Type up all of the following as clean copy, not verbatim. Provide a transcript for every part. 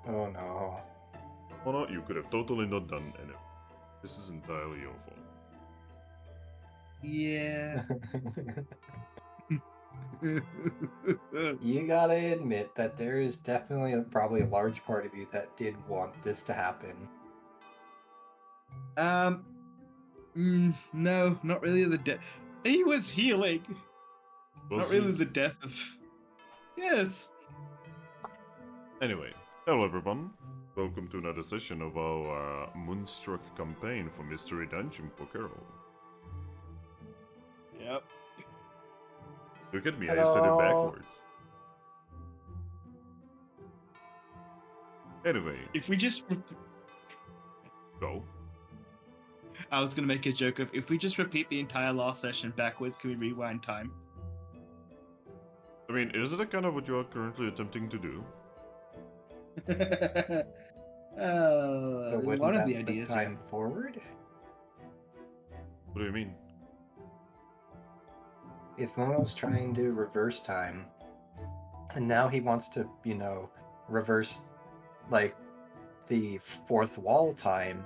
Oh no. Well, not you could have totally not done anything. This is entirely your fault. Yeah. You gotta admit that there is definitely probably a large part of you that did want this to happen. No, not really the death. He was healing. Was Not he? really the death of. Yes. Anyway, hello everyone. Welcome to another session of our Moonstruck campaign for Mystery Dungeon Pokerole. Yep. Look at me, I said it backwards. Anyway, If we just. go. I was gonna make a joke of if we just repeat the entire last session backwards, can we rewind time? I mean, is it kind of what you are currently attempting to do? But wouldn't one of that the put ideas, time forward? What do you mean? If Mono's trying to reverse time, and now he wants to, reverse, like, the fourth wall time,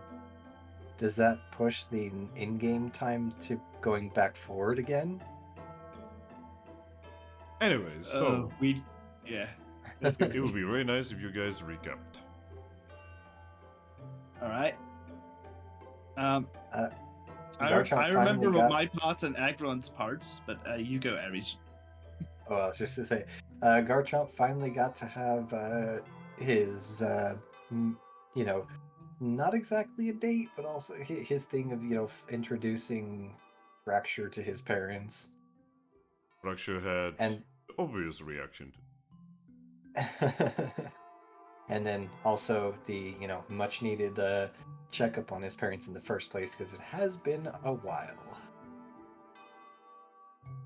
does that push the in-game time to going back forward again? Anyways, so yeah. it would be really nice if you guys recapped. All right. I Garchomp remember finally got... my parts and Aggron's parts, but you go, Aries. Oh, I was just to say, Garchomp finally got to have his, not exactly a date, but also his thing of, introducing Fracture to his parents. Fracture had And obvious reaction to. and then also the, much needed checkup on his parents in the first place, because it has been a while.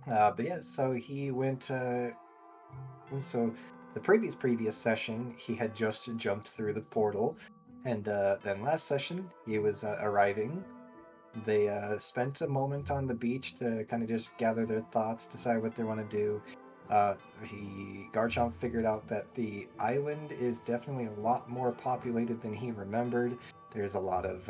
But yeah, so he went, so the previous session, he had just jumped through the portal, and then last session, he was arriving. They spent a moment on the beach to kind of just gather their thoughts, decide what they want to do. Garchomp figured out that the island is definitely a lot more populated than he remembered. There's a lot of,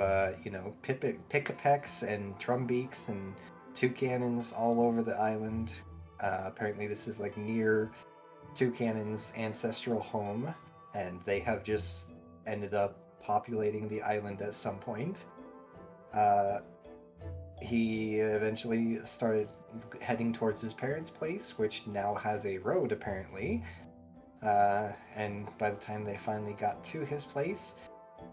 Pikapeks and Trumbeaks and Toucannons all over the island. Apparently this is like near Toucannon's ancestral home, and they have just ended up populating the island at some point. He eventually started heading towards his parents' place, which now has a road apparently. And by the time they finally got to his place,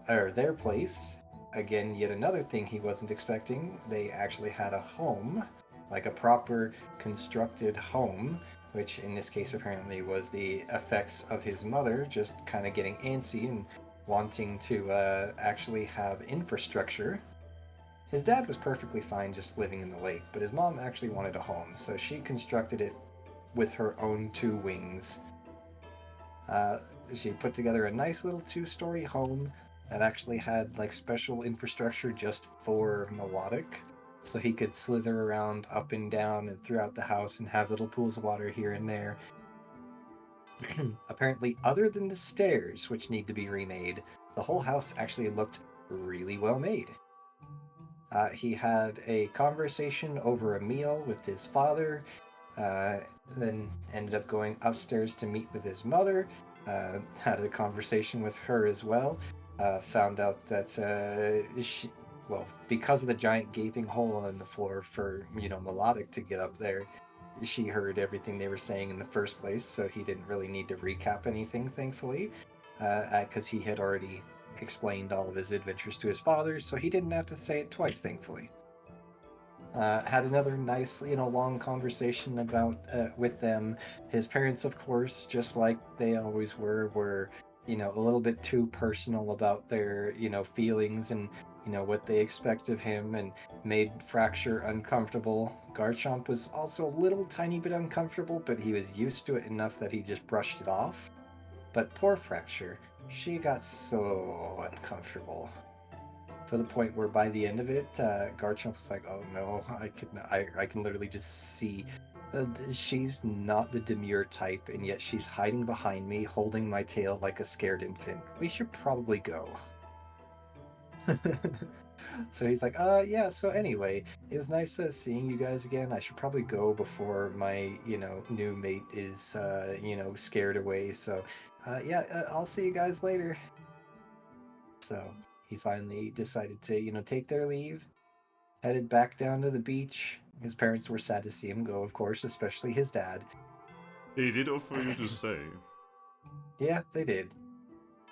or their place, again, yet another thing he wasn't expecting, they actually had a home, like a proper constructed home, which in this case apparently was the effects of his mother just kind of getting antsy and wanting to actually have infrastructure. His dad was perfectly fine just living in the lake, but his mom actually wanted a home, so she constructed it with her own 2 wings. She put together a nice little 2-story home that actually had like special infrastructure just for Melodic, so he could slither around up and down and throughout the house and have little pools of water here and there. Apparently, other than the stairs, which need to be remade, the whole house actually looked really well made. He had a conversation over a meal with his father, then ended up going upstairs to meet with his mother, had a conversation with her as well, found out that because of the giant gaping hole in the floor for, Melodic to get up there, she heard everything they were saying in the first place, so he didn't really need to recap anything, thankfully, because he had already explained all of his adventures to his father, so he didn't have to say it twice, thankfully. Had another nice, long conversation about with them. His parents, of course, just like they always were, a little bit too personal about their, feelings and, what they expect of him, and made Fracture uncomfortable. Garchomp was also a little tiny bit uncomfortable, but he was used to it enough that he just brushed it off. But poor Fracture, she got so uncomfortable, to the point where by the end of it, Garchomp was like, "Oh no, I can literally just see She's not the demure type, and yet she's hiding behind me, holding my tail like a scared infant. We should probably go. So he's like, yeah, so anyway, it was nice seeing you guys again. I should probably go before my, new mate is, scared away. So, yeah, I'll see you guys later. So he finally decided to, take their leave, headed back down to the beach. His parents were sad to see him go, of course, especially his dad. He did offer you to stay. Yeah, they did.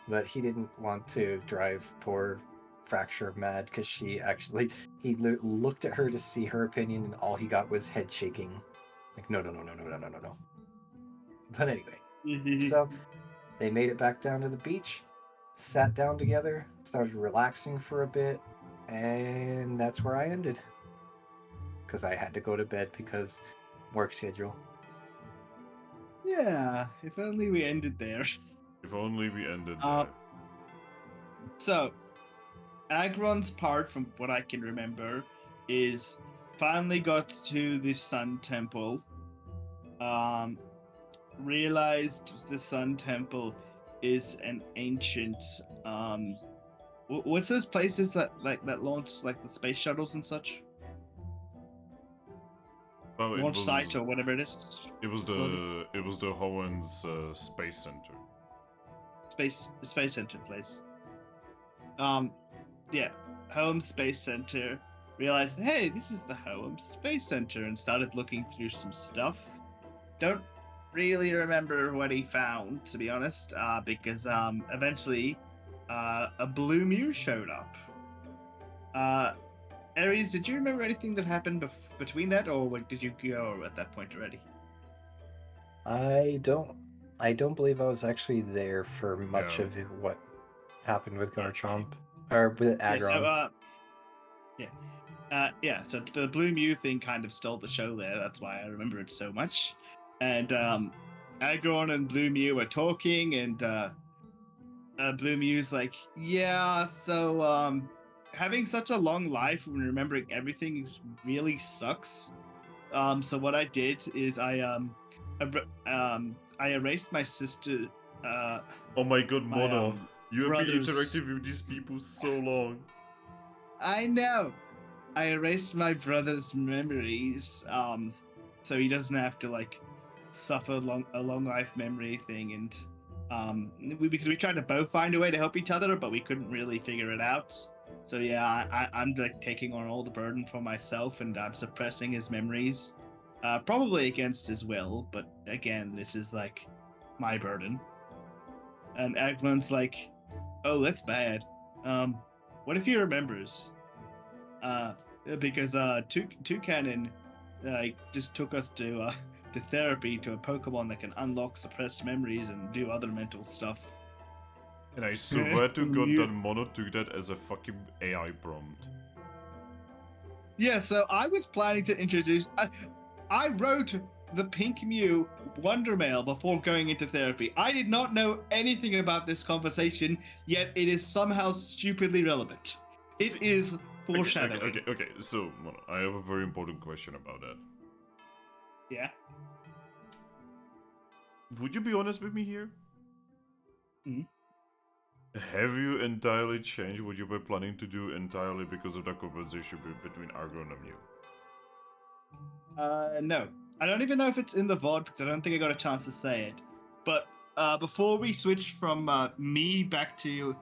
But he didn't want to drive poor Fracture mad because he looked at her to see her opinion, and all he got was head shaking. Like, no, no, no, no, no, no, no, no, no. But anyway, so they made it back down to the beach, sat down together, started relaxing for a bit, and that's where I ended. Because I had to go to bed because work schedule. Yeah, if only we ended there. If only we ended there. So, Aggron's part, from what I can remember, is finally got to the Sun Temple. Realized the Sun Temple is an ancient. What's those places that launch like the space shuttles and such? Oh, Launch site or whatever it is. It was the Hoen's space center. Space Center place. Yeah, Home Space Center. Realized, hey, this is the Home Space Center, and started looking through some stuff. Don't really remember what he found, to be honest, because eventually a blue Mew showed up. Aries, did you remember anything that happened between that, or did you go at that point already? I don't believe I was actually there for much of what happened with Garchomp or with Aggron. So the Blue Mew thing kind of stole the show there. That's why I remember it so much. And Aggron and Blue Mew are talking, and Blue Mew's like, yeah, so having such a long life and remembering everything really sucks. So what I did is I erased my sister. Oh my god, Mono. You have been brothers. interactive with these people so long. I know. I erased my brother's memories, so he doesn't have to suffer a long life memory thing. And because we tried to both find a way to help each other, but we couldn't really figure it out. So yeah, I'm taking on all the burden for myself, and I'm suppressing his memories, probably against his will. But again, this is my burden. And Aggron's like, oh, that's bad. What if he remembers? Because Toucannon just took us to therapy to a Pokemon that can unlock suppressed memories and do other mental stuff. And I swear to god that Mono took that as a fucking AI prompt. Yeah, so I was planning to introduce... I wrote the Pink Mew Wonder Mail before going into therapy. I did not know anything about this conversation, yet it is somehow stupidly relevant. It is foreshadowing. Okay. So, Mono, I have a very important question about that. Yeah? Would you be honest with me here? Mm-hmm. Have you entirely changed what you were planning to do entirely because of that conversation between Aggron and Mew? No. I don't even know if it's in the VOD because I don't think I got a chance to say it. But before we switched from me back to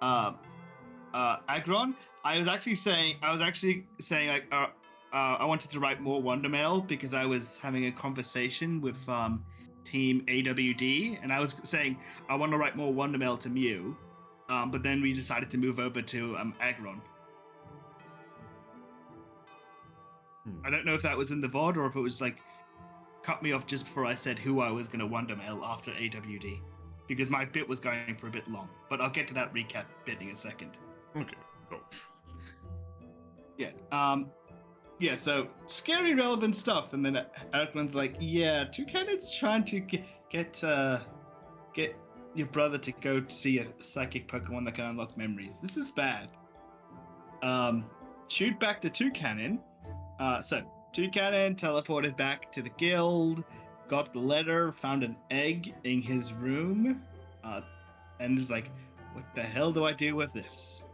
Aggron, I was actually saying I wanted to write more Wonder Mail because I was having a conversation with Team AWD, and I was saying I want to write more Wonder Mail to Mew, but then we decided to move over to Aggron. I don't know if that was in the VOD or if it was cut me off just before I said who I was going to Wonder Mail after AWD, because my bit was going for a bit long. But I'll get to that recap bit in a second. Okay, go. Yeah, so scary relevant stuff, and then Aggron's like, yeah, Toucannon's trying to get your brother to go see a psychic Pokemon that can unlock memories. This is bad. Shoot back to Toucannon. So Toucannon teleported back to the guild, got the letter, found an egg in his room, and is like, what the hell do I do with this?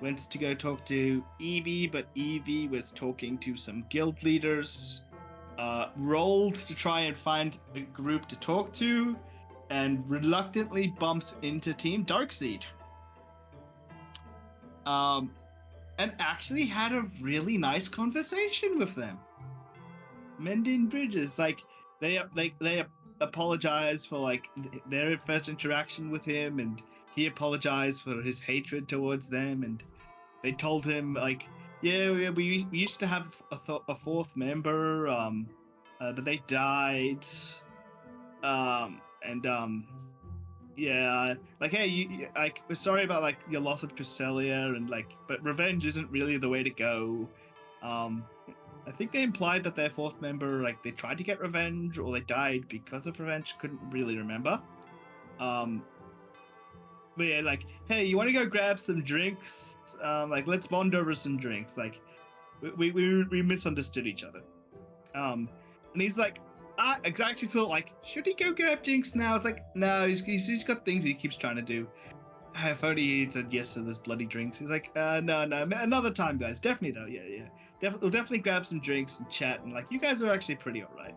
Went to go talk to Evie, but Evie was talking to some guild leaders. Rolled to try and find a group to talk to, and reluctantly bumped into Team Darkseid. And actually had a really nice conversation with them, mending bridges. Like they apologized for like their first interaction with him, and he apologized for his hatred towards them, and they told him like, yeah, we used to have a fourth member, but they died, yeah, like, hey, we're sorry about like your loss of Cresselia, and like, but revenge isn't really the way to go. I think they implied that their fourth member, like, they tried to get revenge or they died because of revenge. Couldn't really remember. But yeah, like, hey, you want to go grab some drinks? Like, let's bond over some drinks. Like, we misunderstood each other. And he's like, I actually thought, like, should he go grab drinks now? It's like, no, he's got things he keeps trying to do. If only he said yes to those bloody drinks. He's like, no, another time, guys. Definitely, though, yeah. We'll definitely grab some drinks and chat, and, like, you guys are actually pretty alright.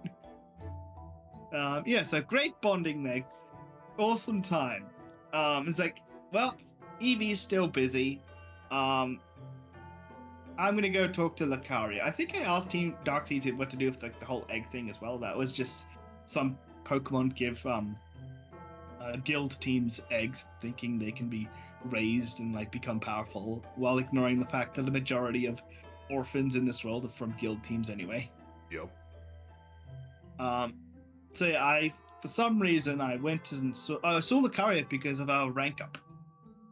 Yeah, so great bonding there. Awesome time. It's like, well, Evie's still busy. I'm gonna go talk to Lucaria. I think I asked Team Darkseid what to do with like the whole egg thing as well. That was just some Pokemon give guild teams eggs, thinking they can be raised and like become powerful, while ignoring the fact that the majority of orphans in this world are from guild teams anyway. Yep. So yeah, for some reason I went and saw Lucaria because of our rank up,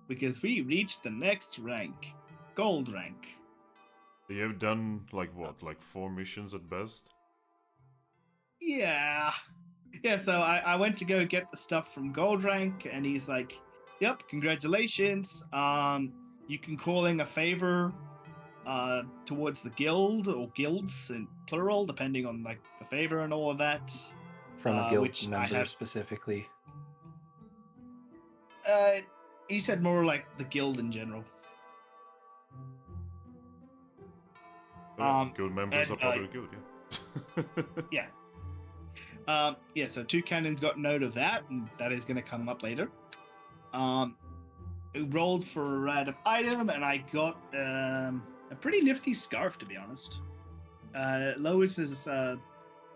because we reached the next rank, gold rank. You have done, like, what, like 4 missions at best? Yeah, so I went to go get the stuff from gold rank, and he's like, yep, congratulations. You can call in a favor towards the guild, or guilds in plural, depending on, like, the favor and all of that. From a guild which member specifically. He said more like the guild in general. Guild members are part of the guild, yeah. Yeah. So Toucannon's got note of that, and that is going to come up later. We rolled for a random item, and I got a pretty nifty scarf, to be honest. Lowers his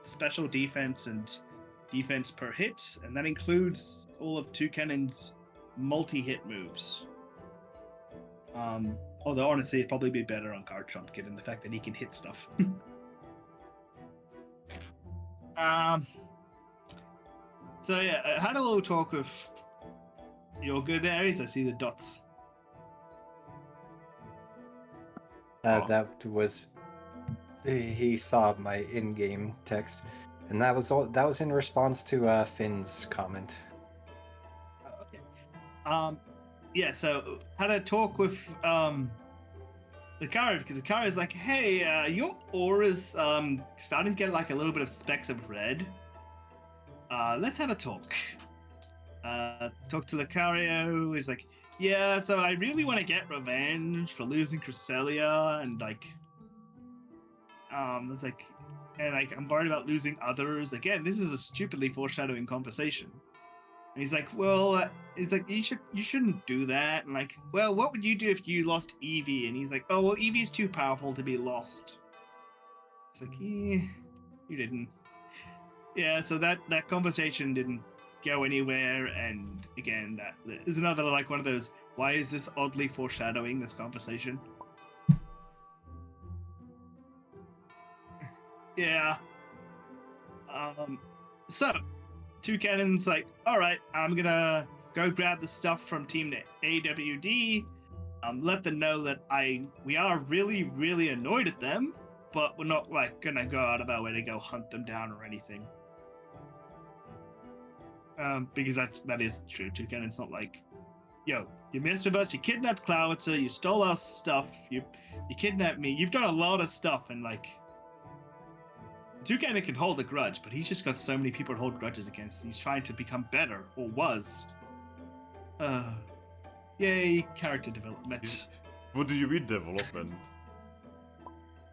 special defense and defense per hit, and that includes all of Toucannon's multi-hit moves. Although honestly, it'd probably be better on Garchomp, given the fact that he can hit stuff. So yeah, I had a little talk with your good Aries. I see the dots. That was he saw my in-game text, and that was in response to Finn's comment. Okay. Yeah, so had a talk with Lucaria, because Lucaria's like, hey, your aura's starting to get like a little bit of specks of red. Let's have a talk. Talk to Lucaria, who is like, yeah, so I really want to get revenge for losing Cresselia, and like, it's like, and like, I'm worried about losing others. Again, this is a stupidly foreshadowing conversation. And he's like, well, you shouldn't do that. And like, well, what would you do if you lost Eevee? And he's like, oh, well, Eevee's too powerful to be lost. It's like, you didn't. Yeah, so that conversation didn't go anywhere. And again, that is another, like, one of those, why is this oddly foreshadowing this conversation? Yeah. So Toucannon's like, all right, I'm gonna go grab the stuff from Team AWD. Let them know that we are really, really annoyed at them, but we're not like gonna go out of our way to go hunt them down or anything. Because that is true. Toucannon's not like, yo, you messed with us, you kidnapped Cloudser, you stole our stuff, you kidnapped me, you've done a lot of stuff, and like, Toucannon can hold a grudge, but he's just got so many people to hold grudges against, and he's trying to become better, or was. Yay, character development. What do you mean development?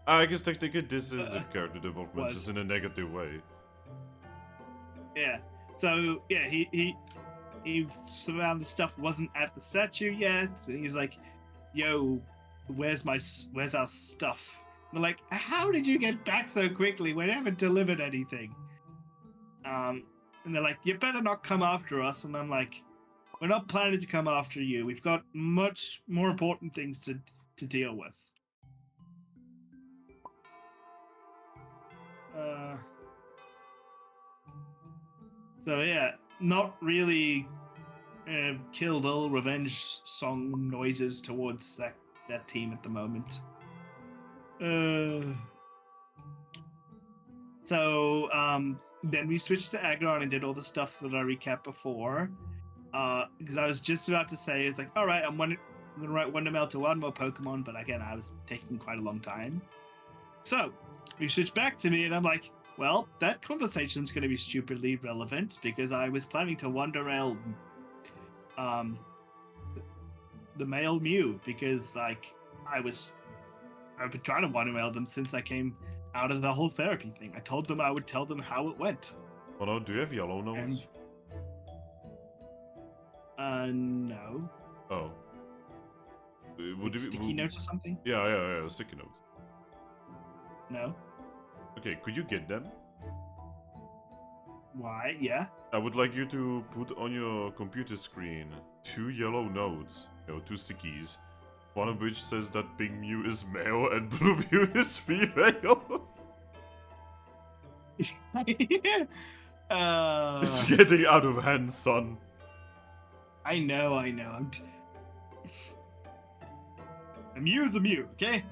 I guess technically this is a character development, just in a negative way. Yeah. So yeah, he some of the stuff wasn't at the statue yet. And he's like, "Yo, where's our stuff?" And they're like, "How did you get back so quickly? We haven't delivered anything." And they're like, "You better not come after us." And I'm like, "We're not planning to come after you. We've got much more important things to deal with." So yeah, not really Kill Bill revenge song noises towards that team at the moment. So then we switched to Aggron and did all the stuff that I recapped before. Because I was just about to say, it's like, all right, I'm gonna write Wondermail to one more Pokemon, but again, I was taking quite a long time. So we switched back to me, and I'm like, well, that conversation's going to be stupidly relevant because I was planning to Wondermail the male Mew because like I've been trying to Wondermail them since I came out of the whole therapy thing. I told them I would tell them how it went. Oh no, do you have yellow notes? No. Oh. Like sticky notes or something? Yeah, sticky notes. No. Okay, could you get them? Why? Yeah. I would like you to put on your computer screen 2 yellow notes, 2 stickies. One of which says that Pink Mew is male and Blue Mew is female. It's getting out of hand, son. I know. A Mew is a Mew, okay?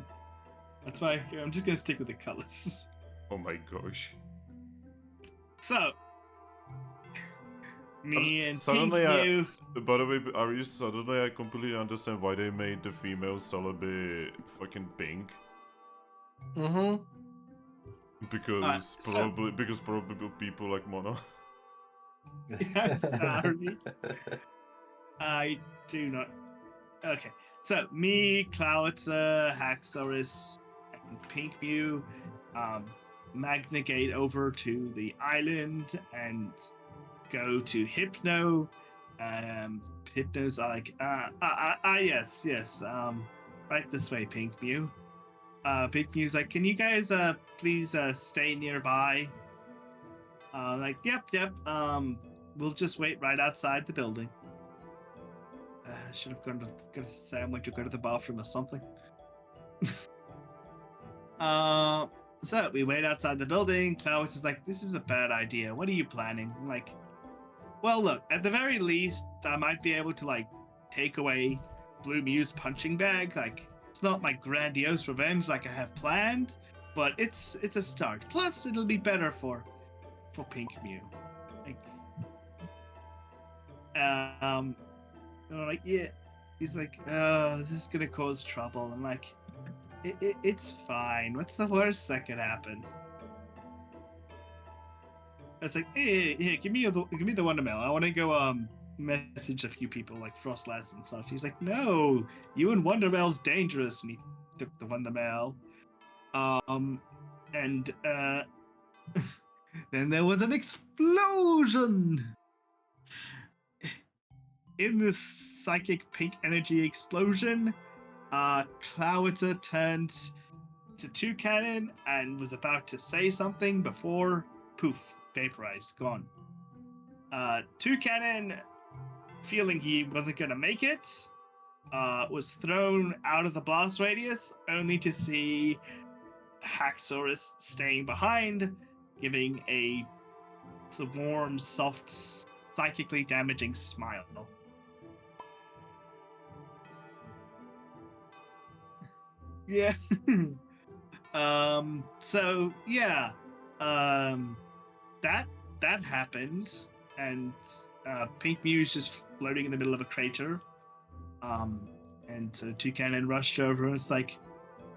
That's why I'm just gonna stick with the colors. Oh my gosh. So, me and suddenly Pink Mew. By the way, Aries, suddenly I completely understand why they made the female Celebi fucking pink. Mm-hmm. Because probably people like Mono. I'm sorry. I do not. Okay, so me, Cloudser, Haxorus, and Pink Mew Magnagate over to the island and go to Hypno. Hypno's like, yes, right this way, Pink Mew. Pink Mew's like, can you guys please stay nearby? Like, yep. We'll just wait right outside the building. Should have gone to get a sandwich or go to the bathroom or something. So we wait outside the building. Klaus is like, this is a bad idea. What are you planning? I'm like, well, look, at the very least, I might be able to, like, take away Blue Mew's punching bag. Like, it's not my grandiose revenge like I have planned, but it's a start. Plus, it'll be better for Pink Mew. Like, and I'm like, yeah. He's like, this is gonna cause trouble. I'm like, it's fine. What's the worst that could happen? It's like, hey, give me the Wondermail. I want to go message a few people like Frostlass and such. He's like, no, you and Wondermail's dangerous. And he took the Wondermail. And then there was an explosion. In this psychic pink energy explosion, Cloudser turned to Toucannon and was about to say something before, poof, vaporized, gone. Toucannon, feeling he wasn't going to make it, was thrown out of the blast radius, only to see Haxorus staying behind, giving a warm, soft, psychically damaging smile. Yeah. So yeah. That happened, and Pink Mew's just floating in the middle of a crater, And so Toucannon rushed over and was like,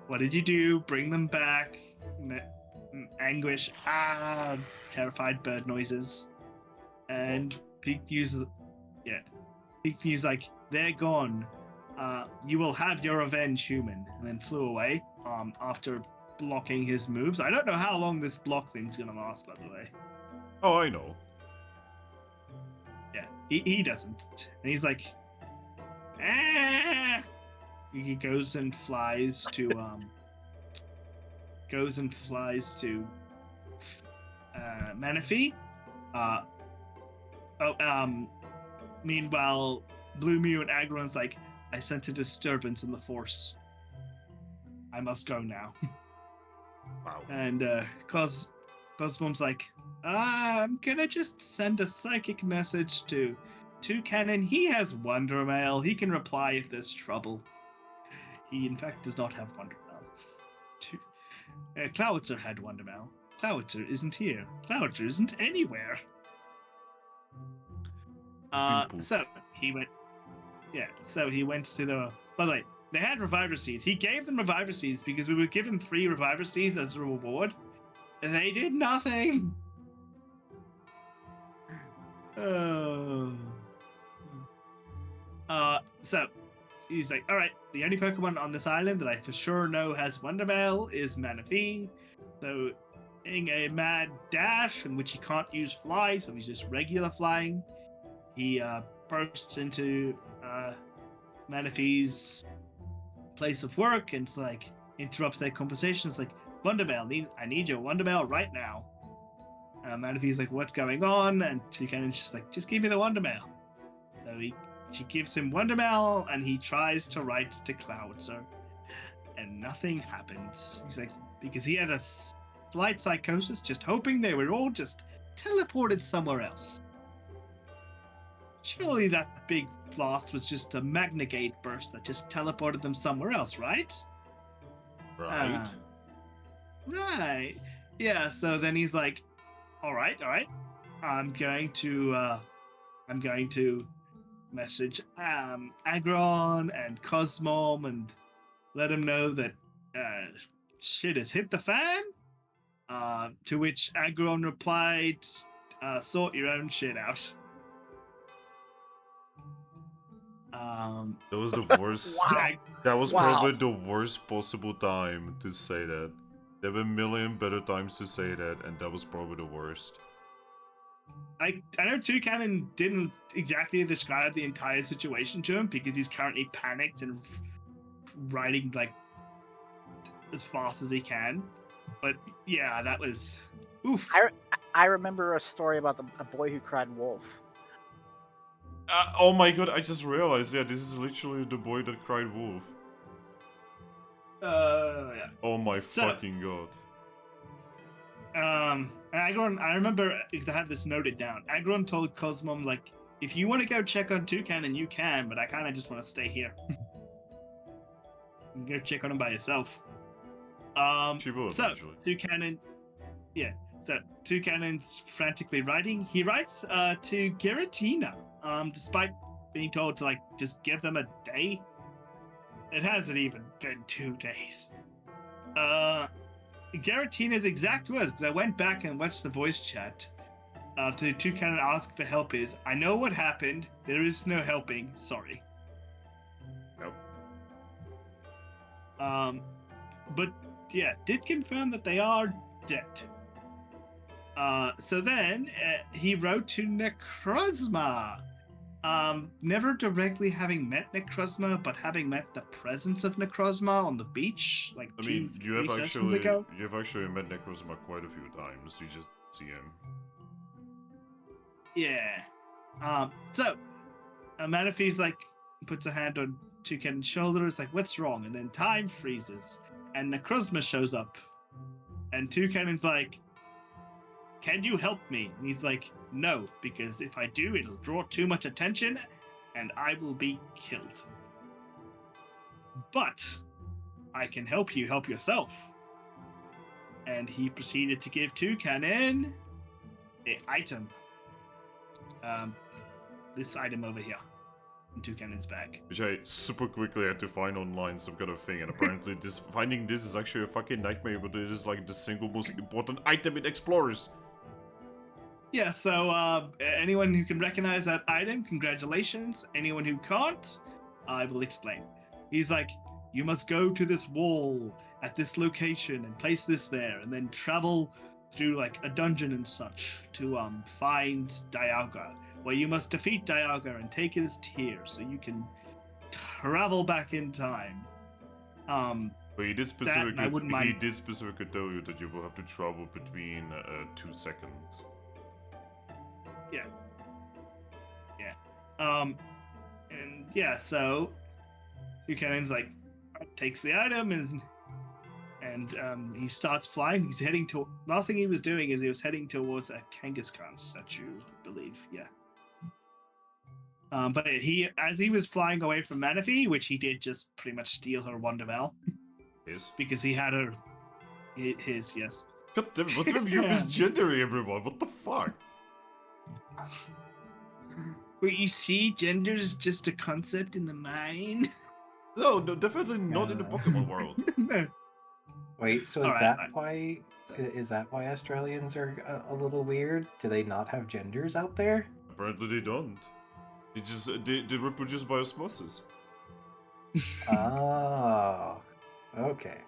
"What did you do? Bring them back." Anguish, terrified bird noises. And Pikachu's like, "They're gone. You will have your revenge, human." And then flew away. After blocking his moves. I don't know how long this block thing's gonna last, by the way. Oh, I know. Yeah, he doesn't. And he's like, ah! He goes and flies to Manaphy. Meanwhile, Blue Mew and Aggron's like, "I sent a disturbance in the force. I must go now." Wow. And Cosmom's like, "I'm gonna just send a psychic message to Toucannon. He has Wonder Mail. He can reply if there's trouble." He, in fact, does not have Wonder Mail. Clowitzer had Wonder Mail. Clowitzer isn't here. Clowitzer isn't anywhere. So he went. Yeah, so he went to the. By the way, they had Reviver Seeds. He gave them Reviver Seeds because we would give them 3 Reviver Seeds as a reward. And they did nothing. So he's like, "All right, the only Pokemon on this island that I for sure know has Wonder Mail is Manaphy." So, in a mad dash in which he can't use fly, so he's just regular flying, he bursts into Manaphy's place of work and like interrupts their conversation. It's like, "Wonder Mail, I need your Wonder Mail right now." Manaphy's like, "What's going on?" And Toucannon's just like, "Just give me the Wonder Mail." So she gives him Wonder Mail, and he tries to write to Clowitzer, and nothing happens. He's like, because he had a slight psychosis, just hoping they were all just teleported somewhere else. Surely that big blast was just a Magnagate burst that just teleported them somewhere else, right? Right. Right. Yeah, so then he's like, all right. I'm going to message Aggron and Cosmom and let him know that shit has hit the fan. To which Aggron replied, "Sort your own shit out." That was the worst. Wow. That was Wow. probably the worst possible time to say that. There were a million better times to say that, and that was probably the worst. I know Toucannon didn't exactly describe the entire situation to him because he's currently panicked and writing like as fast as he can. But yeah, that was oof. I remember a story about a boy who cried wolf. Oh my god, I just realized, yeah, this is literally the boy that cried wolf. Yeah. Oh my fucking god. Aggron, I remember because I have this noted down. Aggron told Cosmom, like, "If you want to go check on Toucannon, you can, but I kind of just want to stay here. You can go check on him by yourself." She will so eventually. Toucannon's frantically writing. He writes to Giratina, despite being told to like just give them a day. It hasn't even been 2 days. Garatina's exact words, because I went back and watched the voice chat to Toucannon ask for help is, "I know what happened. There is no helping. Sorry." Nope. But yeah, did confirm that they are dead. So then he wrote to Necrozma. Never directly having met Necrozma, but having met the presence of Necrozma on the beach, like I mean, you have sessions actually ago. met Necrozma quite a few times. You just see him. Yeah. So Manaphy's like puts a hand on Toucannon's shoulder. It's like, "What's wrong?" And then time freezes, and Necrozma shows up, and Toucannon's like, "Can you help me?" And he's like, "No, because if I do, it'll draw too much attention, and I will be killed. But I can help you help yourself." And he proceeded to give Toucannon an item. This item over here. in Toucannon's bag. Which I super quickly had to find online, some kind of thing, and apparently finding this is actually a fucking nightmare, but it is like the single most important item in Explorers. Yeah, so anyone who can recognize that item, congratulations. Anyone who can't, I will explain. He's like, you must go to this wall at this location and place this there, and then travel through like a dungeon and such to find Dialga, where you must defeat Dialga and take his tear so you can travel back in time. But he did mind. specifically tell you that you will have to travel between 2 seconds. Yeah. And yeah, so Toucannon's like takes the item and he starts flying. He's heading to. Last thing he was doing is he was heading towards a Kangaskhan statue, I believe. Yeah. But as he was flying away from Manaphy, which he did just pretty much steal her Wondervel. His? Because he had her. His, yes. God damn it, what's with you misgendering everyone? What the fuck? But you see, gender's just a concept in the mind. No, definitely not in the Pokemon world. No. Wait, so is that why Australians are a little weird? Do they not have genders out there? Apparently they don't. They reproduce by osmosis. Oh, okay.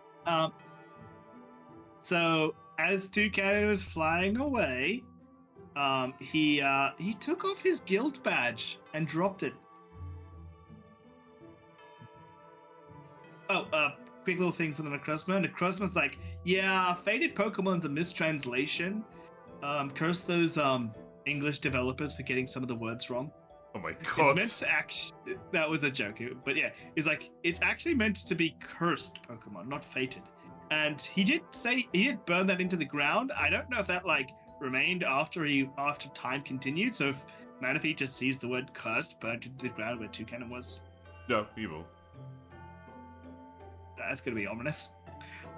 So as Toucannon was flying away, he took off his guild badge and dropped it. Oh, quick little thing for the Necrozma. Necrozma's like, yeah, faded Pokemon's a mistranslation. Curse those English developers for getting some of the words wrong. Oh my It's god. meant to actually. That was a joke, but yeah, it's actually meant to be cursed Pokemon, not fated. And he did burn that into the ground. I don't know if that remained after time continued. So if Manaphy just sees the word cursed burnt into the ground where Toucannon was, Yeah, he will. that's gonna be ominous.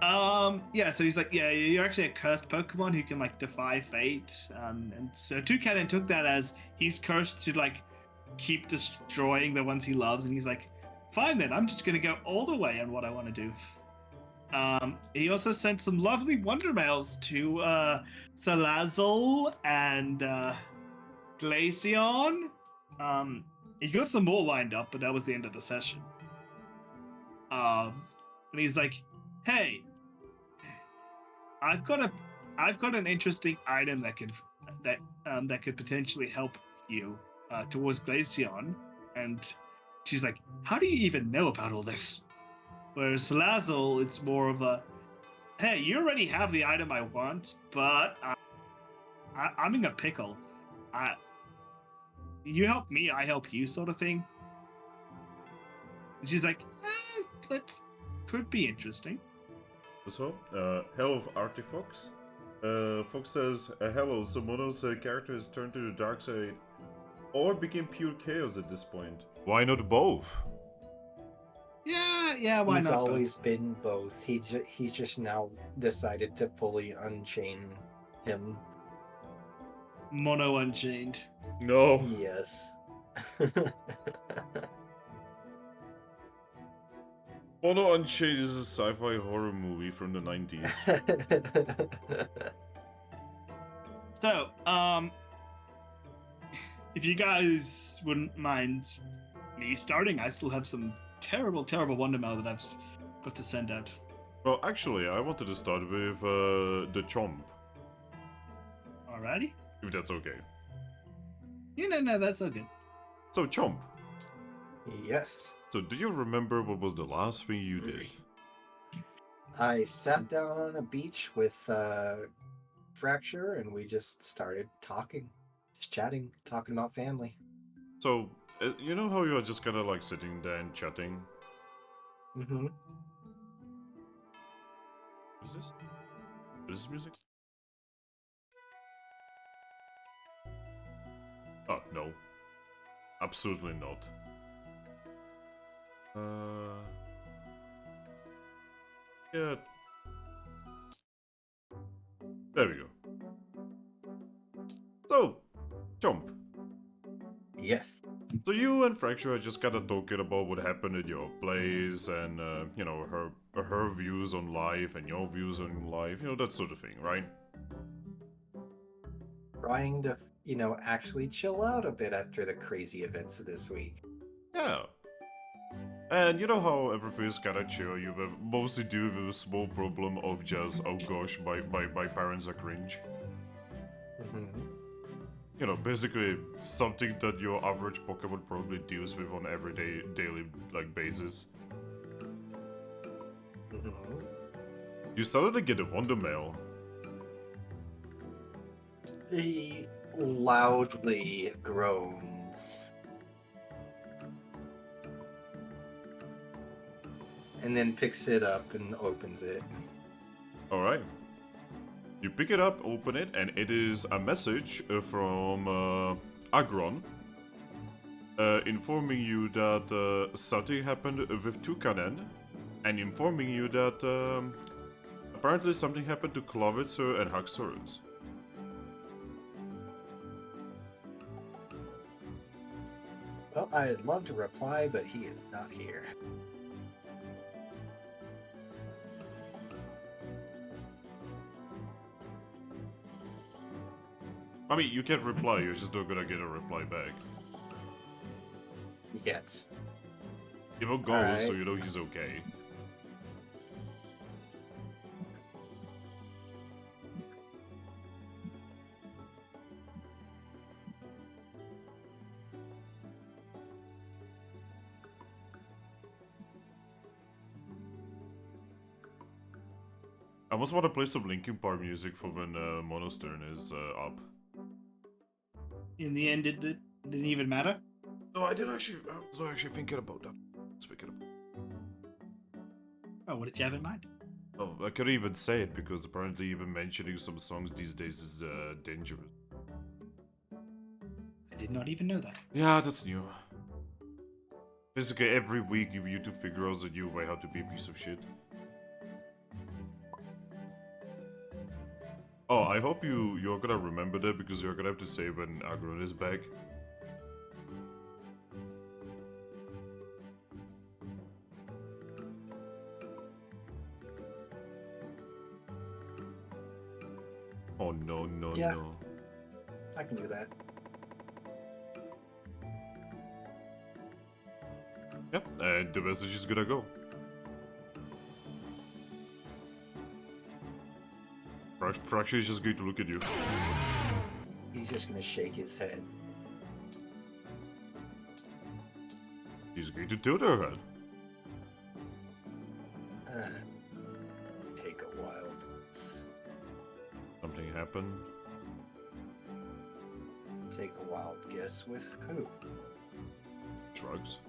Yeah, so he's like, yeah, you're actually a cursed Pokemon who can defy fate. And so Toucannon took that as he's cursed to keep destroying the ones he loves, and he's like, fine then, I'm just gonna go all the way on what I want to do. He also sent some lovely wonder mails to Salazzle and Glaceon. He's got some more lined up, but that was the end of the session. And he's like, hey, I've got an interesting item that could potentially help you towards Glaceon. And she's like, how do you even know about all this? Whereas Salazzle, it's more of a, hey, you already have the item I want, but I'm in a pickle. You help me, I help you, sort of thing. And she's like, that could be interesting. So, hello, Arctic Fox. Fox says, hello, Somono's character has turned to the dark side or became pure chaos at this point. Why not both? Yeah, why He's not always both? been both. He's just now decided to fully unchain him. Mono Unchained. No. Yes. Mono Unchained is a sci-fi horror movie from the 90s. So, if you guys wouldn't mind me starting, I still have some terrible wonder mail that I've got to send out. Well, actually, I wanted to start with the Chomp, Alrighty? if that's okay. Yeah, no, that's okay. So, Chomp. Yes. So, do you remember what was the last thing you did? I sat down on a beach with Fracture, and we just started talking, just chatting, talking about family. So, you know how you are just kind of sitting there and chatting? Mm-hmm. What is this? What is this music? Oh, no. Absolutely not. Yeah. There we go. So, Chomp. Yes. So you and Fracture are just kind of talking about what happened at your place and, you know, her views on life and your views on life, you know, that sort of thing, right? Trying to, actually chill out a bit after the crazy events of this week. Yeah. And you know how everything's kinda chill, you mostly deal with a small problem of just, oh gosh, my parents are cringe. Mm-hmm. You know, basically something that your average Pokemon probably deals with on everyday, daily, like, basis. Mm-hmm. You started to get a Wonder Mail. He loudly groans. And then picks it up and opens it. Alright. You pick it up, open it, and it is a message from Aggron, informing you that something happened with Toucannon, and informing you that apparently something happened to Clovitzer and Haxorus. Well, I'd love to reply, but he is not here. I mean, you can't reply, you're just not gonna get a reply back. Yet. He will go, Alright. so you know he's okay. I almost want to play some Linkin Park music for when Mono's turn is up. In the end, it didn't even matter. No, I was not actually thinking about that. Speaking of... Oh, what did you have in mind? Oh, I couldn't even say it because apparently even mentioning some songs these days is dangerous. I did not even know that. Yeah, that's new. Basically, every week you to figure out a new way how to be a piece of shit. Oh, I hope you're gonna remember that because you're gonna have to say when Aggron is back. Oh no, no, Yeah. no. I can do that. Yep, and the message is gonna go. Fracture is just going to look at you. He's just gonna shake his head. He's going to tilt her head. Take a wild guess. Something happened. Take a wild guess with who? Shrugs.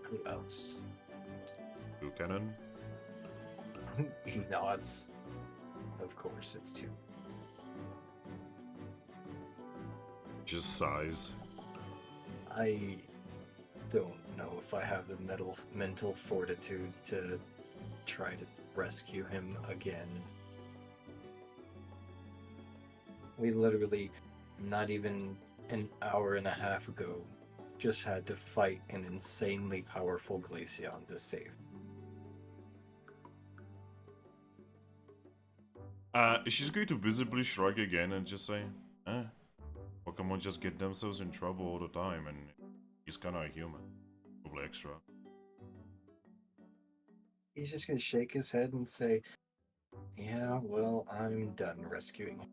Who else? Toucannon. He nods. Of course, it's two. Just sighs. I don't know if I have the mental fortitude to try to rescue him again. We literally, not even an hour and a half ago, just had to fight an insanely powerful Glaceon to save. She's going to visibly shrug again and just say, Pokemon just get themselves in trouble all the time, and he's kinda a human. Probably extra. He's just gonna shake his head and say, yeah, well, I'm done rescuing him.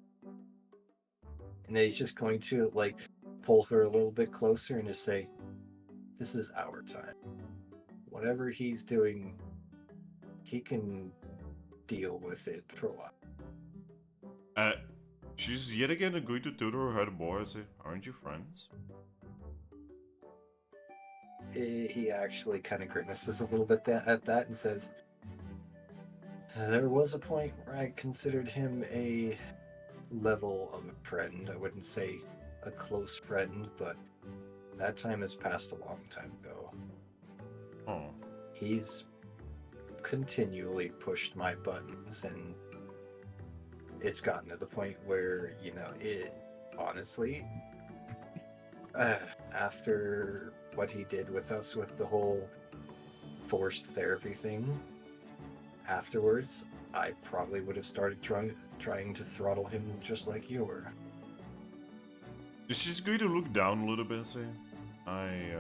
And then he's just going to, like, pull her a little bit closer and just say, this is our time. Whatever he's doing, he can deal with it for a while. She's yet again going to tilt her head more and say, aren't you friends? He actually kind of grimaces a little bit at that and says, there was a point where I considered him a level of a friend. I wouldn't say a close friend, but that time has passed a long time ago. Oh. He's continually pushed my buttons, and it's gotten to the point where, it honestly, After what he did with us with the whole forced therapy thing, afterwards, I probably would have started trying to throttle him just like you were. She's going to look down a little bit and say, I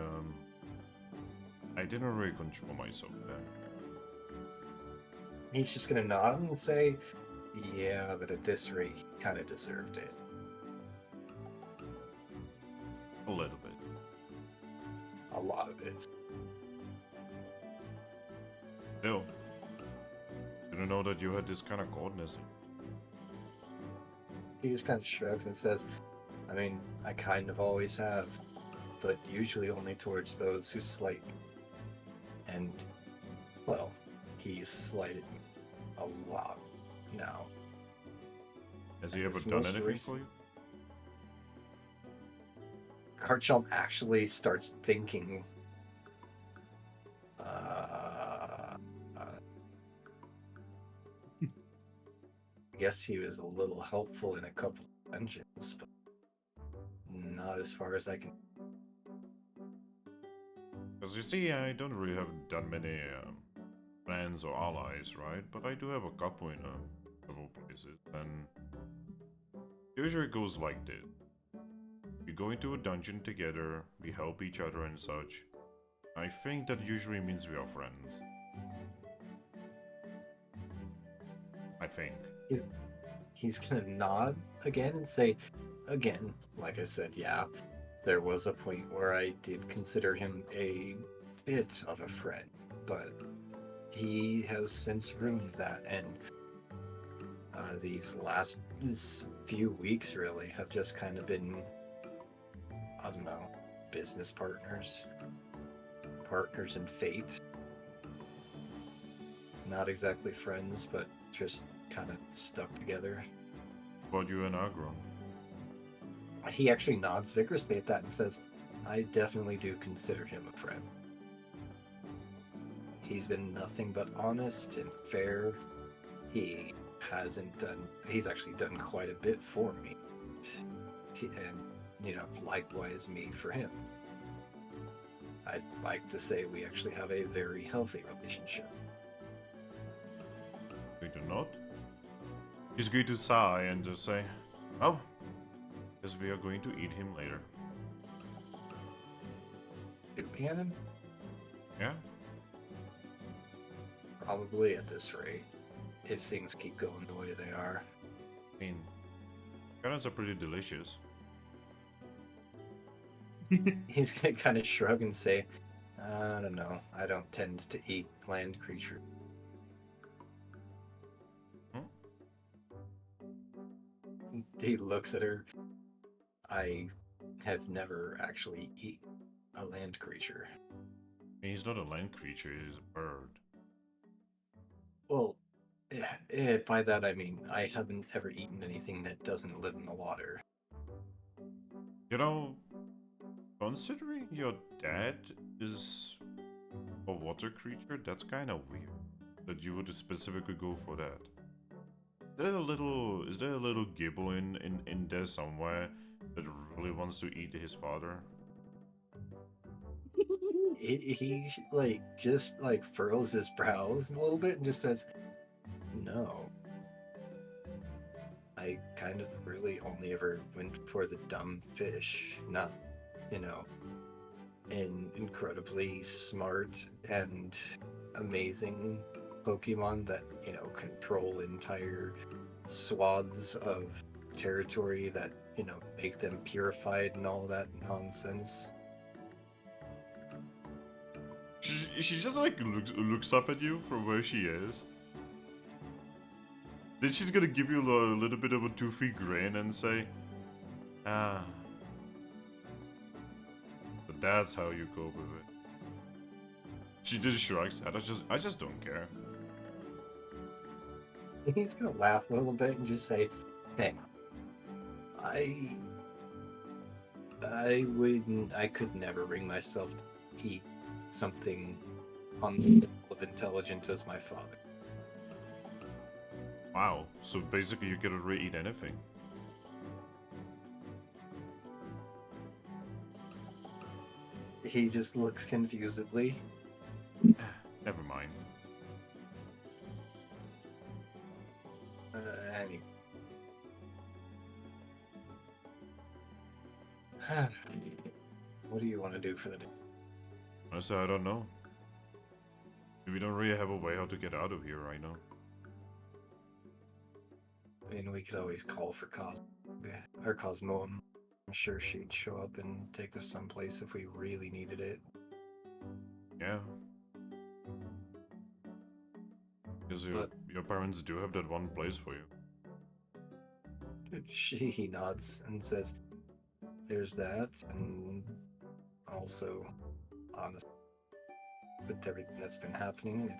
didn't really control myself there. He's just gonna nod and say, yeah, but at this rate, he kind of deserved it. A little bit. A lot of it. Still, didn't know that you had this kind of coldness. He just kind of shrugs and says, I mean, I kind of always have, but usually only towards those who slight me. And, well, he's slighted me a lot now. Has he And ever his done most anything recent- for you? Garchomp actually starts thinking. I guess he was a little helpful in a couple of dungeons, but not as far as I can. Because you see, I don't really have done many friends or allies, right? But I do have a couple in several places, and usually it goes like this. We go into a dungeon together, we help each other and such. I think that usually means we are friends. I think. He's gonna nod again and say, again, like I said, yeah, there was a point where I did consider him a bit of a friend, but he has since ruined that, and these last few weeks really have just kind of been, I don't know, business partners in fate. Not exactly friends, but just kind of stuck together. About you and Aggron? He actually nods vigorously at that and says, I definitely do consider him a friend. He's been nothing but honest and fair. He's actually done quite a bit for me. And, likewise me for him. I'd like to say we actually have a very healthy relationship. We do not. He's going to sigh and just say, oh, guess we are going to eat him later. Toucannon? Yeah? Probably at this rate, if things keep going the way they are. I mean, cannons are pretty delicious. He's gonna kind of shrug and say, I don't know, I don't tend to eat land creatures. He looks at her. I have never actually eaten a land creature. I mean, he's not a land creature, he's a bird. Well, by that I mean I haven't ever eaten anything that doesn't live in the water. You know, considering your dad is a water creature, that's kind of weird that you would specifically go for that. Is there a little gibble in there somewhere that really wants to eat his father? He just furrows his brows a little bit and just says, no. I kind of really only ever went for the dumb fish, not, an incredibly smart and amazing Pokemon that, control entire swaths of territory that, make them purified and all that nonsense. She just looks up at you from where she is. Then she's gonna give you a little bit of a toothy grin and say, ah. So that's how you cope with it. She just shrugs. I just don't care. He's gonna laugh a little bit and just say, hey, I could never bring myself to eat something on the level of intelligence as my father. Wow, so basically you can really eat anything. He just looks confusedly. Never mind. Anyway. What do you want to do for the day? Honestly, I don't know. We don't really have a way how to get out of here right now. I mean, we could always call for Cosmo. I'm sure she'd show up and take us someplace if we really needed it. Yeah. Because your parents do have that one place for you. He nods and says, "There's that, and also, honestly, with everything that's been happening,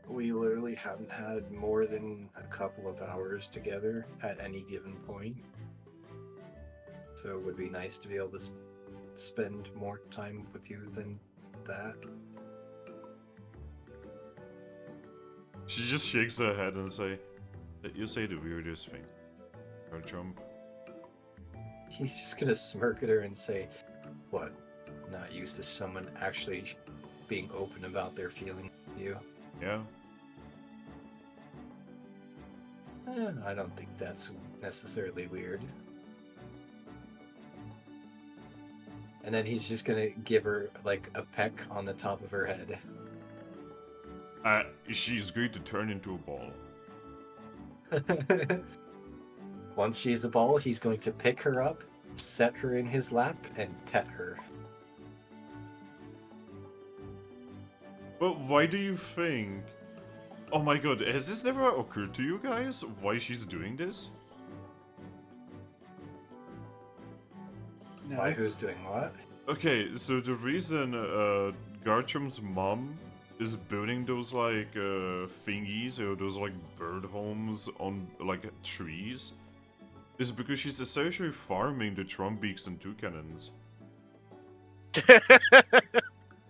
we literally haven't had more than a couple of hours together at any given point. So it would be nice to be able to spend more time with you than that." She just shakes her head and you say the weirdest thing. Garchomp. He's just gonna smirk at her and say, "What? Not used to someone actually being open about their feelings with you?" Yeah. I don't think that's necessarily weird. And then he's just gonna give her like a peck on the top of her head. She's going to turn into a ball. Once she's a ball, he's going to pick her up, set her in his lap, and pet her. But why do you think... Oh my god, has this never occurred to you guys? Why she's doing this? No. Why? Who's doing what? Okay, so the reason Garchomp's mom is building those like thingies or those like bird homes on like trees is because she's essentially farming the Trumbeaks and Toucannons.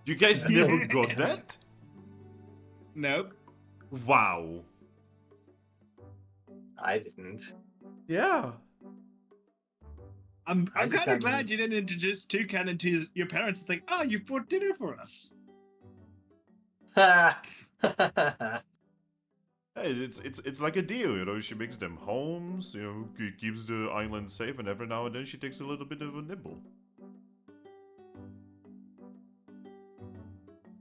You guys never got that? Nope. Wow. I didn't. Yeah. I'm I just kind of got- glad you didn't introduce Toucannon to your parents and think, oh, you've brought dinner for us. Hey, it's like a deal, you know. She makes them homes, you know, keeps the island safe, and every now and then she takes a little bit of a nibble.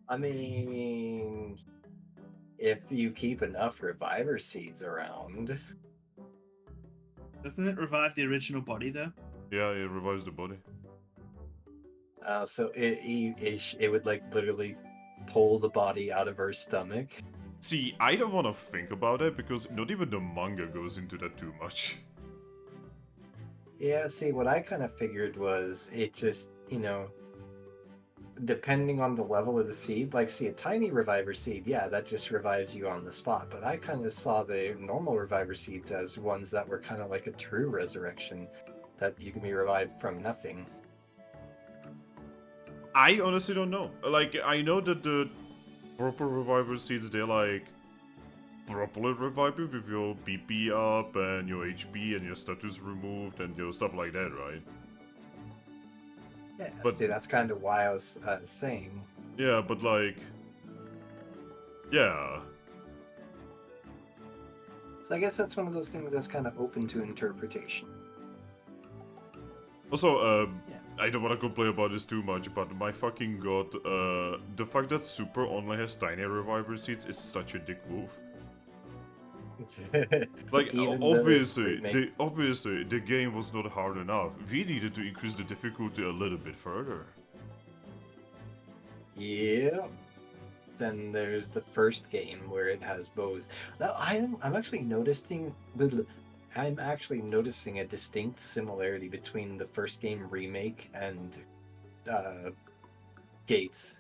I mean, if you keep enough reviver seeds around. Doesn't it revive the original body, though? Yeah, it revives the body. So it would like literally pull the body out of her stomach. See, I don't want to think about it because not even the manga goes into that too much. Yeah, see, what I kind of figured was it just, depending on the level of the seed, like, see, a tiny reviver seed, yeah, that just revives you on the spot. But I kind of saw the normal reviver seeds as ones that were kind of like a true resurrection, that you can be revived from nothing. I honestly don't know. Like, I know that the proper reviver seeds, they like properly revive you with your BP up and your HP and your status removed and stuff like that, right? Yeah, But- see, that's kind of why I was saying. Yeah, but like... Yeah. So I guess that's one of those things that's kind of open to interpretation. Also, Yeah. I don't want to complain about this too much, but my fucking god, the fact that Super only has tiny reviver seeds is such a dick move. Like, Even the obviously, remake- the game was not hard enough. We needed to increase the difficulty a little bit further. Yeah. Then there's the first game where it has both. Now, I'm actually noticing a distinct similarity between the first game remake and Gates.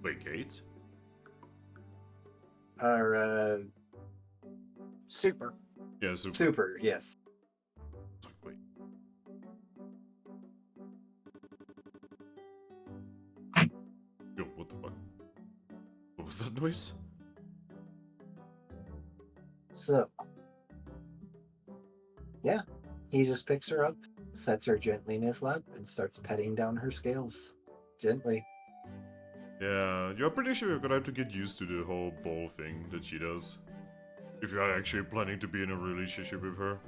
Wait, Gates? Or Super. Yeah, so... Super, yes. Wait. Yo, what the fuck? What was that noise? So, yeah, he just picks her up, sets her gently in his lap and starts petting down her scales. Gently. Yeah, you're pretty sure you're gonna have to get used to the whole ball thing that she does. If you are actually planning to be in a relationship with her.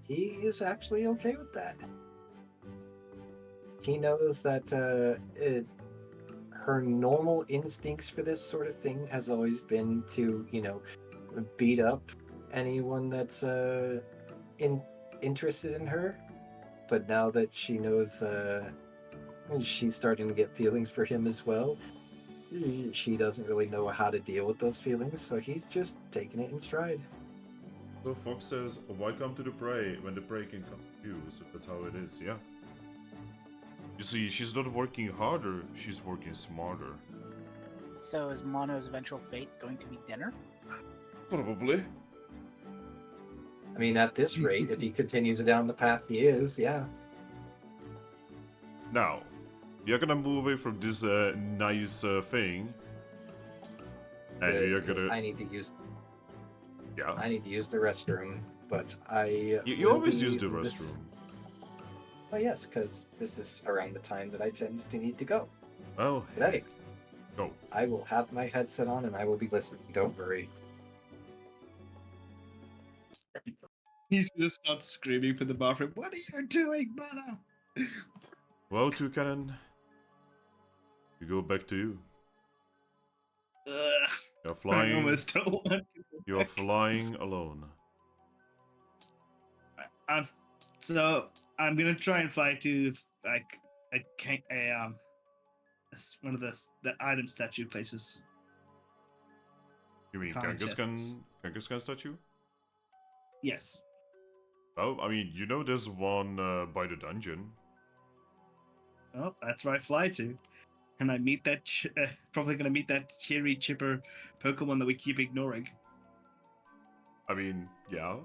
He is actually okay with that. He knows that her normal instincts for this sort of thing has always been to, beat up anyone that's interested in her. But now that she knows she's starting to get feelings for him as well, she doesn't really know how to deal with those feelings, so he's just taking it in stride. So Fox says, why come to the prey when the prey can come to you? So that's how it is, yeah. You see, she's not working harder, she's working smarter. So is Mono's eventual fate going to be dinner? Probably. I mean, at this rate, if he continues down the path he is, yeah. Now, you're gonna move away from this nice thing. And you're gonna... I need to use Yeah. I need to use the restroom, but I... You always use the restroom. Oh yes, because this is around the time that I tend to need to go. Well, But hey, go. I will have my headset on and I will be listening, don't worry. He's gonna start screaming from the bathroom. What are you doing, Mono? Well, Toucannon, you go back to you. Ugh, You're I flying. almost don't want to go You're back. flying alone. So I'm gonna try and fly to one of the item statue places. You mean Contests. Kangaskhan statue? Yes. Well, I mean, you know there's one by the dungeon. Oh, that's where I fly to, and I meet that probably gonna meet that cheery, chipper Pokemon that we keep ignoring. I mean, yeah.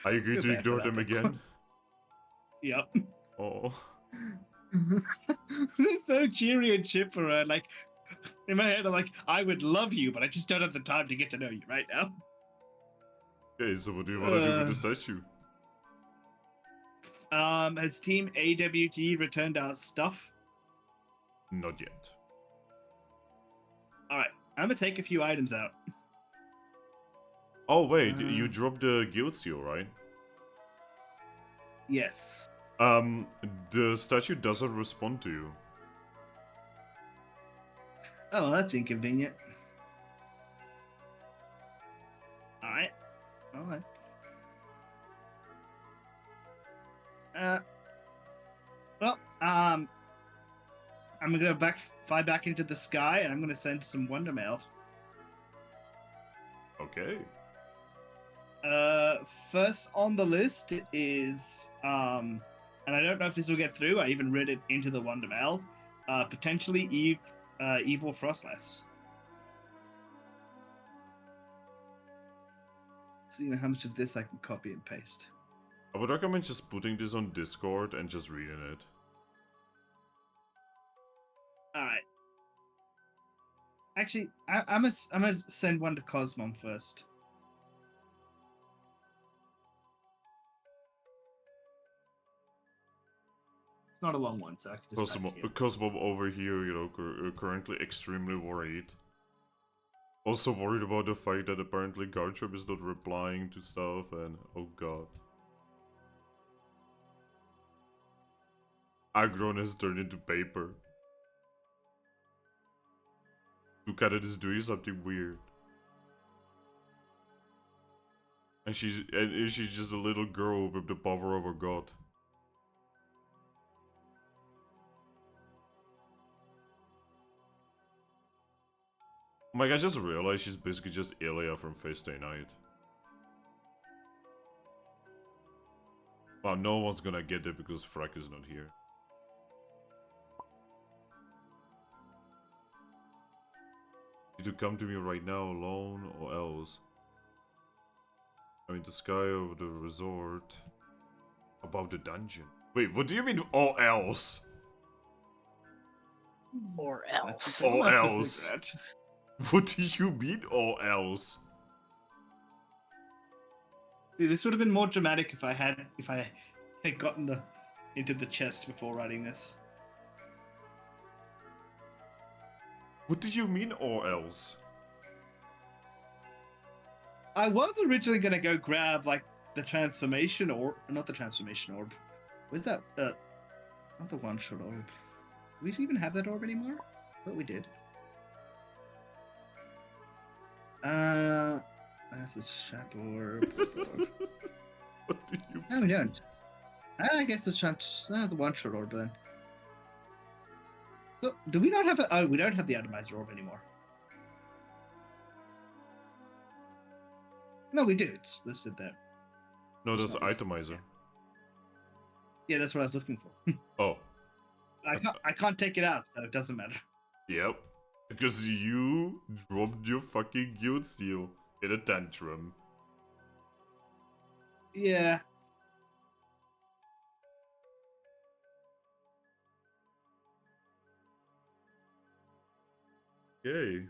Are you going Feel to bad ignore for that them Pokemon. again? Yep. Oh. They're so cheery and chipper. Like in my head, I'm like, I would love you, but I just don't have the time to get to know you right now. Okay, so what do you want to do with the statue? Has Team AWT returned our stuff? Not yet. All right, I'm gonna take a few items out. Oh wait, you dropped the guild seal, right? Yes. The statue doesn't respond to you. Oh, that's inconvenient. All right. Well, I'm gonna fly back into the sky, and I'm gonna send some Wonder Mail. Okay. First on the list is and I don't know if this will get through. I even read it into the Wonder Mail. Potentially Evil Frostless. See how much of this I can copy and paste. I would recommend just putting this on Discord and just reading it. All right. Actually, I'm gonna send one to Cosmon first. It's not a long one, so I can just type here. Cosmo over here, currently extremely worried. Also worried about the fact that apparently Garchomp is not replying to stuff, and oh god. Aggron has turned into paper. Toucannon is doing something weird. And she's just a little girl with the power of a god. Oh my god, I just realized she's basically just Ilia from Fate Stay Night. Wow, no one's gonna get it because Frack is not here. You to come to me right now alone or else. I mean, the sky of the resort. About the dungeon. Wait, what do you mean or else? Or else. Or else. What do you mean or else? This would have been more dramatic if I had gotten into the chest before writing this. What do you mean, or else? I was originally gonna go grab like the transformation orb, not the transformation orb. Where's that? Not the one-shot orb. Do we even have that orb anymore? But we did. That's a shap orb. What do you? No, we don't. I guess it's the one-shot orb then. So, do we not have a? Oh, we don't have the atomizer orb anymore. No, we do. It's listed there. No, that's not listed. itomizer. Yeah, that's what I was looking for. Oh. I can't take it out, so it doesn't matter. Yep. Because you dropped your fucking guild steel in a tantrum. Yeah. Yay.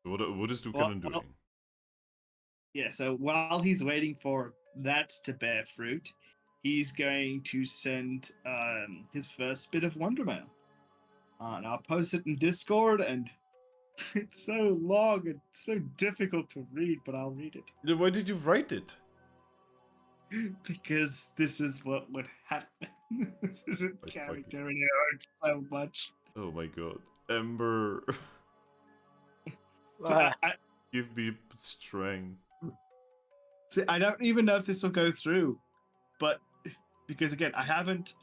What is Toucannon doing? Yeah, so while he's waiting for that to bear fruit, he's going to send his first bit of Wonder Mail. And I'll post it in Discord, and it's so long and so difficult to read, but I'll read it. Then why did you write it? Because this is what would happen. This is a character, and it hurts so much. Oh my god. Ember. So Give me strength. See, I don't even know if this will go through, but because again, I haven't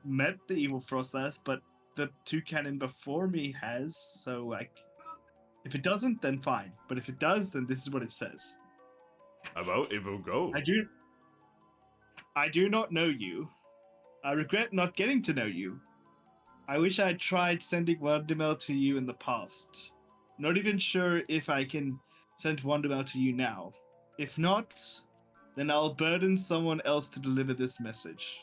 met the evil Frostlass, but the Toucannon before me has. So like, if it doesn't, then fine. But if it does, then this is what it says. About it will go. I do not know you. I regret not getting to know you. I wish I had tried sending Wondermail to you in the past. Not even sure if I can send Wondermail to you now. If not, then I'll burden someone else to deliver this message.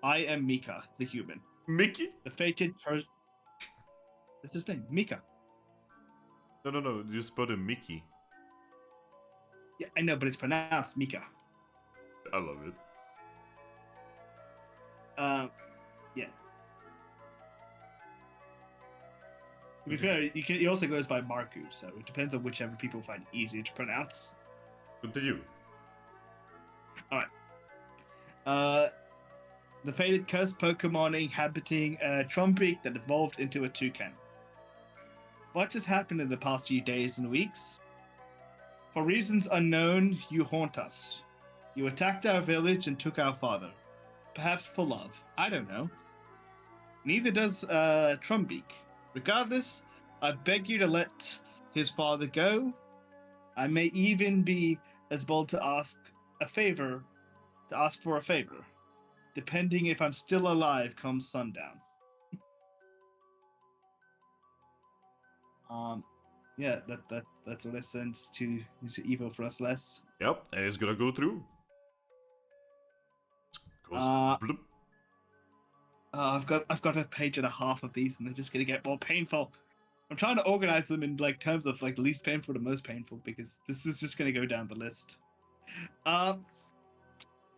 I am Mika, the human. Mickey? The fated person. That's his name, Mika. No. You spelled it Mickey. Yeah, I know, but it's pronounced Mika. I love it. Yeah. To be fair, he also goes by Marku, so it depends on whichever people find easier to pronounce. Continue. Alright. The fated cursed Pokemon inhabiting a Trumbeak that evolved into a toucan. What just happened in the past few days and weeks? For reasons unknown, you haunt us. You attacked our village and took our father. Perhaps for love. I don't know. Neither does Trumbeak. Regardless, I beg you to let his father go. I may even be as bold to ask for a favor, depending if I'm still alive come sundown. Yeah, that's what I sent to Evil Frostlass. Yep, and it's gonna go through. Bloop. I've got a page and a half of these, and they're just gonna get more painful. I'm trying to organize them in like terms of like least painful to most painful, because this is just gonna go down the list.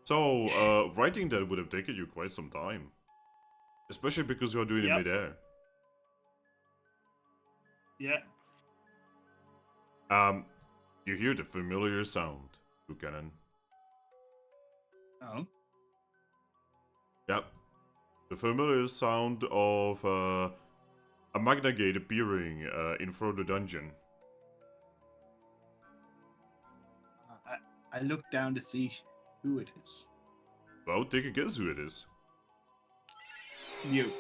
So, writing that would have taken you quite some time. Especially because you are doing it midair. Yeah. You hear the familiar sound, Toucannon. Oh. Yep. The familiar sound of a Magna Gate appearing in front of the dungeon. I look down to see who it is. Well, take a guess who it is. You.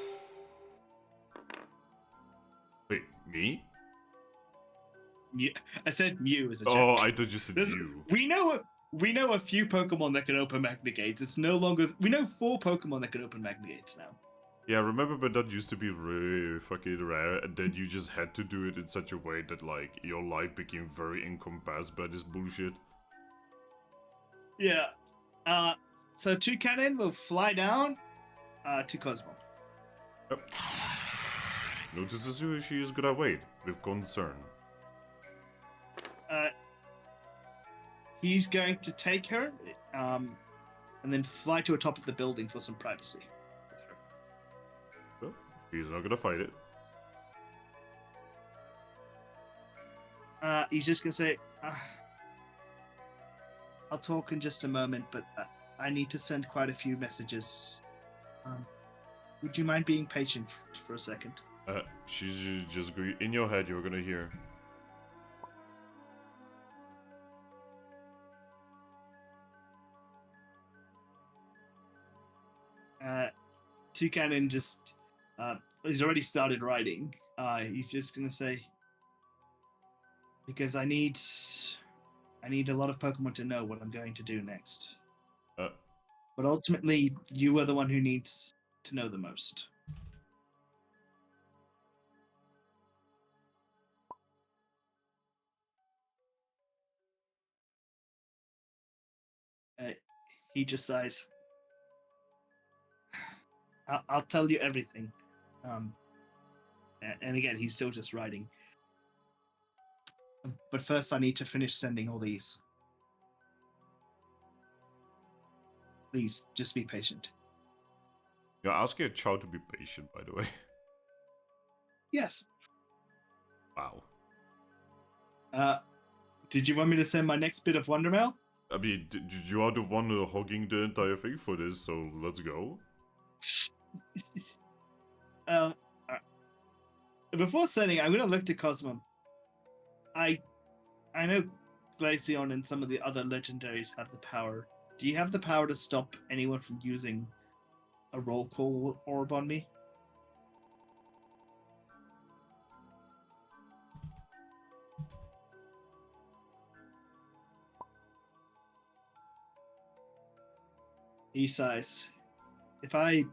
Wait, me? Mew. I said Mew as a joke. Oh, I thought you said you. We know a few Pokemon that can open Magna Gates. It's no longer. We know 4 Pokemon that can open Magna Gates now. Yeah, remember when that used to be really fucking rare, and then you just had to do it in such a way that, like, your life became very encompassed by this bullshit? Yeah. So Toucannon will fly down to Cosmo. Yep. Notices who she is gonna wait, with concern. he's going to take her, and then fly to the top of the building for some privacy with her. Well, he's not gonna fight it. He's just gonna say, "I'll talk in just a moment, but I need to send quite a few messages. Would you mind being patient for a second?" She's just going in your head. You're gonna hear. Toucannon just, he's already started writing. He's just gonna say, because I need a lot of Pokemon to know what I'm going to do next. But ultimately, you are the one who needs to know the most. He just sighs. I'll tell you everything. And again, he's still just writing. But first, I need to finish sending all these. Please, just be patient. You're asking a child to be patient, by the way. Yes. Wow. Did you want me to send my next bit of Wonder Mail? I mean, you are the one hogging the entire thing for this, so let's go. Before sending, I'm gonna look to Cosmo. I know Glaceon and some of the other legendaries have the power. Do you have the power to stop anyone from using a roll call orb on me? He sighs. If I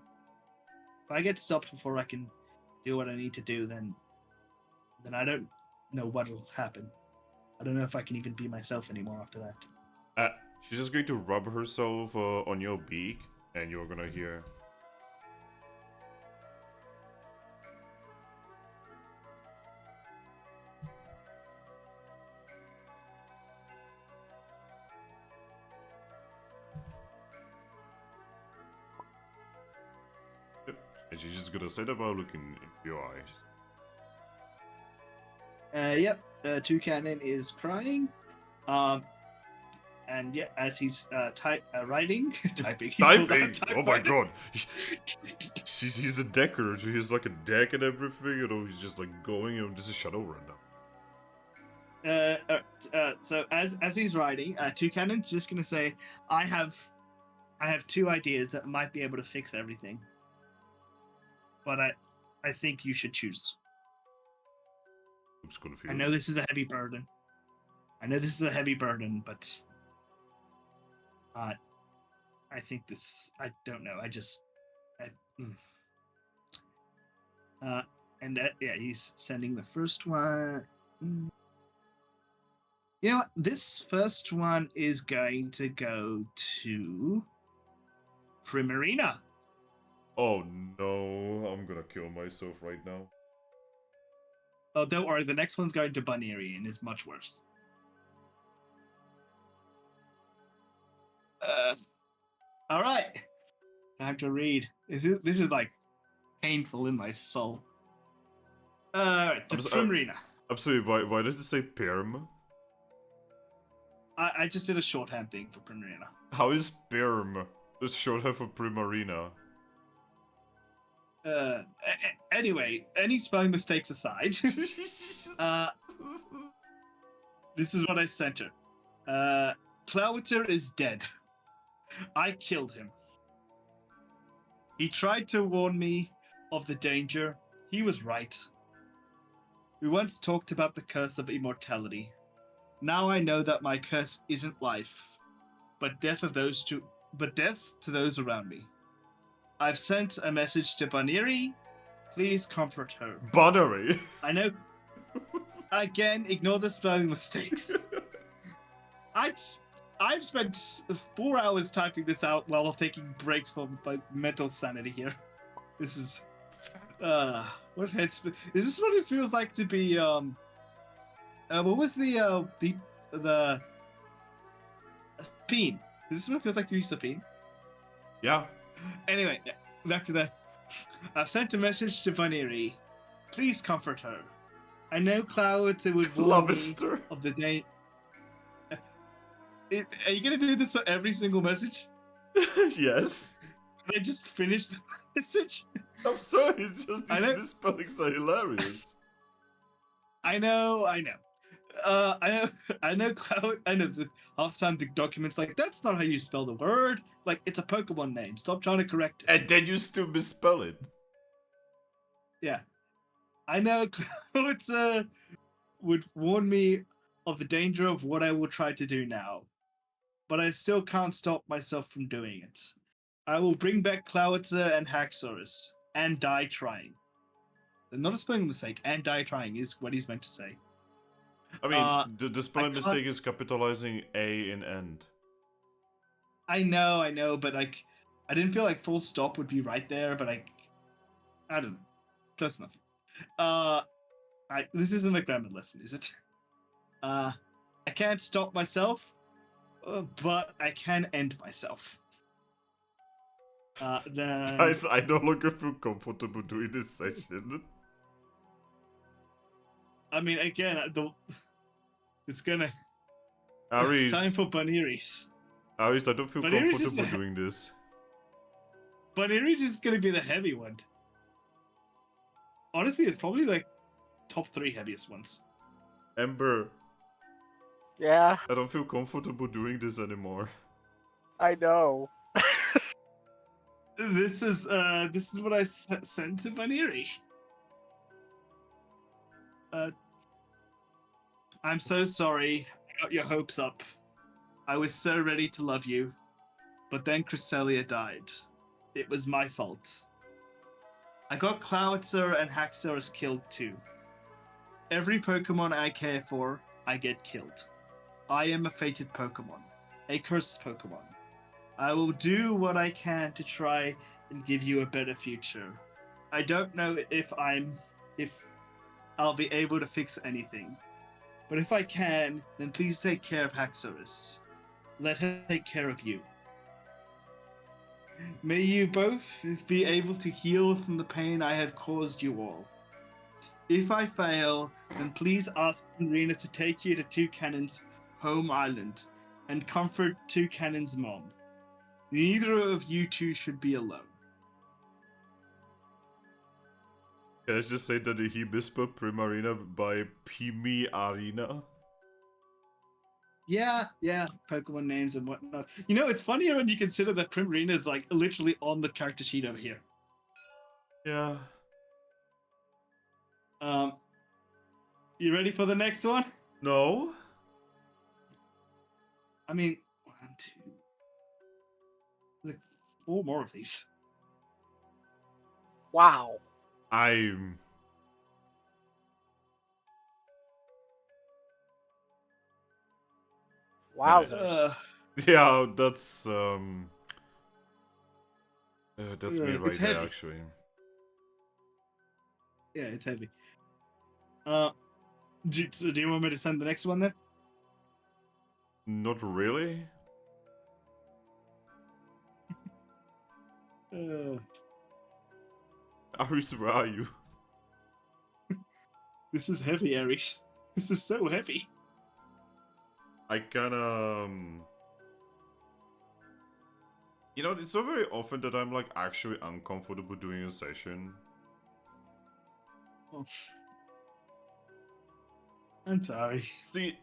get stopped before I can do what I need to do, then I don't know what'll happen. I don't know if I can even be myself anymore after that. She's just going to rub herself on your beak, and you're gonna hear. Yep. And she's just gonna say that while looking into your eyes. Yep. Toucannon is crying. And yeah, as he's writing, typing. Typing! Oh my god! He's a decker, so he's like a deck and everything, you know, he's just like going, you know, this is Shadowrun now. So as he's writing, Toucannon's just gonna say, I have 2 ideas that might be able to fix everything. But I think you should choose. Looks confused. I know this is a heavy burden. But I think this. I don't know. Yeah, he's sending the first one. You know what? This first one is going to go to Primarina. Oh no, I'm gonna kill myself right now. Oh, don't worry. The next one's going to Buneary and is much worse. All right. Time to read. This is like painful in my soul. To Primarina. I'm sorry, why does it say Perm? I just did a shorthand thing for Primarina. How is Perm the shorthand for Primarina? Anyway, any spelling mistakes aside, this is what I sent her. Cloudwater is dead. I killed him. He tried to warn me of the danger. He was right. We once talked about the curse of immortality. Now I know that my curse isn't life, but death to those around me. I've sent a message to Buneary. Please comfort her. Buneary? I know. Again, ignore the spelling mistakes. I've spent 4 hours typing this out while taking breaks for my mental sanity here. This is what headspace? Is this what it feels like to be what was the Sapine. Is this what it feels like to be Sapine? Yeah. Anyway, back to that. I've sent a message to Vaneri. Please comfort her. I know Clouds would warn me Lovester. of the day. Are you gonna do this for every single message? Yes. Can I just finish the message? I'm sorry, it's just I these know- misspellings are hilarious. I know. I know Cloud. I know that half the time the document's like, that's not how you spell the word. Like, it's a Pokemon name. Stop trying to correct it. And then you still misspell it. Yeah. I know Clouds would warn me of the danger of what I will try to do now. But I still can't stop myself from doing it. I will bring back Cloudser and Haxorus, and die trying. Not a spelling mistake, and die trying is what he's meant to say. I mean, the spelling can't- mistake is capitalizing A in end. I know, but like, I didn't feel like full stop would be right there, but I don't know. Close enough. This isn't a grammar lesson, is it? I can't stop myself, but I can end myself. Then... Guys, I no longer feel comfortable doing this session. I mean, again, it's gonna Aries, time for Baniris. Aries, I don't feel Baniris is comfortable the- doing this. Baniris is gonna be the heavy one. Honestly, it's probably like top 3 heaviest ones. Ember, Yeah, I don't feel comfortable doing this anymore. I know. This is what I sent to Vaneri. I'm so sorry. I got your hopes up. I was so ready to love you, but then Cresselia died. It was my fault. I got Cloudser and Haxorus killed too. Every Pokemon I care for, I get killed. I am a fated Pokemon, a cursed Pokemon. I will do what I can to try and give you a better future. I don't know if I'll be able to fix anything. But if I can, then please take care of Haxorus. Let her take care of you. May you both be able to heal from the pain I have caused you all. If I fail, then please ask Marina to take you to Toucannon's home island and comfort Toucannon's mom. Neither of you two should be alone. Can I just say that he misspelled Primarina by Pimi Arena? Yeah, Pokemon names and whatnot. You know, it's funnier when you consider that Primarina is like literally on the character sheet over here. Yeah. You ready for the next one? No? I mean, 1, 2, like 4 more of these. Wow. I'm... Wowzers. Yeah, that's me It's right there, heavy. actually. Yeah, it's heavy. Do you want me to send the next one then? Not really? Aris, where are you? This is heavy, Aries. This is so heavy. I kinda... You know, it's not very often that I'm like actually uncomfortable doing a session. Oh. I'm sorry. See,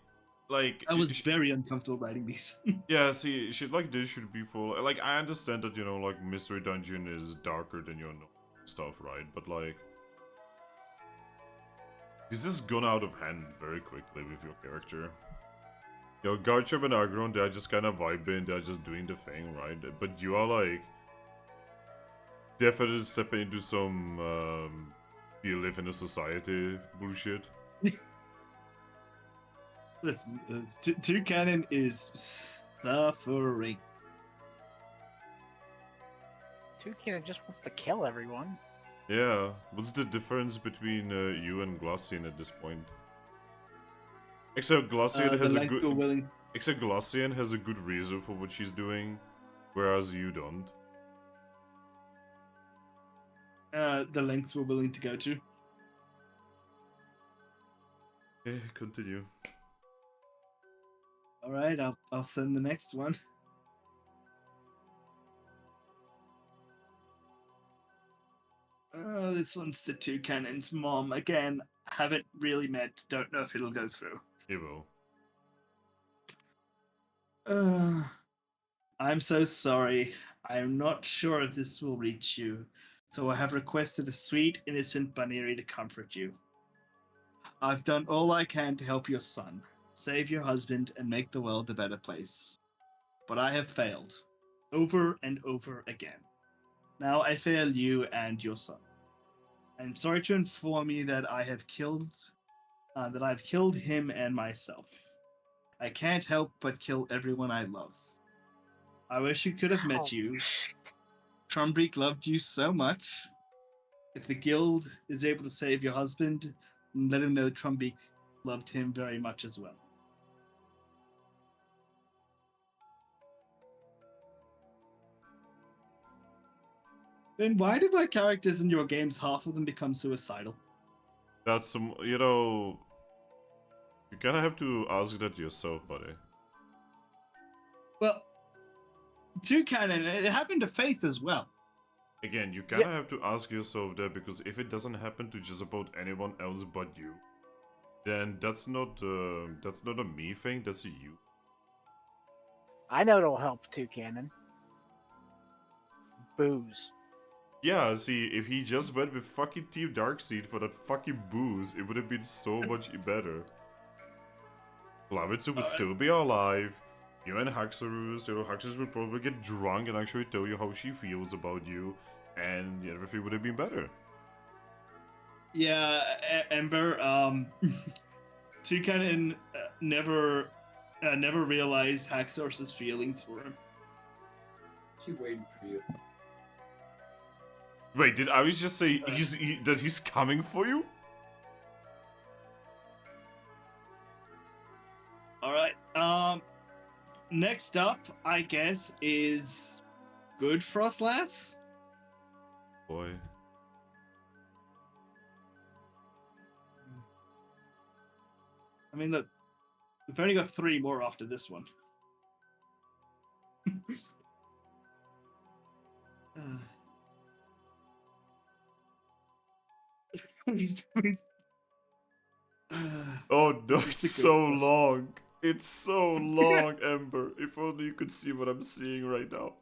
like... I was very uncomfortable writing these. Yeah, see, shit like this should be for... Like, I understand that, you know, like, Mystery Dungeon is darker than your stuff, right? But, like... This has gone out of hand very quickly with your character. You know, Garchomp and Aggron, they're just kind of vibing, they're just doing the thing, right? But you are, like... Definitely stepping into some, you live in a society bullshit. Listen, Toucannon is suffering. Toucannon just wants to kill everyone. Yeah, what's the difference between you and Glacian at this point? Except Glacian has a good... Except Glacian has a good reason for what she's doing, whereas you don't. The lengths we're willing to go to. Okay, continue. All right, I'll send the next one. This one's the Toucannon's mom. Again, haven't really met. Don't know if it'll go through. It will. I'm so sorry. I'm not sure if this will reach you, so I have requested a sweet, innocent Baneri to comfort you. I've done all I can to help your son, save your husband, and make the world a better place. But I have failed, over and over again. Now I fail you and your son. I'm sorry to inform you that I've killed him and myself. I can't help but kill everyone I love. I wish you could have met you. Trumbeak loved you so much. If the guild is able to save your husband, let him know Trumbeak loved him very much as well. Ben, why do my characters in your games, half of them become suicidal? That's some, you know... You kinda have to ask that yourself, buddy. Well, Toucannon, it happened to Faith as well. Again, you kinda have to ask yourself that, because if it doesn't happen to just about anyone else but you, then that's not a me thing, that's a you. I know it'll help Toucannon. Booze. Yeah, see, if he just went with fucking Team Darkseid for that fucking booze, it would have been so much better. Lavitsu would still be alive. You and Haxorus, Haxorus would probably get drunk and actually tell you how she feels about you, and everything would have been better. Yeah, Ember, Toucannon never realized Haxorus's feelings for him. She waited for you. Wait, did I just say that he's coming for you? Alright, next up, I guess, is Good Frostlass? Boy. I mean, look, we've only got 3 more after this one. Oh no, it's so long. It's so long, Ember. If only you could see what I'm seeing right now.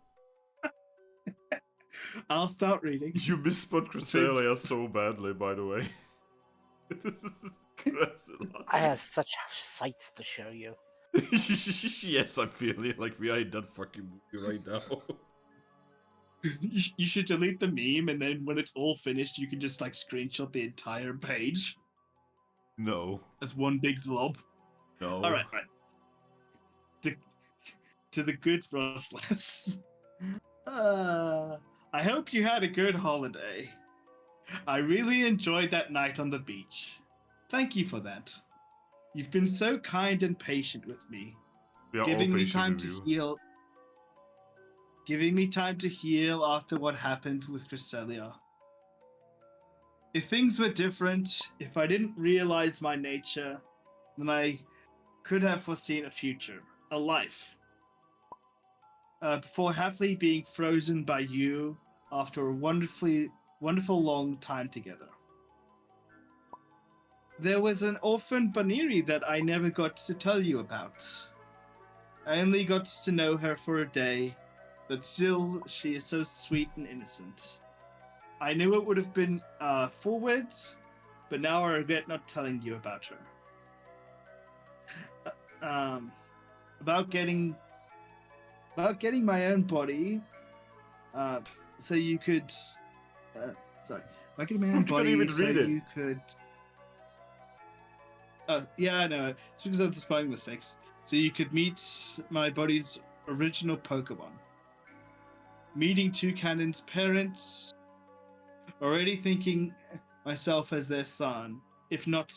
I'll start reading. You misspelled Cresselia so badly, by the way. I have such sights to show you. Yes, I'm feeling like we are in that fucking movie right now. You should delete the meme, and then when it's all finished, you can just like screenshot the entire page No. as one big blob. No. All right. To the Good Frostlass. I hope you had a good holiday. I really enjoyed that night on the beach. Thank you for that. You've been so kind and patient with me, We are giving all me patient time with to you. heal. Giving me time to heal after what happened with Cresselia. If things were different, if I didn't realize my nature, then I could have foreseen a future, a life. Before happily being frozen by you after a wonderful long time together. There was an orphan Baneri that I never got to tell you about. I only got to know her for a day, but still she is so sweet and innocent. I knew it would have been forward, but now I regret not telling you about her. About getting my own body, so you could. About getting my own body, even so read it. you could. Yeah, I know. It's because of the spelling mistakes. So you could meet my body's original Pokemon. Meeting Toucannon's parents. Already thinking myself as their son, if not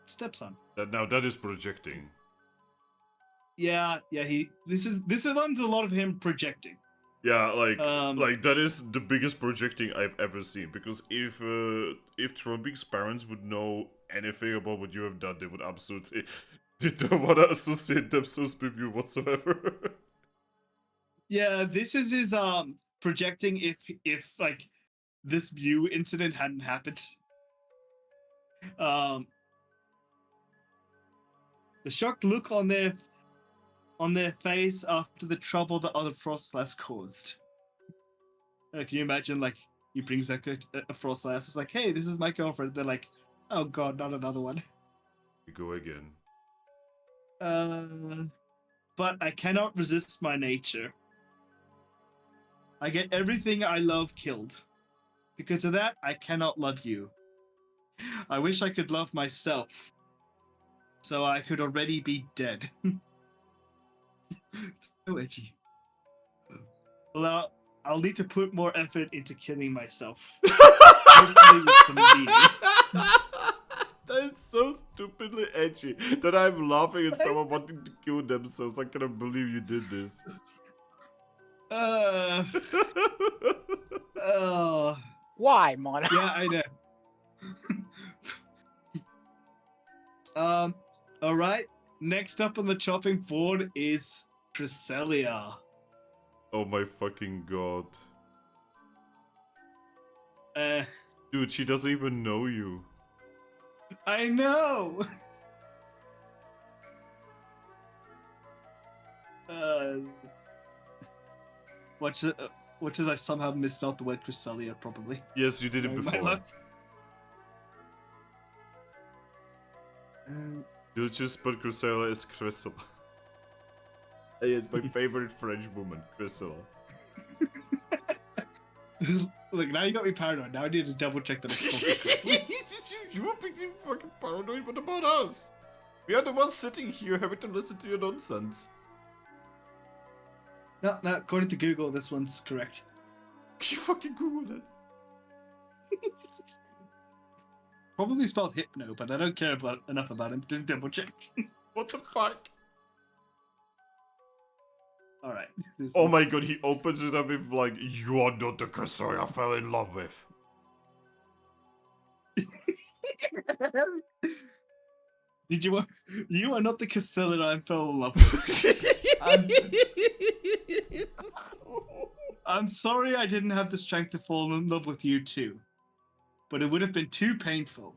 stepson. Now that is projecting. Yeah. This is one's a lot of him projecting. Yeah, Um, like that is the biggest projecting I've ever seen. Because if Trumping's parents would know anything about what you have done, they would absolutely did not want to associate themselves with you whatsoever. Yeah, this is his projecting if like this Mew incident hadn't happened. Um, the shocked look on their face after the trouble the other Frostlass caused. Can you imagine, like, he brings like a Frostlass, it's like, hey, this is my girlfriend. They're like, oh god, not another one. We go again. But I cannot resist my nature. I get everything I love killed. Because of that, I cannot love you. I wish I could love myself. So I could already be dead. It's so edgy. Well, I'll need to put more effort into killing myself. Hopefully with some meaning. That's so stupidly edgy that I'm laughing at someone wanting to kill themselves. I cannot believe you did this. Why, Mono? Yeah, I know. Alright. Next up on the chopping board is Cresselia. Oh my fucking god. Dude, she doesn't even know you. I know! Watch as I somehow misspelled the word Cresselia, probably. Yes, you did it Knowing my before. luck. You'll just put Cresselia as Cresselia. It's my favorite French woman, Cresselia. Look, now you got me paranoid. Now I need to double check that it's spoken correctly. You were being fucking paranoid. What about us? We are the ones sitting here having to listen to your nonsense. No, according to Google, this one's correct. You fucking Googled it. Probably spelled hypno, but I don't care enough about him to double check. What the fuck? Alright. Oh my god, he opens it up with like, you are not the Cresselia I fell in love with. You are not the Cresselia I fell in love with. I'm sorry I didn't have the strength to fall in love with you too. But it would have been too painful,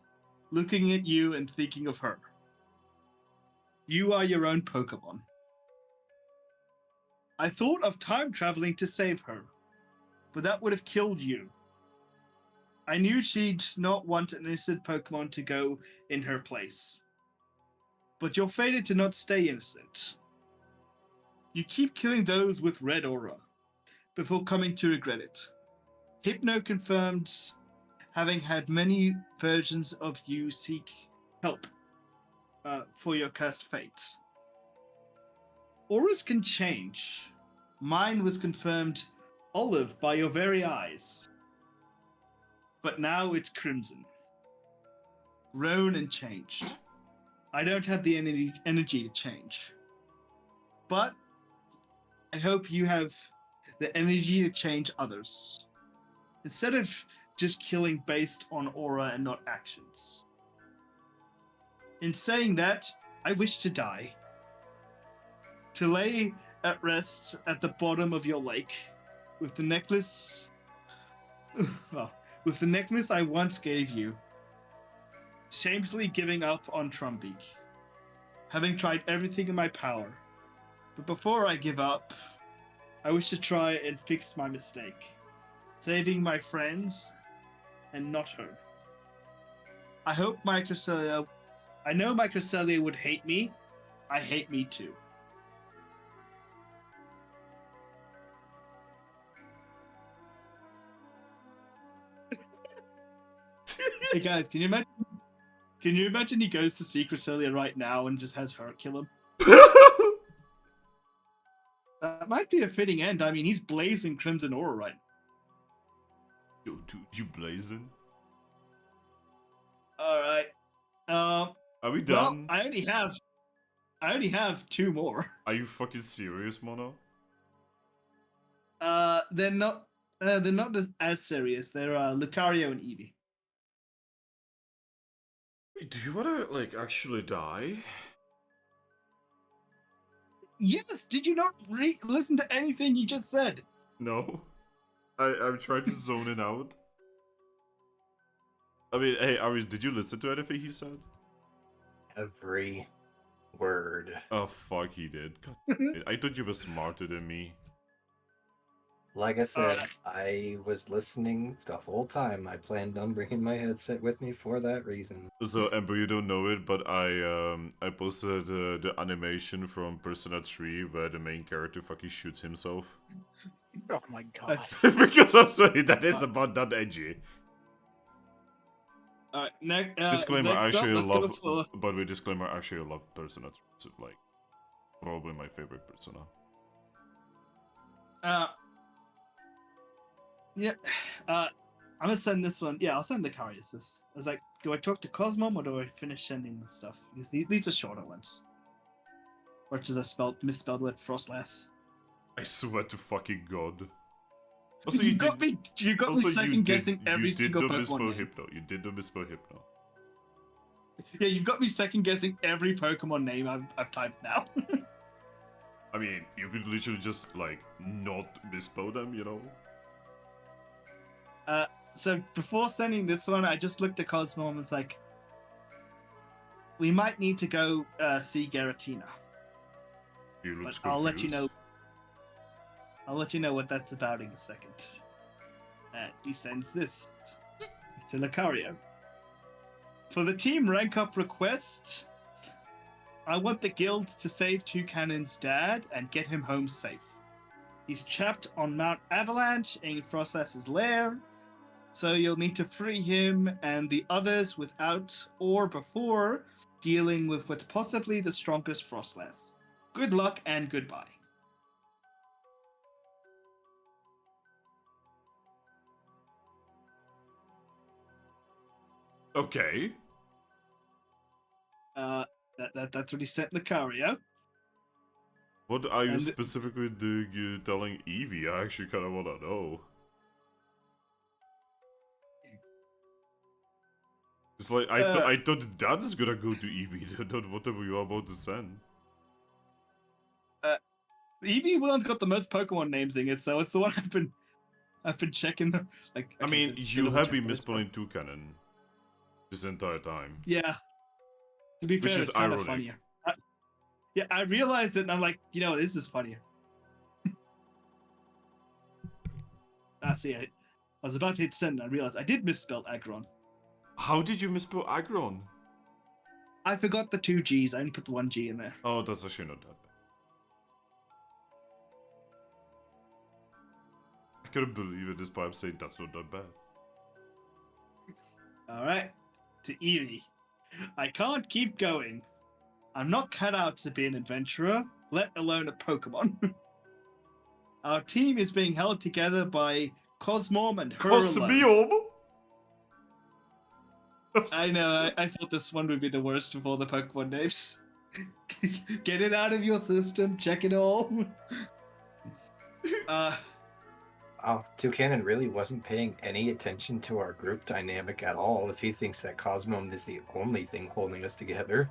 looking at you and thinking of her. You are your own Pokemon. I thought of time traveling to save her, but that would have killed you. I knew she'd not want an innocent Pokemon to go in her place. But you're fated to not stay innocent. You keep killing those with red aura, before coming to regret it. Hypno confirmed having had many versions of you seek help for your cursed fate. Auras can change. Mine was confirmed olive by your very eyes. But now it's crimson. Grown and changed. I don't have the energy to change. But I hope you have the energy to change others. Instead of just killing based on aura and not actions. In saying that, I wish to die. To lay at rest at the bottom of your lake with the necklace. Well, with the necklace I once gave you. Shamefully giving up on Trumbeak. Having tried everything in my power. But before I give up, I wish to try and fix my mistake. Saving my friends and not her. I hope my Cresselia. I know my Cresselia would hate me. I hate me too. Hey guys, can you imagine he goes to see Cresselia right now and just has her kill him? That might be a fitting end. I mean, he's blazing Crimson Aura right now. Yo, dude, you blazing? Alright. Are we Well, done? I only I only have 2 more. Are you fucking serious, Mono? They're not as serious. They're Lucario and Eevee. Wait, do you wanna, like, actually die? Yes. Did you not listen to anything you just said? No. I'm trying to zone it out. I mean, hey, Aris, did you listen to anything he said? Every word. Oh, fuck, he did. God damn it. I thought you were smarter than me. Like I said, I was listening the whole time. I planned on bringing my headset with me for that reason. So, Ember, you don't know it, but I posted the animation from Persona 3 where the main character fucking shoots himself. Oh my god. That's- Because I'm sorry, that is about that edgy. All right. Next. Disclaimer, next actually up, let's go love, for- by the way, disclaimer, actually I love Persona 3. It's like, probably my favorite Persona. Yeah. I'm gonna send this one. Yeah, I'll send the Lucario. I was like, do I talk to Cosmom or do I finish sending the stuff? Because these are shorter ones. Or does I misspelled with Frostlass? I swear to fucking god. Also, You got me second guessing every single You did not Pokemon misspell name. Hypno. You did not misspell Hypno. Yeah, you've got me second guessing every Pokemon name I've typed now. I mean, you could literally just, like, not misspell them, you know? So before sending this one, I just looked at Cosmo and was like, we might need to go see Garatina. You looks But I'll let you know. confused. I'll let you know what that's about in a second. He sends this to Lucario. For the team rank up request, I want the guild to save Toucannon's dad and get him home safe. He's trapped on Mount Avalanche in Frostlass's lair, so you'll need to free him and the others without or before dealing with what's possibly the strongest Frostlass. Good luck and goodbye. Okay. That's what he sent Lucario. What are you And- specifically telling Eevee? I actually kind of want to know. It's like, I thought Dad is gonna go to Eevee, not whatever you are about to send. The EV one's got the most Pokemon names in it, so it's the one I've been checking. Like, I okay, mean, let's you double have check been this, but- misspelling Toucannon this entire time. Yeah. To be Which fair, is it's kind of ironic. funnier. I realized it, and I'm like, this is funnier. See, I was about to hit send, and I realized I did misspell Aggron. How did you misspell Aggron? I forgot the 2 G's. I only put the 1 G in there. Oh, that's actually not that bad. I couldn't believe it despite I'm saying that's not that bad. All right, to Eevee. I can't keep going. I'm not cut out to be an adventurer, let alone a Pokemon. Our team is being held together by Cosmom and her alone. Cosmium? I know, I thought this one would be the worst of all the Pokemon names. Get it out of your system, check it all. Oh, Toucannon really wasn't paying any attention to our group dynamic at all if he thinks that Cosmom is the only thing holding us together.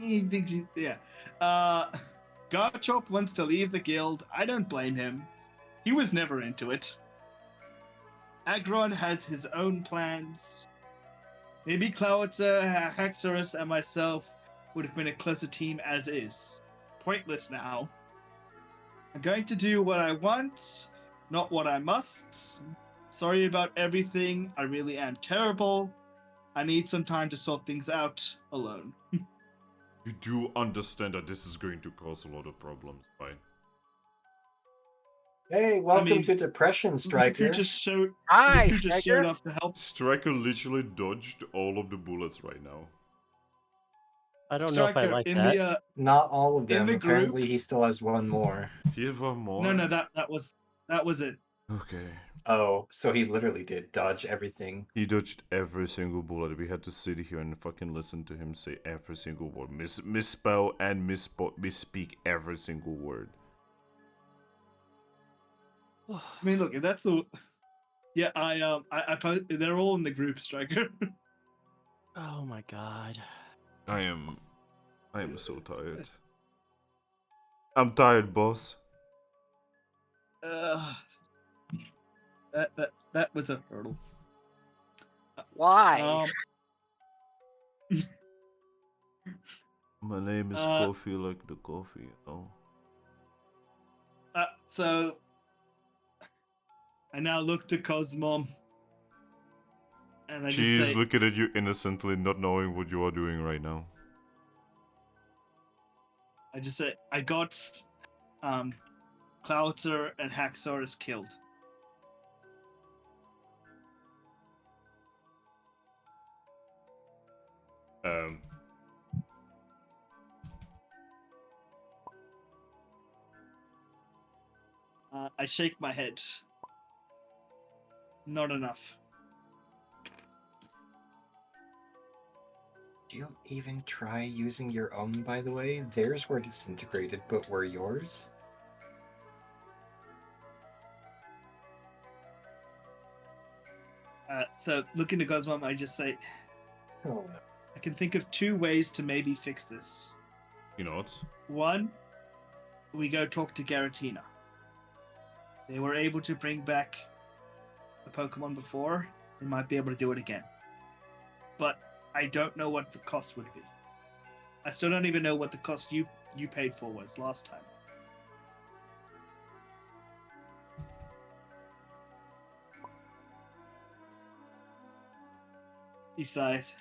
He thinks yeah. Garchomp wants to leave the guild. I don't blame him. He was never into it. Aggron has his own plans. Maybe Cloudster, Haxorus, and myself would have been a closer team as is. Pointless now. I'm going to do what I want, not what I must. Sorry about everything. I really am terrible. I need some time to sort things out alone. You do understand that this is going to cause a lot of problems, right? Hey, welcome mean, to Depression, Striker. Who just showed? Hi, Who just Striker. showed up to help? Striker literally dodged all of the bullets right now. I don't know if I Striker like in that. the Not all of In them. the Apparently, group? he still has one more. He have one more? no, that was it. Okay. Oh, so he literally did dodge everything. He dodged every single bullet. We had to sit here and fucking listen to him say every single word, misspell and misspeak every single word. I mean, look, if that's the yeah, I they're all in the group, Striker. Oh my god. I am so tired. I'm tired, boss. uh, that was a hurdle. Why? My name is Uh, Coffee like the coffee, So I now look to Cosmo, and I She just is say, looking at you innocently, not knowing what you are doing right now. I got Clouter and Haxorus killed. I shake my head. Not enough. Do you even try using your own, by the way? Theirs were disintegrated, but were yours? So looking to Cosmo, I just say, Oh no. I can think of 2 ways to maybe fix this. You know what? One, we go talk to Garatina. They were able to bring back a Pokemon before. They might be able to do it again. But I don't know what the cost would be. I still don't even know what the cost you paid for was last time. He sighs.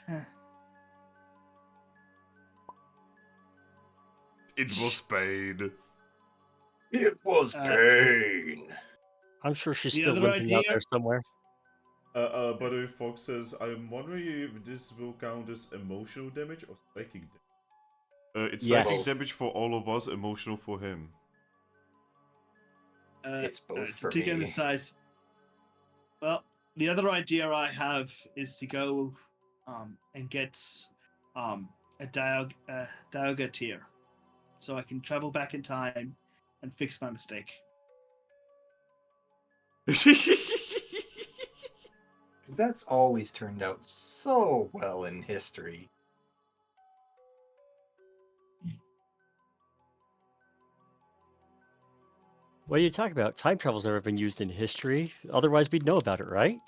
It was paid. It was pain. I'm sure she's The still other limping out idea- there somewhere. By the way, Fox says, I'm wondering if this will count as emotional damage or psychic damage. It's Yes. psychic damage for all of us, emotional for him. It's both for Toucannon me. sighs. Well, the other idea I have is to go and get a Dialga tier, so I can travel back in time and fix my mistake. That's always turned out so well in history. What are you talking about? Time travel's never been used in history. Otherwise, we'd know about it, right?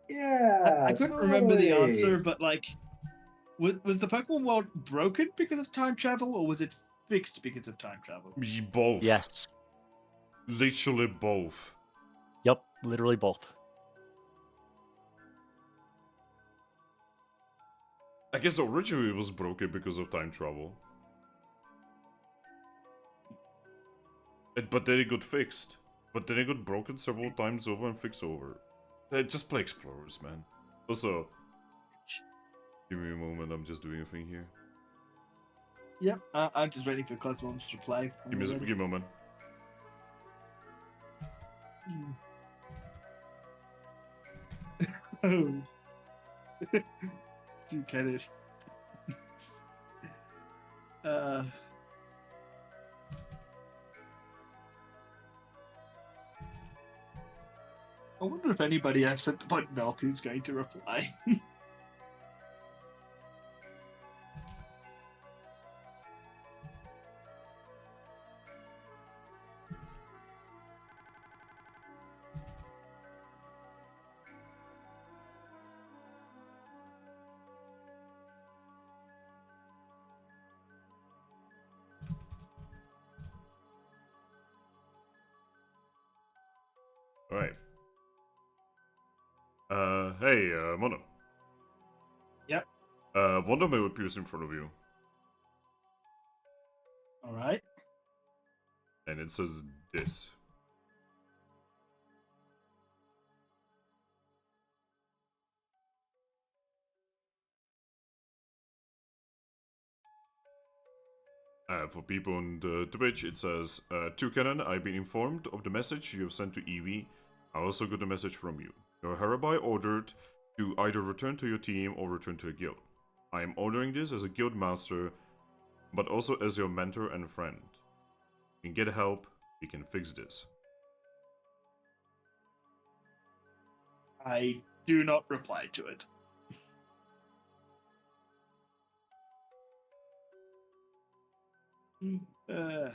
Yeah, I couldn't remember the totally. answer, but like, was the Pokemon world broken because of time travel, or was it fixed because of time travel? Both. Yes. Literally both. Yep. Literally both. I guess originally it was broken because of time travel. But then it got fixed. But then it got broken several times over and fixed over. Just play Explorers, man. Also, give me a moment, I'm just doing a thing here. Yep, I'm just waiting for Cosmos to play. Give me a moment. Oh. Do get it. I wonder if anybody I've sent the button bell to is going to reply. Alright. Hey, Mono. Yep. Wondermail appears in front of you. Alright. And it says this. For people on the Twitch, it says, Toucannon, I've been informed of the message you have sent to Eevee. I also got a message from you. You're hereby ordered to either return to your team or return to the guild. I am ordering this as a guild master, but also as your mentor and friend. You can get help, we can fix this. I do not reply to it. Uh,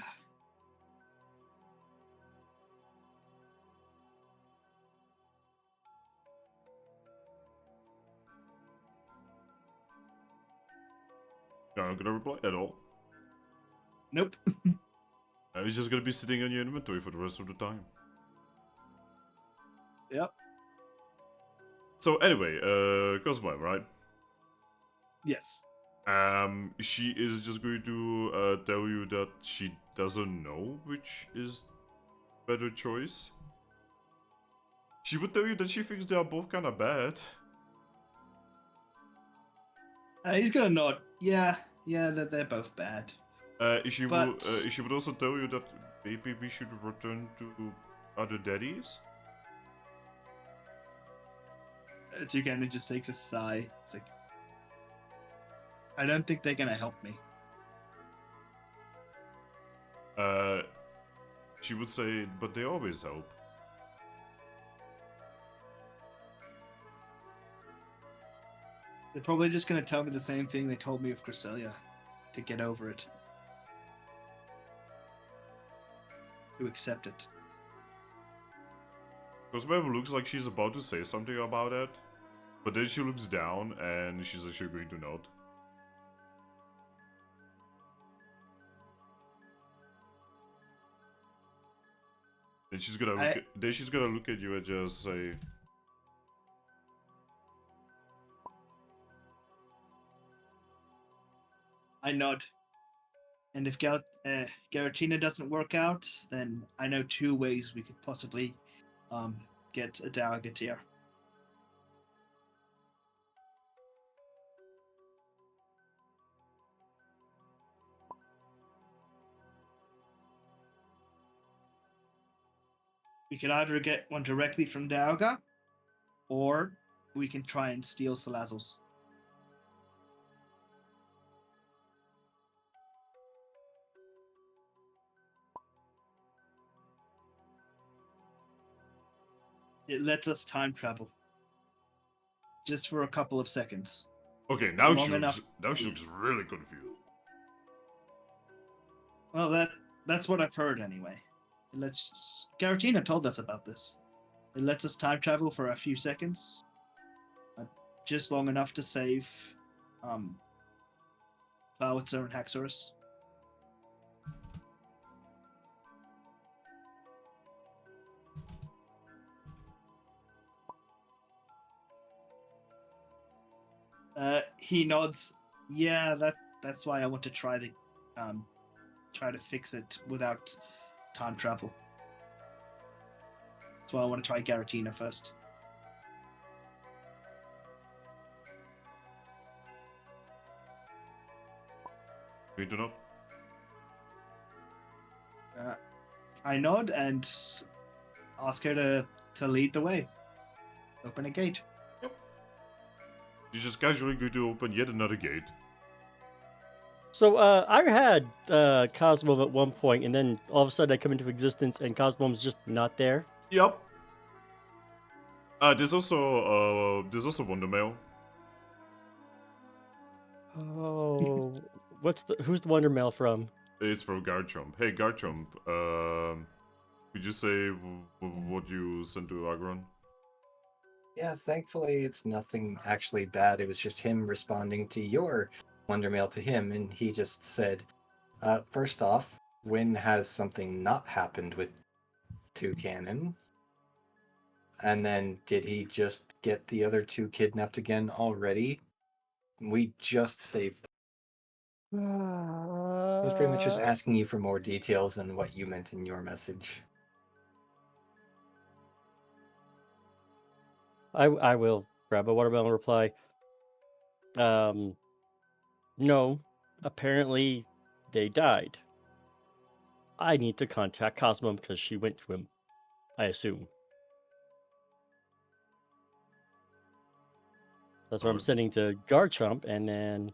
You're not gonna reply at all. nope. It's just gonna be sitting on your inventory for the rest of the time. Yep. So anyway, Cosmo, right? Yes. She is just going to tell you that she doesn't know which is better choice. She would tell you that she thinks they are both kind of bad. He's gonna nod. Yeah, they're both bad. She would also tell you that maybe we should return to other daddies. Toucannon just takes a sigh. It's like, I don't think they're gonna help me. She would say, but they always help. They're probably just gonna tell me the same thing they told me of Cresselia, to get over it. To accept it. Cosmo looks like she's about to say something about it, but then she looks down and she's actually going to nod. Then she's gonna look at you and just say, I nod. And if Garatina doesn't work out, then I know 2 ways we could possibly get a Delegateer. We could either get one directly from Dialga, or we can try and steal Salazzle's. It lets us time travel. Just for a couple of seconds. okay, now Long she enough. looks really confused. Well, that's what I've heard anyway. Garatina told us about this. It lets us time travel for a few seconds, just long enough to save Bowitzer and Haxorus. He nods. Yeah, that's why I want to try to fix it without time travel. That's why I want to try Garatina first. You do not? I nod and ask her to lead the way. Open a gate. She's just casually going to open yet another gate. So I had Cosmo at one point, and then all of a sudden I come into existence, and Cosmo's just not there. Yep. There's also Wonder Mail. Oh, who's the Wonder Mail from? It's from Garchomp. Hey Garchomp, could you say what you sent to Aggron? Yeah, thankfully it's nothing actually bad. It was just him responding to your Wonder Mail to him, and he just said, first off, when has something not happened with Toucannon? And then, did he just get the other 2 kidnapped again already? We just saved them. I was pretty much just asking you for more details on what you meant in your message. I will grab a watermelon reply. No, apparently they died. I need to contact Cosmo because she went to him, I assume. That's what I'm Alright. sending to Garchomp, and then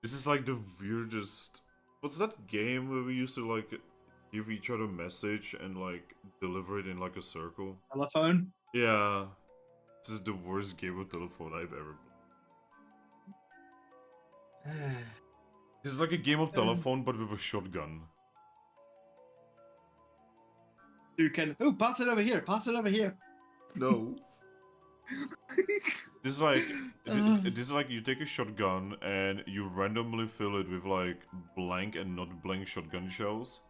This is like the weirdest. What's that game where we used to like give each other a message and like deliver it in like a circle? Telephone. Yeah. This is the worst game of telephone I've ever played. This is like a game of telephone but with a shotgun. You can. Oh, pass it over here. Pass it over here. No. This is like this is like you take a shotgun and you randomly fill it with like blank and not blank shotgun shells.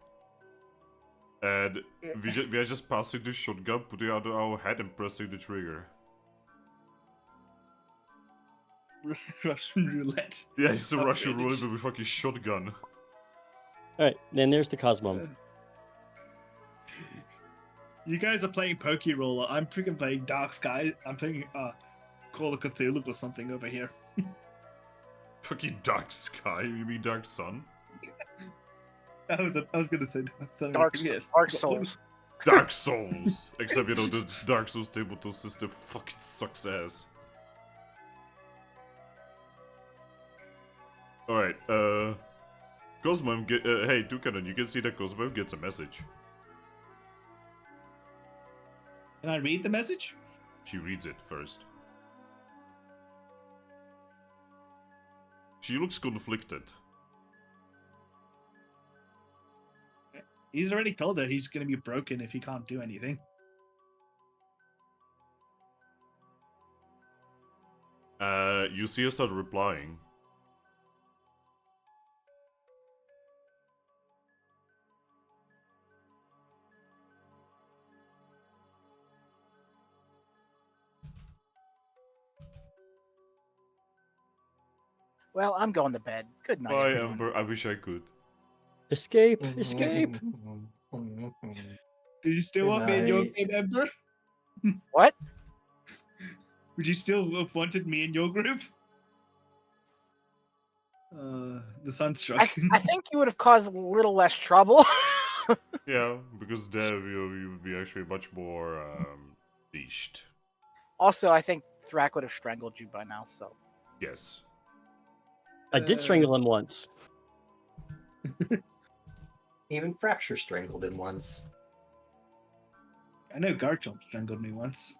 And we are just passing the shotgun, putting it under our head and pressing the trigger. Russian roulette. Yeah, it's a Russian Upgraded. roulette with a fucking shotgun. alright, then there's the Cosmo. You guys are playing Pokerole. I'm freaking playing Dark Sky. I'm playing Call of Cthulhu or something over here. Fucking Dark Sky, you mean Dark Sun? I was gonna say Dark Souls. Dark Souls! Except, you know, the Dark Souls tabletop system fucking sucks ass. Alright, Cosmo, hey, Toucannon, you can see that Cosmo gets a message. Can I read the message? She reads it first. She looks conflicted. He's already told her he's gonna be broken if he can't do anything. You see her start replying. Well, I'm going to bed. Good night. Bye, everyone. Ember. I wish I could. Escape! Escape! Do you still want me in your game, Ember? What? Would you still have wanted me in your group? The Sunstruck. I think you would have caused a little less trouble. Yeah, because there you would be actually much more leashed. Also, I think Thrak would have strangled you by now, so. Yes. I did strangle him once. Even Fracture strangled him once. I know Garchomp strangled me once.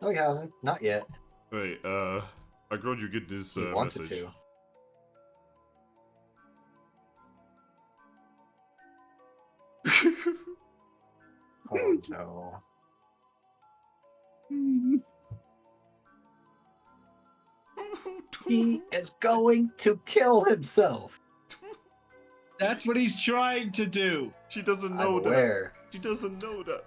No, he hasn't. Not yet. Hey, Aggron, you get this He wanted message. to. Oh no. He is going to kill himself. That's what he's trying to do. She doesn't I'm know that. aware. She doesn't know that.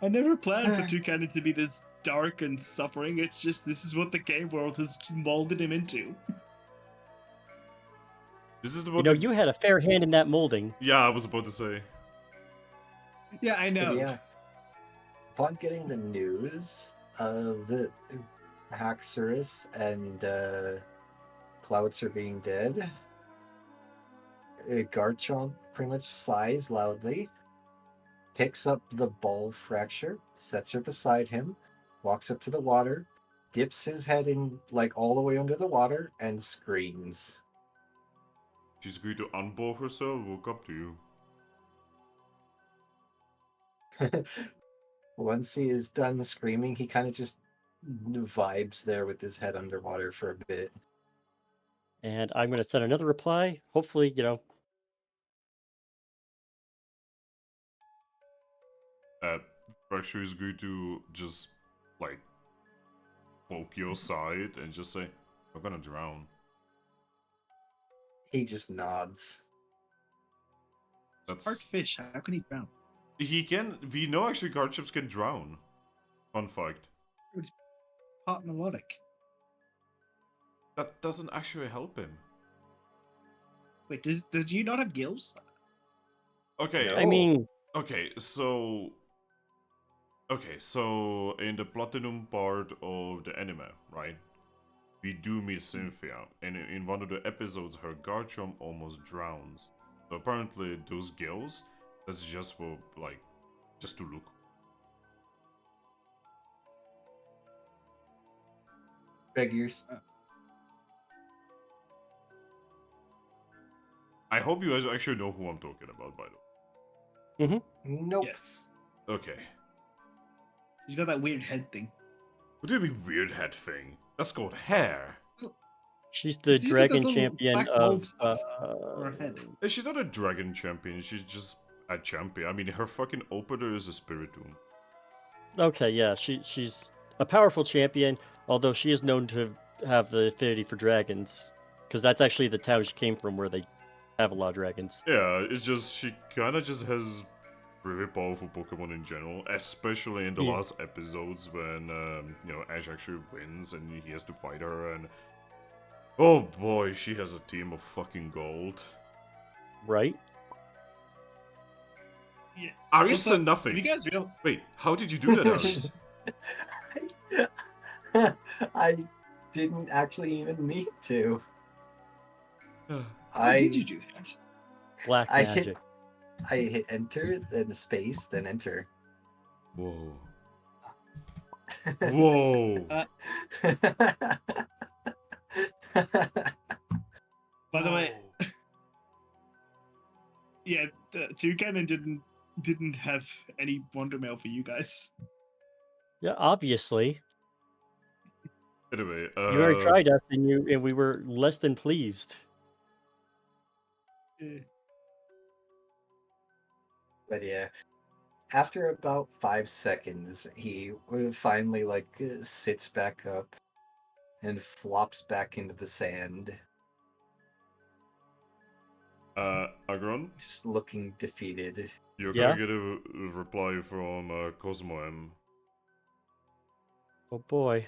I never planned for Toucannon to be this dark and suffering. It's just this is what the game world has molded him into. This is the You know, you had a fair hand in that molding. Yeah, I was about to say. Yeah, I know. Yeah. Upon getting the news of Haxorus and Cloudster being dead, Garchomp pretty much sighs loudly, picks up the ball fracture, sets her beside him, walks up to the water, dips his head in like all the way under the water, and screams. She's agreed to unball herself, woke up to you. Once he is done screaming, he kind of just vibes there with his head underwater for a bit. And I'm going to send another reply. Hopefully, you know. Fracture is agreed to just, like, poke your side and just say, I'm gonna drown. He just nods. That's... Hard fish. How can he drown? He can... We know actually Garchomps can drown. Fun fact. Hot melodic. That doesn't actually help him. Wait, does you not have gills? Okay. No. I mean, Okay, so in the platinum part of the anime, right? we do meet Cynthia, and in one of the episodes, her Garchomp almost drowns. So apparently, those gills, that's just for, like, just to look. Figures. I hope you guys actually know who I'm talking about, by the way. Nope. Yes. Okay. She's got that weird head thing. What do you mean weird head thing? That's called hair. She's the She's got dragon those little champion black bulb of. stuff on her head. She's not a dragon champion, she's just a champion. I mean, her fucking opener is a Spiritomb. Okay, yeah, she's a powerful champion, although she is known to have the affinity for dragons, because that's actually the town she came from, where they have a lot of dragons. Yeah, it's just, she kinda just has really powerful Pokemon in general, especially in the Yeah. last episodes when, you know, Ash actually wins and he has to fight her, and oh boy, she has a team of fucking gold. Right? Yeah. Aris Also, said nothing. Have you guys real? Wait, how did you do that, Aris? I didn't actually even mean to. How did you do that? Black I magic. hit enter, then space, then enter. Whoa. Whoa. By the way, yeah, Toucannon didn't have any Wonder Mail for you guys. Yeah, obviously. Anyway, You already tried us, and we were less than pleased. But yeah, after about 5 seconds, he finally sits back up and flops back into the sand, Aggron, just looking defeated. you're Yeah? gonna get a reply from Cosmo M. Oh boy.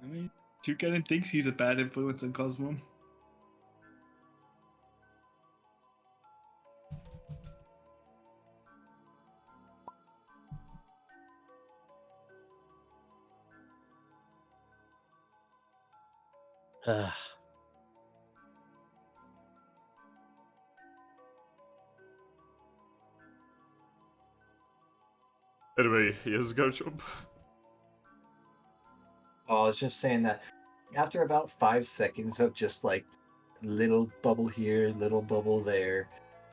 I mean, Toucannon thinks he's a bad influence on Cosmo. Anyway, yes, Garchomp. Oh, I was just saying that after about 5 seconds of just little bubble here, little bubble there,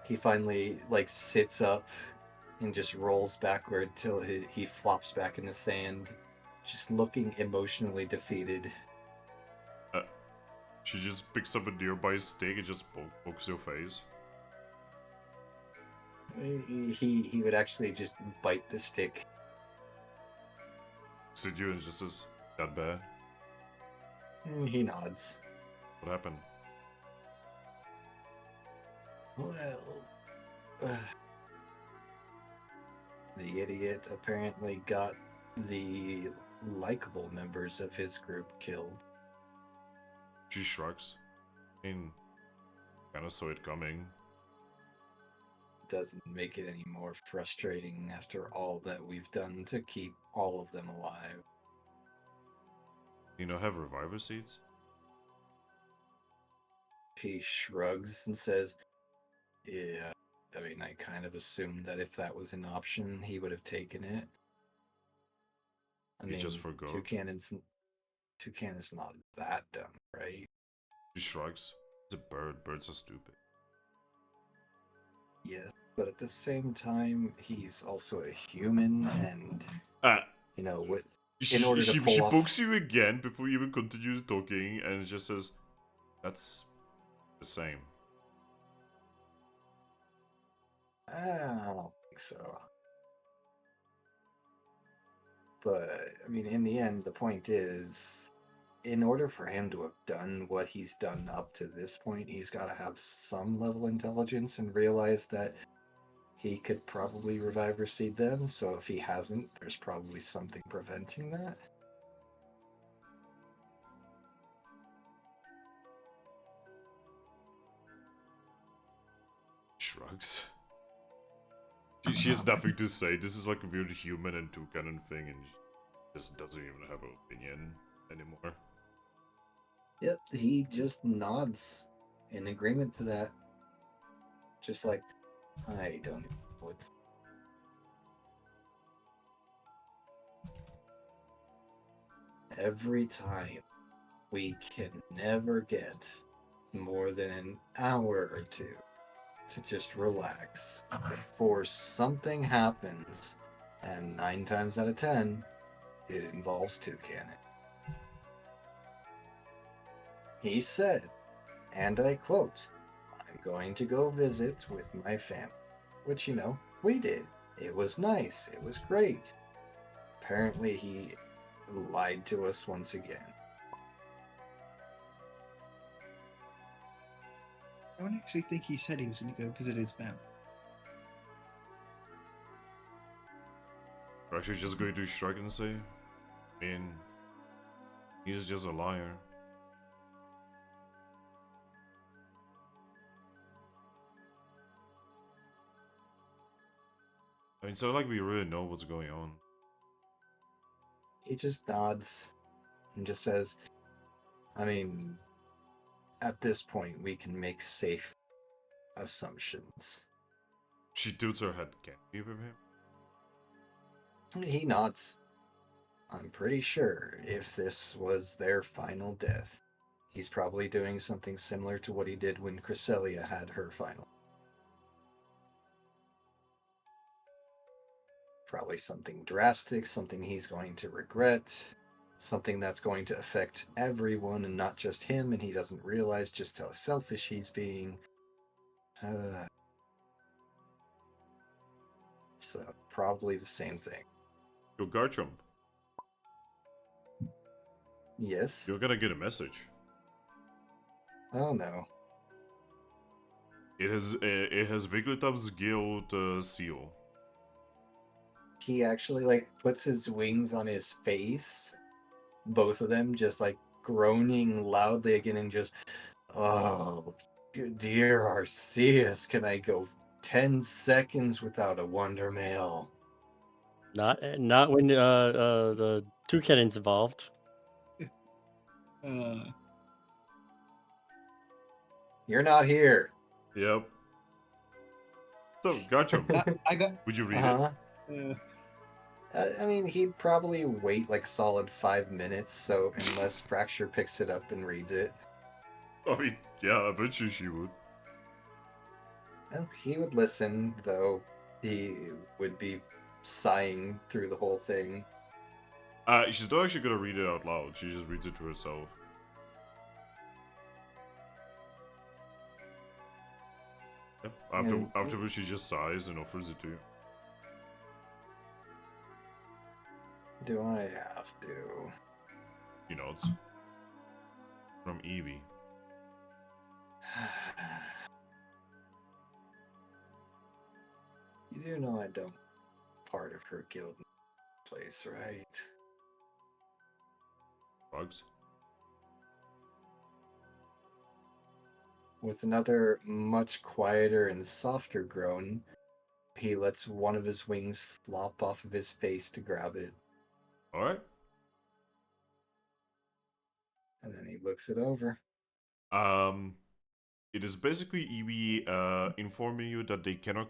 he finally sits up and just rolls backward till he flops back in the sand, just looking emotionally defeated. She just picks up a nearby stick and just pokes your face. He would actually just bite the stick. Looks at you and just says, that bad? He nods. What happened? Well, the idiot apparently got the likable members of his group killed. She shrugs. I mean, kinda saw it coming. Doesn't make it any more frustrating after all that we've done to keep all of them alive. You know, have reviver seeds? He shrugs and says, yeah, I mean, I kind of assumed that if that was an option, he would have taken it. I He mean, just forgot. Toucannon's not that dumb, right? She shrugs. It's a bird. Birds are stupid. Yes, but at the same time, he's also a human, and you know, with She order to pull off- pokes you again before you even continue talking and just says, that's the same. I don't think so. But I mean, in the end, the point is, in order for him to have done what he's done up to this point, he's got to have some level of intelligence and realize that he could probably revive or seed them. So if he hasn't, there's probably something preventing that. Shrugs. She has nothing to say. This is like a weird human and Toucannon thing, and she just doesn't even have an opinion anymore. Yep, he just nods in agreement to that. Just like, I don't know what's. Every time we can never get more than an hour or two to just relax before something happens, and 9 times out of 10, it involves Toucannon. He said, and I quote, "I'm going to go visit with my family," which, we did. It was nice. It was great. Apparently, he lied to us once again. I don't actually think he said he was going to go visit his family. Or actually just going to shrug and say, I mean, he's just a liar. I mean, it's not like we really know what's going on. He just nods and just says, I mean, at this point, we can make safe assumptions. She tilts her head. Can't you with him? He nods. I'm pretty sure if this was their final death, he's probably doing something similar to what he did when Cresselia had her final. Probably something drastic, something he's going to regret, something that's going to affect everyone and not just him, and he doesn't realize just how selfish he's being. So, probably the same thing. Yo, Garchomp, Yes? you're gonna get a message. Oh no. It has Wigglytuff's guild seal. He actually, puts his wings on his face. Both of them just, groaning loudly again and just, oh, dear Arceus, can I go 10 seconds without a Wonder Mail? Not when the Toucannon's involved. You're not here. Yep. So, Garchomp, I got. would you read I mean, he'd probably wait solid 5 minutes, so unless Fracture picks it up and reads it. it? I mean, yeah, eventually she would. Well, he would listen, though he would be sighing through the whole thing. She's not actually gonna read it out loud. She just reads it to herself. Yep. Afterwards, she just sighs and offers it to you. Do I have to? She nods. From Eevee. You do know I don't part of her guild place, right? Bugs. With another much quieter and softer groan, he lets one of his wings flop off of his face to grab it. Alright. And then he looks it over. It is basically Eevee informing you that they cannot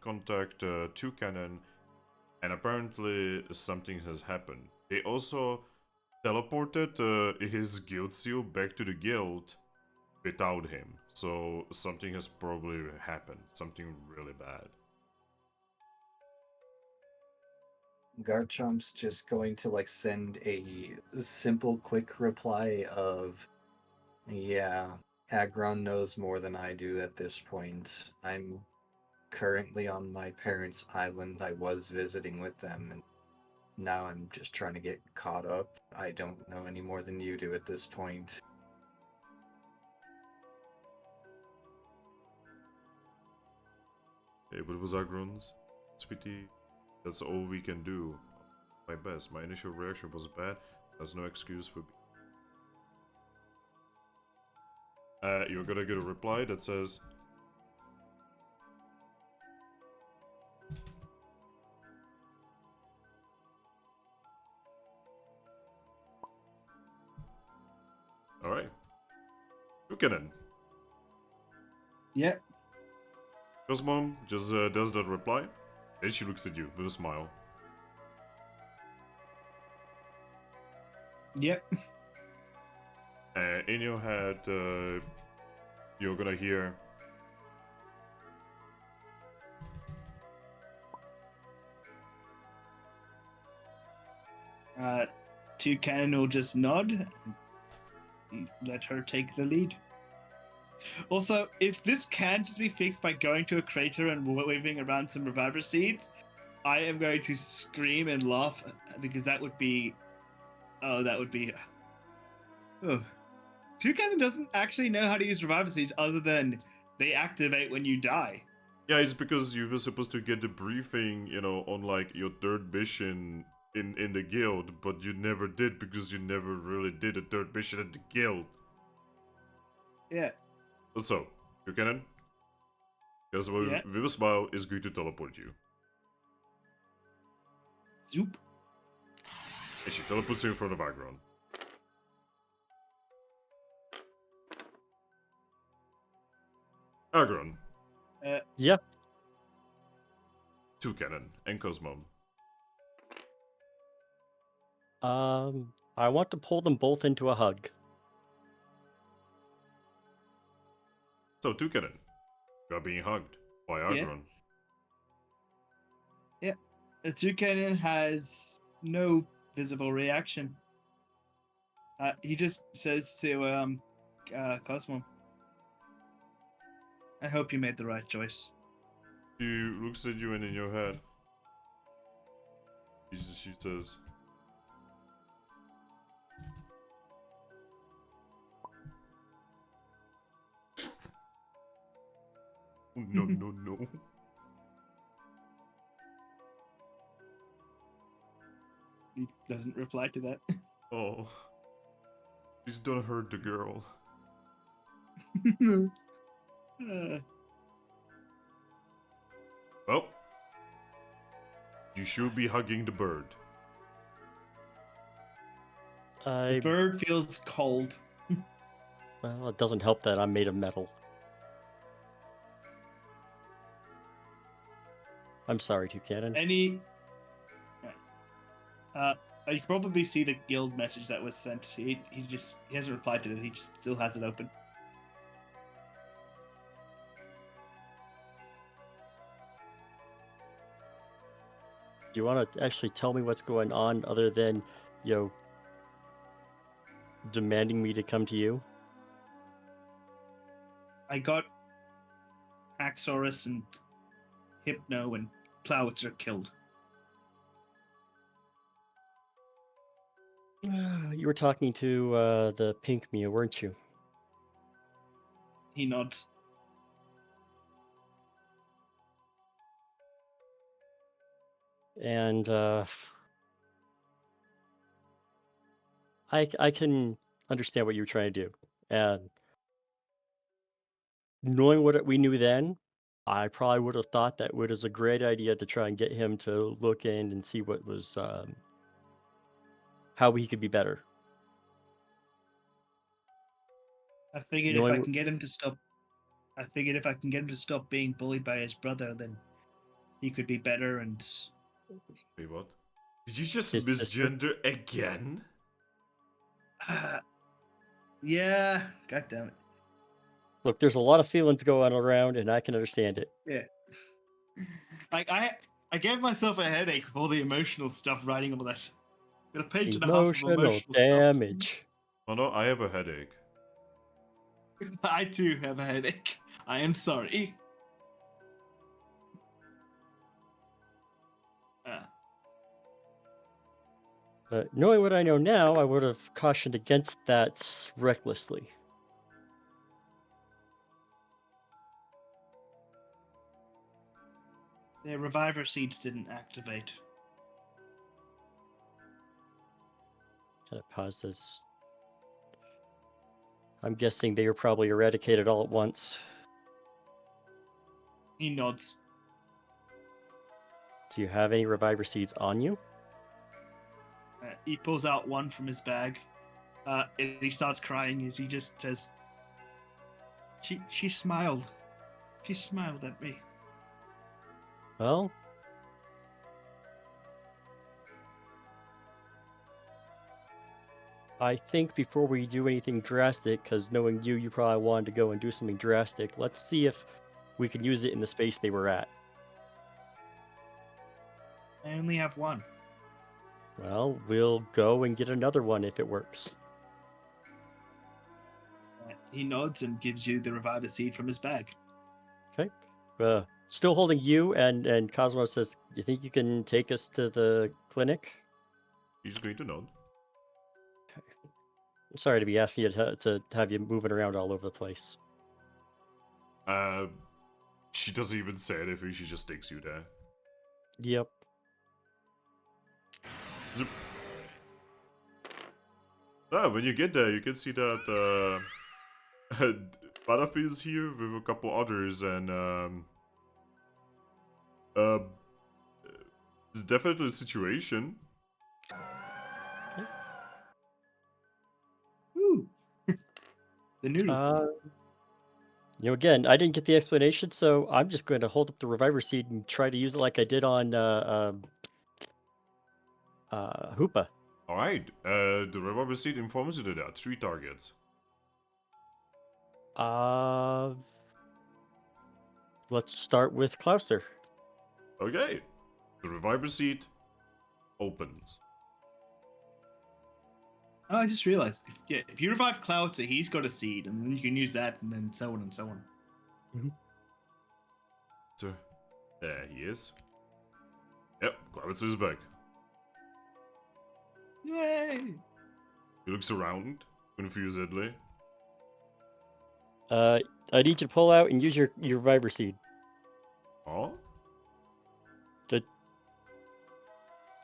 contact Toucannon, and apparently something has happened. They also teleported his guild seal back to the guild without him, so something has probably happened. Something really bad. Garchomp's just going to send a simple, quick reply of, yeah, Aggron knows more than I do at this point. I'm currently on my parents' island. I was visiting with them, and now I'm just trying to get caught up. I don't know any more than you do at this point. Hey, what was Aggron's? Sweetie, that's all we can do. My best. My initial reaction was bad. There's no excuse for... you're gonna get a reply that says... Alright. Toucannon. Yep. Cosmon just does not reply. Then she looks at you with a smile. Yep. In your head, you're gonna hear. Toucannon will just nod. And let her take the lead. Also, if this can just be fixed by going to a crater and waving around some reviver seeds, I am going to scream and laugh because that would be. Oh, that would be. Oh. Toucannon doesn't actually know how to use reviver seeds other than they activate when you die. Yeah, it's because you were supposed to get the briefing, you know, on like your third mission in the guild, but you never did because you never really did a third mission at the guild. Yeah. So, Toucannon, because Yeah. with a smile is going to teleport you. Zoop. And she teleports you in front of Aggron. Aggron, Yeah. Toucannon, and Cosmo. I want to pull them both into a hug. So, Toucannon, you are being hugged by Aggron. Yeah. Toucannon has no visible reaction. He just says to Cosmo, I hope you made the right choice. She looks at you and in your head, she says, no, no, no. He doesn't reply to that. Oh. Please don't hurt the girl. Well, you should be hugging the bird. The bird feels cold. Well, it doesn't help that I'm made of metal. I'm sorry, Toucannon. You can probably see the guild message that was sent. He hasn't replied to it. He just still has it open. Do you want to actually tell me what's going on other than, demanding me to come to you? I got Axorus and Hypno and Plowitzer killed. You were talking to the pink Mew, weren't you? He nods. And I can understand what you were trying to do. And knowing what we knew then, I probably would have thought that it was a great idea to try and get him to look in and see what was how he could be better. I figured if I can get him to stop being bullied by his brother, then he could be better. And wait, what? Did you just His misgender again? Yeah, god damn it. Look, there's a lot of feelings going around, and I can understand it. Yeah. Like I gave myself a headache with all the emotional stuff writing all that. Got a page and a half of Emotional emotional damage. Oh no, I have a headache. stuff. I too have a headache. I am sorry. But knowing what I know now, I would have cautioned against that recklessly. The reviver seeds didn't activate. Kind of pauses. I'm guessing they were probably eradicated all at once. He nods. Do you have any reviver seeds on you? He pulls out one from his bag. And he starts crying as he just says, She smiled. She smiled at me. Well, I think before we do anything drastic, because knowing you probably wanted to go and do something drastic, let's see if we can use it in the space they were at. I only have one. Well, we'll go and get another one if it works. He nods and gives you the reviver seed from his bag. Okay. Still holding you, and Cosmo says, "Do you think you can take us to the clinic?" He's going to nod. I'm sorry to be asking you to have you moving around all over the place. She doesn't even say anything, she just takes you there. Yep. Zoop. When you get there, you can see that Ballad is here with a couple others, and it's definitely a situation. Woo! The noodle. Again, I didn't get the explanation, so I'm just going to hold up the reviver seed and try to use it like I did on Hoopa. Alright, the revolver seed informs you that there are 3 targets. Let's start with Klauser. Okay, the reviver seed opens. Oh, I just realized. If you revive Cloudser, he's got a seed, and then you can use that, and then so on and so on. So, there he is. Yep, Cloudser is back. Yay! He looks around, confusedly. I need you to pull out and use your reviver seed. Oh?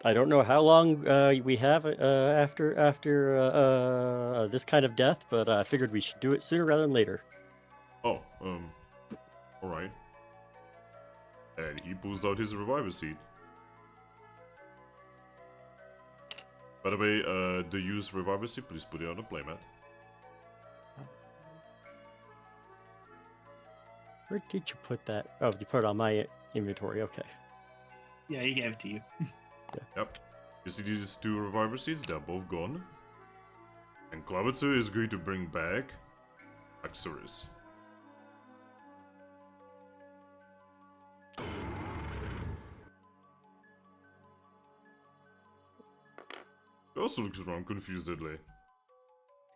I don't know how long we have after this kind of death, but I figured we should do it sooner rather than later. Oh, alright. And he pulls out his reviver seed. By the way, to use reviver seed, please put it on the playmat. Where did you put that? Oh, you put it on my inventory. Okay. Yeah, he gave it to you. Yep. You see these 2 reviver seeds? They're both gone. And Cloudser is going to bring back Axorus. He also looks around confusedly.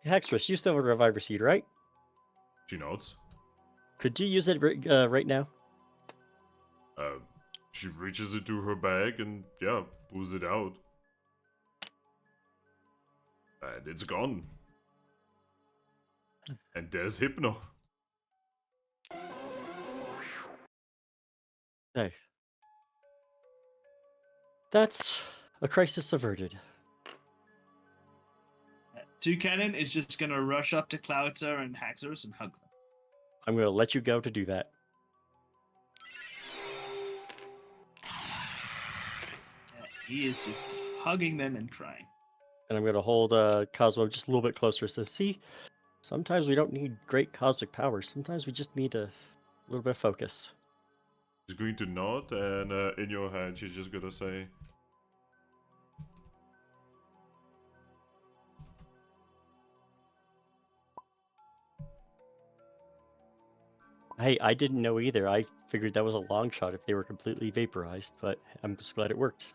Hextress, you still have a reviver seed, right? She nods. Could you use it right now? She reaches into her bag and, yeah, pulls it out. And it's gone. And there's Hypno. Hey. That's a crisis averted. Toucannon is just gonna rush up to Cloudser and Haxorus and hug them. I'm going to let you go to do that. He is just hugging them and crying. And I'm going to hold Cosmo just a little bit closer. So see, sometimes we don't need great cosmic powers. Sometimes we just need a little bit of focus. She's going to nod, and in your head, she's just gonna say, Hey, I didn't know either. I figured that was a long shot if they were completely vaporized, but I'm just glad it worked.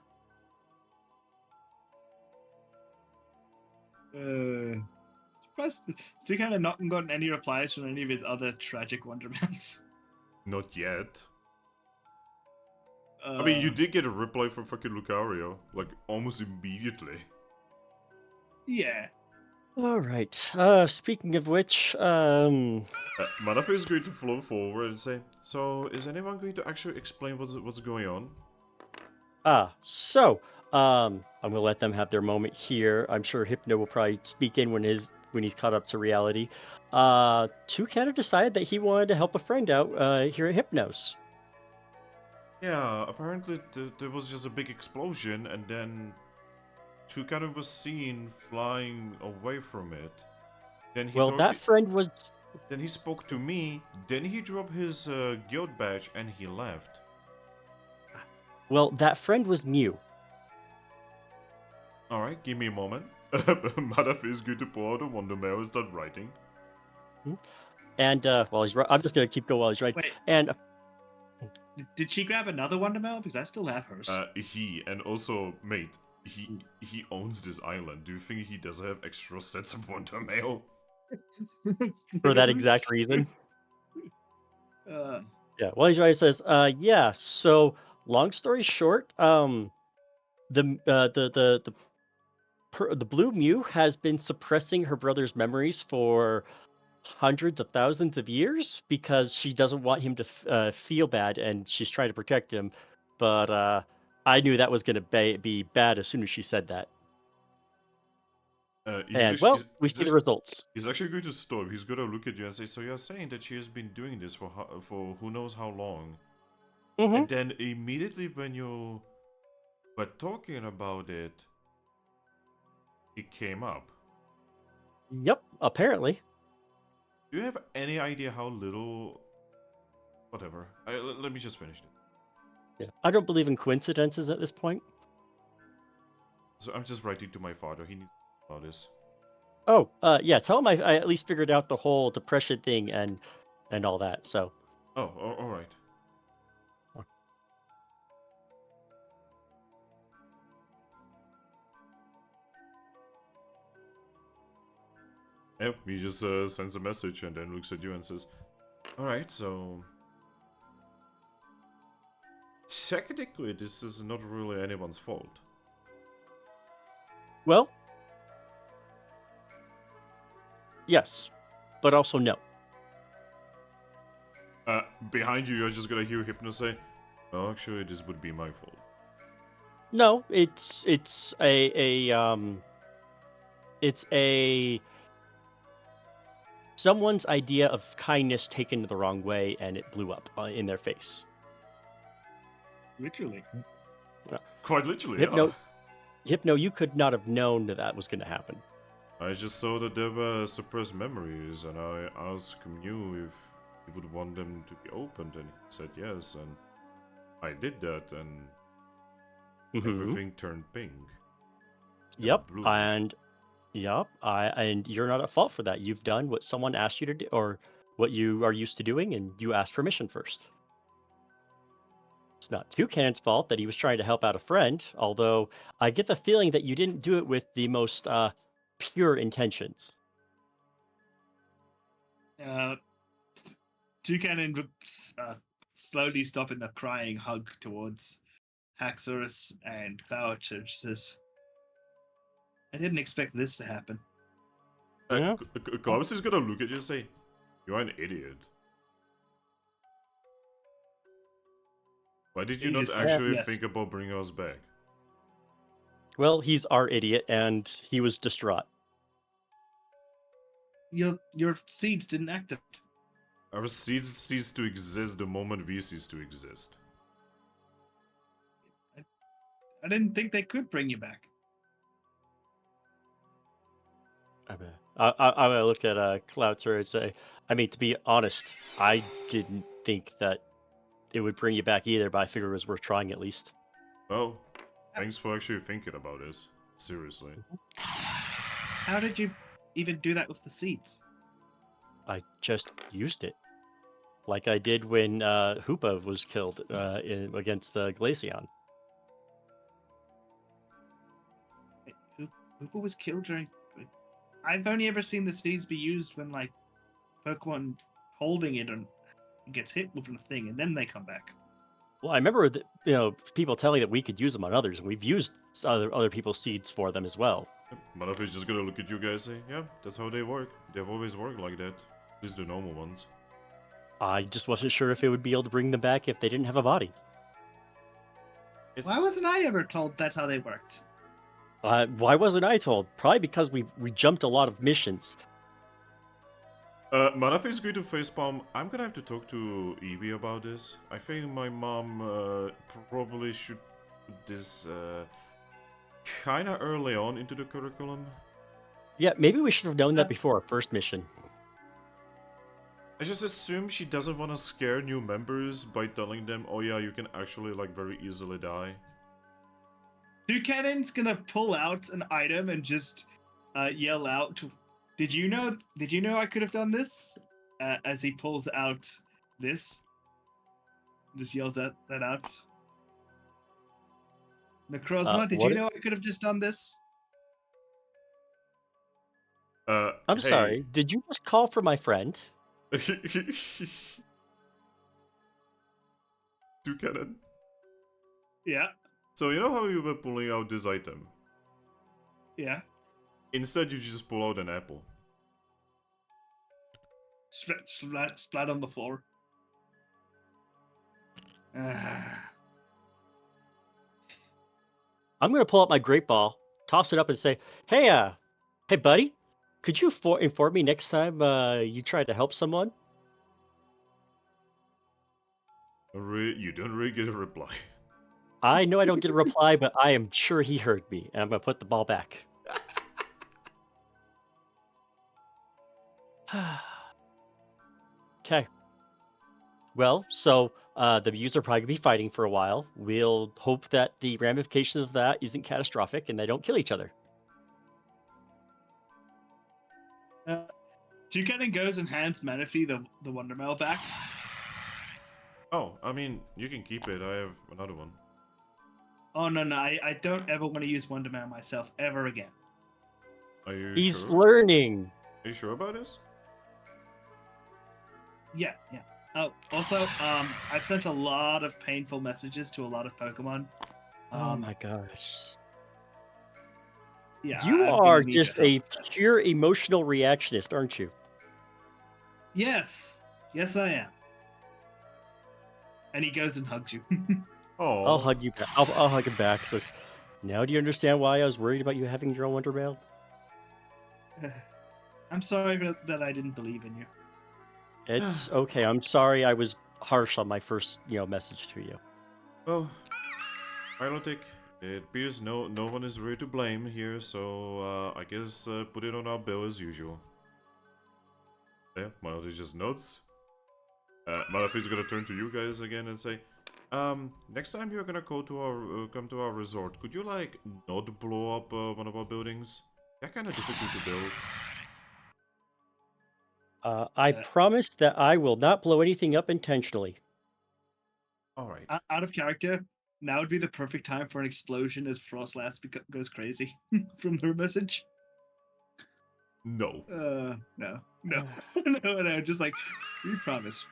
Surprised Toucannon not gotten any replies from any of his other tragic Wondermans. not yet. I mean, you did get a reply from fucking Lucario, like, almost immediately. Yeah. All right. Speaking of which, Manafe is going to flow forward and say, so, is anyone going to actually explain what's going on? I'm gonna let them have their moment here. I'm sure Hypno will probably speak in when he's caught up to reality. Toucannon decided that he wanted to help a friend out here at Hypnos. Yeah, apparently there was just a big explosion, and then Toucannon was seen flying away from it. Then he Well, talked- that friend was. Then he spoke to me. Then he dropped his guild badge and he left. Well, that friend was Mew. All right, give me a moment. Madaf is going to pull out a wonder mail and start writing. And while he's, I'm just gonna keep going while he's writing. Wait. And Did she grab another Wonder Mail? Because I still have hers. He and also mate. He owns this island. Do you think he does have extra sets of wonder mail? for that exact reason. Uh, Yeah, well, he's right. He says, yeah. So, long story short, the blue Mew has been suppressing her brother's memories for hundreds of thousands of years because she doesn't want him to feel bad, and she's trying to protect him. But I knew that was going to be bad as soon as she said that. And well, we see the results. He's actually going to stop. He's going to look at you and say, "So you're saying that she has been doing this for who knows how long?" Mm-hmm. And then immediately when you were talking about it, it came up. Yep, apparently. Do you have any idea how little? Whatever. Let me just finish it. Yeah. I don't believe in coincidences at this point. So I'm just writing to my father. He needs to know about this. Oh, yeah. Tell him I at least figured out the whole depression thing and all that. So. Oh, all right. Yep, he just sends a message and then looks at you and says, "Alright, so... technically, this is not really anyone's fault." Well. Yes, but also no. Behind you, you're just gonna hear Hypno say, "Well, actually, this would be my fault." No, it's a someone's idea of kindness taken the wrong way, and it blew up in their face. literally. Quite literally, Hypno, Hypno, you could not have known that was going to happen. I just saw that there were suppressed memories, and I asked Mew if he would want them to be opened, and he said yes, and I did that, and everything turned pink. Yep, Blue. and you're not at fault for that. You've done what someone asked you to do, or what you are used to doing, and you asked permission first. It's not Toucannon's fault that he was trying to help out a friend, although I get the feeling that you didn't do it with the most pure intentions. Toucannon would slowly stop in the crying hug towards Haxorus and Thauer says, "I didn't expect this to happen." Yeah. Klaus is gonna look at you and say, "You're an idiot. Why did you not actually think about bringing us back?" Well, he's our idiot, and he was distraught. Your seeds didn't activate. Our seeds cease to exist the moment we cease to exist. I didn't think they could bring you back. I look at Cloutzer and say, I mean, to be honest, I didn't think that it would bring you back either, but I figured it was worth trying at least. Well, thanks for actually thinking about this. Seriously. How did you even do that with the seeds? I just used it. Like I did when Hoopa was killed against the Glaceon. Hoopa was killed during... I've only ever seen the seeds be used when, like, Pokemon holding it and gets hit with the thing, and then they come back. Well, I remember people telling that we could use them on others, and we've used other people's seeds for them as well. Manafi's just gonna look at you guys and say, "Yeah, that's how they work. They've always worked like that. At least the normal ones." I just wasn't sure if it would be able to bring them back if they didn't have a body. Why wasn't I ever told that's how they worked? Why wasn't I told? Probably because we jumped a lot of missions. Manafi's going to facepalm. I'm gonna have to talk to Eevee about this. I think my mom probably should put this kinda early on into the curriculum. Yeah, maybe we should have known that before our first mission. I just assume she doesn't want to scare new members by telling them, oh yeah, you can actually like very easily die. Toucannon's gonna pull out an item and just yell out, Did you know I could have done this?" As he pulls out this. Just yells that out. Necrozma, did you what? know I could have just done this? I'm Hey. sorry. Did you just call for my friend? Toucannon. Yeah, So you know how you were pulling out this item? yeah. Instead, you just pull out an apple. Splat on the floor. I'm gonna pull out my great ball, toss it up, and say, "Hey, hey, buddy, could you inform me next time you try to help someone?" You don't really get a reply. I know I don't get a reply, but I am sure he heard me, and I'm gonna put the ball back. Okay. Well, so the views are probably gonna be fighting for a while. We'll hope that the ramifications of that isn't catastrophic and they don't kill each other. Toucannon goes and hands Manaphy the Wonder Mail back. Oh, I mean, you can keep it. I have another one. Oh no, I don't ever want to use Wonder Mail myself ever again. Are you He's sure? learning. Are you sure about this? Yeah. Oh, also, I've sent a lot of painful messages to a lot of Pokemon. Oh my gosh. Yeah, You I'm are gonna need your just help a with that. pure emotional reactionist, aren't you? Yes, I am. And he goes and hugs you. Oh. I'll hug you back. I'll hug him back. Says, now do you understand why I was worried about you having your own Wonder Mail? I'm sorry that I didn't believe in you. It's okay. I'm sorry I was harsh on my first, message to you. Well, Pilotic, it appears no one is really to blame here, so I guess put it on our bill as usual. Yeah, Pilotic just nods. Malafy's gonna turn to you guys again and say, next time you're gonna go to our come to our resort, could you like not blow up one of our buildings? They're kind of difficult to build. I promise that I will not blow anything up intentionally. All right. Out of character, now would be the perfect time for an explosion as Frostlass goes crazy from her message. No. No, just like, we promise.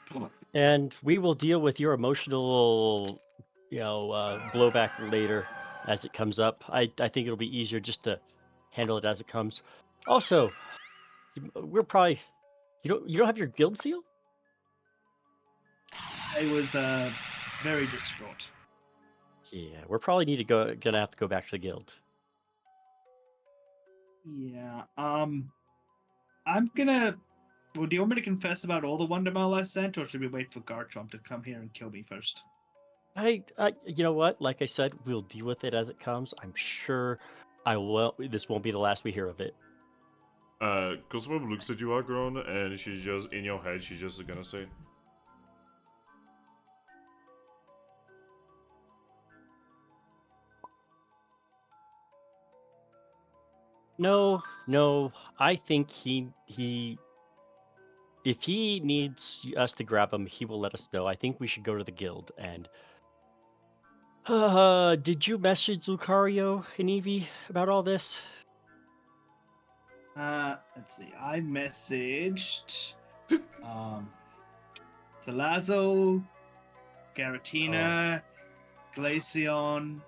And we will deal with your emotional, blowback later as it comes up. I think it'll be easier just to handle it as it comes. Also, we're probably you don't have your guild seal? I was very distraught. Yeah, we're probably gonna have to go back to the guild. Yeah. I'm gonna. Well, do you want me to confess about all the Wonder Mail I sent, or should we wait for Garchomp to come here and kill me first? You know what? Like I said, we'll deal with it as it comes. I'm sure I will. This won't be the last we hear of it. Cosmo looks at you, Aggron, and she's just in your head. She's just gonna say, No. I think if he needs us to grab him, he will let us know. I think we should go to the guild. And did you message Lucario and Eevee about all this? Let's see. I messaged Salazzle, Garatina, Glaceon,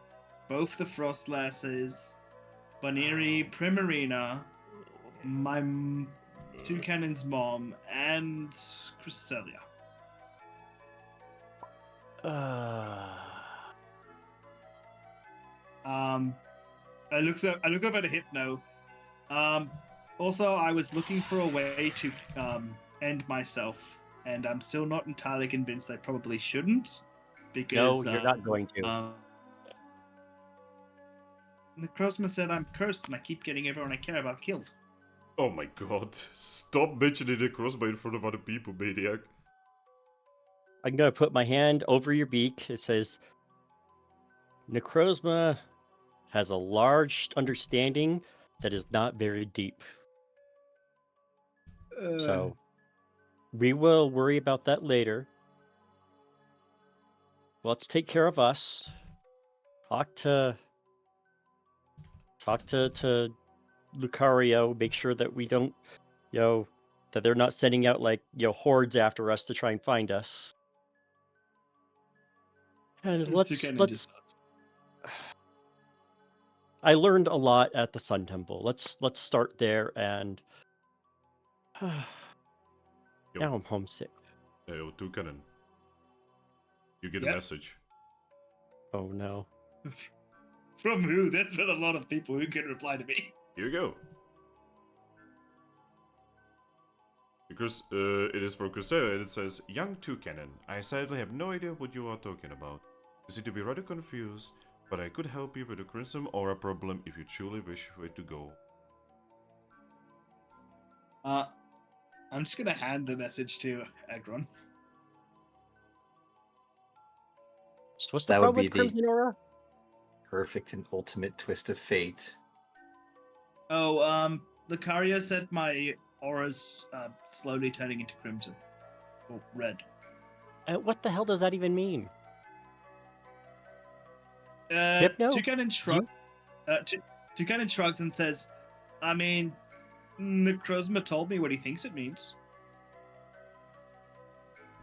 both the Frostlasses, Baneri, Primarina, my Toucannon's mom, and Cresselia. I look over to Hypno. Also, I was looking for a way to end myself, and I'm still not entirely convinced I probably shouldn't. Because No, you're not going to. Necrozma said I'm cursed and I keep getting everyone I care about killed. Oh my god. Stop mentioning the crossbow in front of other people, maniac. I'm gonna put my hand over your beak. It says, Necrozma has a large understanding that is not very deep. So we will worry about that later. Let's take care of us. Talk to Lucario. Make sure that we don't, that they're not sending out like hordes after us to try and find us. And let's. I learned a lot at the Sun Temple. Let's start there and. Now I'm homesick. Yo, Toucannon. You get a Yep. message. Oh no. From who? There's been a lot of people who can reply to me. Here you go. Because it is for Cresselia and it says, Young Toucannon, I sadly have no idea what you are talking about. You seem to be rather confused, but I could help you with the Crimson Aura problem if you truly wish for it to go. I'm just gonna hand the message to Aggron. So what's the That would problem be with Crimson Aura? Perfect and ultimate twist of fate. Oh, Lucario said my aura's slowly turning into crimson. Or red. What the hell does that even mean? Hypno? Toucannon shrugs and says, I mean, Necrozma told me what he thinks it means.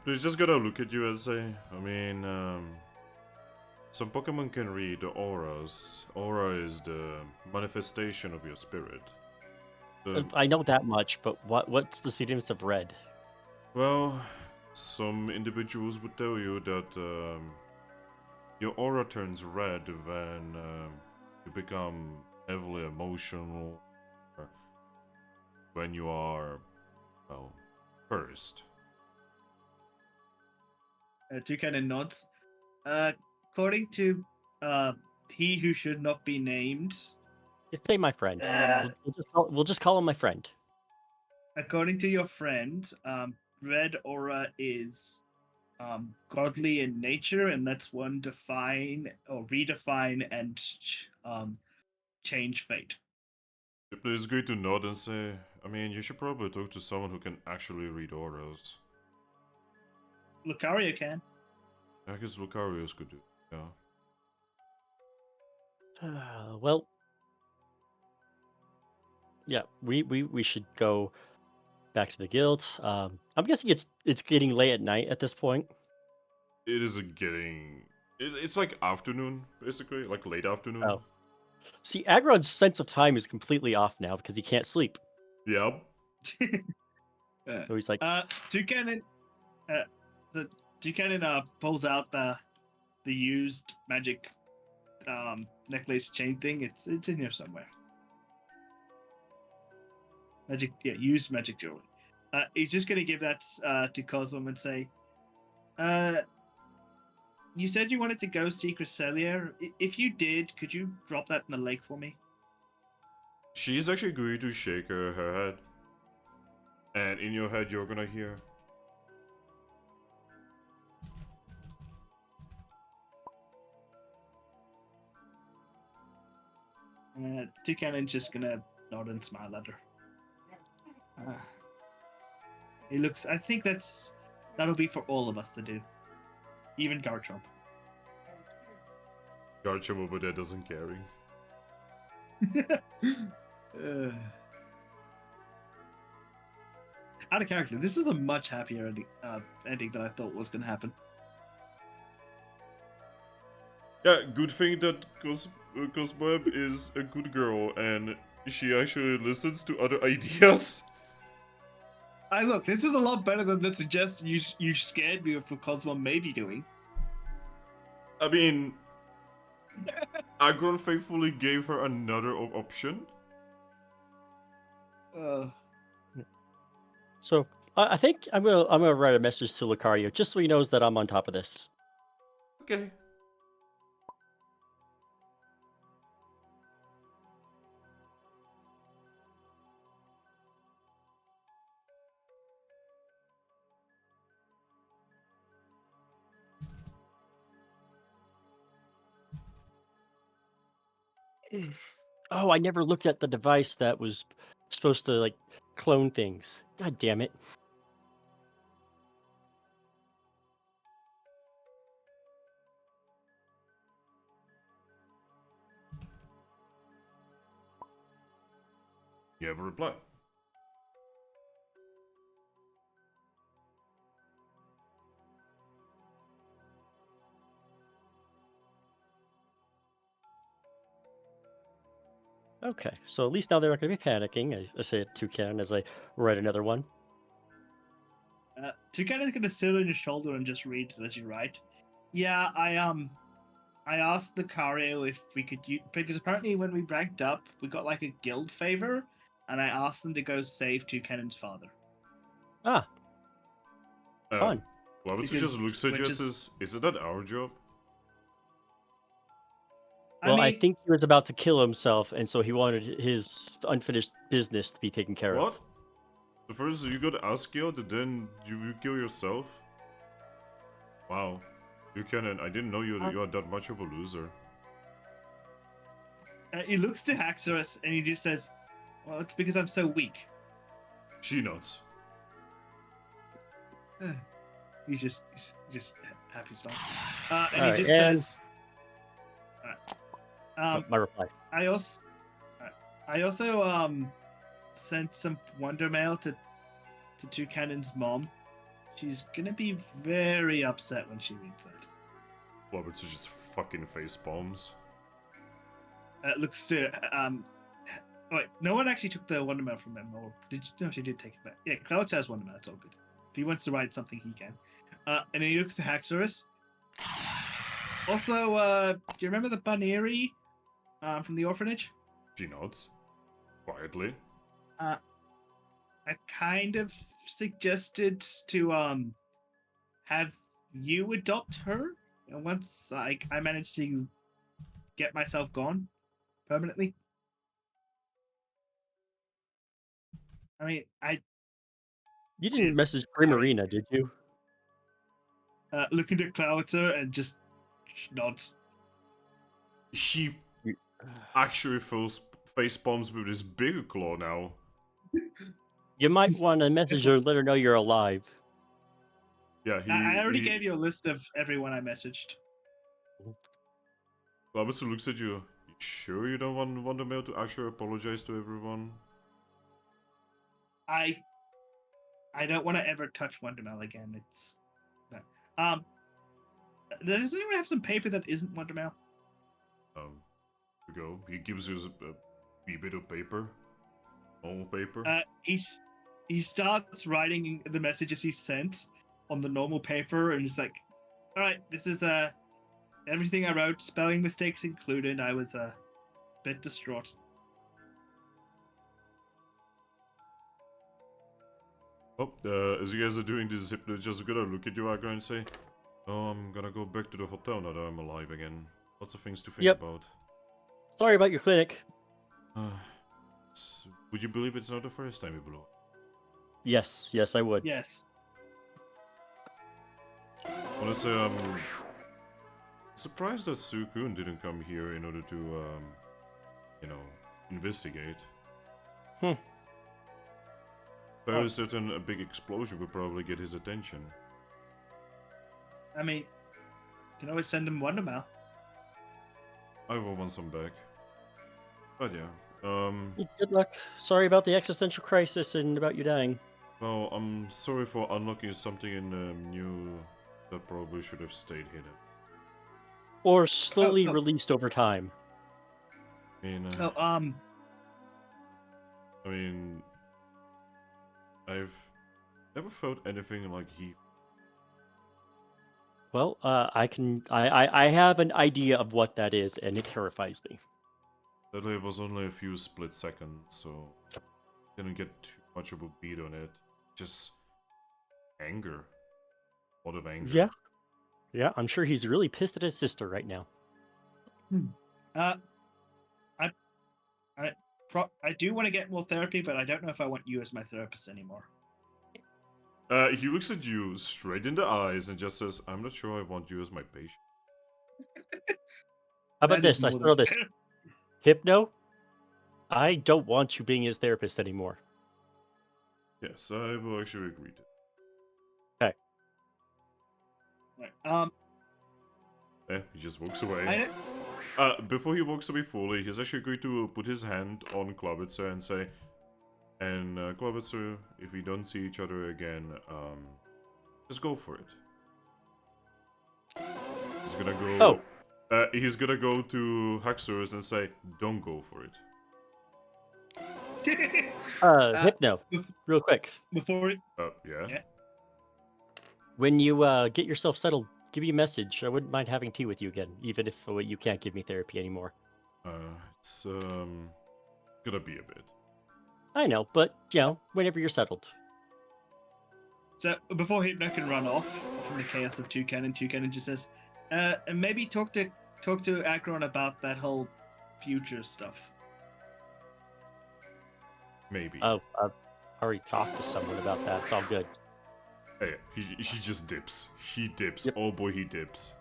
He's just gonna look at you and say, I mean, some Pokemon can read auras. Aura is the manifestation of your spirit. I know that much, but what's the significance of red? Well, some individuals would tell you that your aura turns red when you become heavily emotional, or when you are, well, cursed. Toucannon nods. According to he who should not be named. Just say my friend. We'll just call him my friend. According to your friend, red aura is godly in nature, and lets one define or redefine and change fate. It's great to nod and say, I mean, you should probably talk to someone who can actually read auras. Lucario can. I guess Lucarios could do, yeah. Well, yeah, we should go back to the guild. I'm guessing it's getting late at night at this point. It isn't getting... It's like afternoon, basically, like late afternoon. Oh. See, Aggron's sense of time is completely off now because he can't sleep. Yep. So he's like, Toucannon pulls out the used magic necklace chain thing. It's in here somewhere. Used magic jewelry. He's just gonna give that to Cosmo and say, you said you wanted to go see Cresselia. If you did, could you drop that in the lake for me? She's actually going to shake her head. And in your head, you're gonna hear... Toucannon's just gonna nod and smile at her. He looks. I think that'll be for all of us to do, even Garchomp. Garchomp over there doesn't carry. Out of character. This is a much happier ending than I thought was gonna happen. Yeah, good thing that Cosmoeb is a good girl and she actually listens to other ideas. Look, this is a lot better than the suggestion you scared me of what Cosmo may be doing. I mean, Aggron thankfully gave her another option. So I think I'm gonna write a message to Lucario just so he knows that I'm on top of this. Okay. Oh, I never looked at the device that was supposed to like clone things. God damn it. You have a reply. Okay, so at least now they're not going to be panicking. I say it to Ken as I write another one. Toucannon's gonna sit on your shoulder and just read as you write. Yeah, I asked the Cario if we could use, because apparently when we ranked up, we got like a guild favor, and I asked them to go save Toucannon's father. Ah, Uh, fun. Robinson Because just looks at we're you and just- says, "Isn't that our job?" Well, I mean, think he was about to kill himself, and so he wanted his unfinished business to be taken care What? of. The first you got Askeot, and then you kill yourself? Wow. Toucannon, I didn't know you are that much of a loser. he looks to Haxorus and he just says, "Well, it's because I'm so weak." She nods. He's just happy smile. And Alright, he just and- says, "Alright, My reply. I also sent some wonder mail to Toucannon's mom. She's gonna be very upset when she reads that." Robinson just fucking face bombs. Looks to oh, wait, no one actually took the wonder mail from him, or did you? No, she did take it back. Yeah, Cloud has wonder mail. It's all good. If he wants to write something, he can. And then he looks to Haxorus. Also, do you remember the Bunnery from the orphanage? She nods. Quietly. I kind of suggested to have you adopt her, and once I managed to get myself gone permanently. I mean, You didn't message Primarina, did you? look into Cloudser and just nods. He You- actually face bombs with his bigger claw now. You might want to message her and let her know you're alive. Yeah, I already gave you a list of everyone I messaged. Robinson looks at you. You sure you don't want Wondermail to actually apologize to everyone? I don't want to ever touch Wondermail again. It's no. Does anyone have some paper that isn't Wondermail? Here we go. He gives you a wee bit of paper. Normal paper. He starts writing the messages he sent on the normal paper, and he's like, "All right, this is everything I wrote, spelling mistakes included. I was a bit distraught." Oh, as you guys are doing this, just gonna look at you, Aggron, and say, "Oh, I'm gonna go back to the hotel now that I'm alive again. Lots of things to think Yep. about." Sorry about your clinic. Would you believe it's not the first time you blew up? Yes, I would. Yes. Honestly, I'm surprised that Sukun didn't come here in order to, investigate. Very certain a big explosion would probably get his attention. I mean, you can always send him Wondermail. I will want some back. But yeah, Good luck. Sorry about the existential crisis and about you dying. well, I'm sorry for unlocking something in new that probably should have stayed hidden. Or slowly oh. released over time. I mean, Oh, I've never felt anything like he. Well, I have an idea of what that is, and it terrifies me. Sadly, it was only a few split seconds, so didn't get too much of a beat on it. Just anger. A lot of anger. Yeah, I'm sure he's really pissed at his sister right now. I do want to get more therapy, but I don't know if I want you as my therapist anymore. He looks at you straight in the eyes and just says, "I'm not sure I want you as my patient." How about That is this? I more throw than this. fair. Hypno, I don't want you being his therapist anymore. Yes, I will actually agree to. Right. He just walks away. Before he walks away fully, he's actually going to put his hand on Klobitzer and say, and Klobitzer, if we don't see each other again, just go for it. He's gonna go. He's gonna go to Haxorus and say, "Don't go for it." Hypno, real quick. Before it, Yeah. Yeah. When you get yourself settled, give me a message. I wouldn't mind having tea with you again, even if you can't give me therapy anymore. It's gonna be a bit. I know, but whenever you're settled. so before Hypno can run off from the chaos of Toucannon, Toucannon just says, and maybe talk to Aggron about that whole future stuff. Maybe. Oh, I've already talked to someone about that. It's all good. Hey, he just dips. He dips. Yep. Oh boy, he dips.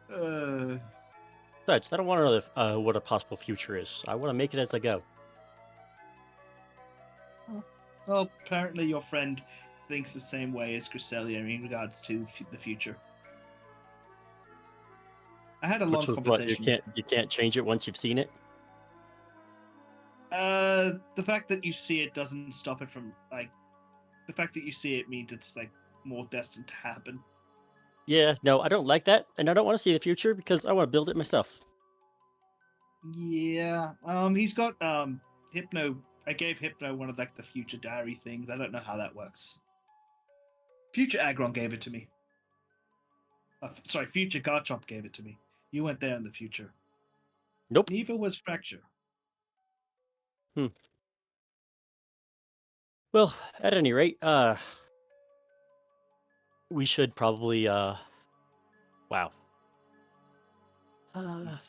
Besides, I don't want to know what a possible future is. I want to make it as I go. Well, apparently your friend thinks the same way as Cresselia in regards to the future. I had a long Which is conversation. What, you can't change it once you've seen it. The fact that you see it doesn't stop it from the fact that you see it means it's more destined to happen. Yeah, no, I don't like that, and I don't want to see the future because I want to build it myself. Yeah. He's got Hypno. I gave Hypno one of the future diary things. I don't know how that works. Future Aggron gave it to me. Sorry, future Garchomp gave it to me. You went there in the future. Nope. Neither was Fracture. Well, at any rate, we should probably wow. I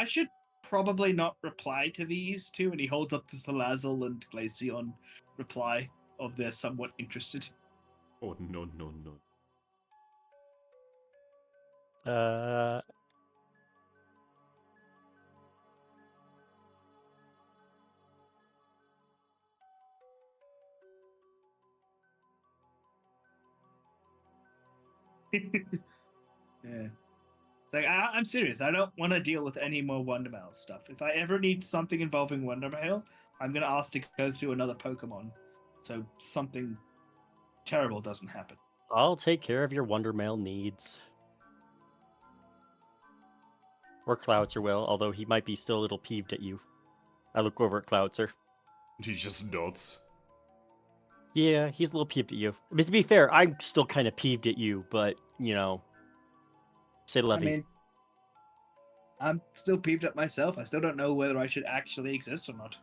should probably not reply to these two, and he holds up the Salazzle and Glaceon reply of they're somewhat interested. Oh no no no. Yeah. I'm serious. I don't want to deal with any more Wondermail stuff. If I ever need something involving Wondermail, I'm going to ask to go through another Pokemon, so something terrible doesn't happen. I'll take care of your Wondermail needs. Or Cloudser will, although he might be still a little peeved at you. I look over at Cloudser. He just nods. Yeah, he's a little peeved at you. I mean, to be fair, I'm still kind of peeved at you, but, c'est la vie. I mean, I'm still peeved at myself. I still don't know whether I should actually exist or not.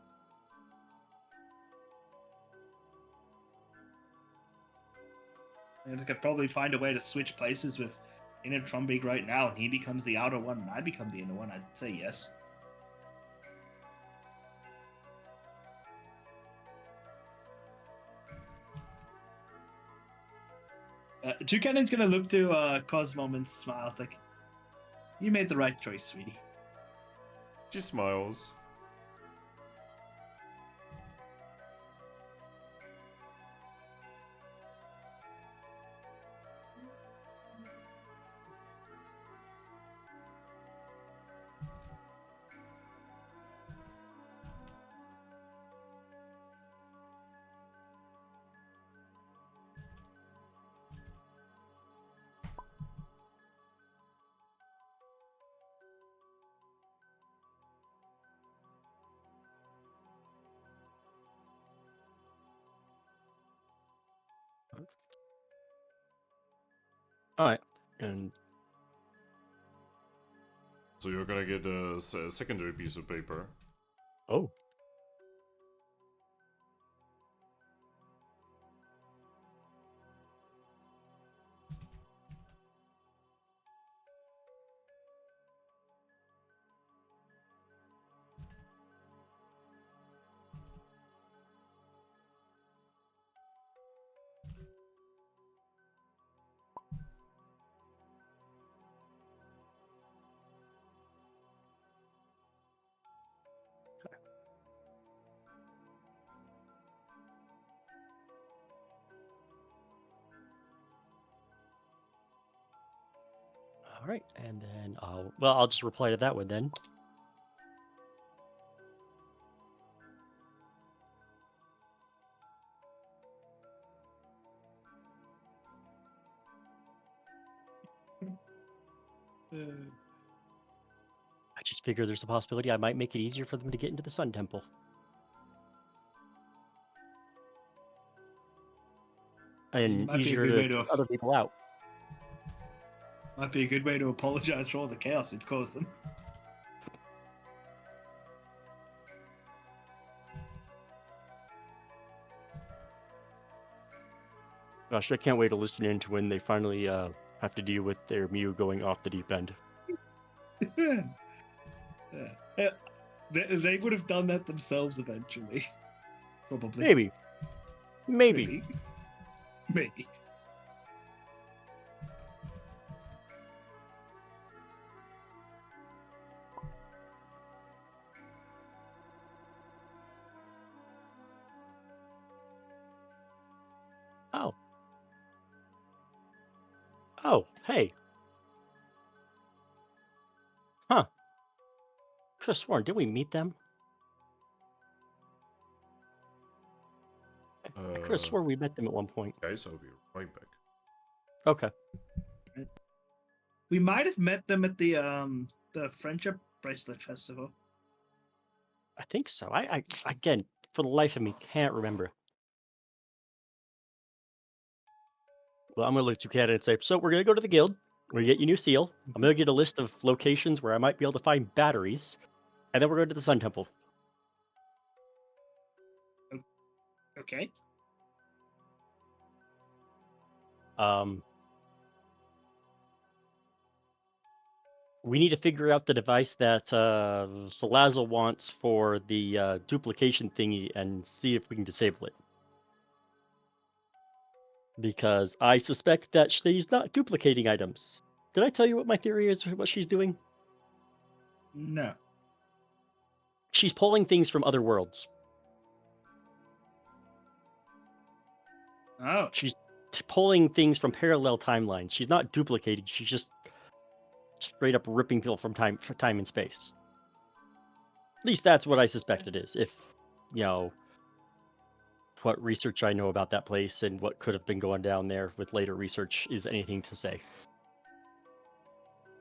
And I could probably find a way to switch places with Inner Trumbeak right now, and he becomes the outer one, and I become the inner one. I'd say yes. Toucannon's gonna look to Cosmom and smile like, "You made the right choice, sweetie." She smiles. Alright, and So you're gonna get a secondary piece of paper. oh. right, and then I'll just reply to that one then. I just figure there's a possibility I might make it easier for them to get into the Sun Temple. And might be a easier good to way to- keep other people out. Might be a good way to apologize for all the chaos we've caused them. Gosh, I can't wait to listen in to when they finally have to deal with their Mew going off the deep end. Yeah. They would have done that themselves eventually. Probably. Maybe. Maybe. Oh, hey. Huh. Could have sworn, did we meet them? I could have sworn we met them at one point. Guys, I'll be right back. Okay. We might have met them at the Friendship Bracelet Festival. I think so. I again, for the life of me, can't remember. Well, I'm gonna look to Toucannon and say, so we're gonna go to the guild. We're gonna get you new seal. I'm gonna get a list of locations where I might be able to find batteries, and then we're going to the Sun Temple. Okay. We need to figure out the device that Salazzle wants for the duplication thingy and see if we can disable it. Because I suspect that she's not duplicating items. Did I tell you what my theory is, what she's doing? No. She's pulling things from other worlds. Oh. She's pulling things from parallel timelines. She's not duplicating. She's just straight up ripping people from time and space. At least that's what I suspect it is. If, you know, what research I know about that place and what could have been going down there with later research is anything to say.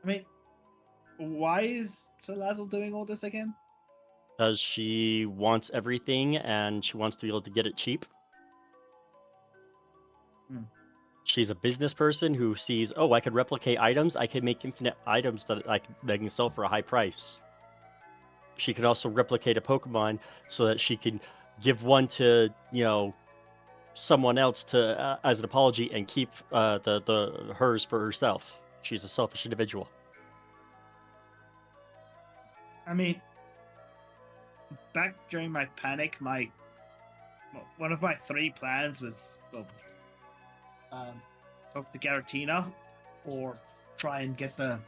I mean, why is Salazzle doing all this again? Because she wants everything and she wants to be able to get it cheap. She's a business person who sees, oh, I could replicate items. I can make infinite items that that can sell for a high price. She could also replicate a Pokemon so that she can give one to, you know, someone else to as an apology and keep the hers for herself. She's a selfish individual. I mean, back during my panic, one of my 3 plans was talk to Garatina, or try and get the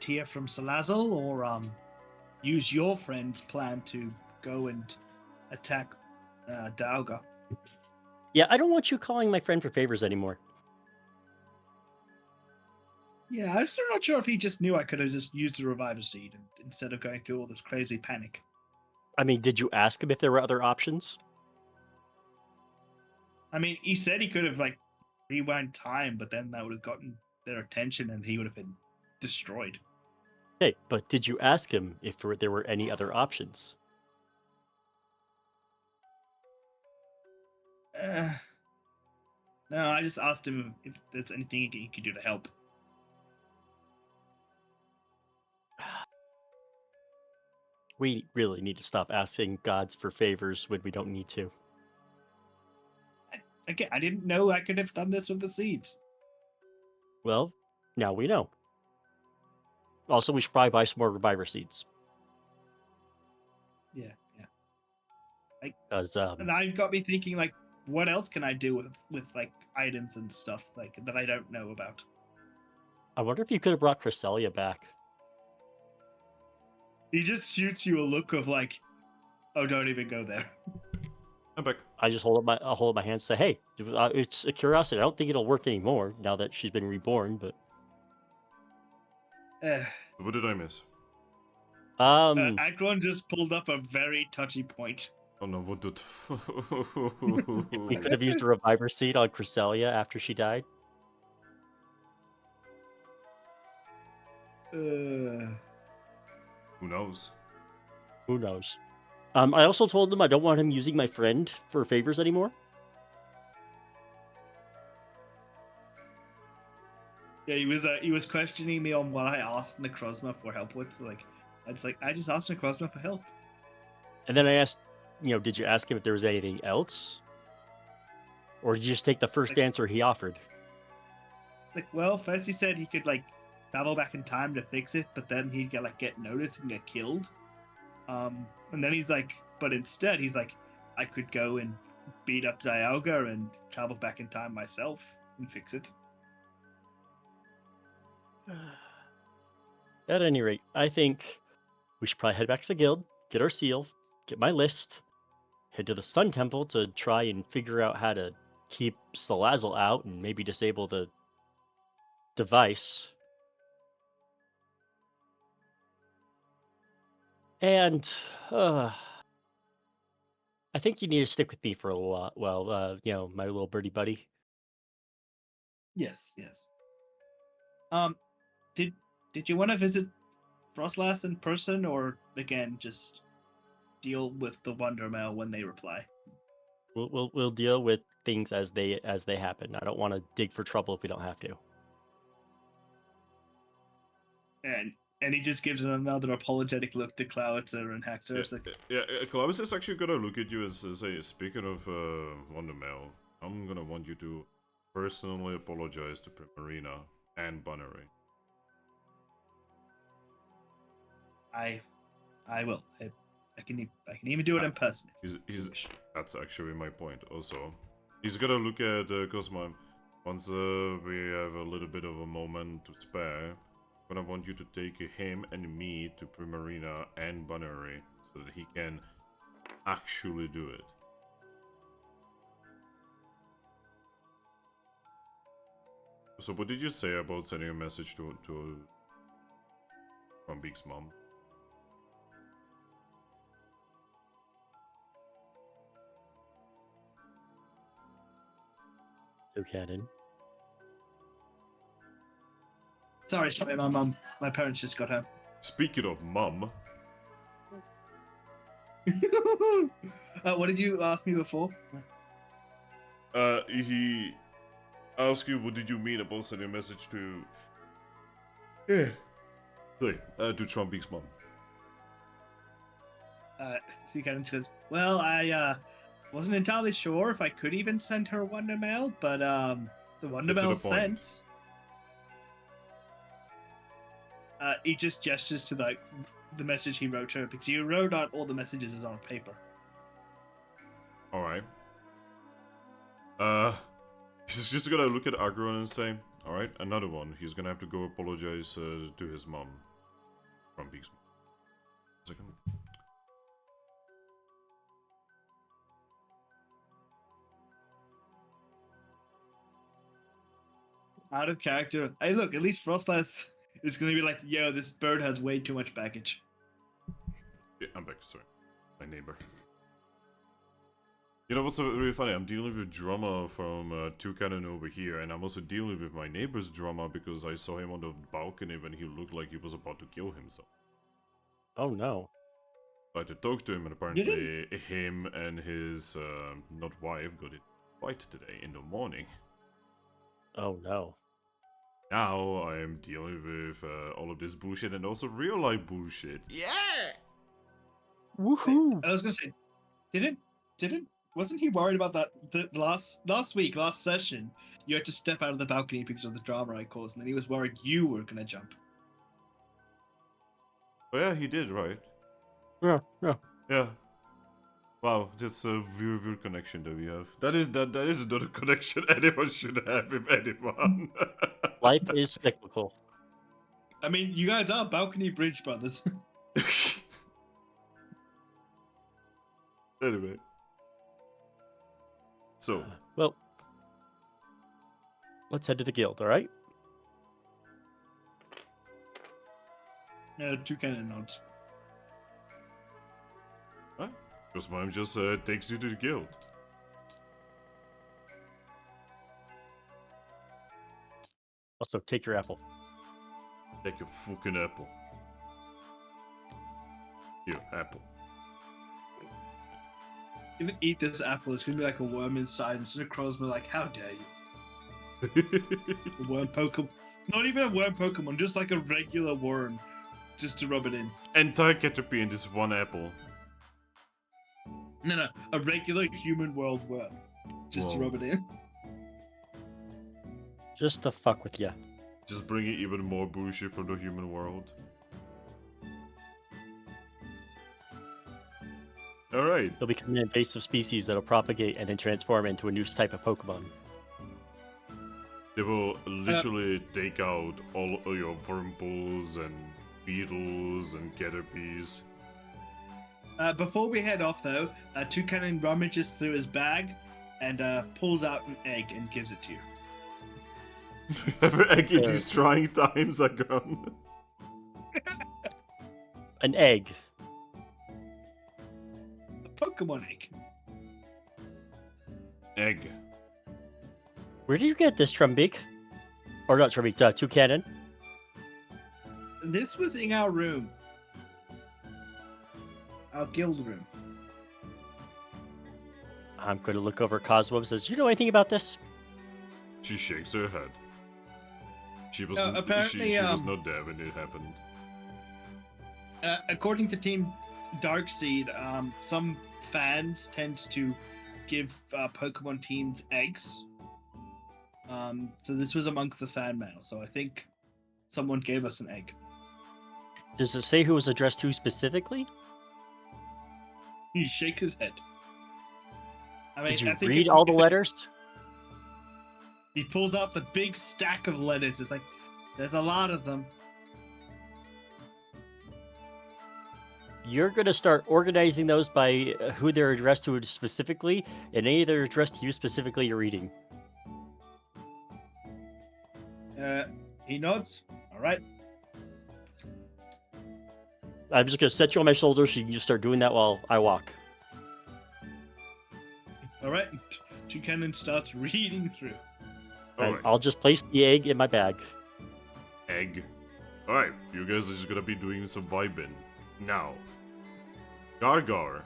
tier from Salazzle, or use your friend's plan to go and attack Dialga. Yeah, I don't want you calling my friend for favors anymore. Yeah, I'm still not sure if he just knew I could have just used the Reviver Seed instead of going through all this crazy panic. I mean, did you ask him if there were other options? I mean, he said he could have, like, rewind time, but then that would have gotten their attention and he would have been destroyed. Hey, but did you ask him if there were any other options? No, I just asked him if there's anything he could do to help. We really need to stop asking gods for favors when we don't need to. Again, I didn't know I could have done this with the seeds. Well, now we know. Also, we should probably buy some more Reviver Seeds. Yeah. Because, Now you've got me thinking, like, what else can I do with like items and stuff like that I don't know about? I wonder if you could have brought Cresselia back. He just shoots you a look of like, oh, don't even go there. I'm back. I just hold up my hands and say, hey, it's a curiosity. I don't think it'll work anymore now that she's been reborn, but What did I miss? Aggron just pulled up a very touchy point. Oh no, what did... We could have used a reviver seed on Cresselia after she died. Who knows? Who knows? I also told him I don't want him using my friend for favors anymore. Yeah, he was questioning me on what I asked Necrozma for help with. Like, I just asked Necrozma for help. And then I asked, did you ask him if there was anything else? Or did you just take the first answer he offered? Like, well, first he said he could like travel back in time to fix it, but then he'd get noticed and get killed. And then he's like, but instead he's like, I could go and beat up Dialga and travel back in time myself and fix it. At any rate, I think we should probably head back to the guild, get our seal, get my list, head to the Sun Temple to try and figure out how to keep Salazzle out and maybe disable the device. And I think you need to stick with me for a while. Well, my little birdie buddy. Yes. Did you want to visit Frostlass in person, or again just deal with the Wonder Mail when they reply? We'll deal with things as they happen. I don't want to dig for trouble if we don't have to. And he just gives another apologetic look to Clawitzer and Hector. Yeah, It's like, Klaus is actually gonna look at you and say, speaking of Wonder Mail, I'm gonna want you to personally apologize to Primarina and Bunnery. I will. I can even do it in person. That's actually my point. Also, he's gonna look at Cosmo. Once we have a little bit of a moment to spare, I'm gonna want you to take him and me to Primarina and Bunnery so that he can actually do it. So, what did you say about sending a message from Beak's mom? Toucannon. Sorry, my parents just got home. Speaking of mum, What did you ask me before? he asked you what did you mean about sending a message to to Trump Beak's mom. She kind of goes, well, I wasn't entirely sure if I could even send her Wonder Mail, but the Wonder Get to Mail the point. sent. He just gestures to the message he wrote her, because he wrote out all the messages as on paper. Alright. He's just gonna look at Aggron and say, alright, another one. He's gonna have to go apologize to his mom. From Beak's mom. Second. Out of character. Hey, look, at least Frostlass is going to be like, yo, this bird has way too much baggage. Yeah, I'm back, sorry. My neighbor. You know what's really funny? I'm dealing with drama from Toucannon over here, and I'm also dealing with my neighbor's drama because I saw him on the balcony when he looked like he was about to kill himself. Oh no. I had to talk to him, and apparently him and his not wife got it fight today in the morning. Oh no. Now I am dealing with all of this bullshit and also real life bullshit. Yeah. Woohoo! I was going to say, wasn't he worried about that the last session? You had to step out of the balcony because of the drama I caused, and then he was worried you were going to jump. Oh yeah, he did, right? Yeah. Yeah. Wow, that's a weird connection that we have. That is not a connection anyone should have with anyone. Life is cyclical. I mean, you guys are balcony bridge brothers. Anyway. So. Well, let's head to the guild, alright? Toucannon nods. Huh? Because mom just takes you to the guild. Also, take your apple. Take your fucking apple. Here, apple. I'm gonna eat this apple. It's gonna be like a worm inside. It's gonna cross me like, how dare you? A worm Pokemon. Not even a worm Pokemon, just like a regular worm. Just to rub it in. Entire Caterpie in this one apple. No, a regular human world worm. Just to Whoa. rub it in. Just to fuck with you. Just bringing even more bullshit from the human world. Alright. It'll become an invasive species that'll propagate and then transform into a new type of Pokemon. They will literally take out all of your Wurmples and beetles and Caterpies. Before we head off, though, Toucannon rummages through his bag and pulls out an egg and gives it to you. Have an egg in these trying times, Aggron. An egg. A Pokemon egg. Egg. Where did you get this, Trumbeak? Or not Trumbeak, Toucannon? This was in our room. Our guild room. I'm going to look over Cosmo and says, you know anything about this? She shakes her head. She was apparently, she was not there when it happened. According to Team Darkseid, some fans tend to give Pokemon teams eggs. So this was amongst the fan mail. So I think someone gave us an egg. Does it say who was addressed to specifically? He shakes his head. I mean, Did you I think read all the letters? He pulls out the big stack of letters. It's like, there's a lot of them. You're going to start organizing those by who they're addressed to specifically, and any that are addressed to you specifically, you're reading. He nods. All right. I'm just going to set you on my shoulders so you can just start doing that while I walk. All right. Toucannon starts reading through. And Alright. I'll just place the egg in my bag. Egg. Alright, you guys are just gonna be doing some vibing. Now. Gargar.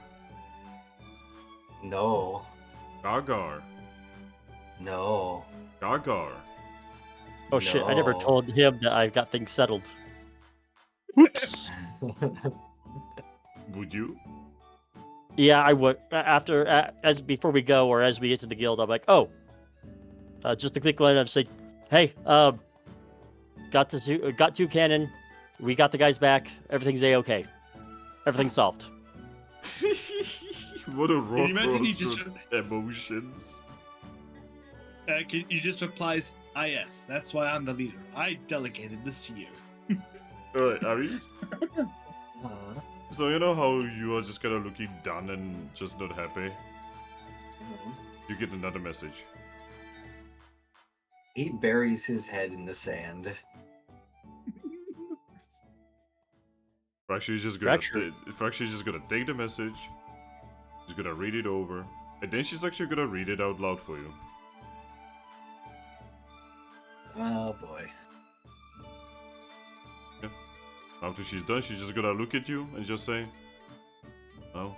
No. Gargar. No. Gargar. Oh shit, I never No. told him that I've got things settled. Whoops. Would you? Yeah, I would. Before we go, or as we get to the guild, I'm like, oh. Just a quick one. I'm saying, hey, got Toucannon. We got the guys back. Everything's a-okay. Everything's solved. What a roller imagine he coaster just- of emotions. He just replies, "Ah, yes, that's why I'm the leader. I delegated this to you." Alright, Aries. Uh, So you know how you are just kind of looking done and just not happy? You get another message. He buries his head in the sand. Fracture's just gonna take the message. She's gonna read it over, and then she's actually gonna read it out loud for you. Oh boy. After she's done, she's just gonna look at you and just say, "Oh,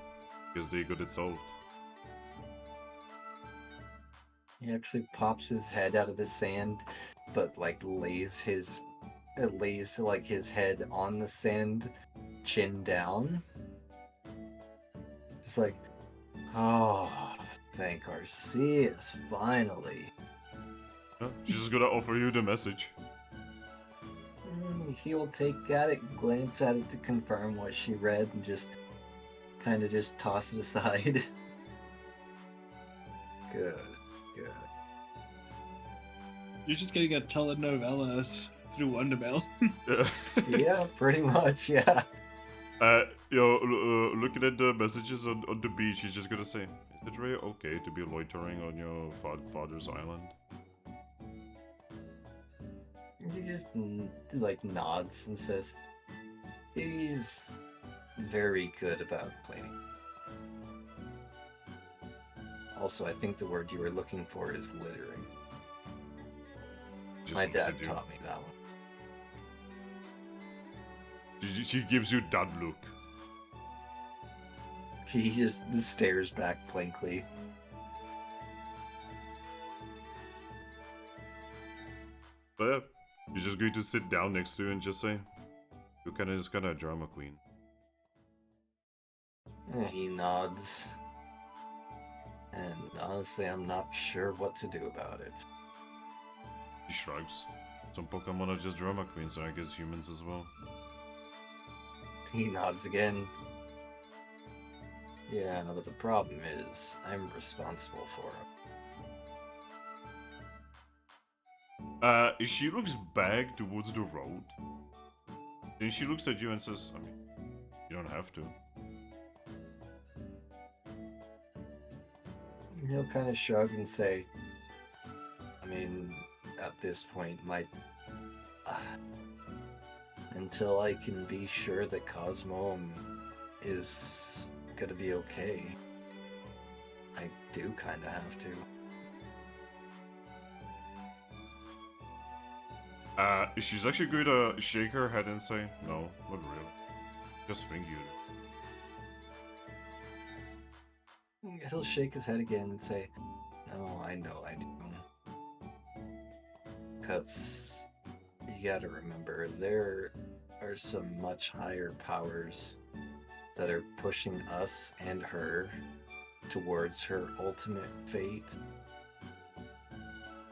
guess they got it solved." He actually pops his head out of the sand, but like lays his head on the sand, chin down. Just like, oh, thank Arceus, finally. Yeah, she's just gonna offer you the message. He will take at it, glance at it to confirm what she read, and just kind of just toss it aside. Good. You're just getting a telenovela through Wondermill. Yeah. Yeah, pretty much, yeah. Looking at the messages on the beach, she's just gonna say, "Is it really okay to be loitering on your father's island?" He just like nods and says, He's very good about cleaning. Also, I think the word you were looking for is littering. Just My looks dad at you. taught me that one. She gives you that look. He just stares back blankly. But yeah, you're just going to sit down next to her and just say, Toucannon is kind of a drama queen. He nods. And honestly, I'm not sure what to do about it. She shrugs. Some Pokemon are just drama queens, so I guess humans as well. He nods again. Yeah, but the problem is, I'm responsible for him. She looks back towards the road. Then she looks at you and says, I mean, you don't have to. He'll kind of shrug and say, I mean, at this point, until I can be sure that Cosmo is gonna be okay, I do kind of have to. She's actually going to shake her head and say, no, not really. Just think you. He'll shake his head again and say, no, I know I do. Because you gotta remember, there are some much higher powers that are pushing us and her towards her ultimate fate.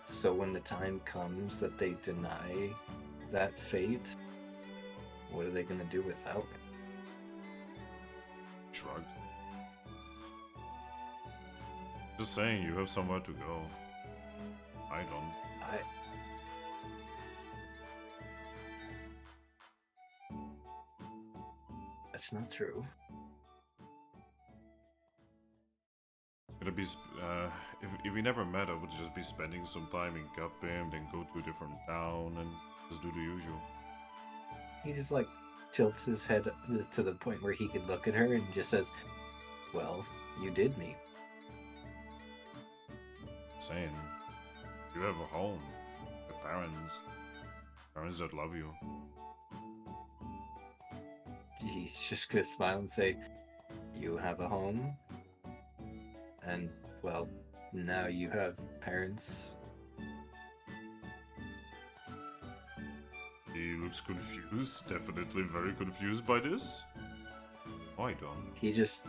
So when the time comes that they deny that fate, what are they gonna do without it? Shrugs. Just saying, you have somewhere to go. I don't. That's not true. It'd be if we never met, I would just be spending some time in Gupim, then go to a different town and just do the usual. He just like tilts his head to the point where he could look at her and just says, well, you did meet. Saying, you have a home, parents that love you. He's just gonna smile and say, you have a home? And, well, now you have parents. He looks confused, definitely very confused by this. Oh, I don't. He just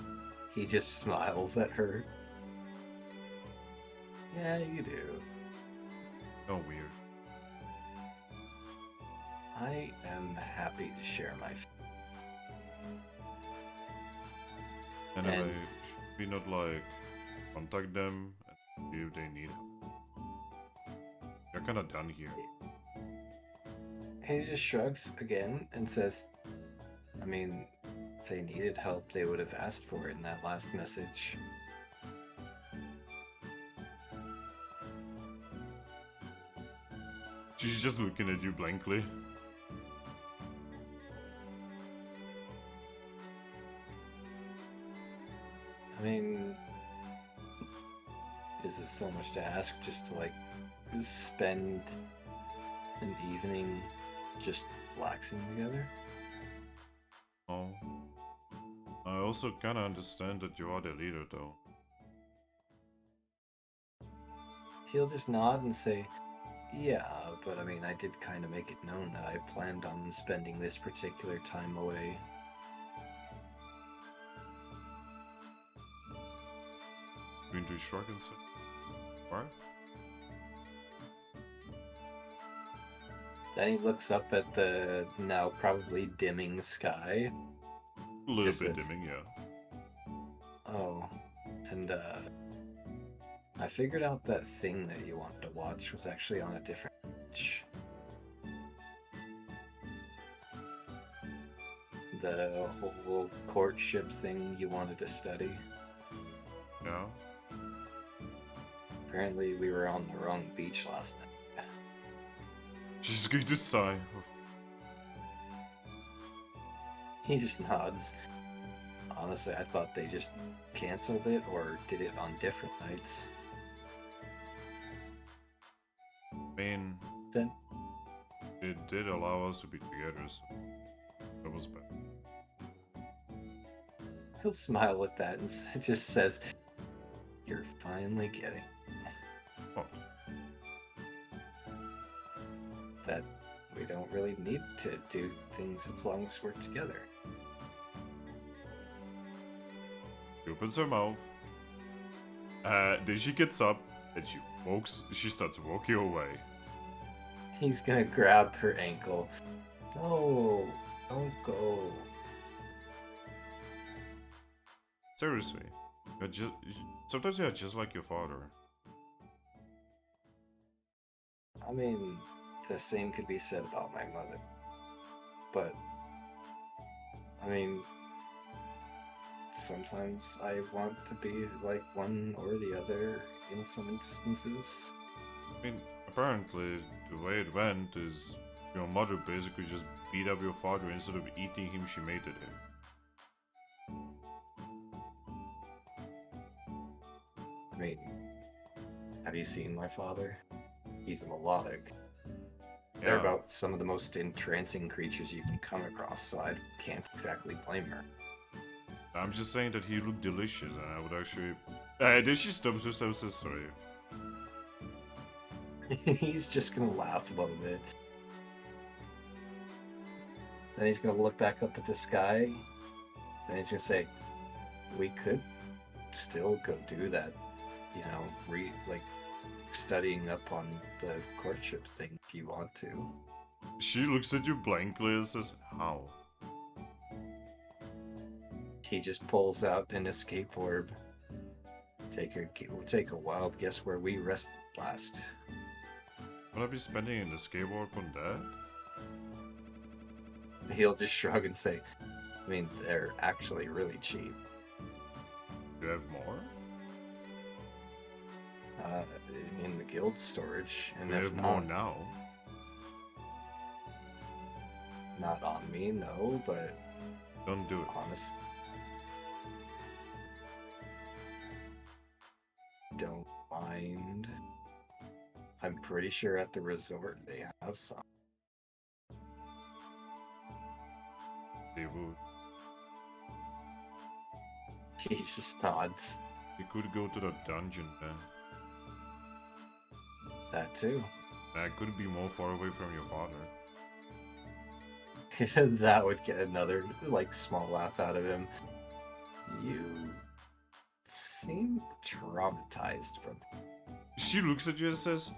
smiles at her. Yeah, you do. Oh, weird. I am happy to share my Anyway, And- should we not like contact them and see if they need help? They're kind of done here. He just shrugs again and says, I mean, if they needed help, they would have asked for it in that last message. She's just looking at you blankly. I mean, is it so much to ask just to, like, spend an evening just relaxing together? Oh. I also kind of understand that you are the leader, though. He'll just nod and say, yeah, but I mean, I did kind of make it known that I planned on spending this particular time away. Going to shrug and say, what? Then he looks up at the now probably dimming sky. A little Just bit says- dimming, yeah. Oh, and I figured out that thing that you wanted to watch was actually on a different page. The whole courtship thing you wanted to study. Yeah. Apparently we were on the wrong beach last night. She's going to sigh. He just nods. Honestly, I thought they just canceled it or did it on different nights. I mean, Then it did allow us to be together, so that was bad. he'll smile at that and just says, "You're finally getting Oh, that we don't really need to do things as long as we're together." she opens her mouth. Then she gets up and she starts walking away. He's gonna grab her ankle. No, don't go. Seriously, sometimes you're just like your father. I mean, the same could be said about my mother. But, I mean, sometimes I want to be like one or the other in some instances. I mean, apparently, the way it went is your mother basically just beat up your father instead of eating him, she made it. I mean, have you seen my father? He's a melodic. They're about some of the most entrancing creatures you can come across, so I can't exactly blame her. I'm just saying that he looked delicious, and I would actually. Then she stumps herself, says sorry. He's just gonna laugh a little bit. Then he's gonna look back up at the sky. Then he's gonna say, "We could still go do that, you know, studying up on the courtship thing if you want to." She looks at you blankly and says, "How?" He just pulls out an escape orb. Take a wild guess where we rested last. Would I be spending an escape orb on that? He'll just shrug and say, "I mean, they're actually really cheap. Do you have more? In the guild storage, and Do you if have more not, now? not on me, no, but Don't do it. honest, don't mind. I'm pretty sure at the resort they have some." They would. He just nods. We could go to the dungeon then. That too. That could be more far away from your father. That would get another small laugh out of him. You seem traumatized from She looks at you and says,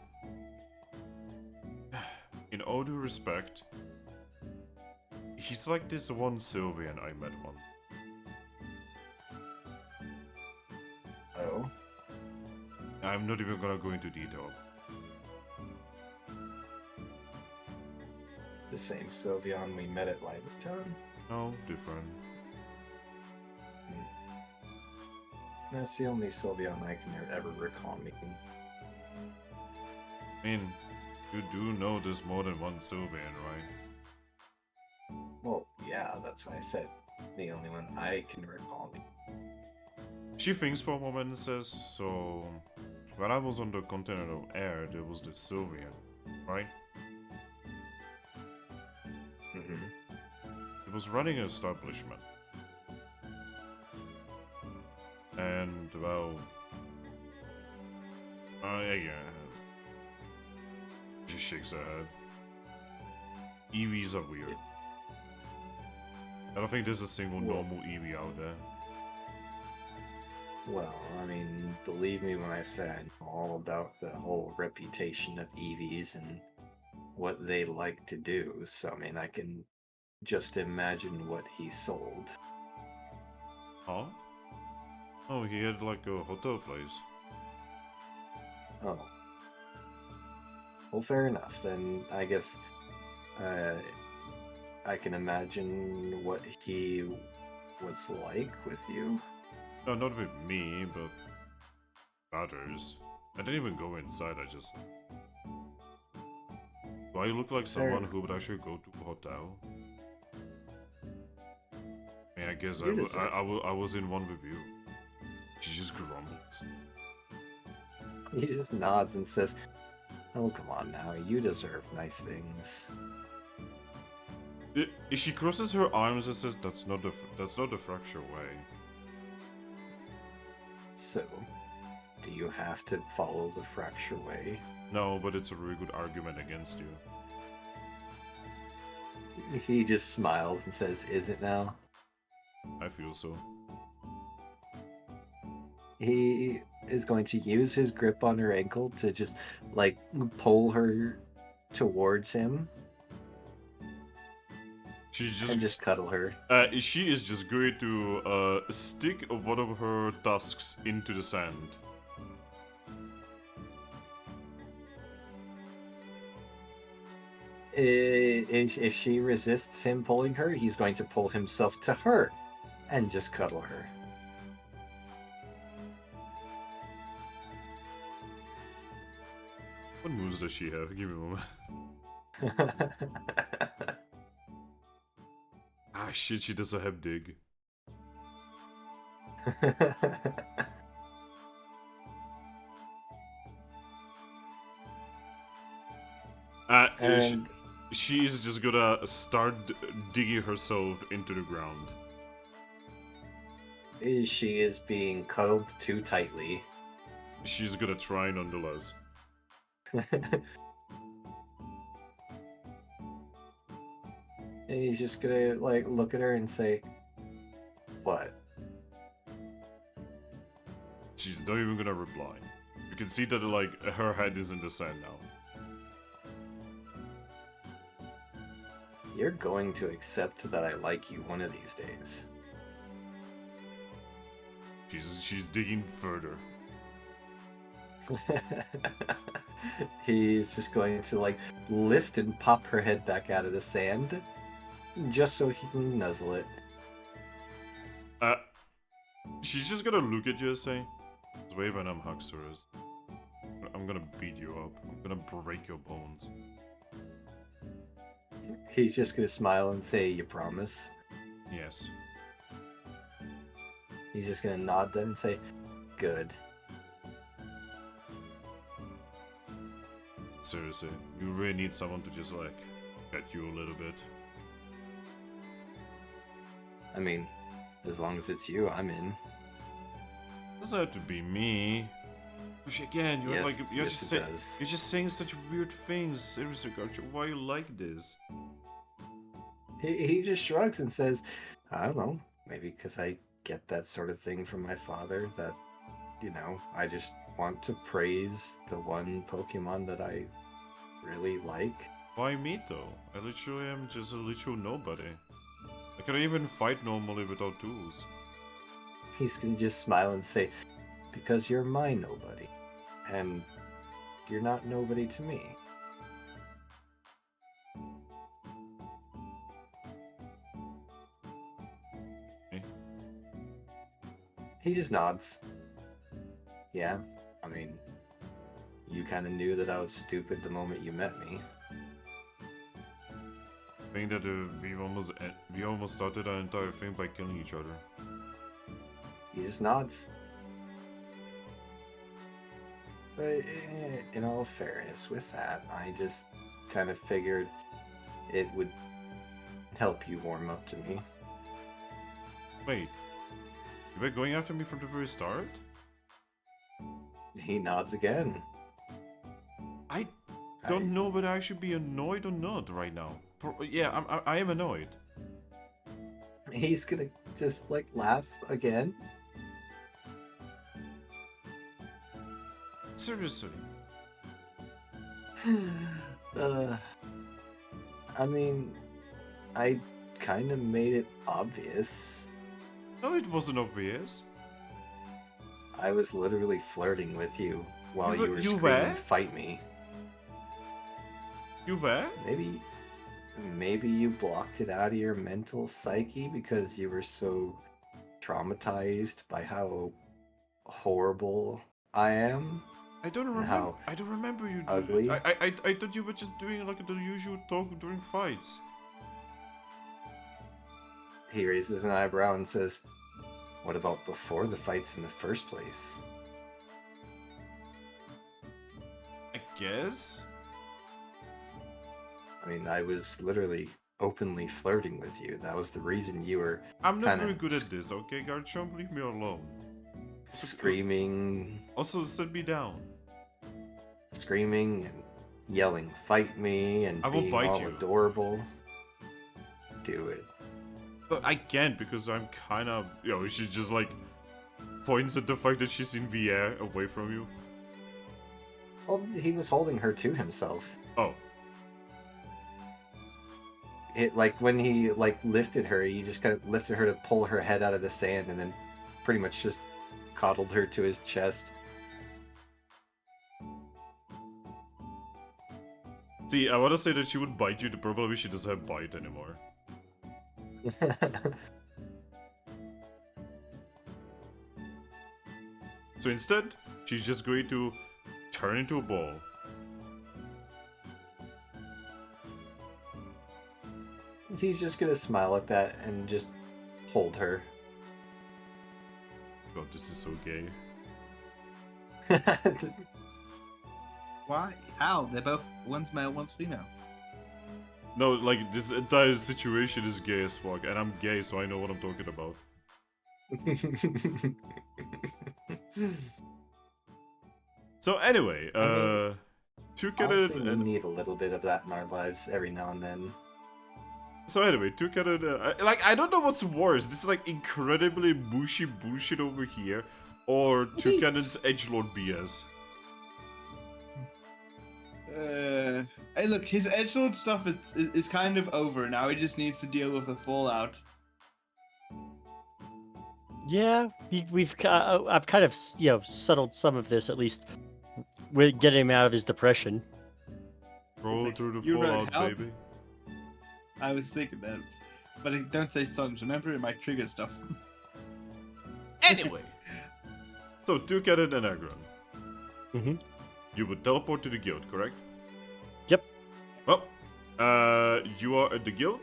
"In all due respect, he's like this one Sylvian I met once." Oh, I'm not even gonna go into detail. the same Sylveon we met at Livelytown? No, different. That's the only Sylveon I can ever recall meeting. I mean, you do know there's more than one Sylvian, right? Well, yeah, that's why I said the only one I can recall meeting. She thinks for a moment and says, "So, when I was on the continent of air, there was this Sylvian, right? Mm-hmm. He was running an establishment. And, well... yeah. She shakes her head. EVs are weird. I don't think there's a single normal EV out there. Well, I mean, believe me when I say I know all about the whole reputation of EVs and what they like to do, so I mean, I can just imagine what he sold." Huh? Oh, he had like a hotel place. Oh. Well, fair enough, then I guess I can imagine what he was like with you. No, not with me, but others. I didn't even go inside, I just... Do I look like someone who would actually go to a hotel? Yeah, I guess You deserve I was in one with you. She just grumbles. He just nods and says, "Oh, come on now. You deserve nice things." She crosses her arms and says, "That's not the fracture way." So, do you have to follow the fracture way? No, but it's a really good argument against you. He just smiles and says, "Is it now?" I feel so. He is going to use his grip on her ankle to just, like, pull her towards him She's and just just cuddle her. she is just going to stick one of her tusks into the sand. If she resists him pulling her, he's going to pull himself to her and just cuddle her. What moves does she have? Give me a moment. Ah shit, she doesn't have dig. And She's just gonna start digging herself into the ground. she is being cuddled too tightly. She's gonna try nonetheless. And he's just gonna, like, look at her and say, "What?" She's not even gonna reply. You can see that like her head is in the sand now. You're going to accept that I like you one of these days. She's digging further. He's just going to, like, lift and pop her head back out of the sand just so he can nuzzle it. She's just gonna look at you and say, "Wait when I'm Hucksters. I'm gonna beat you up. I'm gonna break your bones." He's just gonna smile and say, "You promise?" Yes. He's just gonna nod then and say, "Good." Seriously, you really need someone to just like pet you a little bit. I mean, as long as it's you, I'm in. Doesn't have to be me. Which again, you're Yes, like yes, it does. you're just saying such weird things. Seriously, Garchomp, why you like this? He just shrugs and says, "I don't know, maybe because I get that sort of thing from my father that, you know, I just want to praise the one Pokemon that I really like." Why me though? I literally am just a literal nobody. I can't even fight normally without tools. He's gonna just smile and say, "Because you're my nobody, and you're not nobody to me." Eh? He just nods. Yeah, I mean, you kind of knew that I was stupid the moment you met me. I think that we almost started our entire thing by killing each other. He just nods. But in all fairness with that, I just kind of figured it would help you warm up to me. Wait, you were going after me from the very start? He nods again. I don't know whether I should be annoyed or not right now. Yeah, I am annoyed. He's gonna just, like, laugh again. Seriously. I mean, I kind of made it obvious. No, it wasn't obvious. I was literally flirting with you while You you were- were you screaming, were? "Fight me." You were? Maybe you blocked it out of your mental psyche because you were so traumatized by how horrible I am. I don't remember. How I don't remember you. ugly? I thought you were just doing like the usual talk during fights. He raises an eyebrow and says, "What about before the fights in the first place?" I guess? I mean, I was literally openly flirting with you. That was the reason you were I'm not kinda very good at this, okay, Garchomp? Leave me alone. screaming Also, sit me down. and yelling, "Fight me," and I will being bite all you. adorable. Do it. But I can't because I'm kind of, she just like points at the fact that she's in the air away from you. Well, he was holding her to himself. Oh, It like when he like lifted her, he just kind of lifted her to pull her head out of the sand, and then pretty much just coddled her to his chest. see, I want to say that she would bite you. The problem is she doesn't have bite anymore. So instead, she's just going to turn into a ball. He's just gonna smile at that and just hold her. God, this is so gay. Why? How? They're both one's male, one's female. No, like, this entire situation is gay as fuck, and I'm gay, so I know what I'm talking about. So anyway, Toucannon Honestly, we and... need a little bit of that in our lives every now and then. So anyway, Toucannon, like, I don't know what's worse, this like incredibly bushy bullshit over here, or Toucannon's edgelord BS. Hey, look, his edgelord stuff is kind of over now. He just needs to deal with the fallout. Yeah, I've kind of settled some of this at least with getting him out of his depression. Roll like, through the you fallout, run help. baby. I was thinking that, but don't say songs. Remember, it might trigger stuff. Anyway, so Toucannon and Aggron. Mhm. You would teleport to the guild, correct? Yep. Well, you are at the guild.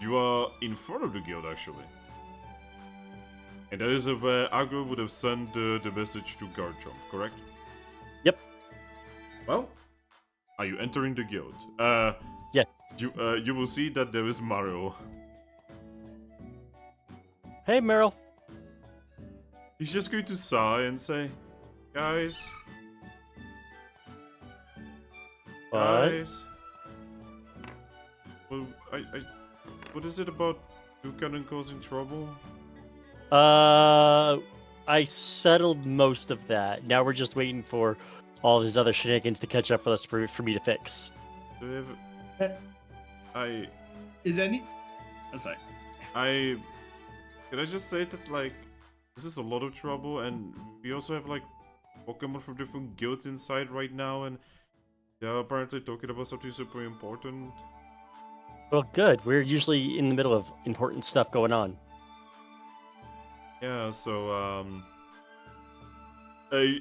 You are in front of the guild, actually. And that is where Aggron would have sent the message to Garchomp, correct? Yep. Well, are you entering the guild? Yes. You will see that there is Mario. Hey, Meryl. He's just going to sigh and say, "Guys, What? guys. Well, what is it about Toucannon causing trouble?" I settled most of that. Now we're just waiting for all his other shenanigans to catch up with us for me to fix. Do we have... Is any? Oh, sorry. Can I just say that, like, this is a lot of trouble, and we also have, like, Pokemon from different guilds inside right now, and they're apparently talking about something super important. Well, good. We're usually in the middle of important stuff going on. Yeah, so, I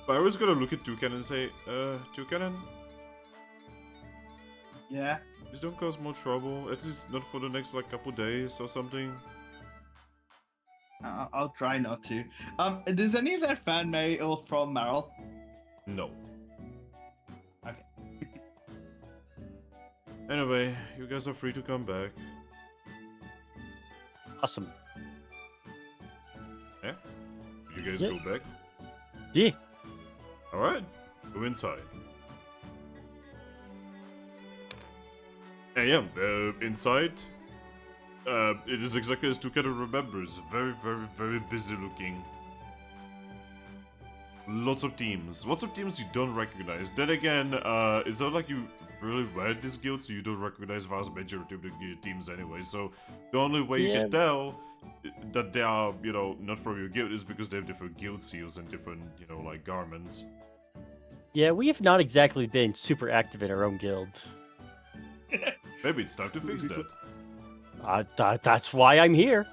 was gonna look at Toucannon and say, Toucannon, Yeah. please don't cause more trouble, at least not for the next, like, couple days or something. I'll try not to. Does any of that fan mail from Meryl? No. Okay. Anyway, you guys are free to come back. Awesome. Yeah? You guys Yeah. go back? Yeah. Alright, go inside. And yeah, inside, it is exactly as Toucannon remembers. Very, very, very busy looking. Lots of teams you don't recognize. Then again, it's not like you really read this guild, so you don't recognize vast majority of the teams anyway. So the only way you can tell that they are, not from your guild is because they have different guild seals and different, like garments. Yeah, we have not exactly been super active in our own guild. Maybe it's time to fix that. That's why I'm here.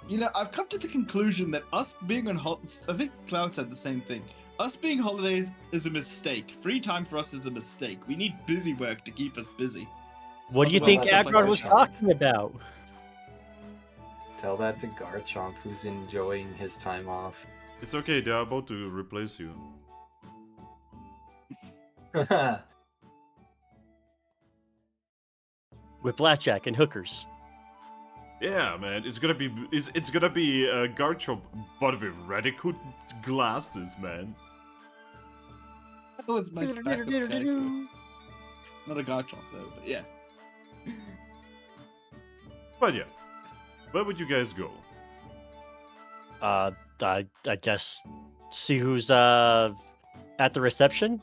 You know, I've come to the conclusion that us being on holidays, I think Cloud said the same thing. Us being holidays is a mistake. Free time for us is a mistake. We need busy work to keep us busy. What do you Otherwise, think stuff like Aggron this was happens. talking about? Tell that to Garchomp, who's enjoying his time off. It's okay, they're about to replace you. With blackjack and hookers. Yeah, man, it's gonna be Garchomp, but with Radicoot glasses, man. That was my backup character. Not a Garchomp though, but yeah. But yeah, where would you guys go? I guess see who's at the reception.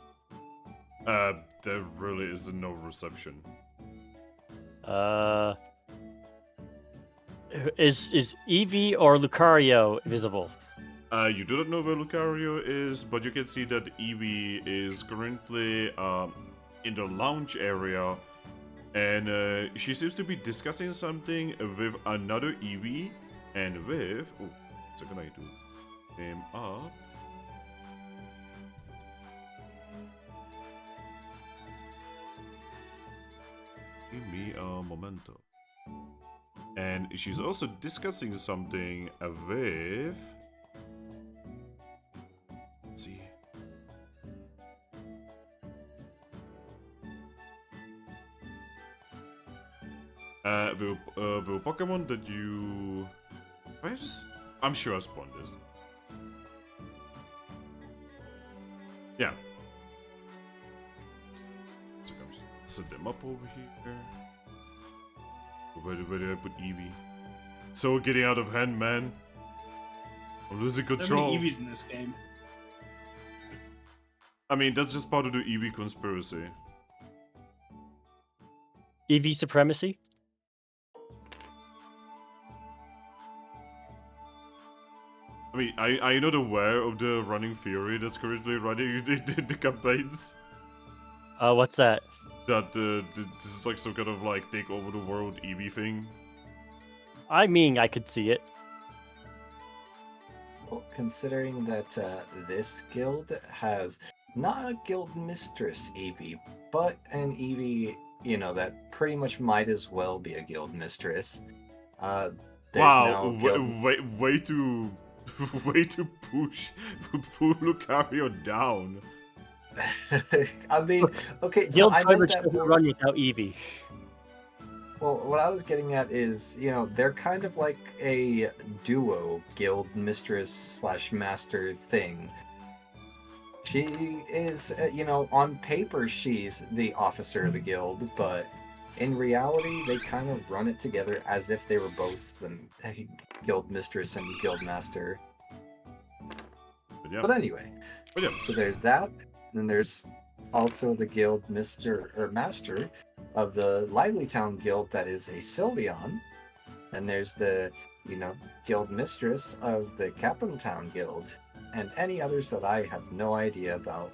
There really is no reception. Is Eevee or Lucario visible? You do not know where Lucario is, but you can see that Eevee is currently in the lounge area, and she seems to be discussing something with another Eevee, and with... Oh, second I do him up. Give me a momento. And she's also discussing something with... Let's see. The Pokemon that you... I'm sure I spawned this. Yeah. So I'm just set them up over here. Where did I put Eevee? So getting out of hand, man. I'm losing So control. many Eevees in this game. I mean, that's just part of the Eevee conspiracy. Eevee supremacy. I mean, are you not aware of the running theory that's currently running the campaigns? What's that? That this is like some kind of like take over the world Eevee thing. I mean, I could see it. Well, considering that this guild has not a guild mistress Eevee, but an Eevee, you know, that pretty much might as well be a guild mistress. There's Wow, now guild... way to way to pull Lucario down. I mean, okay, so Guild I meant coverage that doesn't more... run without Eevee. Well, what I was getting at is, you know, they're kind of like a duo guild mistress slash master thing. She is, you know, on paper she's the officer of the guild, but in reality they kind of run it together as if they were both the guild mistress and guild master. But yeah. But anyway, so there's that. Then there's also the guild master of the Lively Town guild that is a Sylveon. And there's the, you know, guild mistress of the Capon Town guild, and any others that I have no idea about.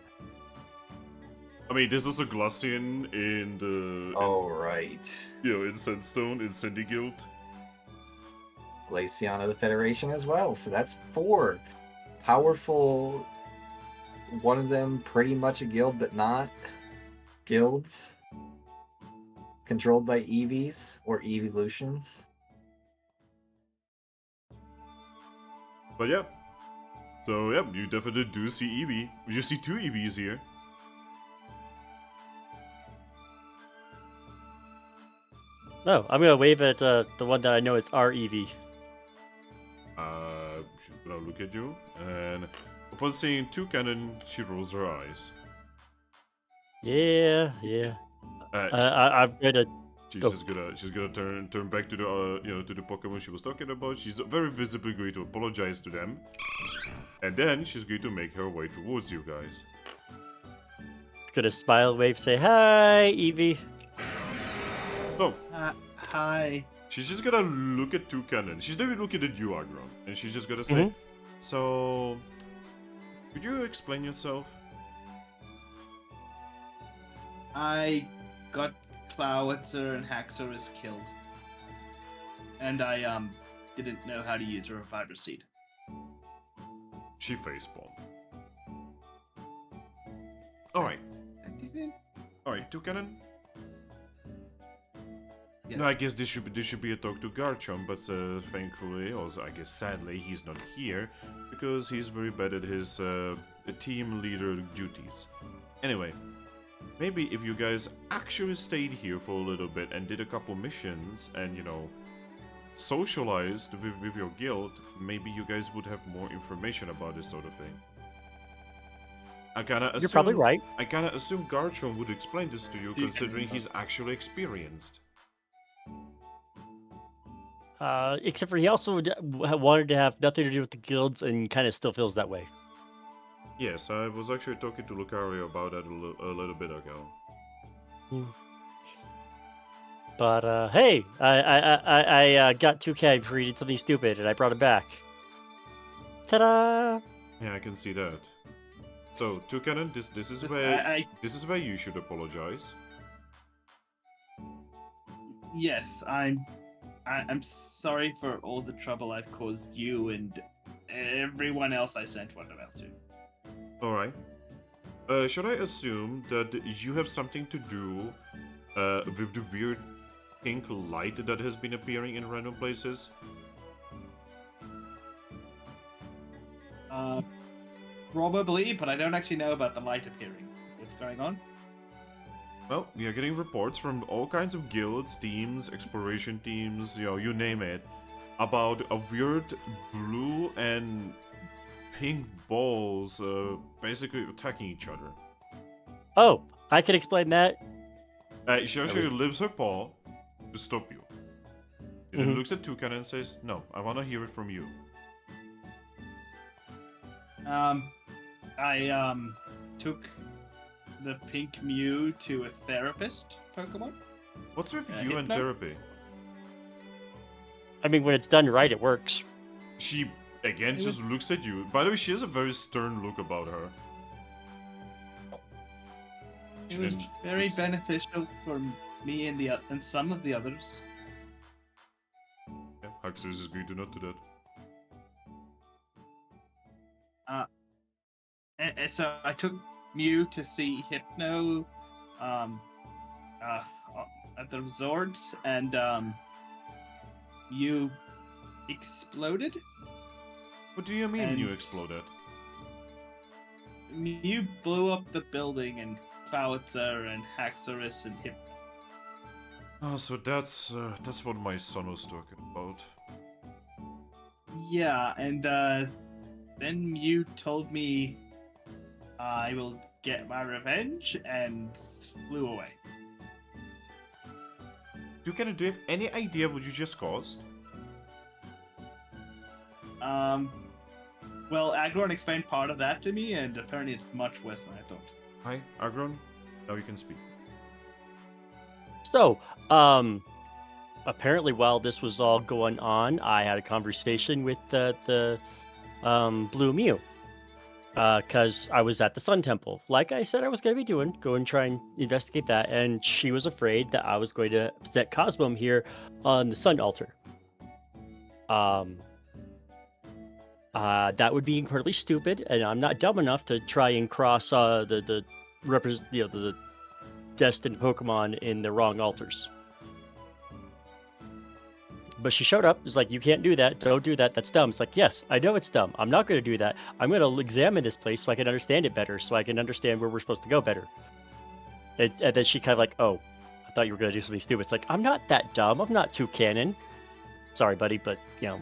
I mean, there's also Glacian in the... Oh, right. You know, in Sandstone, in Sandy Guild. Glaceon of the Federation as well. So that's 4 powerful, one of them pretty much a guild, but not guilds. Controlled by Eevees or Eeveelutions. But yeah. So yeah, you definitely do see Eevee. You see 2 Eevees here. No, I'm gonna wave at the one that I know is our Eevee. She's gonna look at you, and upon seeing Toucannon, she rolls her eyes. Yeah. I'm gonna. She's Go. just gonna turn back to the you know, to the Pokemon she was talking about. She's very visibly going to apologize to them, and then she's going to make her way towards you guys. Gonna smile, wave, say hi, Eevee. So Hi. she's just gonna look at Toucannon. She's not even looking at you, Aggron, and she's just gonna say, "So, could you explain yourself?" I got Clawitzer and Haxorus killed. And I didn't know how to use a Reviver Seed. She facepalmed. Alright. I didn't. Alright, Toucannon. Yes. No, I guess this should be a talk to Garchomp, but thankfully, or I guess sadly, he's not here because he's very bad at his team leader duties. Anyway, maybe if you guys actually stayed here for a little bit and did a couple missions and, you know, socialized with your guild, maybe you guys would have more information about this sort of thing. You're probably right. I kinda assume Garchomp would explain this to you, considering he's actually experienced. Except for he also wanted to have nothing to do with the guilds and kind of still feels that way. Yes, I was actually talking to Lucario about that a little bit ago. But hey, I got Toucannon for eating something stupid, and I brought it back. Ta-da! Yeah, I can see that. So, Toucannon, this is where you should apologize. Yes, I'm sorry for all the trouble I've caused you and everyone else I sent one about to. Alright. Should I assume that you have something to do with the weird pink light that has been appearing in random places? Probably, but I don't actually know about the light appearing. What's going on? Well, we are getting reports from all kinds of guilds, teams, exploration teams, you know, you name it, about a weird blue and pink balls basically attacking each other. Oh, I can explain that. She actually lifts her paw to stop you. She then looks at Toucannon and says, "No, I want to hear it from you." I took the pink Mew to a therapist Pokemon. What's with you and Hypno? therapy? I mean, when it's done right, it works. She, again, just looks at you. By the way, she has a very stern look about her. It was very beneficial for me and some of the others. Yeah, Huxley is agreed to not do that. And so I took Mew to see Hypno at the resort, and Mew exploded. What do you mean you exploded? Mew blew up the building, and Clowitzer and Haxorus and Hypno. Oh, so that's what my son was talking about. Yeah, and then Mew told me I will get my revenge, and flew away. Do you have any idea what you just caused? Well, Aggron explained part of that to me, and apparently it's much worse than I thought. Hi, Aggron. Now you can speak. So, apparently while this was all going on, I had a conversation with the Blue Mew. Because I was at the Sun Temple. Like I said I was going to be doing, go and try and investigate that, and she was afraid that I was going to set Cosmom here on the Sun Altar. That would be incredibly stupid, and I'm not dumb enough to try and cross the destined Pokemon in the wrong altars. But she showed up, was like, "You can't do that, don't do that, that's dumb." It's like, yes, I know it's dumb. I'm not going to do that. I'm going to examine this place so I can understand it better, so I can understand where we're supposed to go better. And then she kind of like, "Oh, I thought you were going to do something stupid." It's like, I'm not that dumb. I'm not Toucannon. Sorry, buddy, but, you know,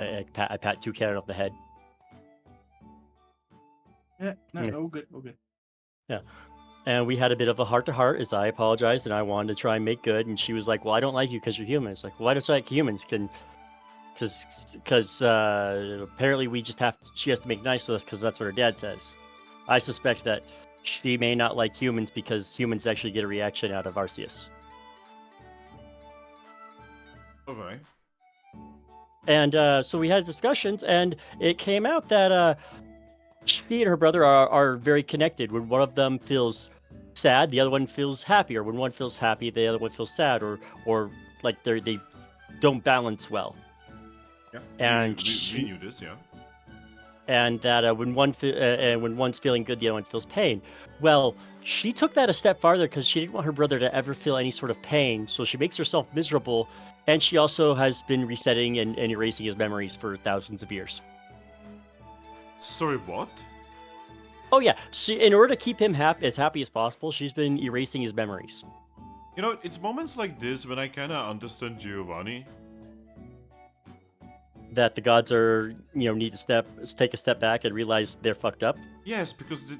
I pat Toucannon on the head. Yeah, no, all good, all good. Yeah. And we had a bit of a heart-to-heart as I apologized and I wanted to try and make good. And she was like, "Well, I don't like you because you're human." It's like, "Well, why don't you like humans? Because apparently we just have to, she has to make nice with us because that's what her dad says." I suspect that she may not like humans because humans actually get a reaction out of Arceus. Okay. And so we had discussions, and it came out that she and her brother are very connected. When one of them feels sad, the other one feels happy, or when one feels happy, the other one feels sad, or like they don't balance well. Yeah. And we knew this, yeah. and that when when one's feeling good, the other one feels pain. Well, she took that a step farther because she didn't want her brother to ever feel any sort of pain, so she makes herself miserable, and she also has been resetting and erasing his memories for thousands of years. Sorry, what? Oh yeah, in order to keep him as happy as possible, she's been erasing his memories. You know, it's moments like this when I kind of understand Giovanni. That the gods are, need to take a step back and realize they're fucked up. Yes, because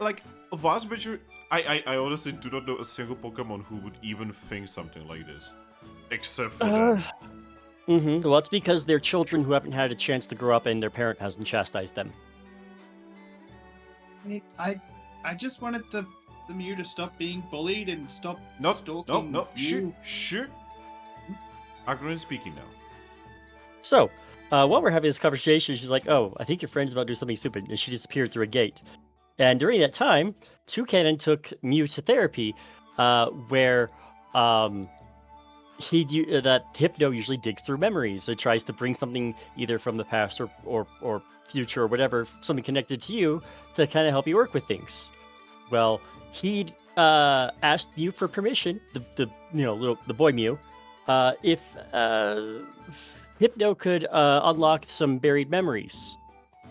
like a vast majority, I honestly do not know a single Pokemon who would even think something like this, except for them. Well, it's because they're children who haven't had a chance to grow up and their parent hasn't chastised them. I just wanted the Mew to stop being bullied and stop stalking. No, you. shh. Aggron is speaking now. So, while we're having this conversation, she's like, "Oh, I think your friend's about to do something stupid," and she disappeared through a gate. And during that time, Toucannon took Mew to therapy, where that Hypno usually digs through memories. It tries to bring something either from the past or future or whatever, something connected to you, to kind of help you work with things. Well, he asked Mew for permission, the boy Mew, if Hypno could unlock some buried memories.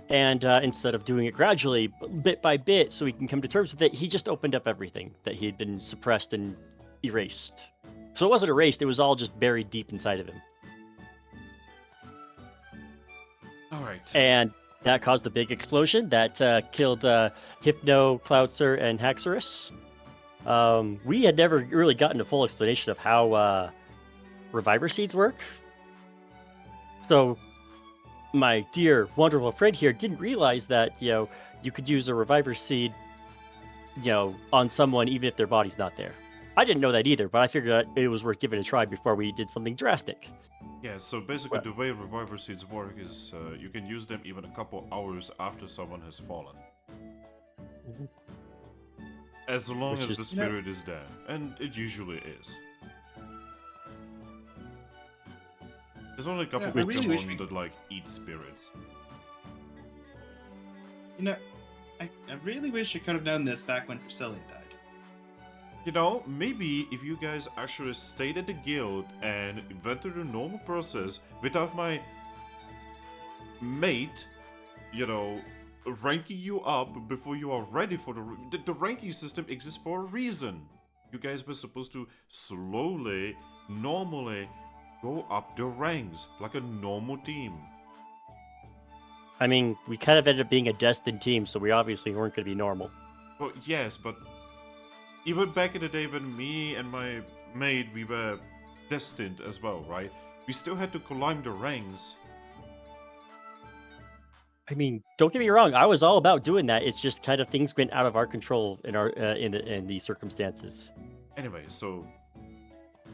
And instead of doing it gradually, bit by bit, so he can come to terms with it, he just opened up everything that he had been suppressed and erased. So it wasn't erased, it was all just buried deep inside of him. Alright. And that caused a big explosion that killed Hypno, Cloudster, and Haxorus. We had never really gotten a full explanation of how Reviver Seeds work. So my dear, wonderful friend here didn't realize that, you could use a Reviver Seed, on someone even if their body's not there. I didn't know that either, but I figured that it was worth giving a try before we did something drastic. Yeah, so basically the way Reviver Seeds work is you can use them even a couple hours after someone has fallen. Mm-hmm. As long as the spirit is there, and it usually is. There's only a couple Pokemon that eat spirits. I really wish I could have known this back when Cresselia died. Maybe if you guys actually stayed at the guild and went through the normal process without my mate, ranking you up before you are ready for the ranking system exists for a reason. You guys were supposed to slowly, normally go up the ranks like a normal team. I mean, we kind of ended up being a destined team, so we obviously weren't going to be normal. Well, yes, but even back in the day when me and my mate, we were destined as well, right? We still had to climb the ranks. I mean, don't get me wrong, I was all about doing that. It's just kind of things went out of our control in these circumstances. Anyway, so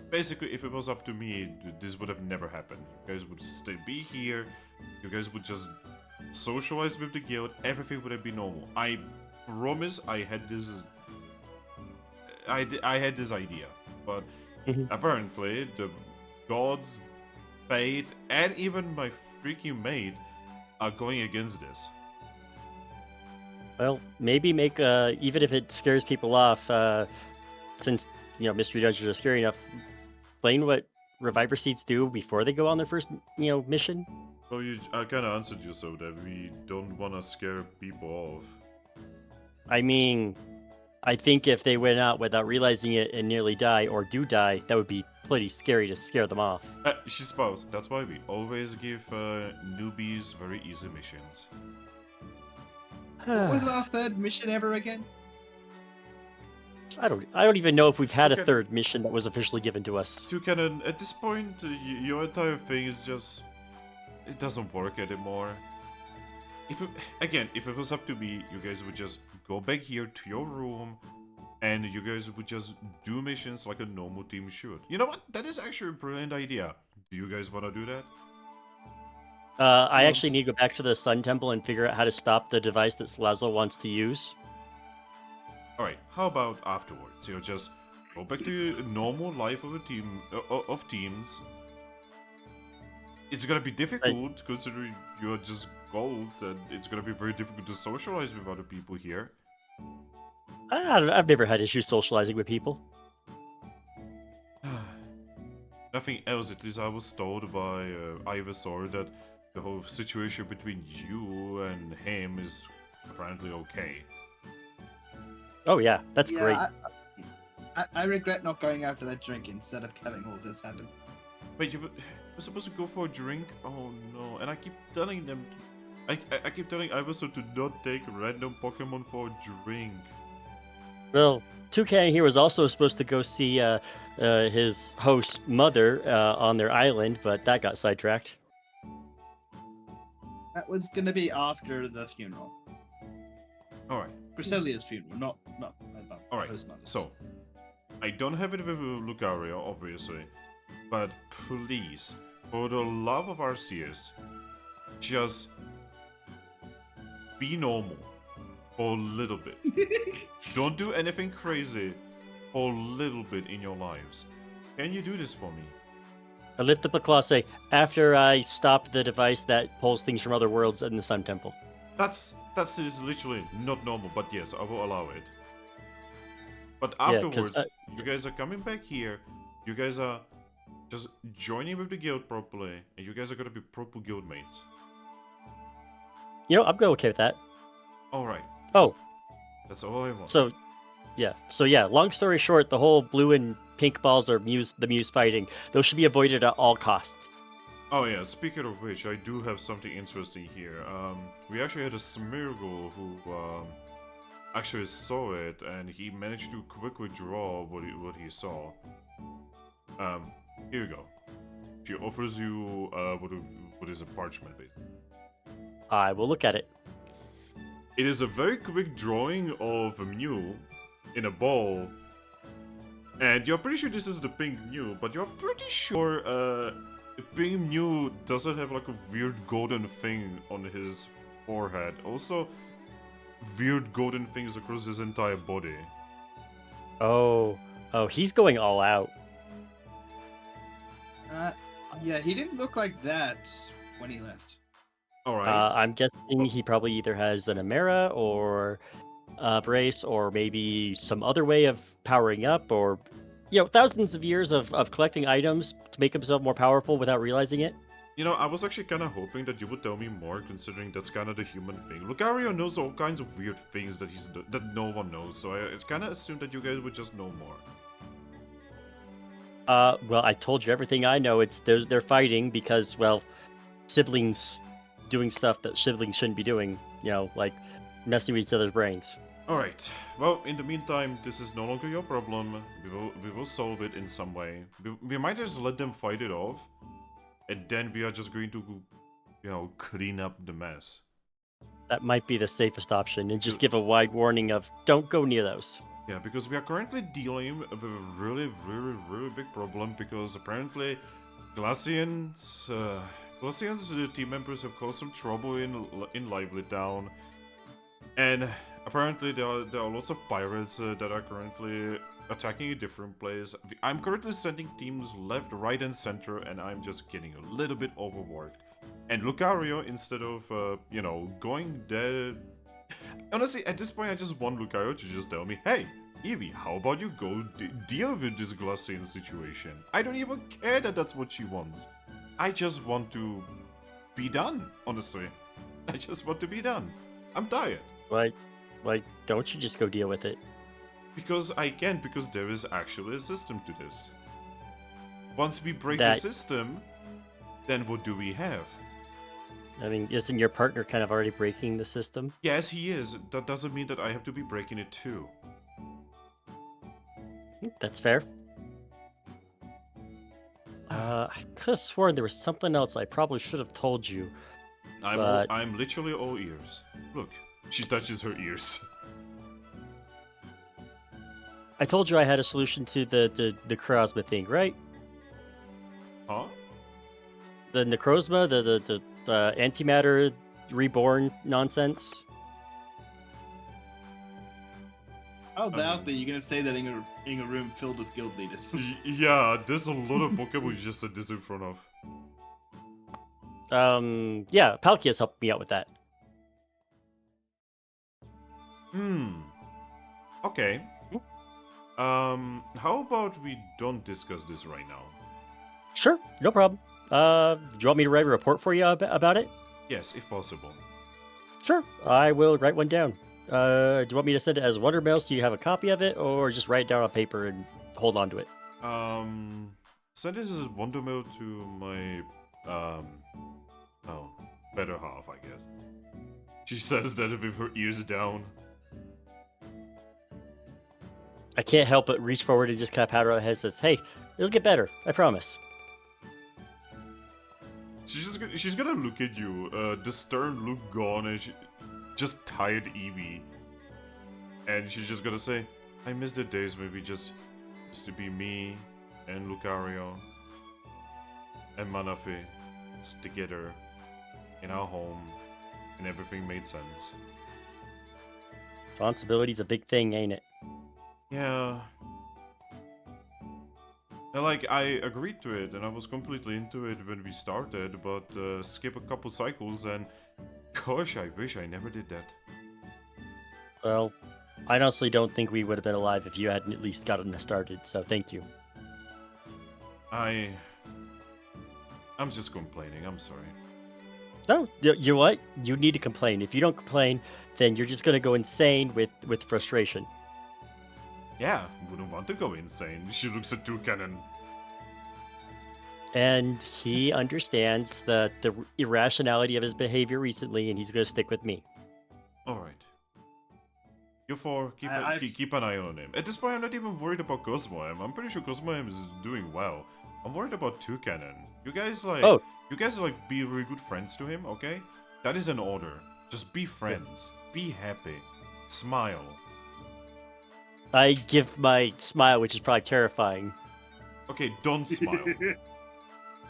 basically, if it was up to me, this would have never happened. You guys would still be here. You guys would just socialize with the guild. Everything would have been normal. I promise I had this idea, but apparently the gods, fate, and even my freaking mate are going against this. Well, maybe make even if it scares people off, since mystery dungeons are scary enough, explain what Reviver Seeds do before they go on their first mission. Well, I kind of answered you so that we don't want to scare people off. I mean, I think if they went out without realizing it and nearly die, or do die, that would be pretty scary to scare them off. She's supposed. That's why we always give newbies very easy missions. What was our third mission ever again? I don't even know if we've had a third mission that was officially given to us. Toucannon, at this point, your entire thing is just... It doesn't work anymore. If it was up to me, you guys would just go back here to your room, and you guys would just do missions like a normal team should. You know what? That is actually a brilliant idea. Do you guys want to do that? I actually need to go back to the Sun Temple and figure out how to stop the device that Slazzle wants to use. Alright, how about afterwards? Just go back to the normal life of a team, of teams. It's gonna be difficult considering you're just gold, and it's gonna be very difficult to socialize with other people here. I don't know, I've never had issues socializing with people. Nothing else, at least I was told by Ivysaur that the whole situation between you and him is apparently okay. Oh yeah, that's great. I regret not going out for that drink instead of having all this happen. Wait, you were supposed to go for a drink? Oh no, and I keep telling them, I keep telling Ivysaur to not take random Pokemon for a drink. Well, Toucannon here was also supposed to go see his host mother on their island, but that got sidetracked. That was gonna be after the funeral. Alright. Cresselia's funeral, not Alright, his mother's. so, I don't have it with Lucario, obviously, but please, for the love of Arceus, just be normal for a little bit. Don't do anything crazy for a little bit in your lives. Can you do this for me? I lift up a claw, say, after I stop the device that pulls things from other worlds in the Sun Temple. That's is literally not normal, but yes, I will allow it. But Yeah, 'cause, afterwards, you guys are coming back here, you guys are just joining with the guild properly, and you guys are gonna be proper guild mates. You know, I'm okay with that. Alright. Oh, That's all I want. so yeah. Long story short, the whole blue and pink balls are the Muse fighting. Those should be avoided at all costs. Oh yeah, speaking of which, I do have something interesting here. We actually had a Smeargle who actually saw it, and he managed to quickly draw what he saw. Here you go. She offers you what is a parchment bit. I will look at it. It is a very quick drawing of a Mew in a ball, and you're pretty sure this is the pink Mew, but you're pretty sure the pink Mew doesn't have like a weird golden thing on his forehead. Also, weird golden things across his entire body. Oh, he's going all out. Yeah, he didn't look like that when he left. Alright. I'm guessing he probably either has an Amera or a Brace, or maybe some other way of powering up, or thousands of years of collecting items to make himself more powerful without realizing it. You know, I was actually kind of hoping that you would tell me more, considering that's kind of the human thing. Lucario knows all kinds of weird things that no one knows, so I kind of assumed that you guys would just know more. Well, I told you everything I know. They're fighting because, well, siblings doing stuff that siblings shouldn't be doing. Like messing with each other's brains. Alright, well, in the meantime, this is no longer your problem. We will solve it in some way. We might just let them fight it off, and then we are just going to, clean up the mess. That might be the safest option, and just give a wide warning of don't go near those. Yeah, because we are currently dealing with a really, really, really big problem, because apparently Glacian's team members have caused some trouble in Lively Town, and apparently there are lots of pirates that are currently attacking a different place. I'm currently sending teams left, right, and center, and I'm just getting a little bit overworked. And Lucario, instead of going there, honestly, at this point, I just want Lucario to just tell me, hey, Eevee, how about you go deal with this Glacian situation? I don't even care that that's what she wants. I just want to be done, honestly. I just want to be done. I'm tired. Why don't you just go deal with it? Because I can't, because there is actually a system to this. Once we break the system, then what do we have? I mean, isn't your partner kind of already breaking the system? Yes, he is. That doesn't mean that I have to be breaking it too. That's fair. I could have sworn there was something else I probably should have told you. I'm literally all ears. Look, she touches her ears. I told you I had a solution to the Necrozma thing, right? Huh? The Necrozma, the antimatter reborn nonsense. How about that you're gonna say that in a room filled with guild leaders? Yeah, there's a lot of Pokemon you just said this in front of. Yeah, Palkia's helped me out with that. Okay. Hmm? How about we don't discuss this right now? Sure, no problem. Do you want me to write a report for you about it? Yes, if possible. Sure, I will write one down. Do you want me to send it as wonder mail so you have a copy of it, or just write it down on paper and hold on to it? Send this as wonder mail to my, better half, I guess. She says that with her ears down. I can't help but reach forward and just kind of pat her on the head and says, "Hey, it'll get better, I promise." She's gonna look at you, the stern look gone, and she just tired Eevee. And she's just gonna say, I miss the days when we just used to be me and Lucario and Manafe together in our home, and everything made sense. Responsibility's a big thing, ain't it? Yeah. And like, I agreed to it, and I was completely into it when we started, but skip a couple cycles, and gosh, I wish I never did that. Well, I honestly don't think we would have been alive if you hadn't at least gotten us started, so thank you. I'm just complaining, I'm sorry. No, you know what? You need to complain. If you don't complain, then you're just gonna go insane with frustration. Yeah, wouldn't want to go insane. She looks at Toucannon. And he understands the irrationality of his behavior recently, and he's gonna stick with me. Alright. You four, keep an eye on him. At this point, I'm not even worried about Cosmoem. I'm pretty sure Cosmoem is doing well. I'm worried about Toucannon. You guys be really good friends to him, okay? That is an order. Just be friends. Be happy. Smile. I give my smile, which is probably terrifying. Okay, don't smile.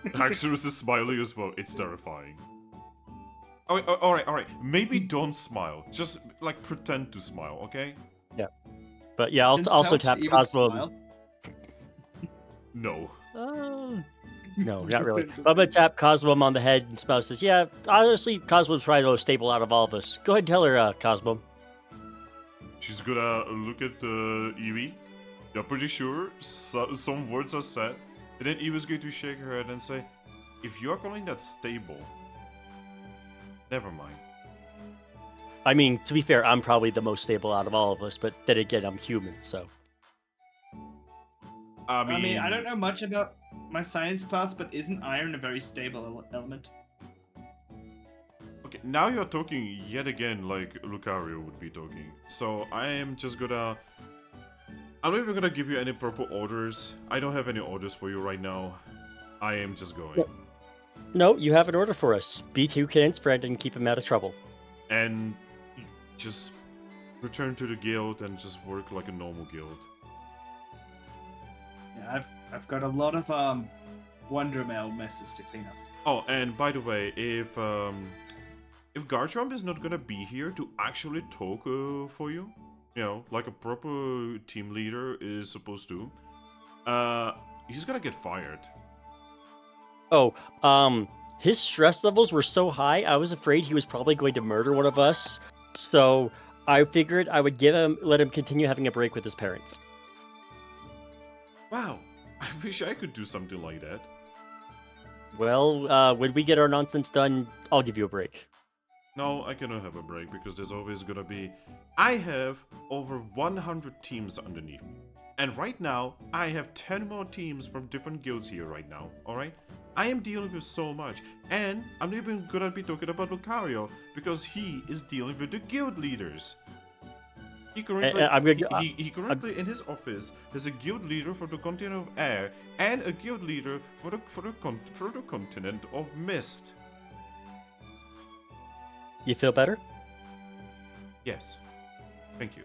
Axorus is smiling as well. It's terrifying. Alright. Maybe don't smile. Just, like, pretend to smile, okay? Yeah. But yeah, I'll also tap Cosmo. No. No, not really. I'm gonna tap Cosmo on the head and smile. Says, "Yeah, honestly, Cosmo's probably the most stable out of all of us. Go ahead and tell her, Cosmo." She's gonna look at Eevee. You're pretty sure some words are said, and then Eevee's going to shake her head and say, "If you are calling that stable, never mind." I mean, to be fair, I'm probably the most stable out of all of us, but then again, I'm human, so. I mean, I don't know much about my science class, but isn't iron a very stable element? Okay, now you're talking yet again like Lucario would be talking. So I am just gonna... I'm not even gonna give you any proper orders. I don't have any orders for you right now. I am just going. No, you have an order for us. Be Toucannon's friend and keep him out of trouble. And just return to the guild and just work like a normal guild. Yeah, I've got a lot of Wonder Mail messes to clean up. Oh, and by the way, if Garchomp is not gonna be here to actually talk for you, you know, like a proper team leader is supposed to, he's gonna get fired. Oh, his stress levels were so high, I was afraid he was probably going to murder one of us. So I figured I would let him continue having a break with his parents. Wow, I wish I could do something like that. Well, when we get our nonsense done, I'll give you a break. No, I cannot have a break because there's always gonna be... I have over 100 teams underneath me. And right now, I have 10 more teams from different guilds here right now, alright? I am dealing with so much. And I'm not even gonna be talking about Lucario because he is dealing with the guild leaders. He currently in his office has a guild leader for the continent of Air and a guild leader for the continent of Mist. You feel better? Yes. Thank you.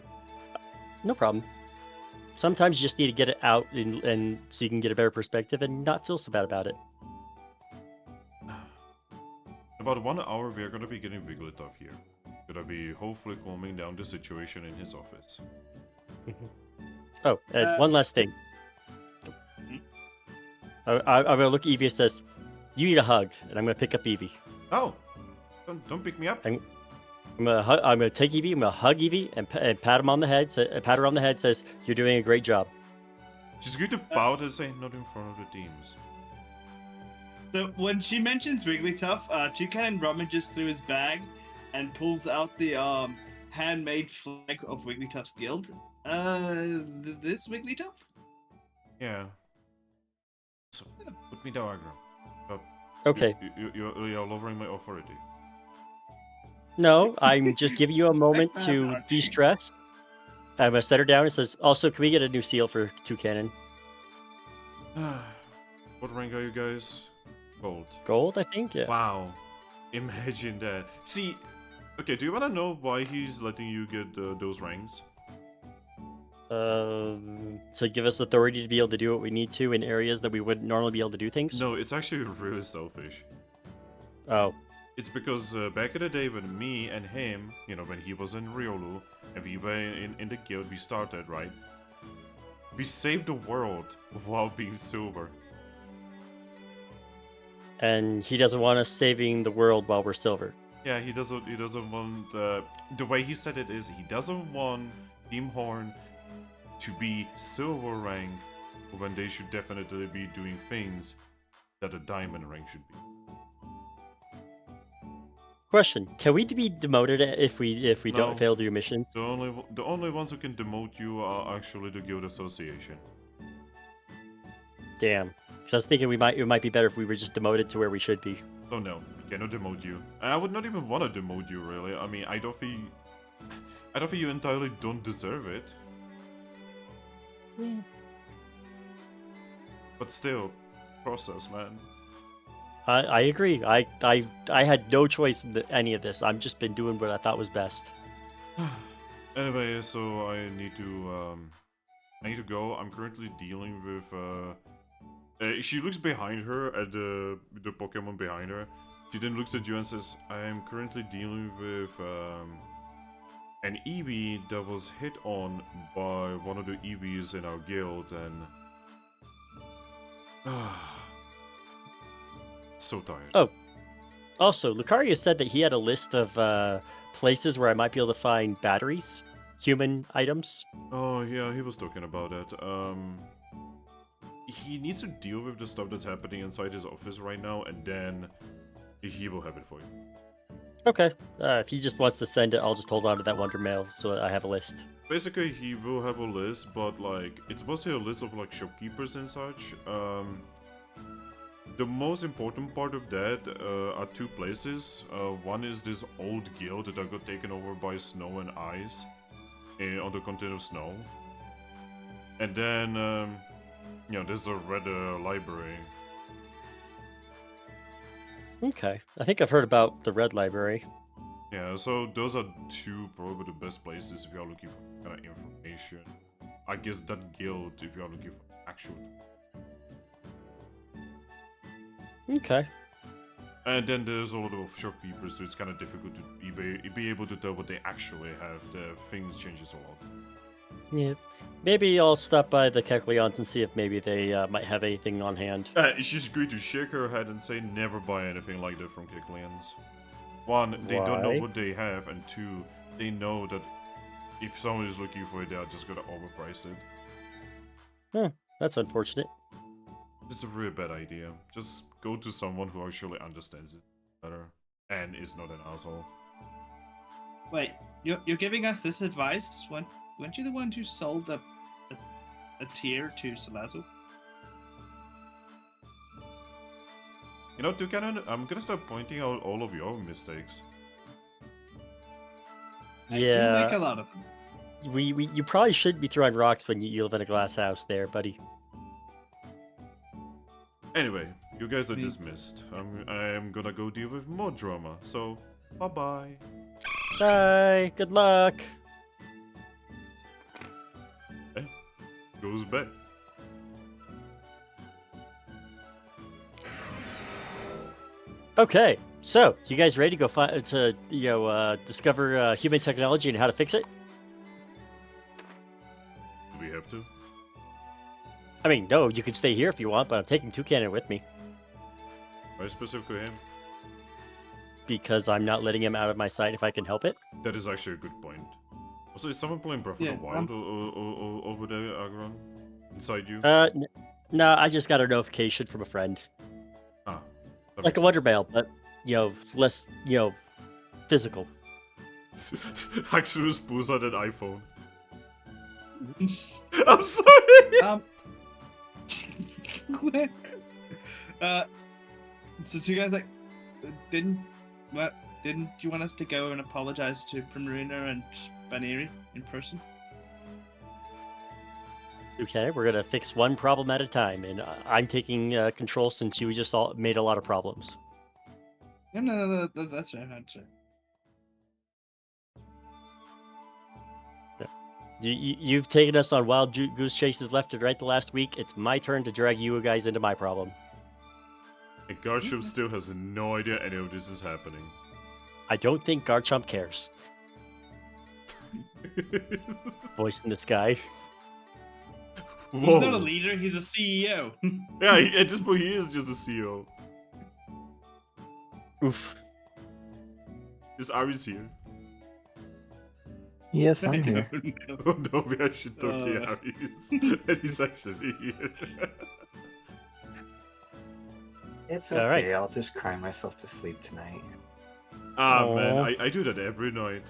No problem. Sometimes you just need to get it out and so you can get a better perspective and not feel so bad about it. In about 1 hour, we are going to be getting Wigglytuff here. Gonna be hopefully calming down the situation in his office. Oh, and one last thing. I'm gonna look at Eevee and says, "You need a hug," and I'm gonna pick up Eevee. Oh, don't pick me up. I'm gonna take Evie. I'm gonna hug Evie and pat him on the head. Pat her on the head. Says, "You're doing a great job." She's going to pout and say, "Not in front of the teams." So when she mentions Wigglytuff, Toucannon rummages through his bag and pulls out the handmade flag of Wigglytuff's guild. This Wigglytuff? Yeah. So put me down, Aggron. Okay. You're lowering my authority. No, I'm just giving you a moment to Okay. de-stress. I'm gonna set her down and says, "Also, can we get a new seal for Toucannon? What rank are you guys? Gold. Gold, I think. Yeah. Wow. Imagine that. See, okay, do you want to know why he's letting you get those ranks? To give us authority to be able to do what we need to in areas that we wouldn't normally be able to do things. No, it's actually really selfish. Oh. It's because back in the day when me and him, you know, when he was in Riolu, and we were in the guild we started, right? We saved the world while being silver. And he doesn't want us saving the world while we're silver. Yeah, he doesn't want, the way he said it is, he doesn't want Team Horn to be silver rank when they should definitely be doing things that a diamond rank should be. Question: can we be demoted if we No. don't fail to do missions? The only ones who can demote you are actually the guild association. Damn. Because I was thinking it might be better if we were just demoted to where we should be. So no, we cannot demote you. I would not even want to demote you, really. I mean, I don't think you entirely don't deserve it. Yeah. But still, process, man. I agree. I had no choice in any of this. I've just been doing what I thought was best. Anyway, so I need to go. I'm currently dealing with she looks behind her at the Pokemon behind her. She then looks at you and says, "I am currently dealing with an Eevee that was hit on by one of the Eevees in our guild, and so tired." Oh. Also, Lucario said that he had a list of places where I might be able to find batteries, human items. Oh yeah, he was talking about it. He needs to deal with the stuff that's happening inside his office right now, and then he will have it for you. Okay. If he just wants to send it, I'll just hold on to that Wonder Mail so I have a list. Basically, he will have a list, but like it's mostly a list of like shopkeepers and such. The most important part of that are two places. One is this old guild that got taken over by snow and ice on the continent of snow, and then there's the red library. Okay. I think I've heard about the Red Library. Yeah, so those are two probably the best places if you are looking for kind of information. I guess that guild if you are looking for actual. Okay. And then there's a lot of shopkeepers, so it's kind of difficult to be able to tell what they actually have. The things changes a lot. Yeah. Maybe I'll stop by the Kecleons and see if maybe they might have anything on hand. She's going to shake her head and say never buy anything like that from Kecleons. One, they don't know Why? what they have, and two, they know that if someone is looking for it, they are just gonna overprice it. That's unfortunate. It's a really bad idea. Just go to someone who actually understands it better and is not an asshole. Wait, you're giving us this advice? Weren't you the one who sold a tier to Salazzle? You know, Toucannon, I'm gonna start pointing out all of your mistakes. I do Yeah. make a lot of them. You probably shouldn't be throwing rocks when you live in a glass house there, buddy. Anyway, you guys are Me. dismissed. I am gonna go deal with more drama, so bye-bye. Bye. Good luck. Goes back. Okay. So, you guys ready to go discover human technology and how to fix it? Do we have to? I mean, no, you can stay here if you want, but I'm taking Toucannon with me. Why specifically him? because I'm not letting him out of my sight if I can help it. That is actually a good point. Also, is someone playing Breath Yeah, of the Wild over there, Aggron? Inside you? No, I just got a notification from a friend. Ah, that Like a makes Wonder sense. Bale, but, less, physical. Axelus pulls out an iPhone. I'm sorry! So do you guys didn't you want us to go and apologize to Primarina and Baneri in person? Okay, we're gonna fix one problem at a time, and I'm taking control since you just made a lot of problems. No, that's right, that's right. You've taken us on wild goose chases left and right the last week. It's my turn to drag you guys into my problem. And Garchomp still has no idea any of this is happening. I don't think Garchomp cares. Voice in the sky. Whoa. He's not a leader, he's a CEO. Yeah, at this point he is just a CEO. Oof. Is Ari's here? Yes, I'm here. Oh no, we actually talk to Aris. And he's actually here. It's All okay. right. I'll just cry myself to sleep tonight. Ah, Aw. man, I do that every night.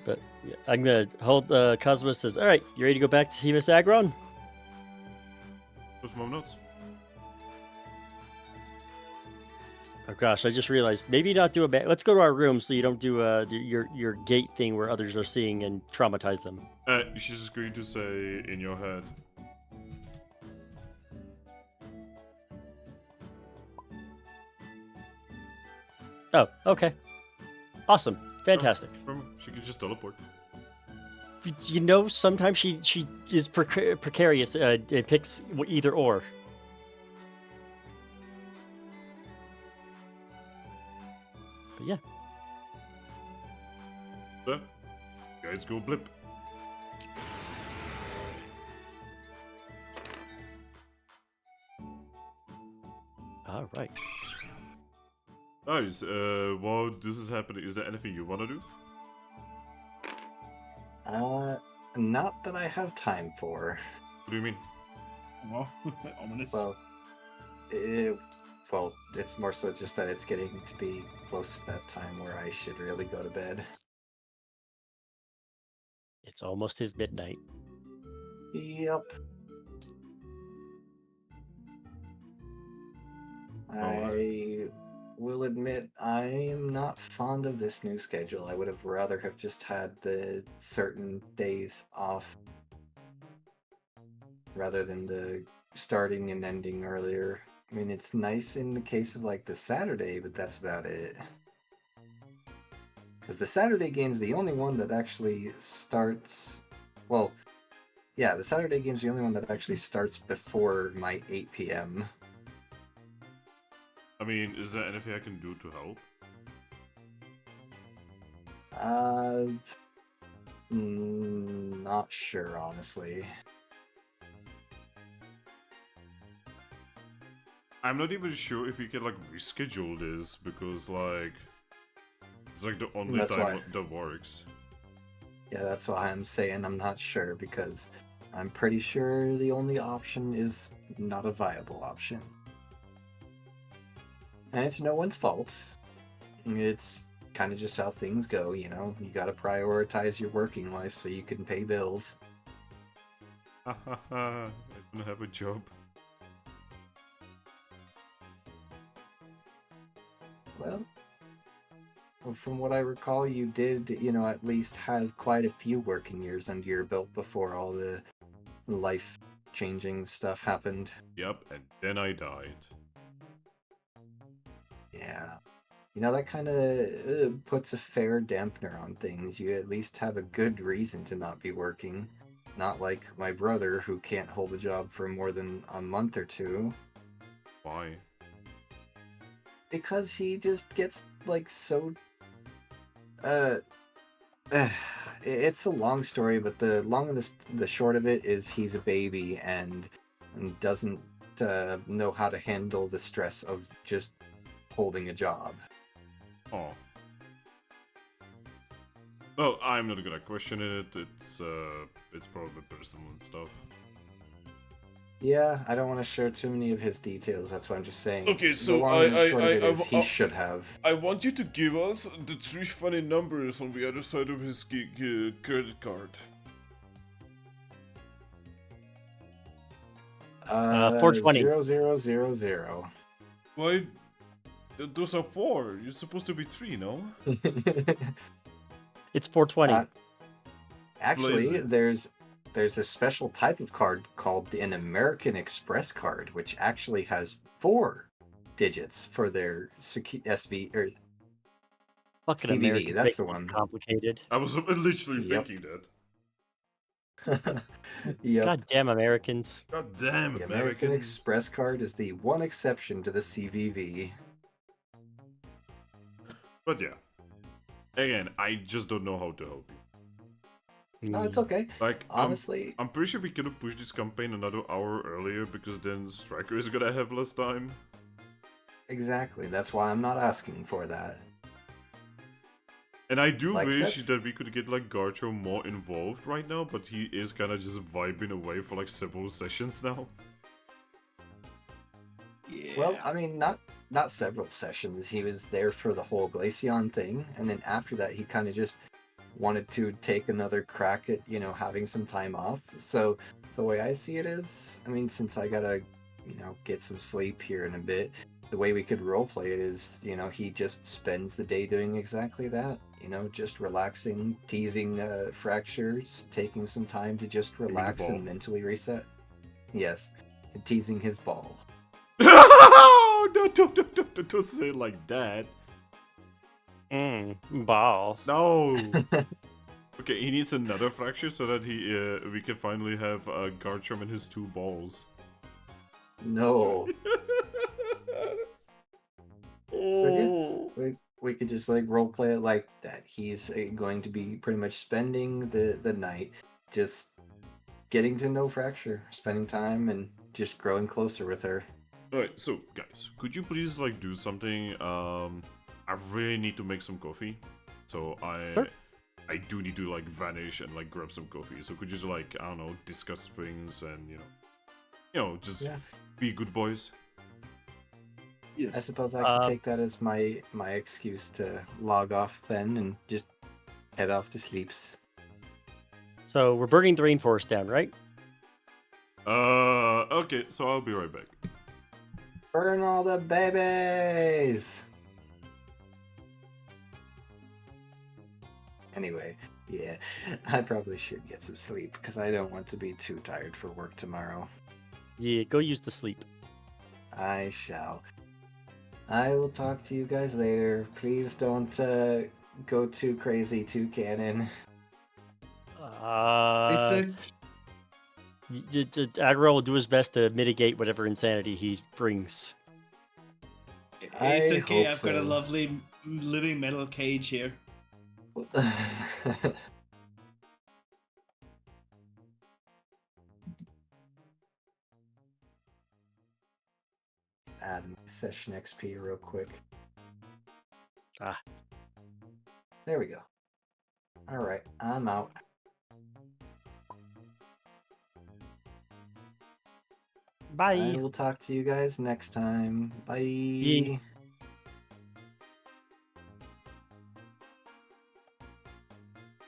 But yeah, I'm gonna hold. Cosmos says, "All right, you ready to go back to see Miss Aggron?" Those mom notes. Oh gosh, I just realized maybe not do a. Let's go to our room so you don't do your gate thing where others are seeing and traumatize them. She's just going to say in your head. Oh, okay, awesome, fantastic. She can just teleport. Sometimes she is precarious. It picks either or. But yeah. So, guys go blip. All right. Nice. While this is happening, is there anything you want to do? Not that I have time for. What do you mean? Oh, ominous. Well, it's more so just that it's getting to be close to that time where I should really go to bed. It's almost his midnight. Yep. I will admit I'm not fond of this new schedule. I would have rather have just had the certain days off rather than the starting and ending earlier. I mean, it's nice in the case of like the Saturday, but that's about it. Because the Saturday game's the only one that actually starts. Well, yeah, the Saturday game's the only one that actually starts before my 8 p.m. I mean, is there anything I can do to help? Not sure, honestly. I'm not even sure if we can like reschedule this because like it's like the only That's time why. that works. Yeah, that's why I'm saying I'm not sure, because I'm pretty sure the only option is not a viable option. And it's no one's fault. It's kind of just how things go, you know? You gotta prioritize your working life so you can pay bills. I don't have a job. Well, from what I recall, you did, at least have quite a few working years under your belt before all the life-changing stuff happened. Yep, and then I died. Yeah. That kind of puts a fair dampener on things. You at least have a good reason to not be working. Not like my brother, who can't hold a job for more than a month or two. Why? Because he just gets, so... it's a long story, but the long and the short of it is he's a baby and doesn't know how to handle the stress of just holding a job. Oh. Well, I'm not gonna question it. It's probably personal and stuff. Yeah, I don't want to share too many of his details. That's why I'm just saying. Okay, the so long and short of it is he should have. I want you to give us the 3 funny numbers on the other side of his credit card. 420. 0000. Why? Those are 4. You're supposed to be 3, no? It's 420. Actually, Blaze there's a special type of card called an American Express card, which actually has 4 digits for their SV or Fucking CVV. Americans That's make the things one. I complicated. was literally Yep. thinking that. Yep. Goddamn Americans. God damn, The American Express card is the one exception to the CVV. But yeah. Again, I just don't know how to help you. No, it's okay. Like, Honestly, I'm pretty sure we could have pushed this campaign another hour earlier because then Striker is gonna have less time. exactly. That's why I'm not asking for that. And I do Like wish said- that we could get like Garchomp more involved right now, but he is kind of just vibing away for like several sessions now. Yeah. Well, I mean, not several sessions. He was there for the whole Glaceon thing, and then after that, he kind of just wanted to take another crack at, having some time off. So the way I see it is, I mean, since I gotta, get some sleep here in a bit, the way we could roleplay it is, he just spends the day doing exactly that. Just relaxing, teasing fractures, taking some time to just relax ball. and mentally reset. Yes, and teasing his ball. No, don't say it like that. Ball. No. Okay, he needs another fracture so that we can finally have Garchomp and his 2 balls. No. Oh. We could just like role play it like that. He's going to be pretty much spending the night just getting to know Fracture, spending time and just growing closer with her. Alright, so guys, could you please like do something? I really need to make some coffee. So Sure. I do need to like vanish and like grab some coffee. So could you just like, I don't know, discuss things and just be good boys? Yes. I suppose I could take that as my excuse to log off then and just head off to sleeps. So we're burning the rainforest down, right? Okay, so I'll be right back. Burn all the babies! Anyway, yeah, I probably should get some sleep because I don't want to be too tired for work tomorrow. Yeah, go use the sleep. I shall. I will talk to you guys later. Please don't go too crazy, Toucannon. Aggron will do his best to mitigate whatever insanity he brings. It's okay. hope I've got a so. lovely living metal cage here. Add my session XP real quick. Ah. There we go. Alright, I'm out. Bye. I will talk to you guys next time. Bye. Yeah.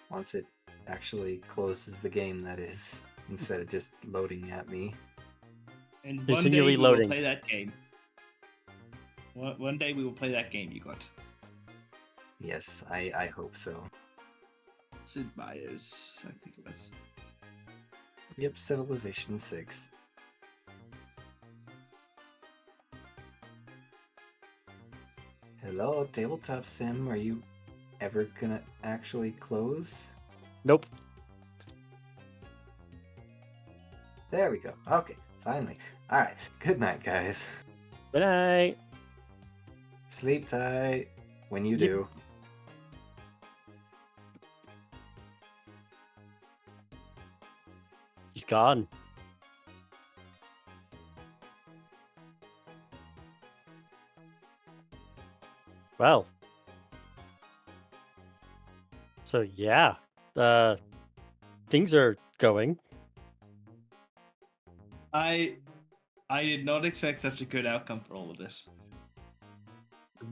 Once it actually closes the game, that is, instead of just loading at me. And one day Continually we loading. will play that game. One day we will play that game you got. Yes, I hope so. Sid Meier's, I think it was. Yep, Civilization 6. Hello, Tabletop Sim. Are you ever gonna actually close? Nope. There we go. Okay, finally. Alright, good night, guys. Good night. Sleep tight when you Yep. do. He's gone. Well. So yeah, things are going. I did not expect such a good outcome for all of this.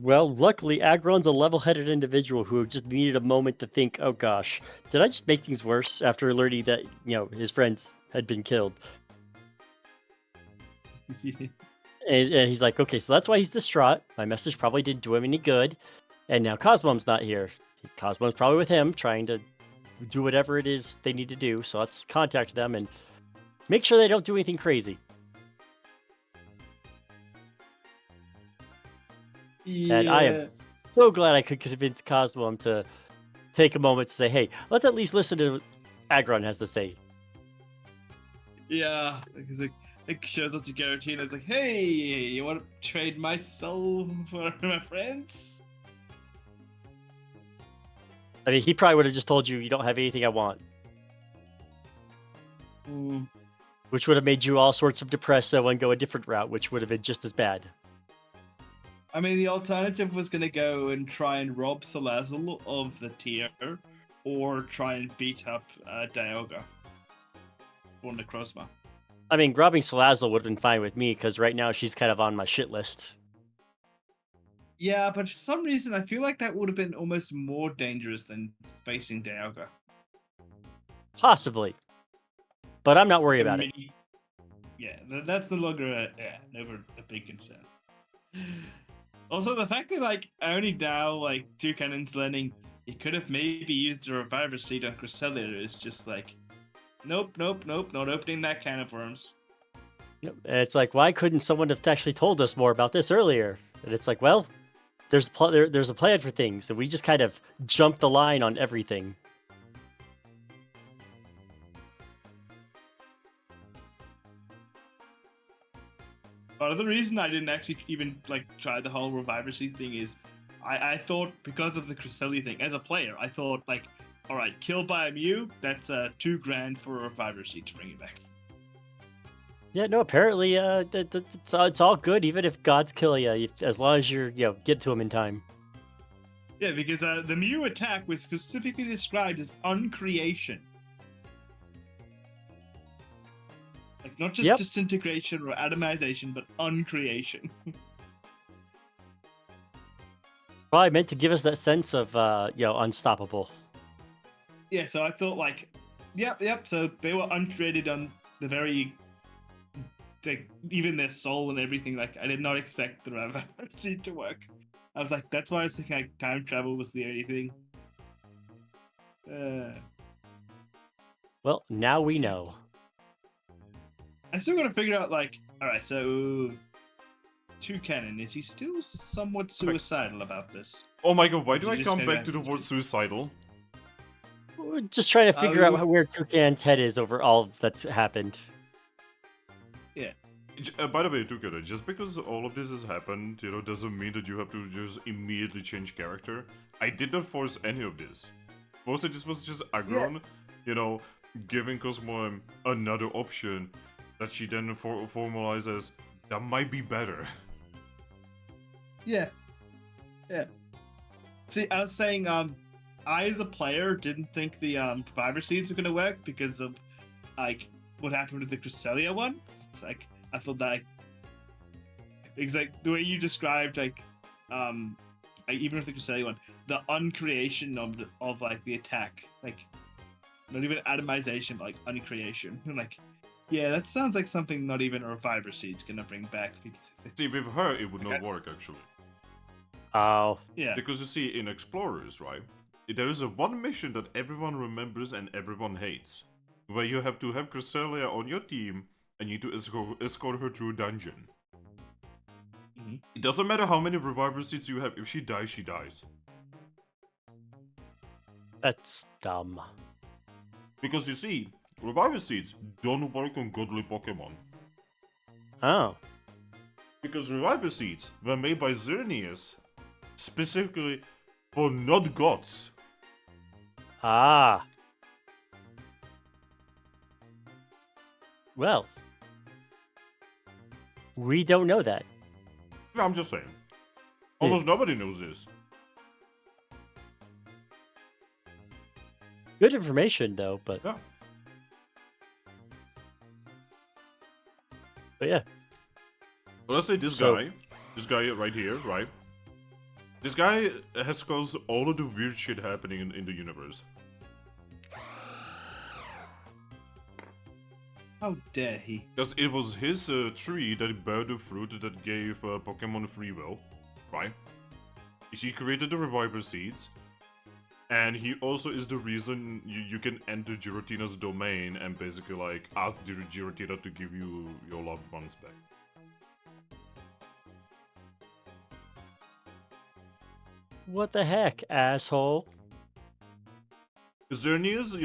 Well, luckily, Aggron's a level-headed individual who just needed a moment to think, oh gosh, did I just make things worse after learning that, his friends had been killed? And he's like, okay, so that's why he's distraught. My message probably didn't do him any good. And now Cosmo's not here. Cosmo's probably with him, trying to do whatever it is they need to do. So let's contact them and make sure they don't do anything crazy. Yeah. And I am so glad I could convince Cosmo to take a moment to say, hey, let's at least listen to what Aggron has to say. Yeah, because it shows up to Garatina. It's like, hey, you want to trade my soul for my friends? I mean, he probably would have just told you don't have anything I want. Which would have made you all sorts of depresso and go a different route, which would have been just as bad. I mean, the alternative was going to go and try and rob Salazzle of the tier, or try and beat up Dialga or Necrozma. I mean, robbing Salazzle would have been fine with me, because right now she's kind of on my shit list. Yeah, but for some reason, I feel like that would have been almost more dangerous than facing Dialga. Possibly. But I'm not worried about it. Yeah, that's no longer never a big concern. Also, the fact that only now Toucannon's learning he could have maybe used the Reviver Seed on Cresselia is just nope, not opening that can of worms. Yep. And it's like, why couldn't someone have actually told us more about this earlier? And it's like, well, there's a plan for things, and we just kind of jumped the line on everything. Part of the reason I didn't actually even try the whole Reviver Seed thing is I thought because of the Cresselia thing, as a player, I thought all right, kill by a Mew, that's $2,000 for a Reviver Seed to bring it back. Yeah, no, apparently it's all good, even if gods kill you, as long as you're, get to them in time. Yeah, because the Mew attack was specifically described as uncreation. Not just disintegration or atomization, but uncreation. Probably meant to give us that sense of, unstoppable. Yeah, so I thought yep. So they were uncreated on the very, even their soul and everything. I did not expect the Reviver Seed to work. I was that's why I was thinking time travel was the only thing. Well, now we know. I still gotta figure out alright, so Toucannon, is he still somewhat suicidal about this? Oh my god, why do I come back to the word suicidal? We're just trying to figure out where Toucannon's head is over all that's happened. Yeah. By the way, Toucannon, just because all of this has happened, doesn't mean that you have to just immediately change character. I did not force any of this. Mostly this was just Aggron, giving Cosmo another option that she then formalizes that might be better. Yeah. See, I was saying, I as a player didn't think the Reviver Seeds were gonna work because of what happened with the Cresselia one. It's I thought that it's the way you described even with the Cresselia one, the uncreation of the attack, not even atomization, but uncreation. Yeah, that sounds like something not even a Reviver Seed's gonna bring back. See, with her, it would not work, actually. Oh. Yeah. Because you see, in Explorers, right, there is one mission that everyone remembers and everyone hates, where you have to have Cresselia on your team, and you need to escort her through a dungeon. Mm-hmm. It doesn't matter how many Reviver Seeds you have, if she dies, she dies. That's dumb. Because you see, Reviver Seeds don't work on godly Pokemon. Oh. Because Reviver Seeds were made by Xerneas specifically for not gods. Ah. Well. We don't know that. I'm just saying. Almost nobody knows this. Good information though, but Yeah. yeah. Well, let's say this So- guy right here, right? This guy has caused all of the weird shit happening in the universe. How dare he? Because it was his tree that bore the fruit that gave Pokemon free will, right? He created the reviver seeds, and he also is the reason you can enter Giratina's domain and basically like ask Giratina to give you your loved ones back. What the heck, asshole? Xerneas,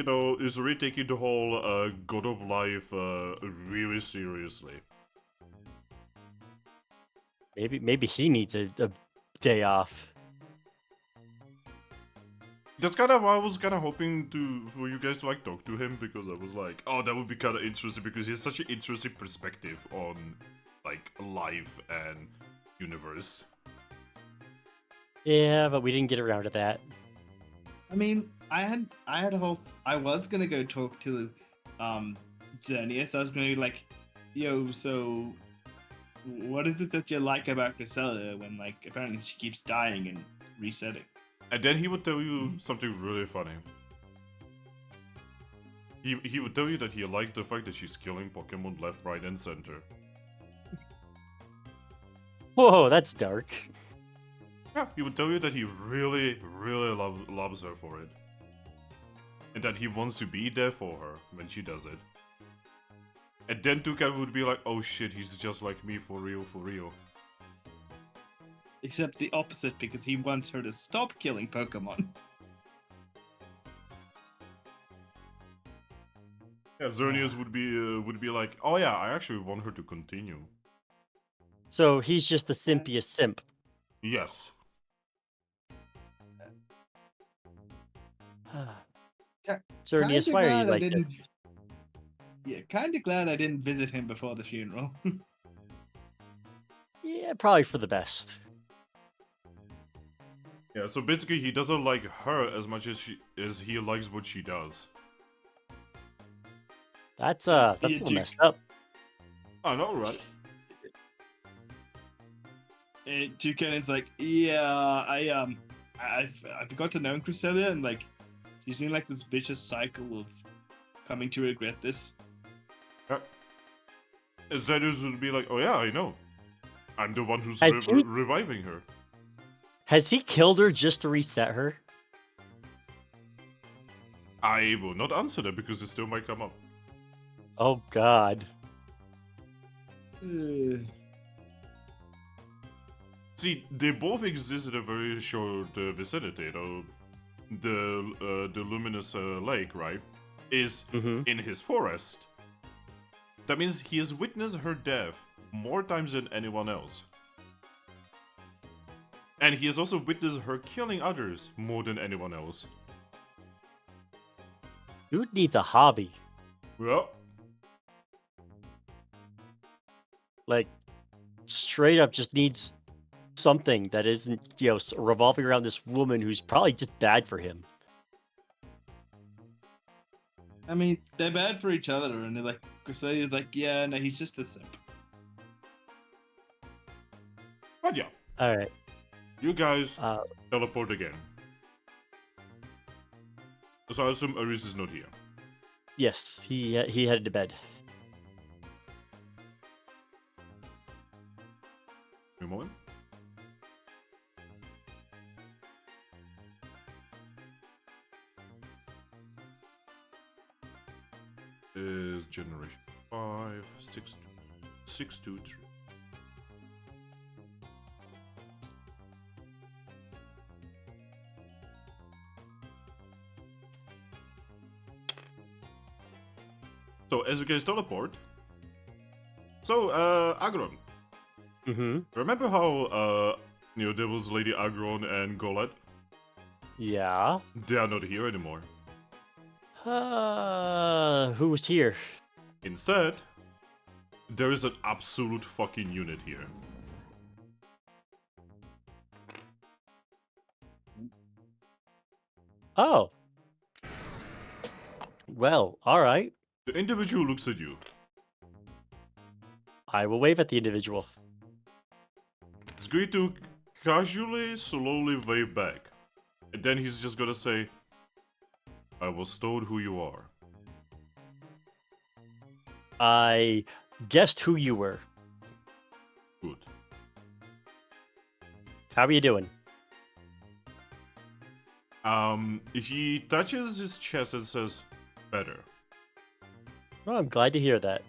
is really taking the whole God of Life really seriously. Maybe he needs a day off. That's kind of why I was kind of hoping for you guys to like talk to him, because I was like, oh, that would be kind of interesting because he has such an interesting perspective on like life and universe. Yeah, but we didn't get around to that. I mean, I had a whole. I was gonna go talk to, Xerneas. I was gonna be like, yo, so, what is it that you like about Cresselia when like apparently she keeps dying and resetting? And then he would tell you something really funny. He would tell you that he likes the fact that she's killing Pokemon left, right, and center. Whoa, that's dark. Yeah, he would tell you that he really, really loves her for it. And that he wants to be there for her when she does it. And then Toucannon would be like, oh shit, he's just like me for real, for real. Except the opposite, because he wants her to stop killing Pokemon. Yeah, Xerneas would be like, oh yeah, I actually want her to continue. So he's just the simpiest simp. Yes. Xerneas, why are you like this? Yeah, kind of glad I didn't visit him before the funeral. Yeah, probably for the best. Yeah, so basically he doesn't like her as much as he likes what she does. That's a Yeah, little dude. messed up. I know, right? And Toucannon's like, yeah, I forgot to know Cresselia, and like, she's in like this vicious cycle of coming to regret this. Yeah. And Xerneas would be like, oh yeah, I know. I'm the one who's I think- reviving her. Has he killed her just to reset her? I will not answer that because it still might come up. Oh god. See, they both exist in a very short vicinity, though. The luminous lake, right, is Mm-hmm. in his forest. That means he has witnessed her death more times than anyone else. And he has also witnessed her killing others more than anyone else. Dude needs a hobby. Well, Like, straight up just needs something that isn't, revolving around this woman who's probably just bad for him. I mean, they're bad for each other, and they're like, Cresselia's like, yeah, no, he's just a simp. but yeah, Alright. you guys Uh, teleport again. So I assume Aris is not here. yes, he headed to bed. Wait a moment. Is generation 5, 6, 2, 3. So as you guys teleport, so Aggron, Mm-hmm. remember how there was Lady Aggron and Golett? Yeah. They are not here anymore. Who was here? Instead, there is an absolute fucking unit here. Oh. Well, all right. The individual looks at you. I will wave at the individual. He's going to casually, slowly wave back. And then he's just gonna say, I was told who you are. I guessed who you were. Good. How are you doing? He touches his chest and says, better. Well, I'm glad to hear that.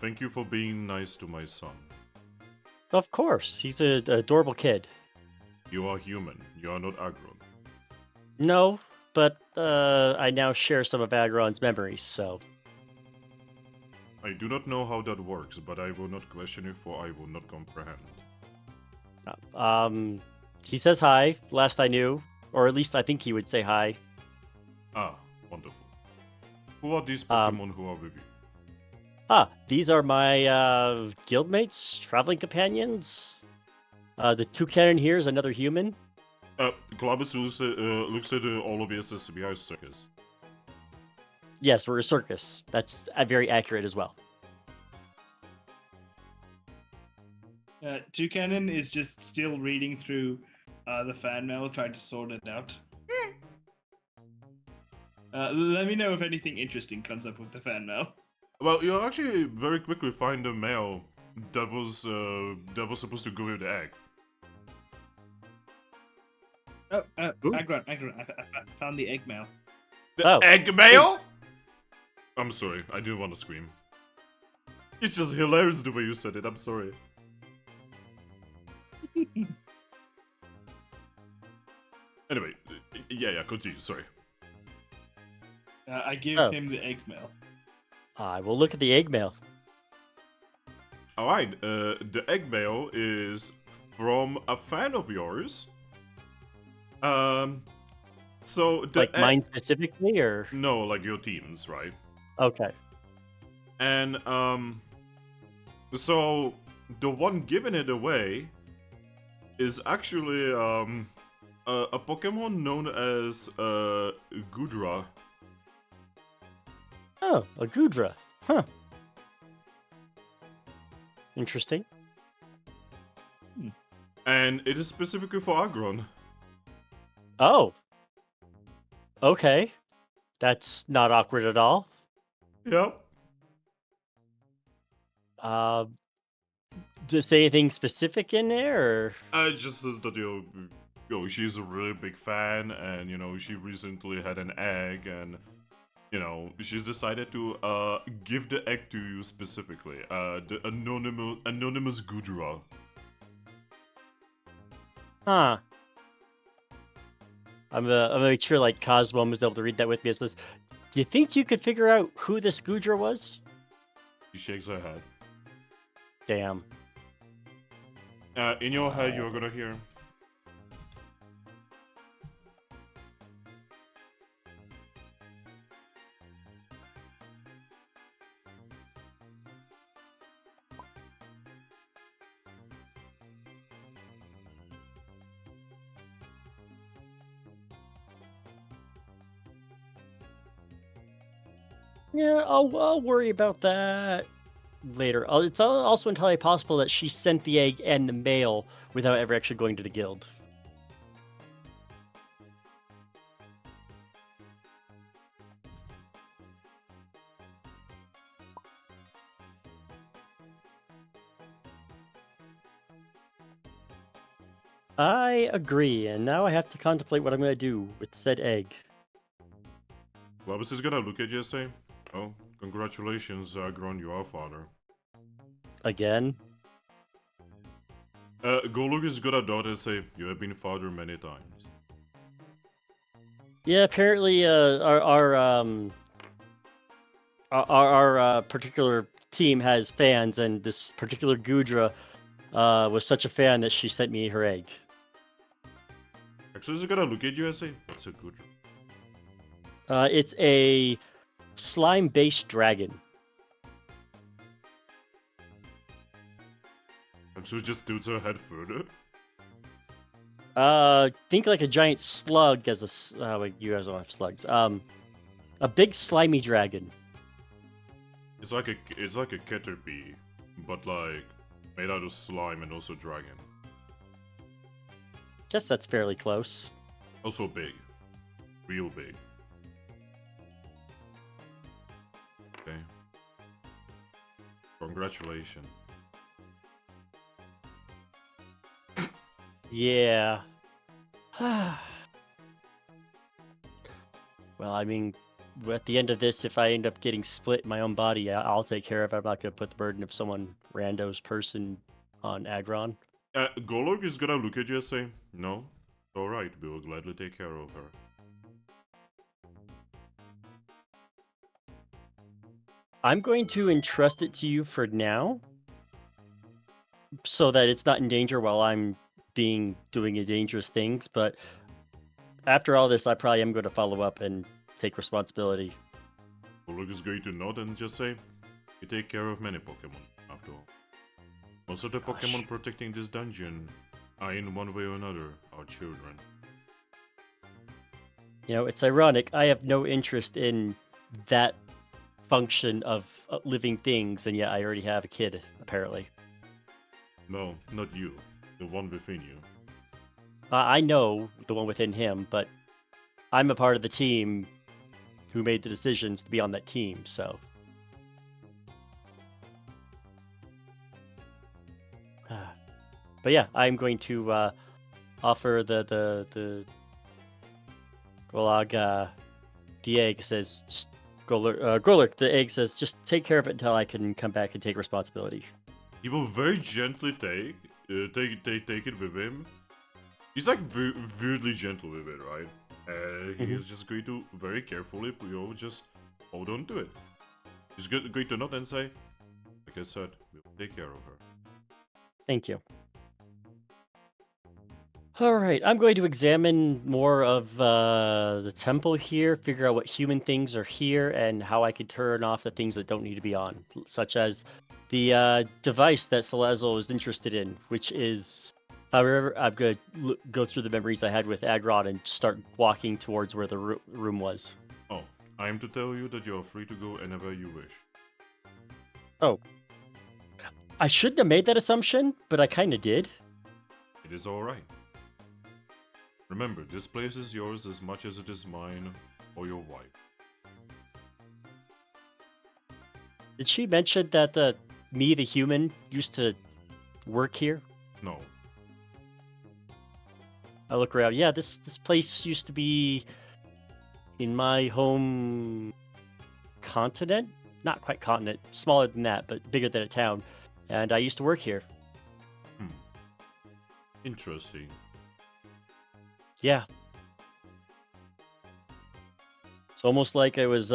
Thank you for being nice to my son. Of course, he's an adorable kid. You are human. You are not Aggron. No, but I now share some of Aggron's memories, so... I do not know how that works, but I will not question it, for I will not comprehend. He says hi, last I knew. Or at least I think he would say hi. Ah, wonderful. Who are these Pokemon who are with you? These are my guildmates, traveling companions. The Toucannon here is another human. Glabus looks at all of you and says, we are a circus. Yes, we're a circus. That's very accurate as well. Toucannon is just still reading through the fan mail, trying to sort it out. Let me know if anything interesting comes up with the fan mail. Well, you'll actually very quickly find a mail that was supposed to go with the egg. Oh, Ooh. Aggron, I found the egg mail. The Oh. egg mail? I'm sorry, I didn't want to scream. It's just hilarious the way you said it, I'm sorry. Anyway, yeah, continue, sorry. I give him the egg mail. I will look at the egg mail. Alright, the egg mail is from a fan of yours. So the Like mine specifically, or? No, like your team's, right? Okay. And, so the one giving it away is actually, a Pokemon known as, Gudra. Oh, a Gudra. Huh. Interesting. And it is specifically for Aggron. Oh. Okay. That's not awkward at all. Yep. Does it say anything specific in there, or? It just says that, she's a really big fan, and, she recently had an egg, and, she's decided to, give the egg to you specifically. The anonymous Gudra. Huh. I'm gonna make sure like Cosmo was able to read that with me. It says, "Do you think you could figure out who this Gudra was?" She shakes her head. Damn. In your head, you're gonna hear. Yeah, I'll worry about that later. It's also entirely possible that she sent the egg and the mail without ever actually going to the guild. I agree, and now I have to contemplate what I'm going to do with said egg. Labus is gonna look at you and say, "Oh, congratulations, Aggron, you are father." Again? Golug is gonna nod and say, "You have been father many times." Yeah, apparently our particular team has fans, and this particular Gudra was such a fan that she sent me her egg. Actually, is gonna look at you and say, "What's a Gudra?" It's a slime-based dragon. Actually, just tilts her head further. Think like a giant slug as a. Wait, you guys don't have slugs. A big slimy dragon. It's like a caterpie, but like made out of slime and also dragon. Guess that's fairly close. Also big, real big. Okay. Congratulations. Yeah. Well, I mean, at the end of this, if I end up getting split in my own body, I'll take care of it. I'm not gonna put the burden of someone rando's person on Aggron. Golurk is gonna look at you and say, "No, all right. We will gladly take care of her." I'm going to entrust it to you for now, so that it's not in danger while I'm doing dangerous things. But after all this, I probably am going to follow up and take responsibility. Golurk is going to nod and just say, "We take care of many Pokemon, after all. Most of the Pokemon protecting this dungeon are in one way or another our children." You know, it's ironic. I have no interest in that function of living things, and yet I already have a kid, apparently. No, not you. The one within you. I know the one within him, but I'm a part of the team who made the decisions to be on that team, so. But yeah, I'm going to offer the Golog, the egg says, just Golurk, the egg says, just take care of it until I can come back and take responsibility. He will very gently take it with him. He's like weirdly gentle with it, right? He is just going to very carefully, just hold on to it. He's going to nod and say, like I said, we'll take care of her. Thank you. Alright, I'm going to examine more of the temple here, figure out what human things are here, and how I can turn off the things that don't need to be on, such as the device that Salazzle is interested in, which is... However, I'm going to go through the memories I had with Aggron and start walking towards where the room was. Oh, I am to tell you that you are free to go whenever you wish. Oh. I shouldn't have made that assumption, but I kind of did. It is alright. Remember, this place is yours as much as it is mine or your wife. Did she mention that me, the human, used to work here? No. I look around. Yeah, this place used to be in my home continent. Not quite continent. Smaller than that, but bigger than a town. And I used to work here. Interesting. Yeah. It's almost like I was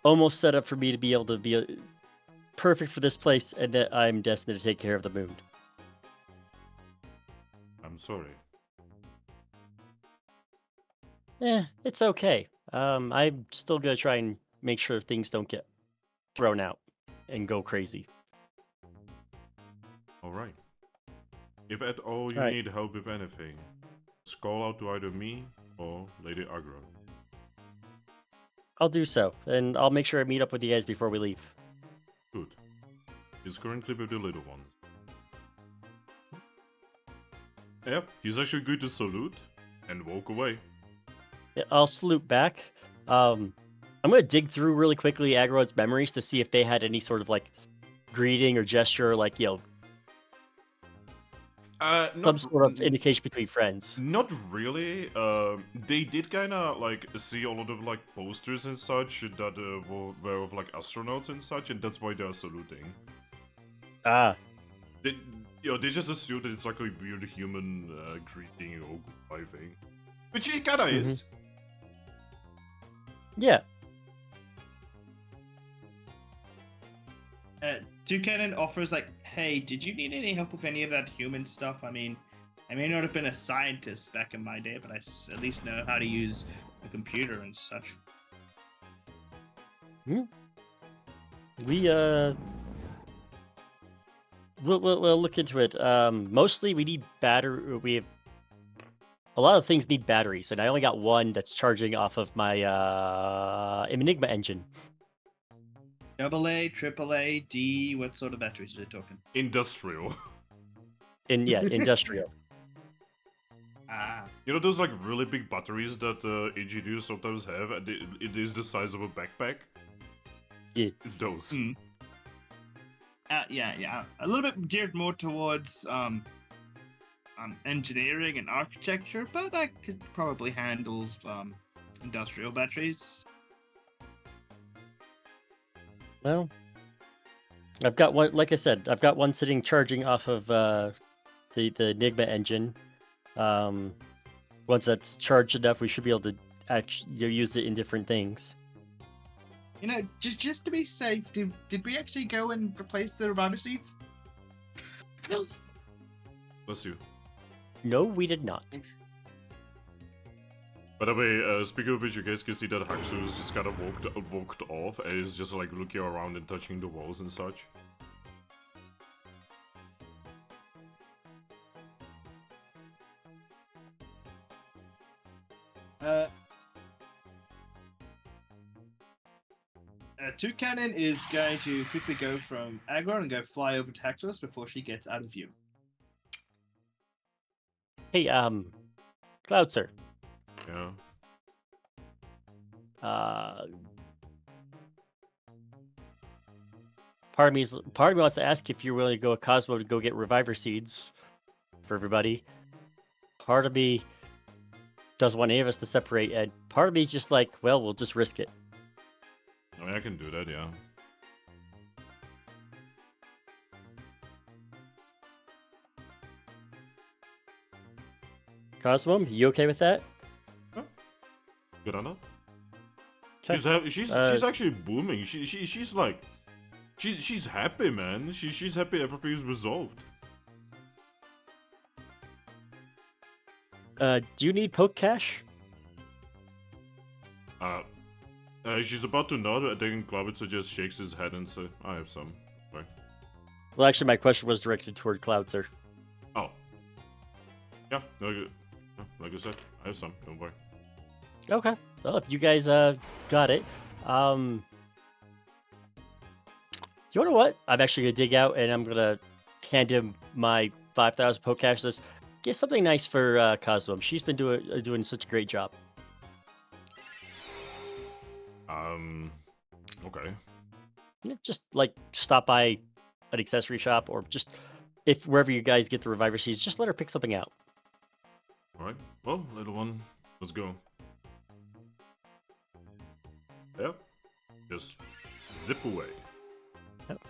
almost set up for me to be able to be perfect for this place, and that I'm destined to take care of the moon. I'm sorry. It's okay. I'm still gonna try and make sure things don't get thrown out and go crazy. Alright. If at all you Alright. need help with anything, just call out to either me or Lady Aggron. I'll do so, and I'll make sure I meet up with you guys before we leave. Good. He's currently with the little ones. Yep, he's actually going to salute and walk away. Yeah, I'll salute back. I'm gonna dig through really quickly Aggron's memories to see if they had any sort of like greeting or gesture, like some sort of indication between friends. Not really. They did kind of like see a lot of like posters and such that were of like astronauts and such, and that's why they are saluting. Ah. They just assume that it's like a weird human greeting or goodbye thing, which it kind of is. Yeah. Toucannon offers like, hey, did you need any help with any of that human stuff? I mean, I may not have been a scientist back in my day, but I at least know how to use a computer and such. We'll look into it. Mostly we need battery. We have a lot of things need batteries, and I only got one that's charging off of my Enigma engine. AA, AAA, D. What sort of batteries are they talking? Industrial. Industrial. Ah. You know those like really big batteries that AGDs sometimes have, and it is the size of a backpack? Yeah. It's those. Mm. Yeah. A little bit geared more towards engineering and architecture, but I could probably handle industrial batteries. Well, I've got one. Like I said, I've got one sitting charging off of the Enigma engine. Once that's charged enough, we should be able to actually use it in different things. You know, just to be safe, did we actually go and replace the reviver seeds? Bless you. No, we did not. By the way, speaking of which, you guys can see that Haxorus just kind of walked off and is just like looking around and touching the walls and such. Toucannon is going to quickly go from Aggron and go fly over to Haxorus before she gets out of view. Hey, Cloud Sir. Yeah. Part of me wants to ask if you're willing to go with Cosmo to go get reviver seeds for everybody. Part of me doesn't want any of us to separate, and part of me is just like, well, we'll just risk it. I mean, I can do that, yeah. Cosmo, you okay with that? Good on that. Okay. She's actually booming. She's like, she's happy, man. She's happy everything is resolved. Do you need poke cash? She's about to nod, and then Glavitzer just shakes his head and says, I have some. Right. Well, actually, my question was directed toward Cloud Sir. Oh. Yeah, like I said, I have some, don't worry. Okay. Well, if you guys got it, you know what? I'm actually gonna dig out and I'm gonna hand him my 5,000 poke cash. List. Get something nice for Cosmo. She's been doing such a great job. Okay. Just like stop by an accessory shop, or just if wherever you guys get the reviver seeds, just let her pick something out. Alright, well, little one, let's go. Yep. Just zip away. Yep.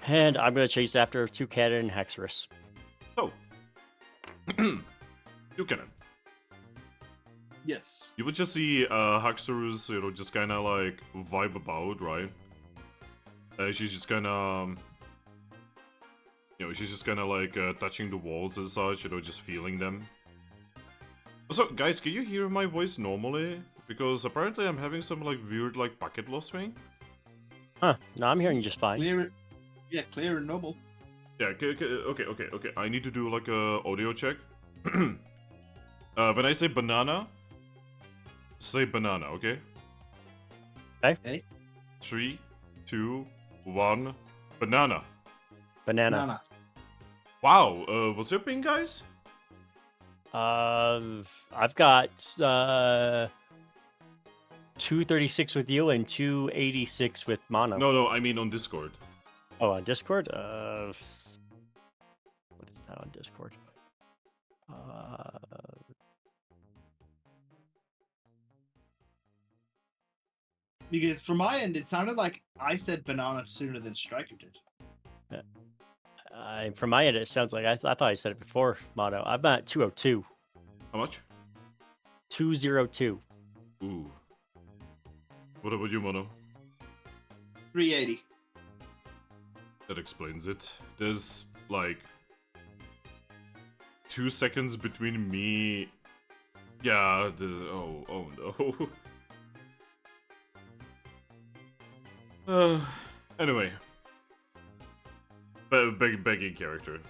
And I'm gonna chase after Toucannon and Haxorus. So, Toucannon. Yes. You would just see Haxorus, you know, just kind of like vibe about, right? She's just kind of, you know, she's just kind of like touching the walls and such, you know, just feeling them. Also, guys, can you hear my voice normally? Because apparently I'm having some like weird like packet loss thing. Huh? No, I'm hearing you just fine. Clear and noble. Yeah. Okay. I need to do like a audio check. When I say banana, say banana, okay? Okay. 3, 2, 1, banana. Banana. Wow. What's your ping, guys? I've got 236 with you and 286 with Mono. No, I mean on Discord. Oh, on Discord? What is that on Discord? Because from my end, it sounded like I said banana sooner than Striker did. From my end, it sounds like I thought I said it before, Mono. I'm at 202. How much? 202. Ooh. What about you, Mono? 380. That explains it. There's like 2 seconds between me. Yeah. Oh no. Anyway. Begging character.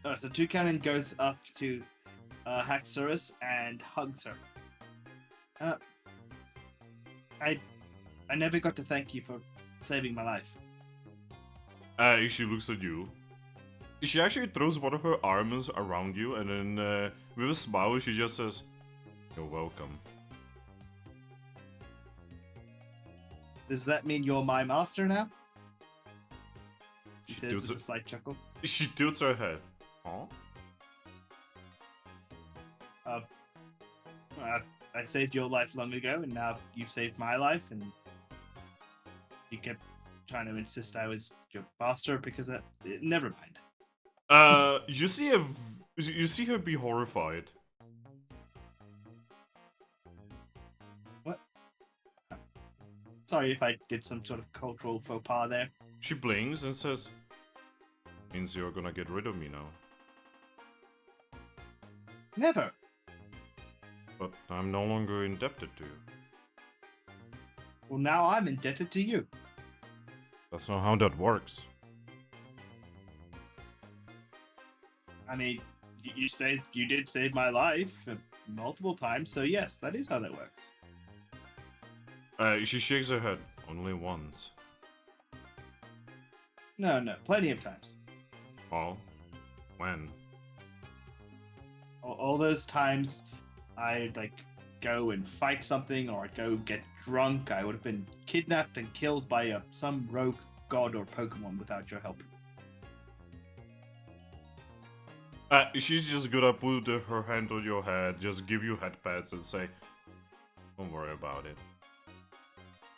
So Toucannon goes up to Haxorus and hugs her. I never got to thank you for saving my life. She looks at you. She actually throws one of her arms around you, and then with a smile, she just says, "You're welcome." Does that mean you're my master now? She She says tilts with a slight chuckle. She tilts her head. Huh? I saved your life long ago, and now you've saved my life, and you kept trying to insist I was your master because never mind. You see you see her be horrified. What? Sorry if I did some sort of cultural faux pas there. She blinks and says, "Means you're gonna get rid of me now." Never. But I'm no longer indebted to you. Well, now I'm indebted to you. That's not how that works. I mean, you did save my life multiple times, so yes, that is how that works. She shakes her head. Only once. No, plenty of times. Oh? When? All those times I'd go and fight something, or I'd go get drunk, I would have been kidnapped and killed by some rogue god or Pokemon without your help. She's just gonna put her hand on your head, just give you head pats and say, "Don't worry about it."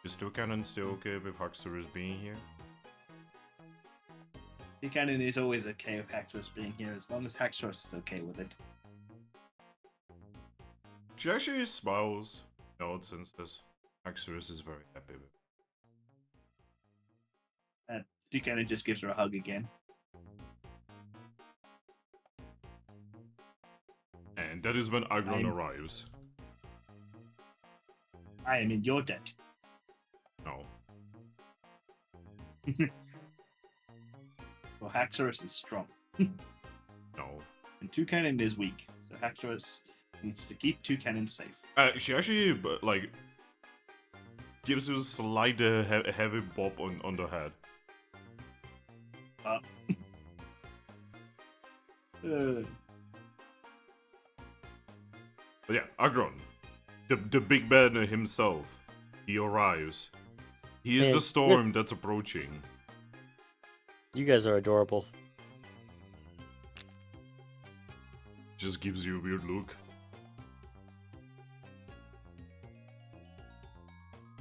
Is Toucannon still okay with Haxorus being here? Toucannon is always okay with Haxorus being here, as long as Haxorus is okay with it. She actually smiles, nods, and says, "Haxorus is very happy with it." Toucannon just gives her a hug again. And that is when Aggron arrives. I am in your debt. No. Well, Haxorus is strong. No. And Toucannon is weak, so Haxorus needs to keep Toucannon safe. She actually, gives you a slight heavy bop on the head. But yeah, Aggron, the big man himself, he arrives. He is the storm that's approaching. You guys are adorable. Just gives you a weird look.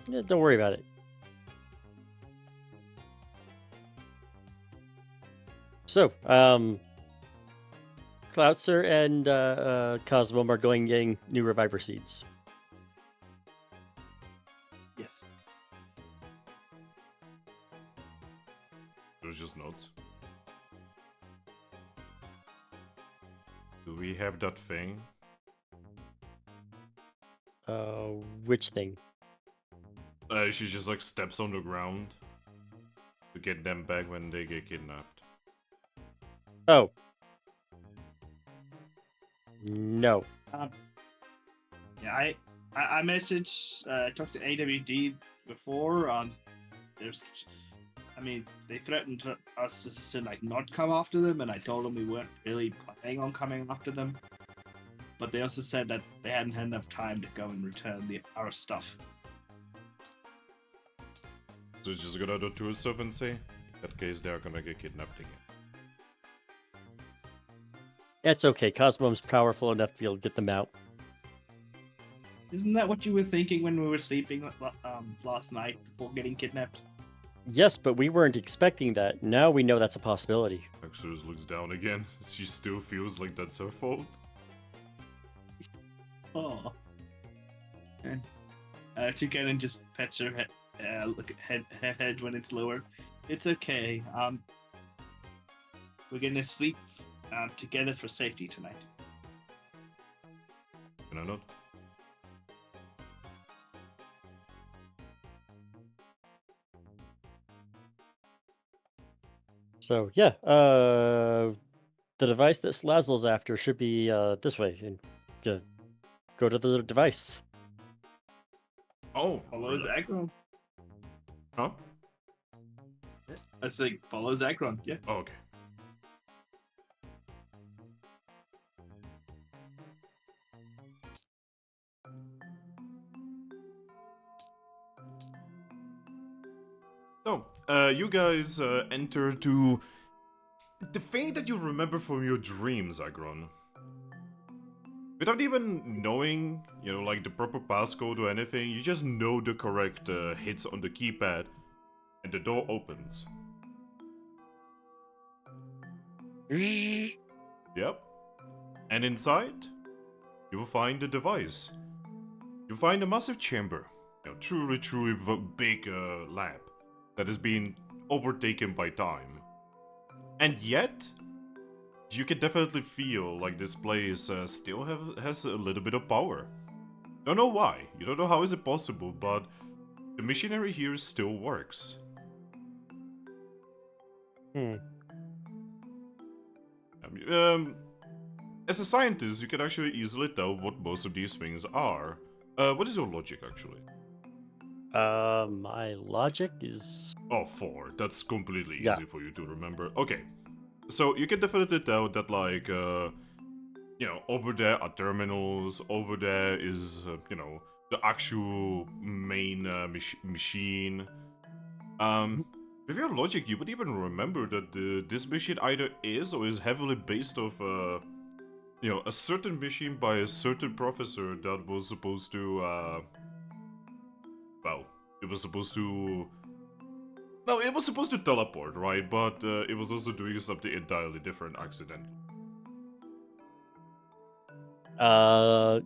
Yeah, don't worry about it. So, Cloutzer and Cosmo are going getting new reviver seeds. Yes. There's just notes. Do we have that thing? Which thing? She just steps on the ground to get them back when they get kidnapped. Oh. No. Yeah, I messaged, talked to AWD before. They threatened us to not come after them, and I told them we weren't really planning on coming after them. But they also said that they hadn't had enough time to go and return our stuff. So it's just gonna do to herself and say, in that case, they're gonna get kidnapped again. It's okay. Cosmo's powerful enough to be able to get them out. Isn't that what you were thinking when we were sleeping last night before getting kidnapped? Yes, but we weren't expecting that. Now we know that's a possibility. Haxorus looks down again. She still feels like that's her fault. Oh. Toucannon just pets her head. Look at her head when it's lower. It's okay. We're gonna sleep together for safety tonight. Can I not? So yeah, The device that Slazzle's after should be this way, and go to the device. Oh, Follows really? Aggron. Huh? I say follows Aggron. Yeah. Oh, okay. So, you guys enter to the thing that you remember from your dreams, Aggron. Without even knowing, like the proper passcode or anything, you just know the correct hits on the keypad, and the door opens. Yep. And inside, you will find the device. You'll find a massive chamber. Truly big lab that has been overtaken by time. And yet, you can definitely feel like this place still has a little bit of power. Don't know why, you don't know how is it possible, but the machinery here still works. As a scientist, you can actually easily tell what most of these things are. What is your logic, actually? My logic is... Oh, 4. That's completely Yeah. easy for you to remember. Okay. So, you can definitely tell that, like, over there are terminals, over there is, the actual main machine. With your logic, you would even remember that this machine either is or is heavily based off, a certain machine by a certain professor that was supposed to, it was supposed to... Well, it was supposed to teleport, right? But it was also doing something entirely different accidentally.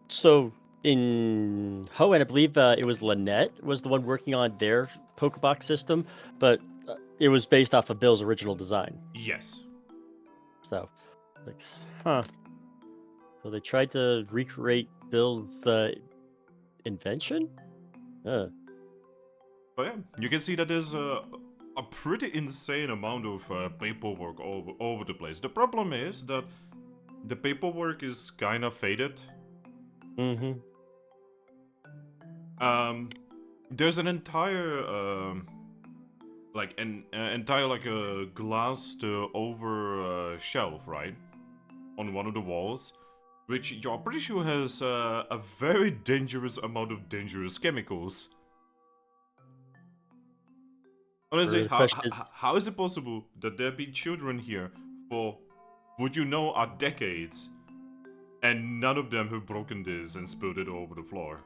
So in Hoenn, I believe it was Lynette was the one working on their Pokebox system, but it was based off of Bill's original design. Yes. So, like, huh. So they tried to recreate Bill's invention? But yeah, you can see that there's a pretty insane amount of paperwork all over the place. The problem is that the paperwork is kind of faded. Mm-hmm. There's an entire entire like a glassed over shelf, right, on one of the walls, which you're pretty sure has a very dangerous amount of dangerous chemicals. Honestly, The question is, how is it possible that there have been children here for, would you know, are decades, and none of them have broken this and spilled it all over the floor?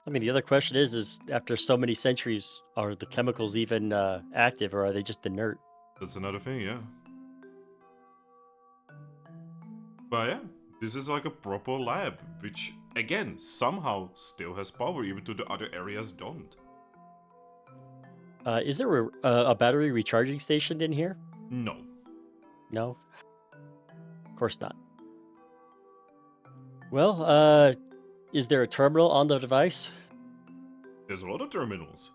I mean, the other question is after so many centuries, are the chemicals even active, or are they just inert? That's another thing, yeah. But yeah, this is like a proper lab, which, again, somehow still has power, even though the other areas don't. Is there a battery recharging station in here? No. No? Of course not. Well, is there a terminal on the device? There's a lot of terminals.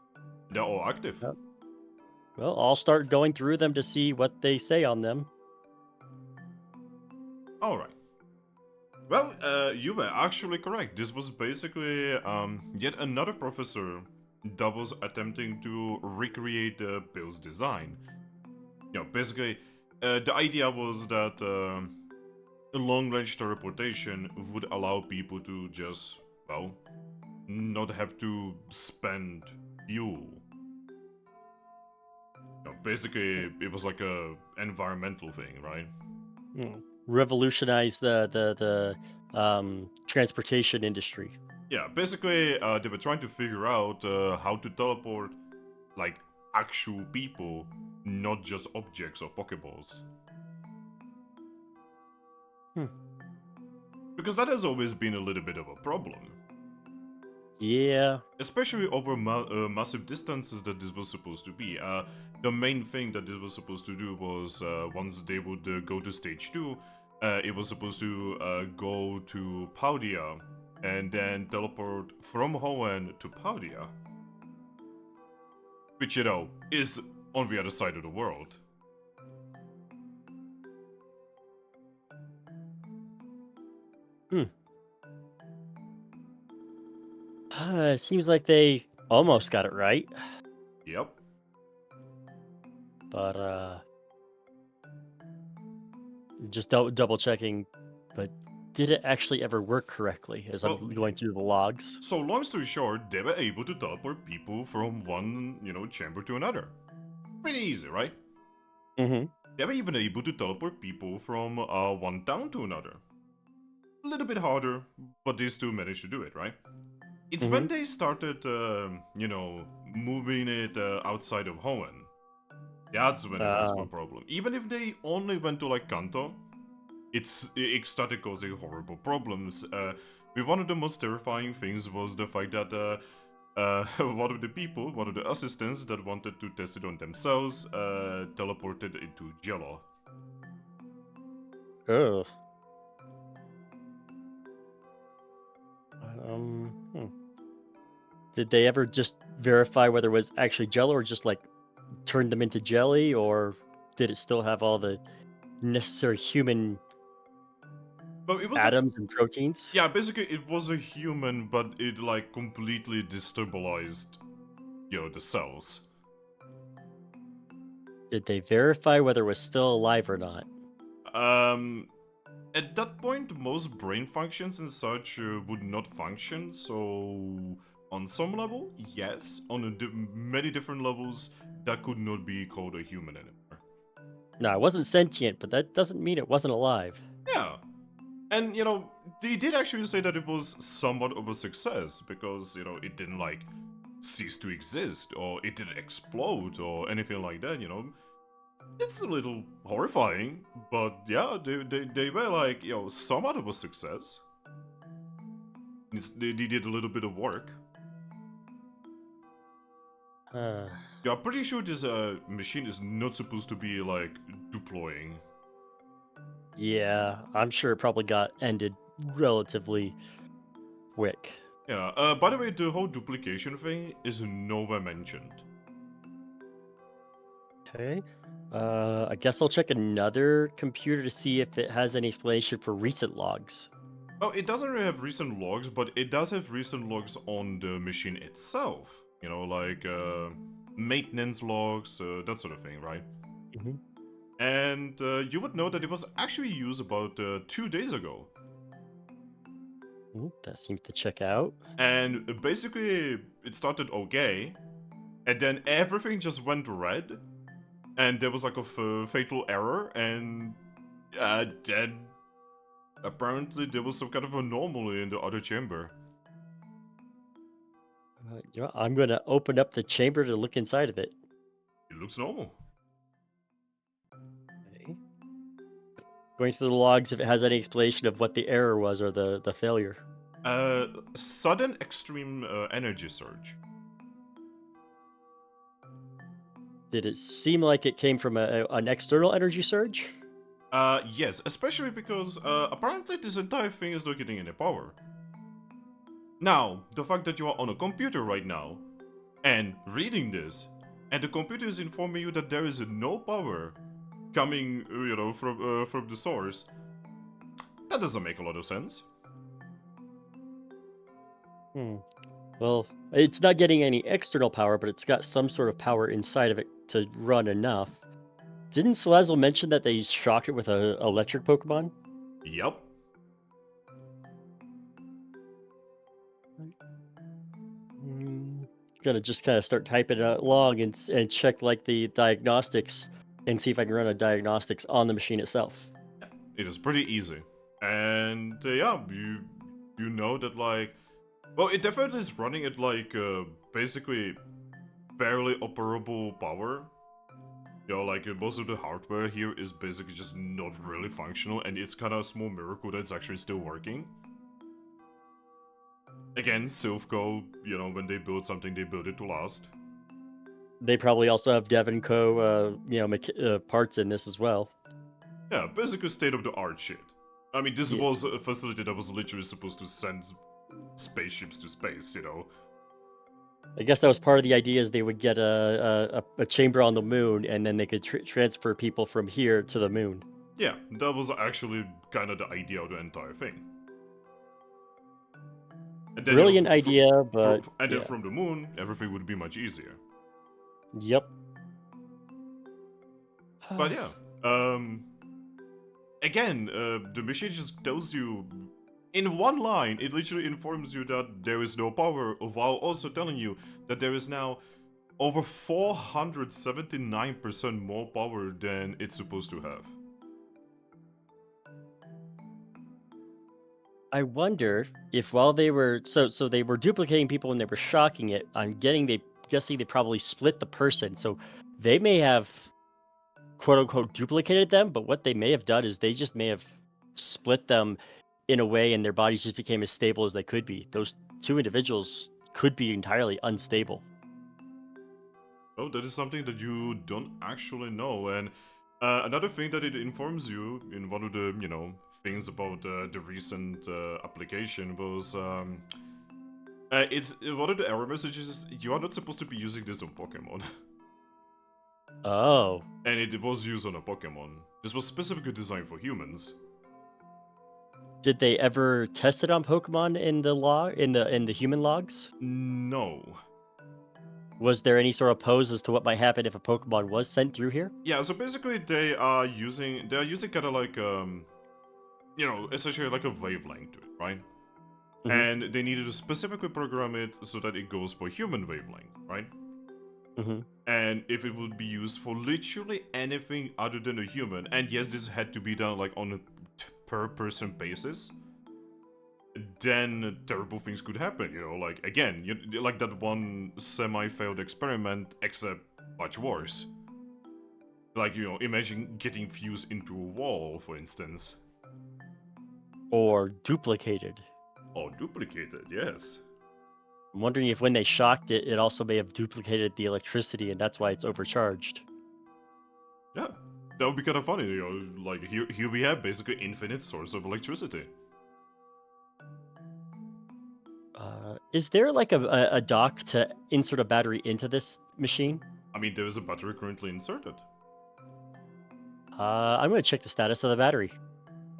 They're all active. Yep. Well, I'll start going through them to see what they say on them. Alright. Well, you were actually correct. This was basically yet another professor that was attempting to recreate Bill's design. Basically, the idea was that a long-range teleportation would allow people to just, well, not have to spend fuel. Basically, it was like a environmental thing, right? Revolutionize the transportation industry. Yeah, basically, they were trying to figure out how to teleport, like, actual people, not just objects or Pokeballs. Because that has always been a little bit of a problem. Yeah. Especially over massive distances that this was supposed to be. The main thing that this was supposed to do was, once they would go to stage 2, it was supposed to go to Paldea, and then teleport from Hoenn to Paldea. Which, is on the other side of the world. It seems like they almost got it right, Yep. but just double checking. But did it actually ever work correctly? As I'm Well, going through the logs. so long story short, they were able to teleport people from one, chamber to another. Pretty easy, right? Mm-hmm. They were even able to teleport people from one town to another. A little bit harder, but they still managed to do it, right? It's when they started, moving it outside of Hoenn. That's when it was a problem. Even if they only went to like Kanto, it started causing horrible problems. One of the most terrifying things was the fact that one of the assistants that wanted to test it on themselves, teleported into Jello. Oh. Did they ever just verify whether it was actually Jello or just like turned them into jelly, or did it still have all the necessary human But it was atoms and proteins? yeah, basically it was a human, but it like completely destabilized, the cells. Did they verify whether it was still alive or not? At that point, most brain functions and such would not function, so on some level, yes. On many different levels, that could not be called a human anymore. No, it wasn't sentient, but that doesn't mean it wasn't alive. Yeah. And, they did actually say that it was somewhat of a success, because, it didn't, like, cease to exist, or it didn't explode, or anything like that, It's a little horrifying, but yeah, they were like, somewhat of a success. They did a little bit of work. Yeah, I'm pretty sure this machine is not supposed to be, like, deploying. Yeah, I'm sure it probably got ended relatively quick. Yeah, by the way, the whole duplication thing is nowhere mentioned. Okay. I guess I'll check another computer to see if it has any explanation for recent logs. Oh, it doesn't really have recent logs, but it does have recent logs on the machine itself. Like maintenance logs, that sort of thing, right? Mm-hmm. And you would know that it was actually used about 2 days ago. That seems to check out. And basically, it started okay, and then everything just went red, and there was like a fatal error, and then apparently there was some kind of anomaly in the other chamber. I'm gonna open up the chamber to look inside of it. It looks normal. Okay. Going through the logs if it has any explanation of what the error was or the failure. Sudden extreme energy surge. Did it seem like it came from an external energy surge? Yes, especially because apparently this entire thing is not getting any power. Now, the fact that you are on a computer right now and reading this, and the computer is informing you that there is no power coming, from the source, that doesn't make a lot of sense. Well, it's not getting any external power, but it's got some sort of power inside of it to run enough. Didn't Salazzle mention that they shocked it with a electric Pokemon? Yep. Gonna just kind of start typing it along and check like the diagnostics and see if I can run a diagnostics on the machine itself. It is pretty easy. And yeah, you know that, like, well, it definitely is running at like basically barely operable power. Like most of the hardware here is basically just not really functional, and it's kind of a small miracle that it's actually still working. Again, Silphco, when they build something, they build it to last. They probably also have Dev & Co. Parts in this as well. Yeah, basically state-of-the-art shit. I mean, this was a facility that was literally supposed to send spaceships to space, I guess that was part of the idea is they would get a chamber on the moon, and then they could transfer people from here to the moon. Yeah, that was actually kind of the idea of the entire thing. And then, Brilliant idea, but and then yeah. from the moon, everything would be much easier. Yep. But yeah, again, the machine just tells you in one line. It literally informs you that there is no power, while also telling you that there is now over 479% more power than it's supposed to have. I wonder if while they were so they were duplicating people and they were shocking it, guessing they probably split the person. So they may have quote unquote duplicated them, but what they may have done is they just may have split them in a way and their bodies just became as stable as they could be. Those two individuals could be entirely unstable. Oh, that is something that you don't actually know. And another thing that it informs you in one of the, things about the recent application was it's one of the error messages is you are not supposed to be using this on Pokemon. Oh. And it was used on a Pokemon. This was specifically designed for humans. Did they ever test it on Pokemon in the log in the human logs? No. Was there any sort of pose as to what might happen if a Pokemon was sent through here? Yeah, so basically they are using kind of like essentially like a wavelength to it, right? Mhm. And they needed to specifically program it so that it goes for human wavelength, right? Mhm. And if it would be used for literally anything other than a human, and yes, this had to be done like on a per person basis, then terrible things could happen. Like again, like that one semi-failed experiment, except much worse. Like imagine getting fused into a wall, for instance. Or duplicated. Or duplicated, yes. I'm wondering if when they shocked it, it also may have duplicated the electricity, and that's why it's overcharged. Yeah, that would be kind of funny. Like here we have basically infinite source of electricity. Is there like a dock to insert a battery into this machine? I mean, there is a battery currently inserted. I'm gonna check the status of the battery.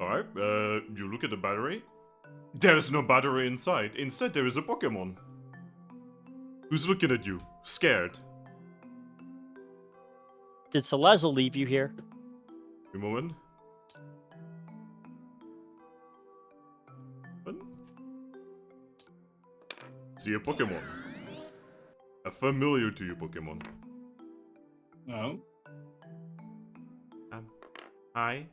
Alright, you look at the battery. There's no battery inside. Instead, there is a Pokemon. Who's looking at you? Scared. Did Salazzle leave you here? A moment. What? See a Pokemon. A familiar to you Pokemon. Oh. Hi?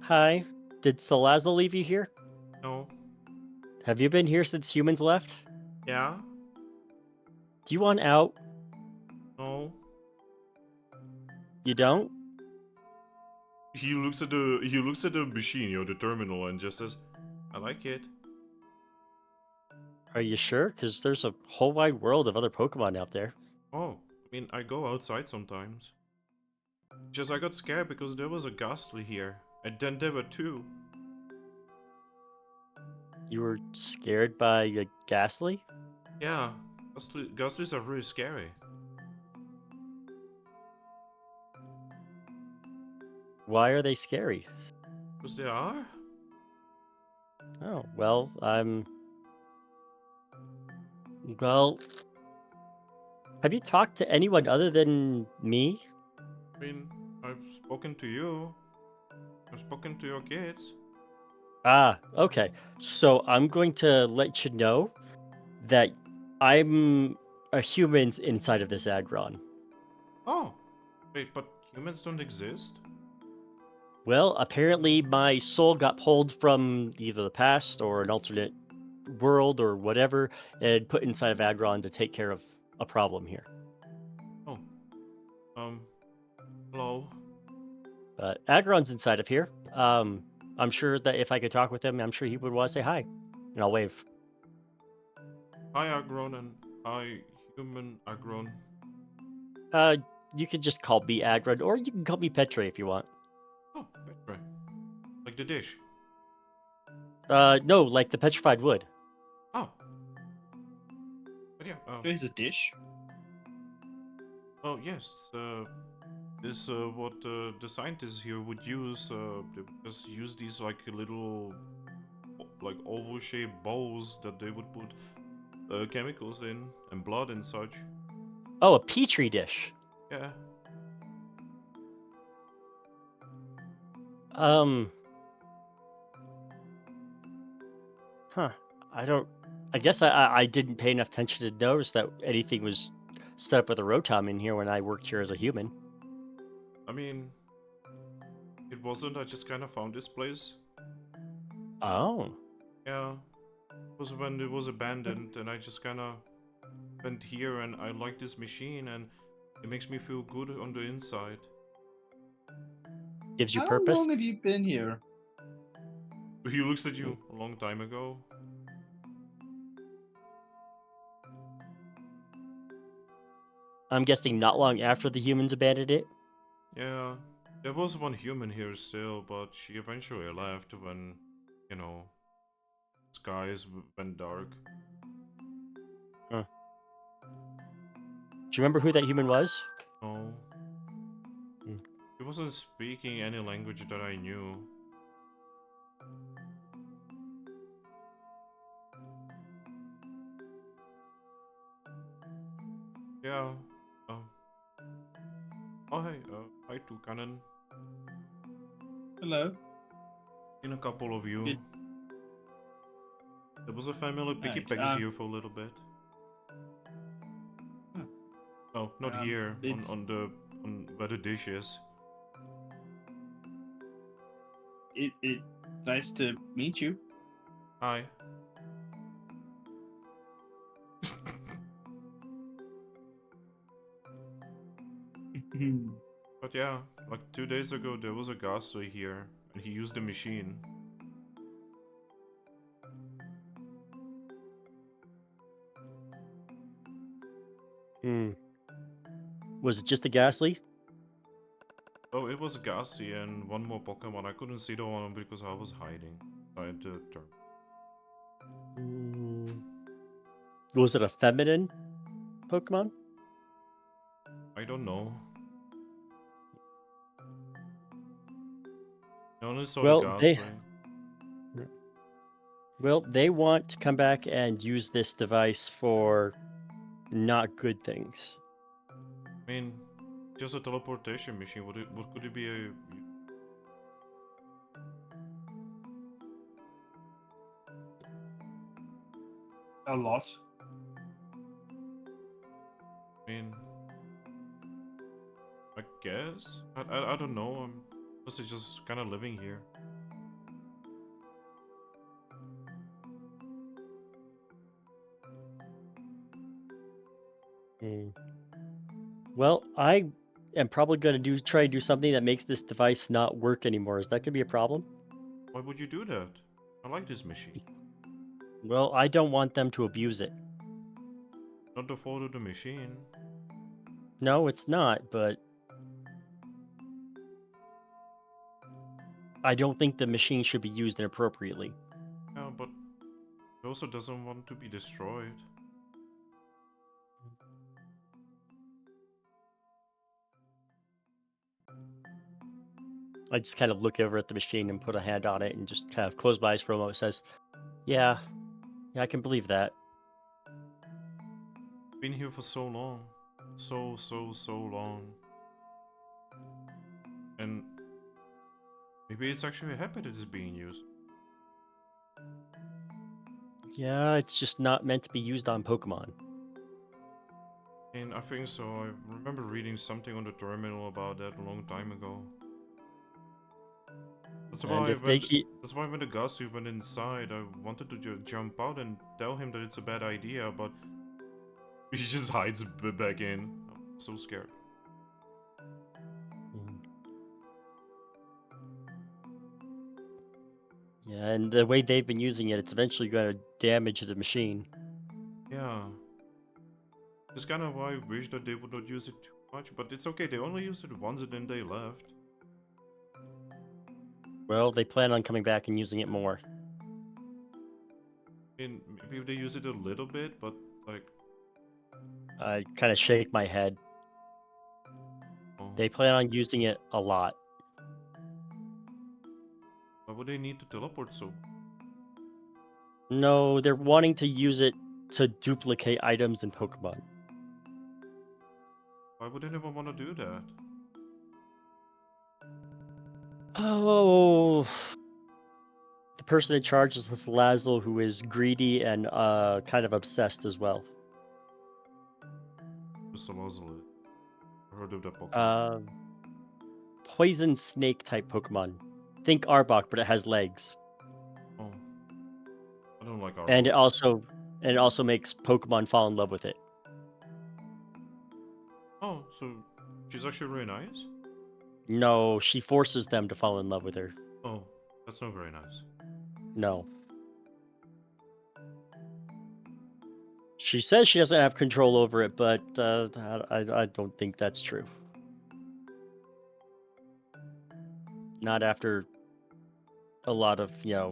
Hi. Did Salazzle leave you here? No. Have you been here since humans left? Yeah? Do you want out? No. You don't? He looks at the machine, the terminal, and just says, I like it. Are you sure? Because there's a whole wide world of other Pokemon out there. Oh, I mean, I go outside sometimes. Just I got scared because there was a Ghastly here. And then there were two. You were scared by a Ghastly? Yeah, Ghastlies are really scary. Why are they scary? Because they are? Oh, well, Well, have you talked to anyone other than me? I mean, I've spoken to you. I've spoken to your kids. Ah, okay. So I'm going to let you know that I'm a human inside of this Aggron. Oh, wait, but humans don't exist? Well, apparently my soul got pulled from either the past or an alternate world or whatever and put inside of Aggron to take care of a problem here. Oh, hello? But Aggron's inside of here. I'm sure that if I could talk with him, I'm sure he would want to say hi. And I'll wave. Hi, Aggron, and hi, human Aggron. You could just call me Aggron, or you can call me Petre if you want. Oh, Petra. Like the dish. No, like the petrified wood. Oh. But yeah, There's a dish. oh yes, this what the scientists here would use. They just use these like little like oval-shaped bowls that they would put chemicals in and blood and such. Oh, a petri dish. Yeah. Huh. I guess I didn't pay enough attention to notice that anything was set up with a rotom in here when I worked here as a human. I mean, it wasn't. I just kind of found this place. Oh. Yeah. It was when it was abandoned, and I just kind of went here, and I like this machine, and it makes me feel good on the inside. Gives you How purpose? long have you been here? He looks at you a long time ago. I'm guessing not long after the humans abandoned it. Yeah, there was one human here still, but she eventually left when, you know, skies went dark. Huh. Do you remember who that human was? No. Hmm. He wasn't speaking any language that I knew. Yeah. Uh, oh, hey. Hi, Toucannon. Hello. Seen a couple of you. Good. There was a family picky Right, package here for a little bit. Huh. No, not here. It's On where the dish is. it nice to meet you. Hi. But yeah, like 2 days ago there was a ghastly here, and he used the machine. Hmm. Was it just a ghastly? Oh, it was Ghastly and one more Pokemon. I couldn't see the one because I was hiding. I had to turn. Hmm. Was it a feminine Pokemon? I don't know. I only saw the Well, Ghastly. they want to come back and use this device for not good things. I mean, just a teleportation machine. What could it be a... A lot. I mean... I guess? I don't know. I'm mostly just kind of living here. Hmm. Well, I am probably going to try to do something that makes this device not work anymore. Is that going to be a problem? Why would you do that? I like this machine. Well, I don't want them to abuse it. Not the fault of the machine. No, it's not, but I don't think the machine should be used inappropriately. Yeah, but it also doesn't want to be destroyed. I just kind of look over at the machine and put a hand on it and just kind of close my eyes for a moment. It says, yeah, I can believe that. Been here for so long. So long. And maybe it's actually happy that it's being used. Yeah, it's just not meant to be used on Pokemon. And I think so. I remember reading something on the terminal about that a long time ago. That's And why if they keep... that's why when the Ghastly went inside, I wanted to jump out and tell him that it's a bad idea, but he just hides back in. I'm so scared. Yeah, and the way they've been using it, it's eventually going to damage the machine. Yeah. It's kind of why I wish that they would not use it too much, but it's okay. They only used it once and then they left. Well, they plan on coming back and using it more. I mean, maybe they use it a little bit, but like... I kind of shake my head. Oh, They plan on using it a lot. why would they need to teleport so? No, they're wanting to use it to duplicate items in Pokemon. Why would anyone want to do that? Oh, the person in charge is Lazzle, who is greedy and kind of obsessed as well. Mr. Lazuli. Heard of that Pokemon. Uh, Poison snake type Pokemon. Think Arbok, but it has legs, Oh. I don't like and Arbok. it also makes Pokemon fall in love with it. Oh, so she's actually really nice? No, she forces them to fall in love with her. Oh, that's not very nice. No. She says she doesn't have control over it, but I don't think that's true. Not after a lot of, yeah.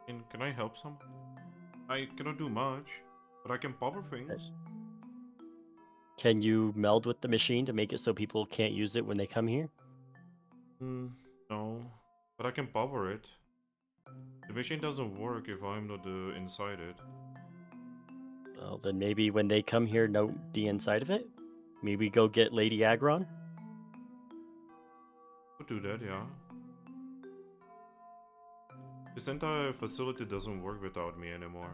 Can I help someone? I cannot do much, but I can power things. Can you meld with the machine to make it so people can't use it when they come here? No, but I can power it. The machine doesn't work if I'm not inside it. Well, then maybe when they come here, don't be inside of it? Maybe go get Lady Aggron? Could do that, yeah. This entire facility doesn't work without me anymore.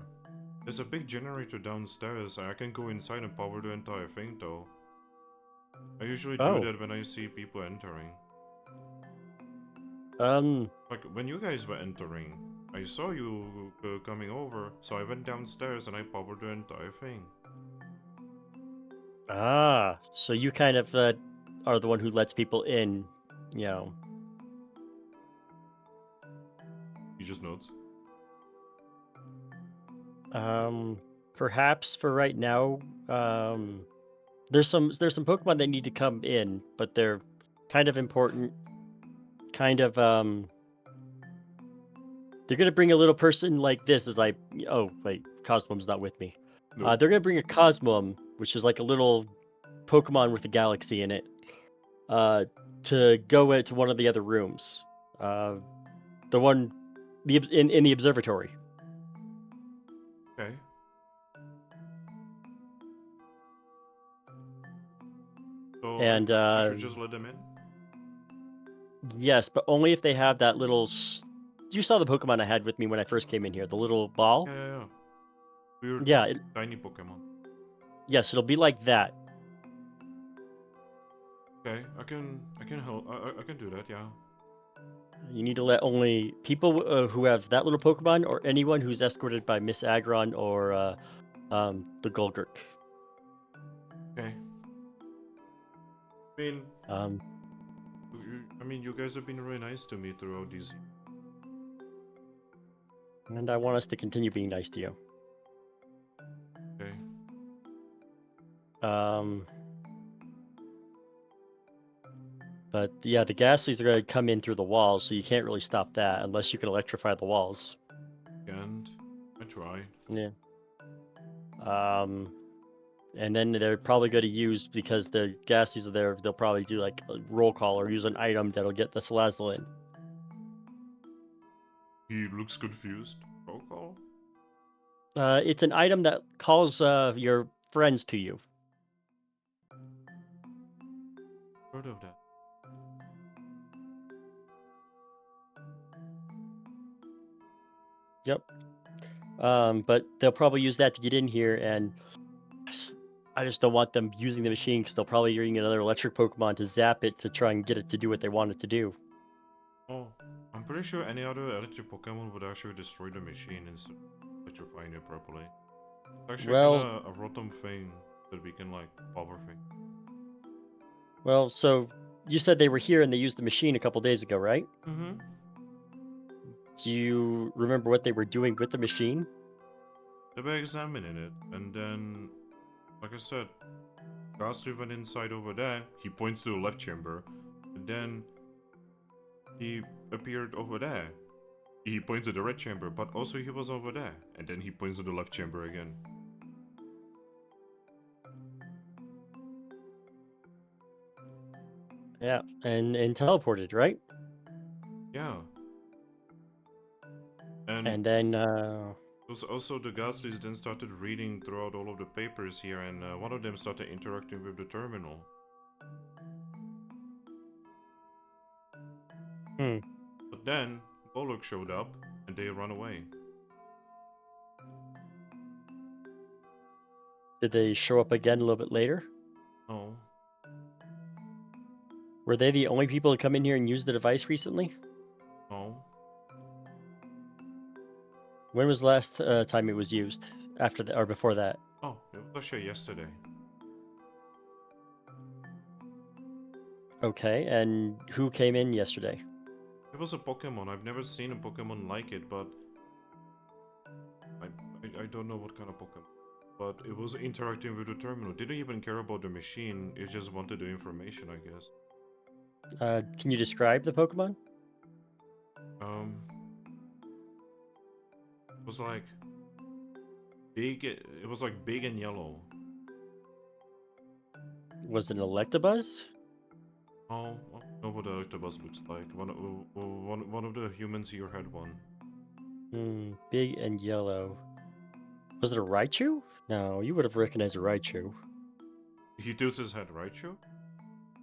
There's a big generator downstairs, and I can go inside and power the entire thing though. I usually do Oh. that when I see people entering. Like, when you guys were entering, I saw you coming over, so I went downstairs and I powered the entire thing. So you kind of are the one who lets people in, you know. You just notes. Perhaps for right now, there's some Pokemon that need to come in, but they're kind of important. Kind of they're gonna bring a little person like this as oh wait, Cosmo's not with me. Nope. They're gonna bring a Cosmom, which is like a little Pokemon with a galaxy in it, to go into one of the other rooms. The one in the observatory. Okay. So And I should just let them in? yes, but only if they have that little. You saw the Pokemon I had with me when I first came in here, the little ball. Yeah. Weird, Yeah, tiny Pokemon. yes, it'll be like that. Okay, I can help. I can do that, yeah. You need to let only people who have that little Pokemon, or anyone who's escorted by Miss Aggron or the Golgurk. Okay. I mean, Um, you guys have been really nice to me throughout these. and I want us to continue being nice to you. Okay. But yeah, the Ghastlies are going to come in through the walls, so you can't really stop that unless you can electrify the walls. And I tried. Yeah. And then they're probably going to use, because the Ghastlies are there, they'll probably do like a roll call or use an item that'll get the Salazzle in. He looks confused. Roll call? It's an item that calls your friends to you. Heard of that. Yep. But they'll probably use that to get in here, and I just don't want them using the machine, because they'll probably bring another electric Pokemon to zap it to try and get it to do what they want it to do. Oh, I'm pretty sure any other electric Pokemon would actually destroy the machine instead of electrifying it properly. It's actually Well- kinda a rotten thing that we can, like, power thing. Well, so you said they were here and they used the machine a couple days ago, right? Mm-hmm. Do you remember what they were doing with the machine? They were examining it, and then, like I said, Ghastly went inside over there. He points to the left chamber, and then he appeared over there. He points to the red chamber, but also he was over there, and then he points to the left chamber again. Yeah, and teleported, right? Yeah. And then, Also, the Gasleys then started reading throughout all of the papers here, and one of them started interacting with the terminal. But then, Bollock showed up, and they ran away. did they show up again a little bit later? No. Were they the only people to come in here and use the device recently? No. When was the last time it was used? After that or before that? Oh, it was actually yesterday. Okay, and who came in yesterday? It was a Pokemon. I've never seen a Pokemon like it, but I don't know what kind of Pokemon. But it was interacting with the terminal. Didn't even care about the machine. It just wanted the information, I guess. Can you describe the Pokemon? It was like big. It was like big and yellow. Was it an Electabuzz? Oh, I don't know what the octopus looks like. One of the humans here had one. Big and yellow. Was it a Raichu? No, you would have recognized a Raichu. He tilts his head, right, Chu?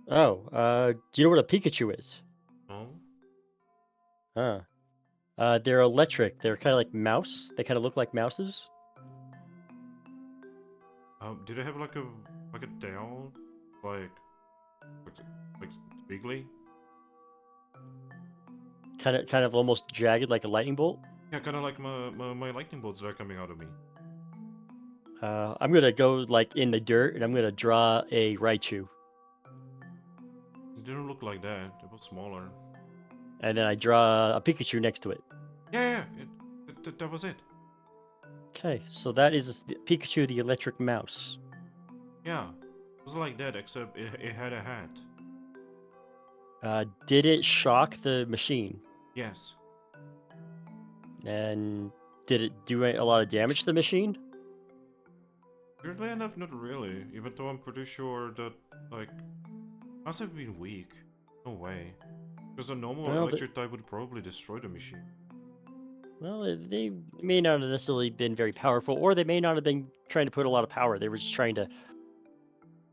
Oh, do you know what a Pikachu is? No. Huh. They're electric. They're kind of like mouse. They kind of look like mouses. Did it have like a tail, like squiggly? Kind of almost jagged like a lightning bolt. Yeah, kind of like my lightning bolts that are coming out of me. I'm gonna go like in the dirt and I'm gonna draw a Raichu. It didn't look like that. It was smaller. And then I draw a Pikachu next to it. Yeah, that was it. Okay, so that is Pikachu the electric mouse. Yeah, it was like that, except it had a hat. Did it shock the machine? Yes. And did it do a lot of damage to the machine? Weirdly enough, not really. Even though I'm pretty sure that, like, must have been weak. No way. Because a normal Well, electric type would probably destroy the machine. Well, they may not have necessarily been very powerful, or they may not have been trying to put a lot of power. They were just trying to,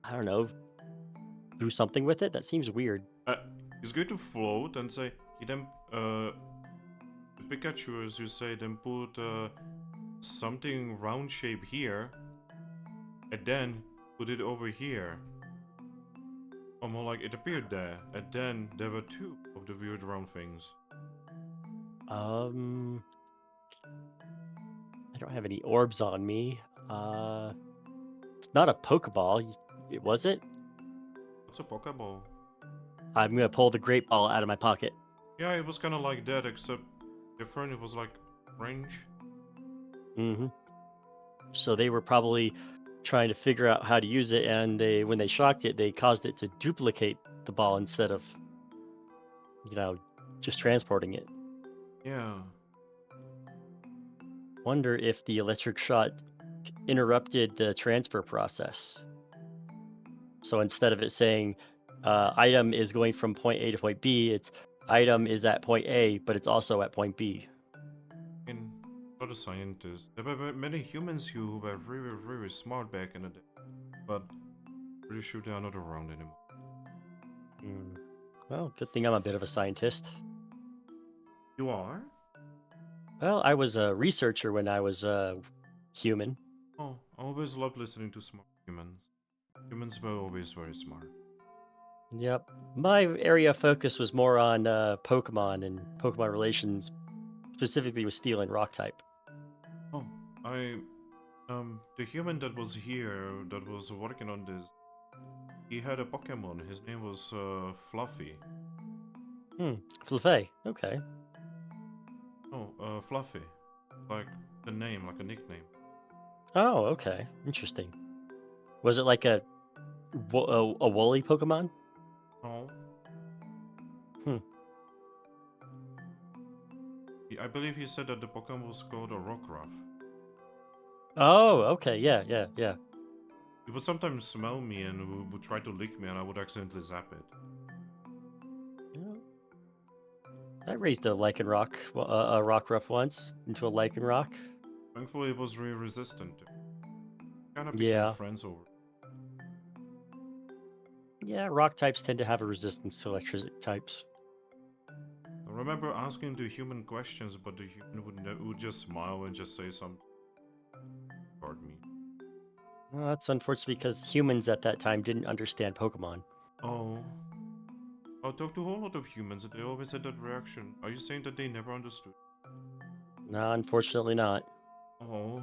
I don't know, do something with it. That seems weird. He's going to float and say, he then, the Pikachu, as you say, then put, something round shape here, and then put it over here. Or more like it appeared there, and then there were two of the weird round things. I don't have any orbs on me. It's not a Pokeball. Was it? What's a Pokeball? I'm gonna pull the Great Ball out of my pocket. Yeah, it was kind of like that, except different. It was like orange. So they were probably trying to figure out how to use it, and when they shocked it, they caused it to duplicate the ball instead of, just transporting it. Yeah. Wonder if the electric shot interrupted the transfer process. So instead of it saying item is going from point A to point B, it's item is at point A, but it's also at point B. And not a scientist. There were many humans who were very, very smart back in the day. But pretty sure they are not around anymore. Well, good thing I'm a bit of a scientist. You are? Well, I was a researcher when I was human. Oh, I always loved listening to smart humans. Humans were always very smart. Yep. My area of focus was more on Pokemon and Pokemon relations, specifically with Steel and Rock type. Oh, the human that was here, that was working on this, he had a Pokemon. His name was Fluffy. Fluffy. Okay. Oh, Fluffy. Like the name, like a nickname. Oh, okay. Interesting. Was it like a woolly Pokemon? Oh. Hmm. I believe he said that the Pokemon was called a Rockruff. Oh, okay. Yeah. He would sometimes smell me and would try to lick me, and I would accidentally zap it. I raised a Lycanroc, a Rockruff once into a Lycanroc. Thankfully, it was really resistant. Kind of became Yeah. friends over. Yeah, rock types tend to have a resistance to electric types. I remember asking the human questions, but the human would just smile and just say something. Pardon me. Well, that's unfortunate because humans at that time didn't understand Pokemon. Oh. I talked to a whole lot of humans and they always had that reaction. Are you saying that they never understood? No, unfortunately not. Oh.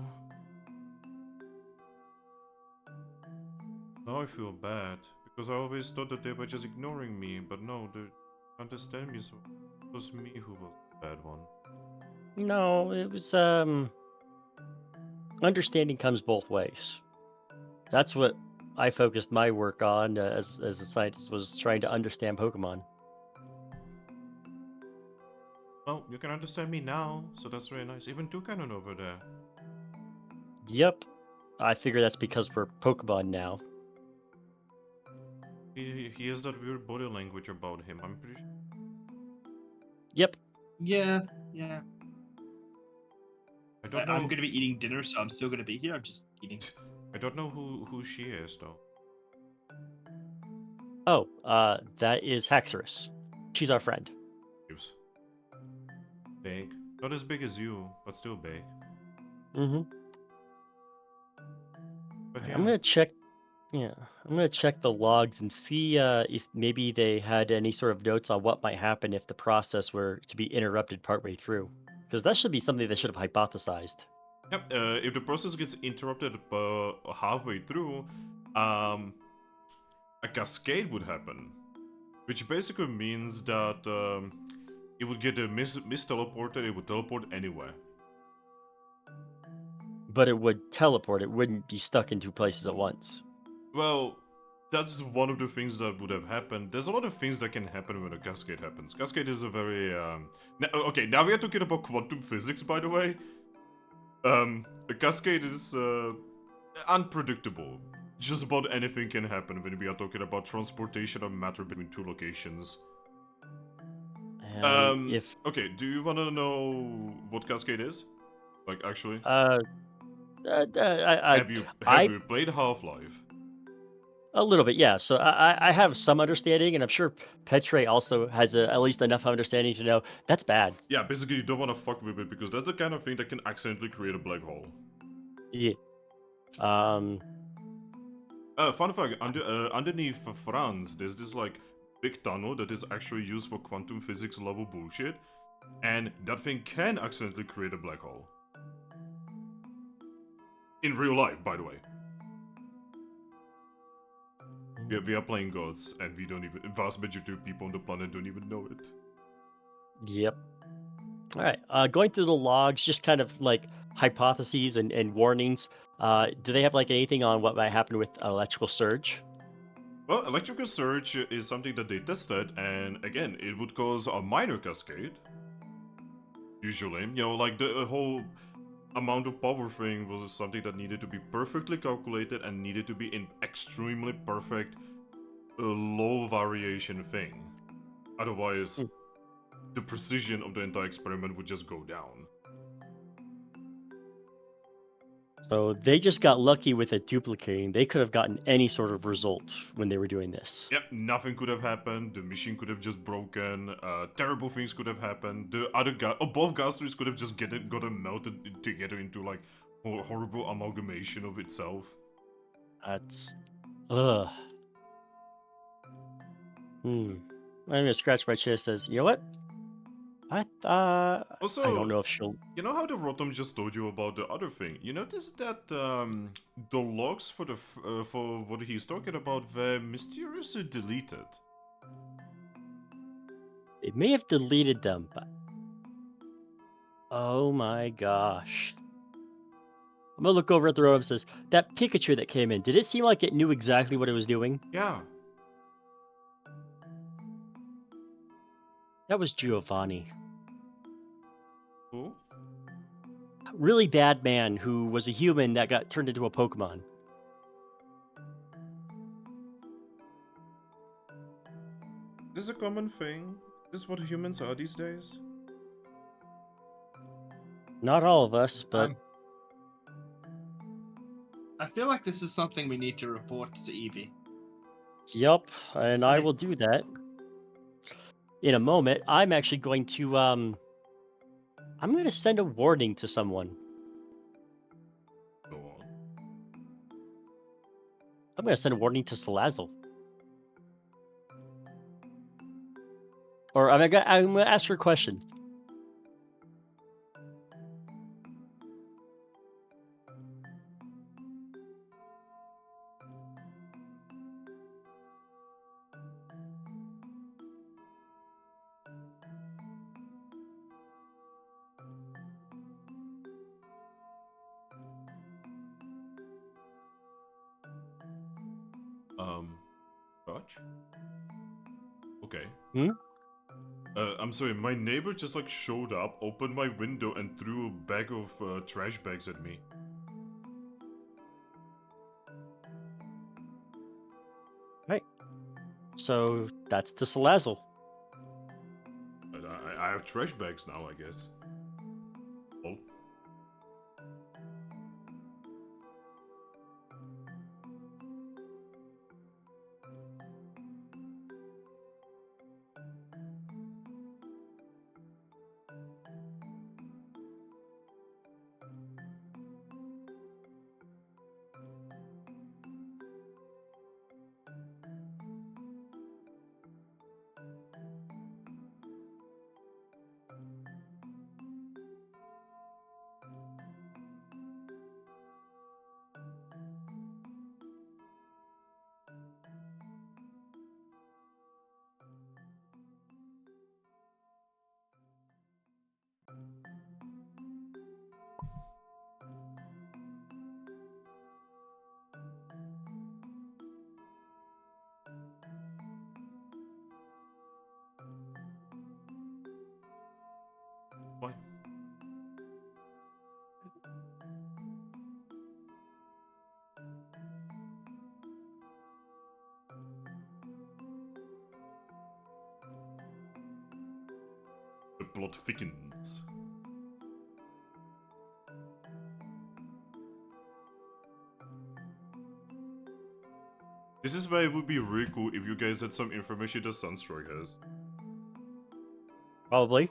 Now I feel bad, because I always thought that they were just ignoring me, but no, they understand me, so it was me who was the bad one. No, it was understanding comes both ways. That's what I focused my work on as a scientist, was trying to understand Pokemon. Well, you can understand me now, so that's very nice. Even Toucannon over there. Yep. I figure that's because we're Pokemon now. He has that weird body language about him, I'm pretty sure. Yep. Yeah. I don't know. I'm gonna be eating dinner, so I'm still gonna be here. I'm just eating. I don't know who she is, though. Oh, that is Haxorus. She's our friend. Oops. Big. Not as big as you, but still big. Mm-hmm. But I'm yeah. gonna check. Yeah, I'm gonna check the logs and see if maybe they had any sort of notes on what might happen if the process were to be interrupted partway through, because that should be something they should have hypothesized. Yep, if the process gets interrupted halfway through, a cascade would happen. Which basically means that it would get a mis-teleported, it would teleport anywhere. But it would teleport. It wouldn't be stuck in two places at once. Well, that's one of the things that would have happened. There's a lot of things that can happen when a cascade happens. Cascade is a very okay, now we are talking about quantum physics, by the way. A cascade is unpredictable. Just about anything can happen when we are talking about transportation of matter between two locations. And if Okay, do you want to know what cascade is? Like, actually? Have you I played Half-Life? a little bit, yeah. So I have some understanding, and I'm sure Petre also has at least enough understanding to know that's bad. Yeah, basically you don't want to fuck with it because that's the kind of thing that can accidentally create a black hole. Yeah. Fun fact, underneath France, there's this like big tunnel that is actually used for quantum physics level bullshit, and that thing can accidentally create a black hole. In real life, by the way. We are playing gods, and we don't even. Vast majority of people on the planet don't even know it. Yep. All right. Going through the logs, just kind of like hypotheses and warnings. Do they have like anything on what might happen with electrical surge? Well, electrical surge is something that they tested, and again, it would cause a minor cascade. Usually, you know, like the whole amount of power thing was something that needed to be perfectly calculated and needed to be in extremely perfect, low variation thing. Otherwise, the precision of the entire experiment would just go down. So they just got lucky with it duplicating. They could have gotten any sort of result when they were doing this. Yep, nothing could have happened. The machine could have just broken. Terrible things could have happened. The other guy, both Gastries could have just gotten melted together into like horrible amalgamation of itself. That's, ugh. I'm gonna scratch my chest. Says, you know what? I Also, I don't know if she'll. you know how the Rotom just told you about the other thing? You notice that the logs for the for what he's talking about were mysteriously deleted. It may have deleted them, but oh my gosh. I'm gonna look over at the road and says, that Pikachu that came in, did it seem like it knew exactly what it was doing? Yeah. That was Giovanni. Who? A really bad man who was a human that got turned into a Pokemon. This is a common thing. this what humans are these days? Not all of us, but I feel like this is something we need to report to Evie. yup, and I Okay. will do that in a moment. I'm actually going to I'm going to send a warning to someone. Go on. I'm going to send a warning to Salazzle. Or I'm going to ask her a question. Dodge? Okay. Hmm? I'm sorry, my neighbor just like showed up, opened my window, and threw a bag of trash bags at me. Right. So that's to Salazzle. I have trash bags now, I guess. Oh. Why? The plot thickens. This is why it would be really cool if you guys had some information that Sunstrike has. Probably.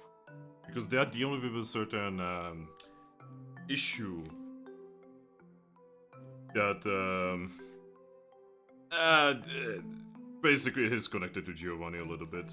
Because they are dealing with a certain issue that basically is connected to Giovanni a little bit.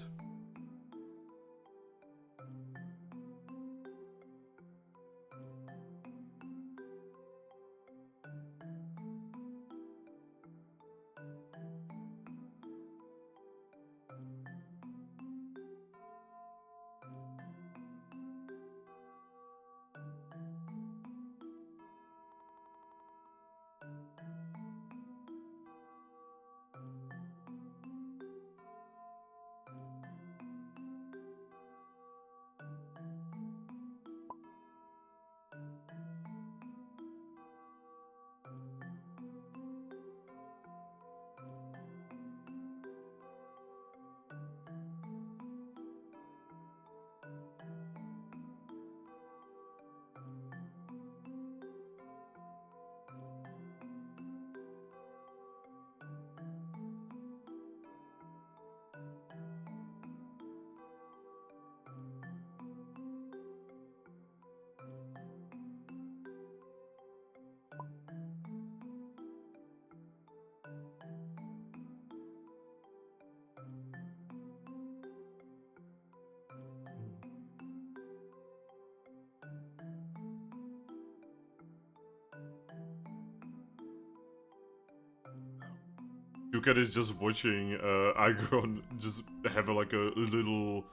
Toucannon is just watching Aggron just have like a little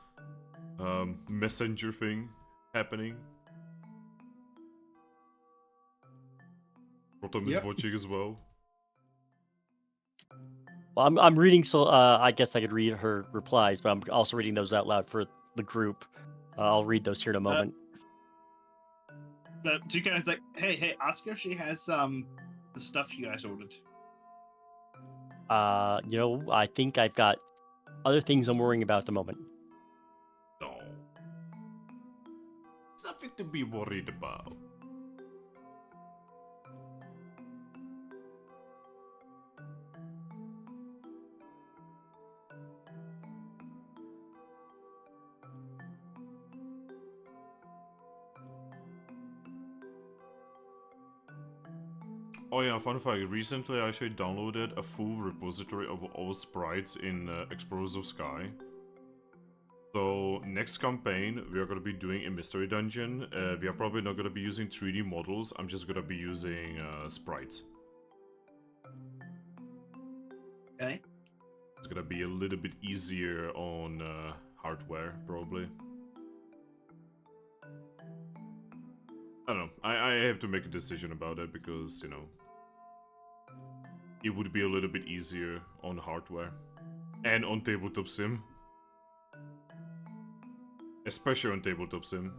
messenger thing happening. Rotom is Yep. watching as well. Well, I'm reading, so I guess I could read her replies, but I'm also reading those out loud for the group. I'll read those here in a moment. So Toucannon's like, hey, ask her if she has the stuff you guys ordered. I think I've got other things I'm worrying about at the moment. to be worried about. Oh yeah, fun fact, recently I actually downloaded a full repository of all sprites in Explorers of Sky. So, next campaign, we are going to be doing a mystery dungeon. We are probably not going to be using 3D models, I'm just going to be using sprites. Okay. It's going to be a little bit easier on hardware, probably. I don't know, I have to make a decision about it because, you know, it would be a little bit easier on hardware. And on Tabletop Sim. Especially on Tabletop Sim.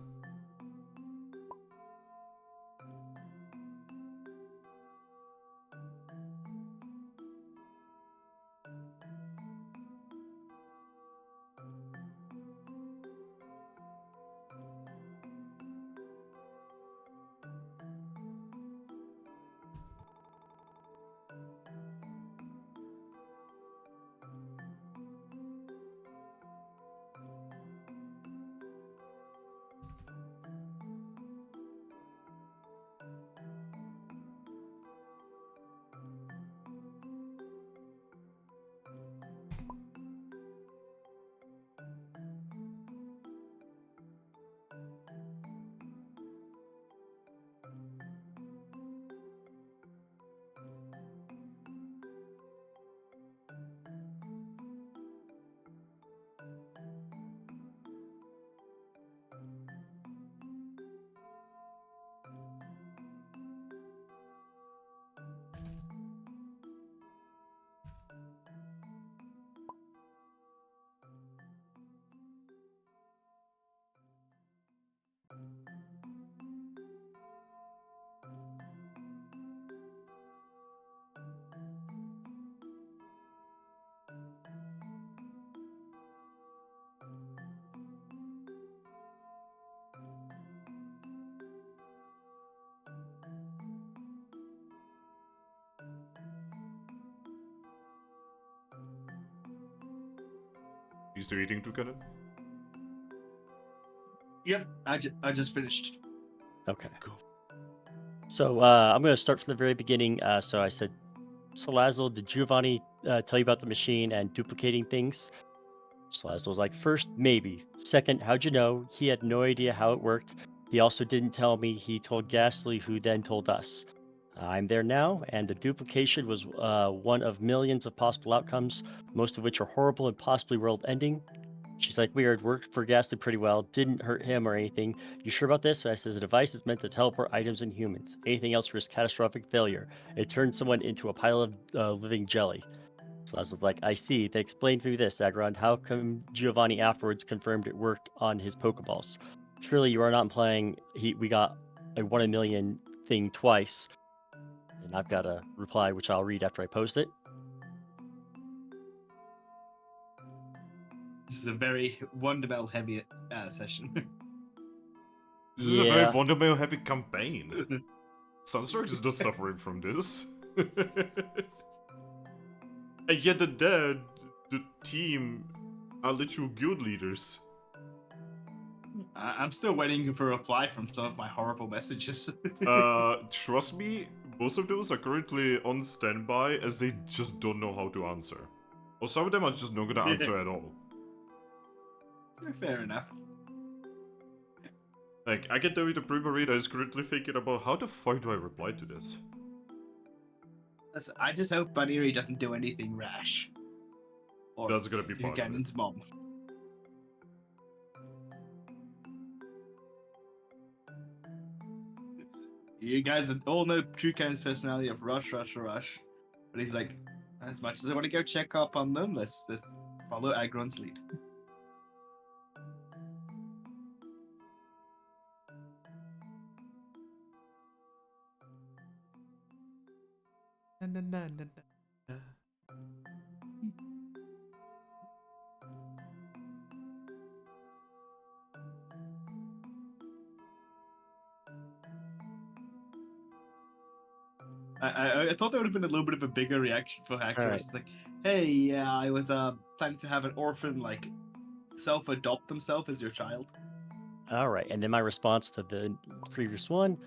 You still eating Toucannon? Yep, I just finished. Okay. Go. So I'm going to start from the very beginning. So I said, Salazzle, did Giovanni tell you about the machine and duplicating things? Salazzle was like, first, maybe. Second, how'd you know? He had no idea how it worked. He also didn't tell me. He told Ghastly, who then told us. I'm there now, and the duplication was one of millions of possible outcomes, most of which are horrible and possibly world-ending. She's like, weird, worked for Ghastly pretty well, didn't hurt him or anything. You sure about this? I says, the device is meant to teleport items and humans. Anything else risks catastrophic failure. It turns someone into a pile of living jelly. So I was like, I see. Then explain to me this, Aggron. How come Giovanni afterwards confirmed it worked on his Pokeballs? Surely you are not implying we got a 1 in a million thing twice. And I've got a reply, which I'll read after I post it. This is a very Wondermel heavy session. This is a very Yeah. Wondermail heavy campaign. Sunstroke is not suffering from this. And yet the team are literal guild leaders. I'm still waiting for a reply from some of my horrible messages. Trust me, most of those are currently on standby as they just don't know how to answer. Or some of them are just not gonna answer at all. Fair enough. Like, I can tell you the pre-reader is currently thinking about how the fuck do I reply to this? Listen, I just hope Bunny doesn't do anything rash. Or That's gonna be part of it. Toucannon's mom. You guys all know Toucannon's personality of rush. But he's like, as much as I want to go check up on them, let's follow Aggron's lead. I thought there would have been a little bit of a bigger reaction for Hector. Alright. It's like, hey, yeah, I was planning to have an orphan like self-adopt themselves as your child. All right, and then my response to the previous one,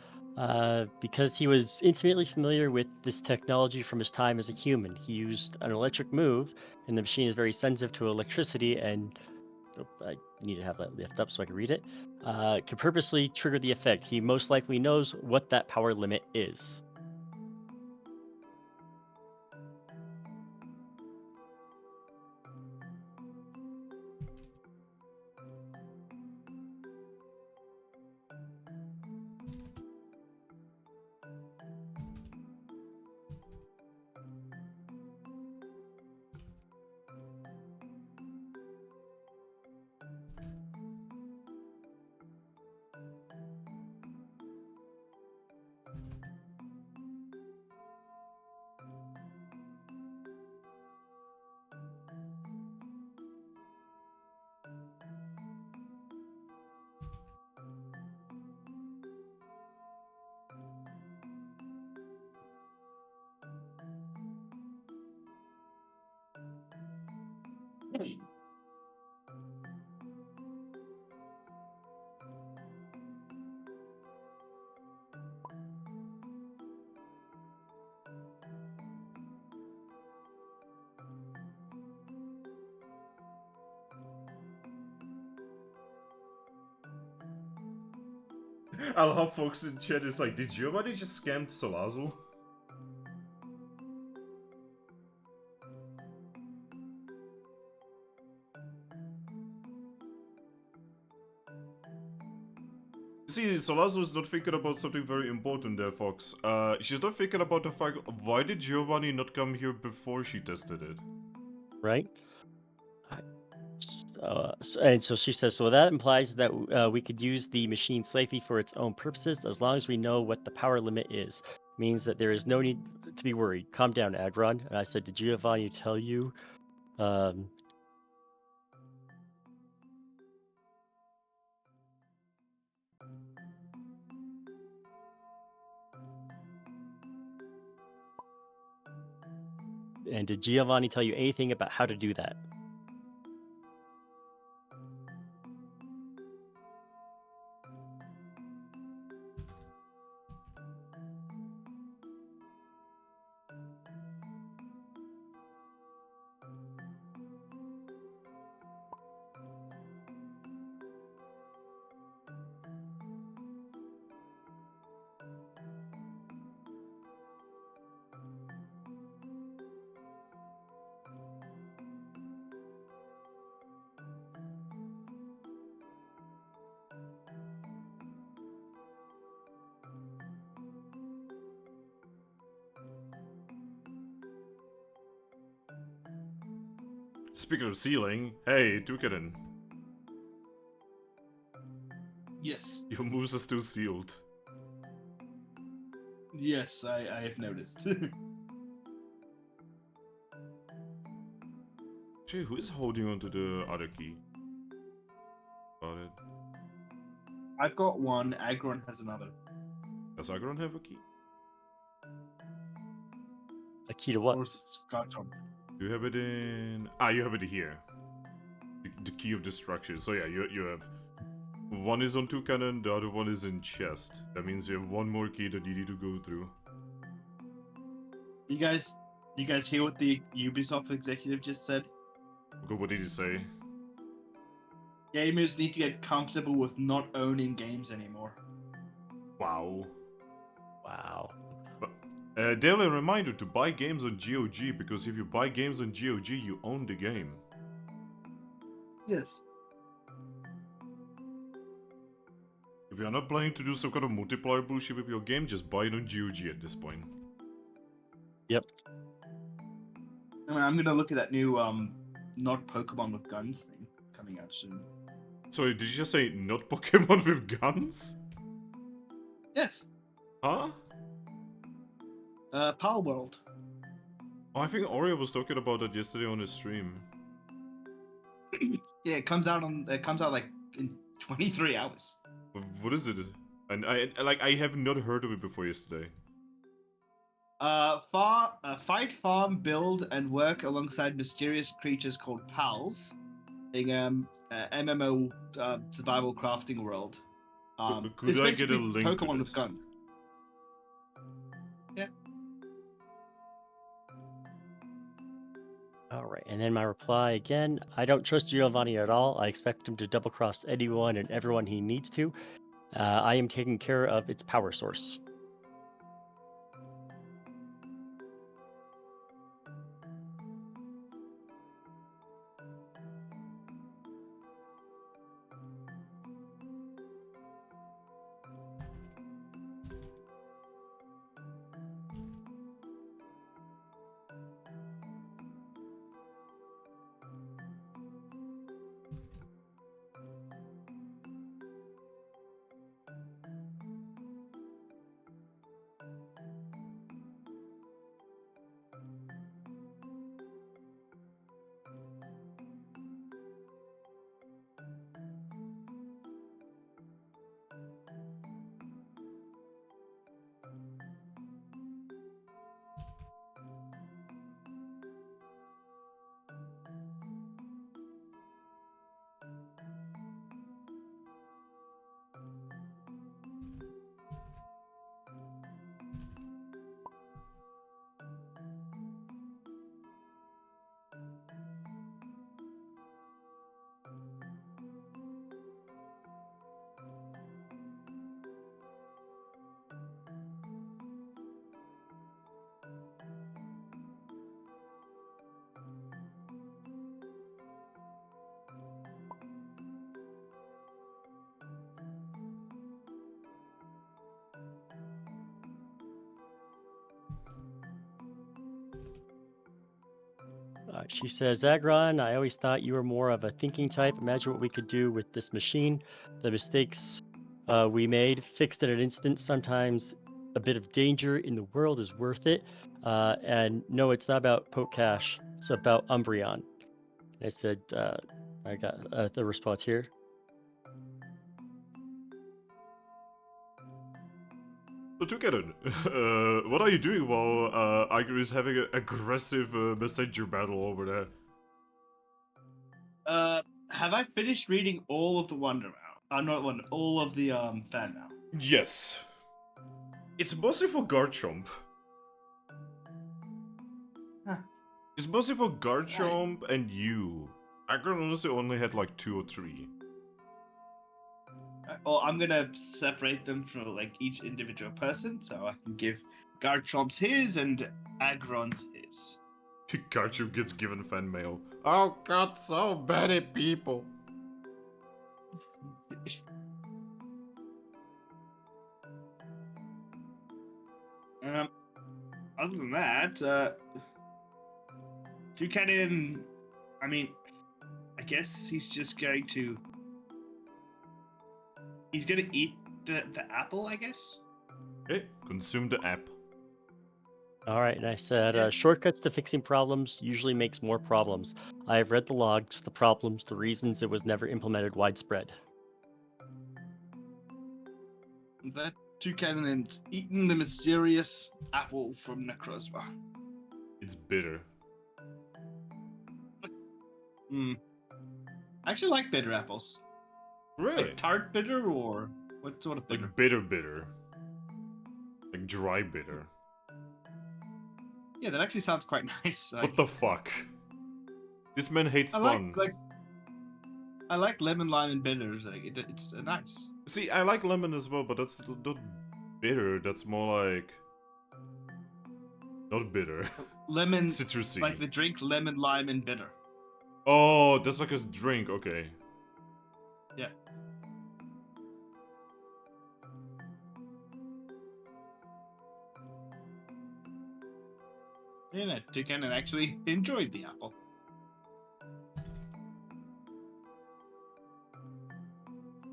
because he was intimately familiar with this technology from his time as a human. He used an electric move, and the machine is very sensitive to electricity, and I need to have that lift up so I can read it. Can purposely trigger the effect. He most likely knows what that power limit is. I love folks in chat is like, did Giovanni just scam Salazzle? See, Salazzle is not thinking about something very important there, Fox. She's not thinking about the fact, why did Giovanni not come here before she tested it? Right? And so she says, so that implies that we could use the machine safely for its own purposes as long as we know what the power limit is. Means that there is no need to be worried. Calm down, Aggron. And I said, did Giovanni tell you? And did Giovanni tell you anything about how to do that? Speaking of sealing, hey, Toucannon, Yes. your moves are still sealed. Yes, I have noticed. Jay, who is holding onto the other key? Got it. I've got one. Aggron has another. Does Aggron have a key? A key to what? Or is it Garchomp? Do you have it in... Ah, you have it here. The key of destruction. So yeah, you have... One is on Toucannon, the other one is in chest. That means you have one more key that you need to go through. You guys hear what the Ubisoft executive just said? Okay, what did he say? Gamers need to get comfortable with not owning games anymore. Wow. Wow. Daily reminder to buy games on GOG, because if you buy games on GOG, you own the game. Yes. If you're not planning to do some kind of multiplayer bullshit with your game, just buy it on GOG at this point. Yep. I mean, I'm gonna look at that new not Pokemon with guns thing coming out soon. Sorry, did you just say not Pokemon with guns? Yes. Huh? Pal World. Oh, I think Oreo was talking about that yesterday on his stream. Yeah, it comes out like in 23 hours. What is it? And I have not heard of it before yesterday. Fight, farm, build, and work alongside mysterious creatures called pals in MMO survival crafting world. Could It's I get a basically link to Pokemon with this? guns. Yeah. All right, and then my reply again. I don't trust Giovanni at all. I expect him to double cross anyone and everyone he needs to. I am taking care of its power source. She says, Aggron, I always thought you were more of a thinking type. Imagine what we could do with this machine. The mistakes we made, fixed in an instant. Sometimes a bit of danger in the world is worth it. And no, it's not about Poke Cash. It's about Umbreon. I said, I got the response here. So Toucannon, what are you doing while Aggron is having an aggressive messenger battle over there? Have I finished reading all of the Wonder Mail? Not Wonder, all of the fan mail. Yes. It's mostly for Garchomp. Huh. It's mostly for Garchomp and you. Aggron honestly only had like 2 or 3. Well, I'm gonna separate them for like each individual person, so I can give Garchomp's his and Aggron's his. Garchomp gets given fan mail. Oh god, so many people. Other than that, Toucannon, I mean, I guess he's just going to. He's gonna eat the apple, I guess. Okay, consume the app. All right, and I said, Yeah. shortcuts to fixing problems usually makes more problems. I have read the logs, the problems, the reasons it was never implemented widespread. That Toucannon's eaten the mysterious apple from Necrozma. It's bitter. I actually like bitter apples. Really? Like tart bitter or what sort of bitter? Like bitter. Like dry bitter. Yeah, that actually sounds quite nice. What the fuck? This man hates I fun. I like lemon, lime, and bitters. Like it's nice. See, I like lemon as well, but that's not bitter. That's more like not bitter. Lemon, Citrusy. like the drink lemon, lime, and bitter. Oh, that's like a drink. Okay. Yeah. Yeah, Toucannon actually enjoyed the apple.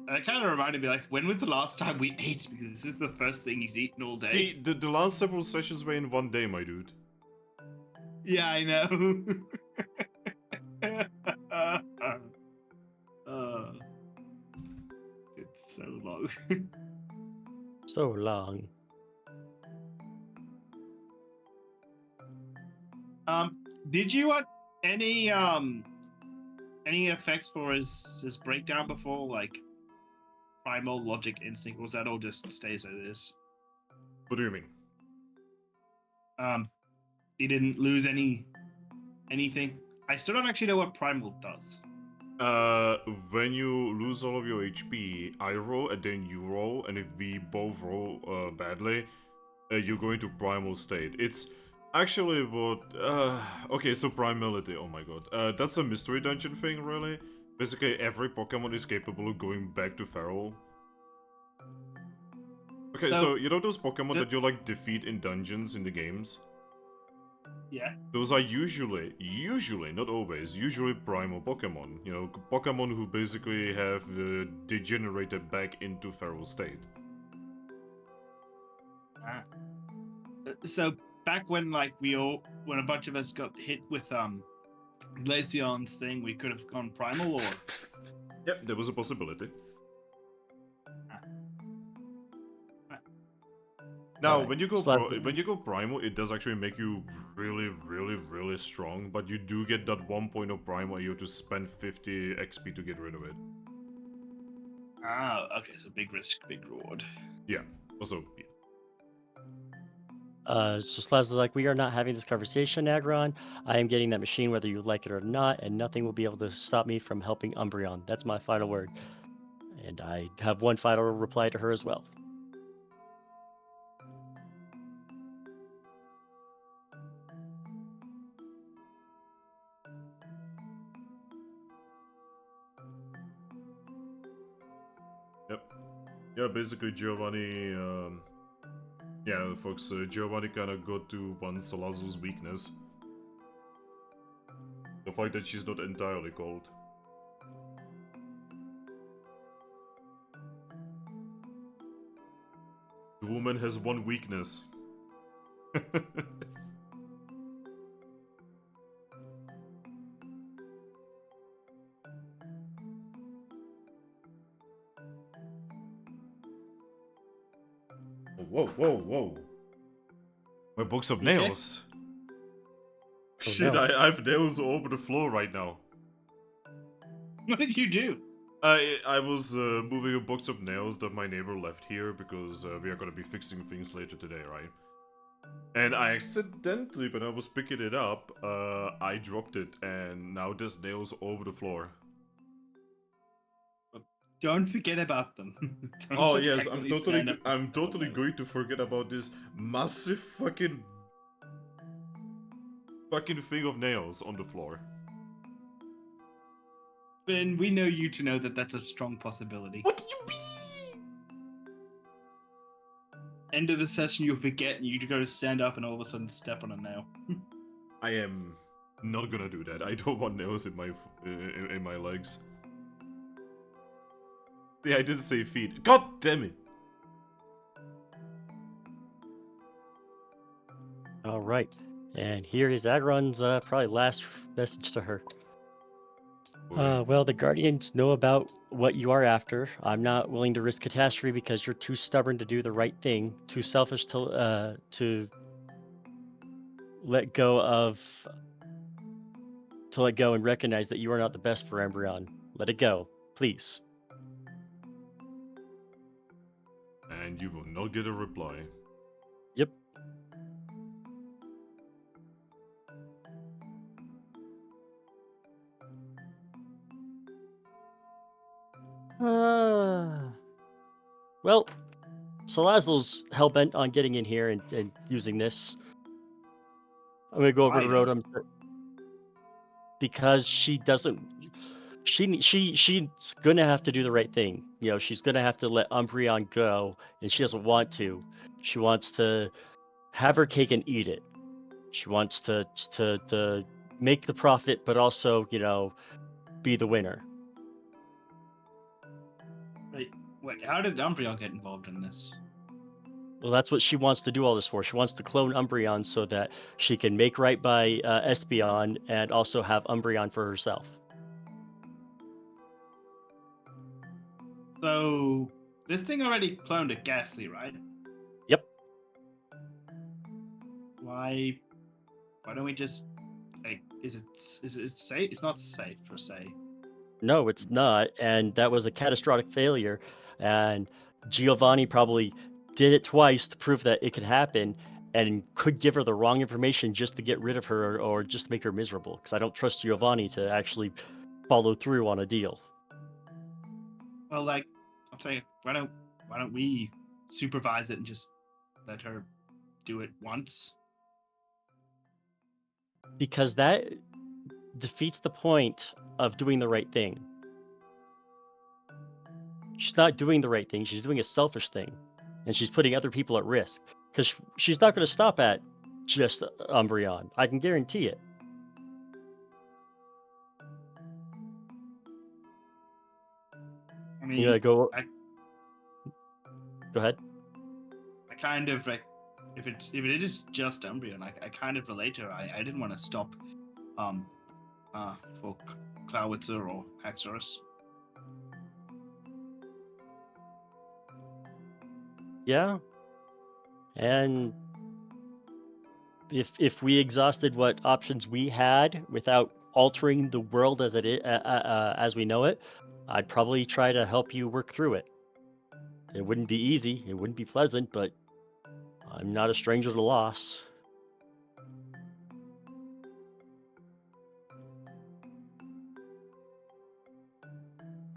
And it kind of reminded me, like, when was the last time we ate? Because this is the first thing he's eaten all day. See, the last several sessions were in one day, my dude. Yeah, I know. It's so long. So long. Did you want any effects for his breakdown before, like primal, logic, instinct? Or was that all just stays as it is? What do you mean? He didn't lose anything. I still don't actually know what primal does. When you lose all of your HP, I roll and then you roll, and if we both roll badly, you go into primal state. It's actually what. Okay, so primality. Oh my god. That's a mystery dungeon thing, really. Basically, every Pokemon is capable of going back to feral. Okay, so you know those Pokemon that you like defeat in dungeons in the games? Yeah. Those are usually, not always, usually primal Pokemon. You know, Pokemon who basically have degenerated back into feral state. So back when when a bunch of us got hit with Glaceon's thing, we could have gone primal, or Yep, there was a possibility. Now, Alright, when you go Slap- when you go primal, it does actually make you really strong, but you do get that 1 point of primal. You have to spend 50 XP to get rid of it. okay, so big risk, big reward. Yeah. Also, yeah. So Slaz is like, we are not having this conversation, Aggron. I am getting that machine whether you like it or not, and nothing will be able to stop me from helping Umbreon. That's my final word. And I have one final reply to her as well. Yep. Yeah, basically Giovanni, yeah, folks, Giovanni kinda got to one Salazu's weakness. The fact that she's not entirely cold. The woman has one weakness. Whoa. My box of Okay. nails. Oh, Shit, no. I have nails all over the floor right now. What did you do? I was moving a box of nails that my neighbor left here because we are gonna be fixing things later today, right? And I accidentally, when I was picking it up, I dropped it, and now there's nails all over the floor. Don't forget about them. Don't Oh just yes, accidentally stand up I'm and totally them. going to forget about this massive fucking thing of nails on the floor. Ben, we know you to know that that's a strong possibility. What do you mean? End of the session, you'll forget, and you go to stand up, and all of a sudden step on a nail. I am not gonna do that. I don't want nails in my legs. Yeah, I didn't say feet. God damn it! All right. And here is Aggron's probably last message to her. Well, the Guardians know about what you are after. I'm not willing to risk catastrophe because you're too stubborn to do the right thing, too selfish to let go and recognize that you are not the best for Embryon. Let it go, please. And you will not get a reply. Yep. Well, Salazzle's hell-bent on getting in here and using this. I'm gonna go over to Why? Rotom because she doesn't. She's gonna have to do the right thing. You know, she's gonna have to let Umbreon go, and she doesn't want to. She wants to have her cake and eat it. She wants to make the profit, but also, you know, be the winner. Wait, how did Umbreon get involved in this? Well, that's what she wants to do all this for. She wants to clone Umbreon so that she can make right by Espeon and also have Umbreon for herself. So, this thing already cloned a Ghastly, right? Yep. Why why don't we just like? Is it safe? It's not safe per se. No, it's not, and that was a catastrophic failure. And Giovanni probably did it twice to prove that it could happen, and could give her the wrong information just to get rid of her or just to make her miserable. Because I don't trust Giovanni to actually follow through on a deal. Well, like I'm saying, why don't we supervise it and just let her do it once? Because that defeats the point of doing the right thing. She's not doing the right thing. She's doing a selfish thing, and she's putting other people at risk. Because she's not going to stop at just Umbreon. I can guarantee it. I mean, You gotta go. I Go ahead. I kind of like if it is just Umbreon, I kind of relate to her. I didn't want to stop for Clowitzer or Haxorus. Yeah. And if we exhausted what options we had without altering the world as it is, as we know it, I'd probably try to help you work through it. It wouldn't be easy. It wouldn't be pleasant, but I'm not a stranger to loss.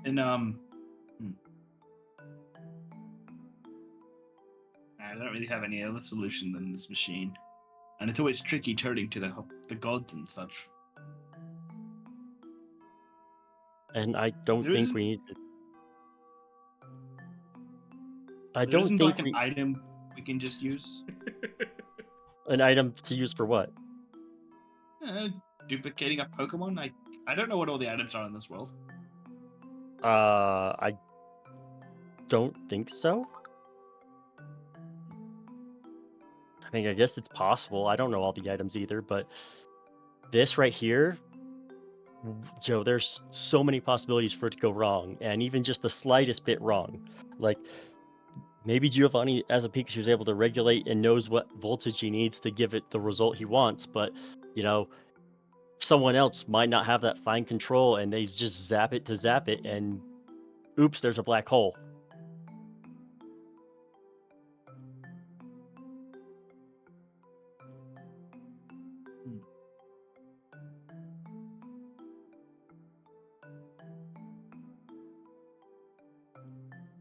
And I don't really have any other solution than this machine, and it's always tricky turning to the gods and such. And I don't There think isn't- we need to. I There don't isn't think like an item we can just use. an item to use for what? Duplicating a Pokemon. I don't know what all the items are in this world. I don't think so. I mean, I guess it's possible. I don't know all the items either, but this right here, Joe, there's so many possibilities for it to go wrong, and even just the slightest bit wrong. Like, maybe Giovanni, as a Pikachu, is able to regulate and knows what voltage he needs to give it the result he wants, but, you know, someone else might not have that fine control, and they just zap it, and oops, there's a black hole.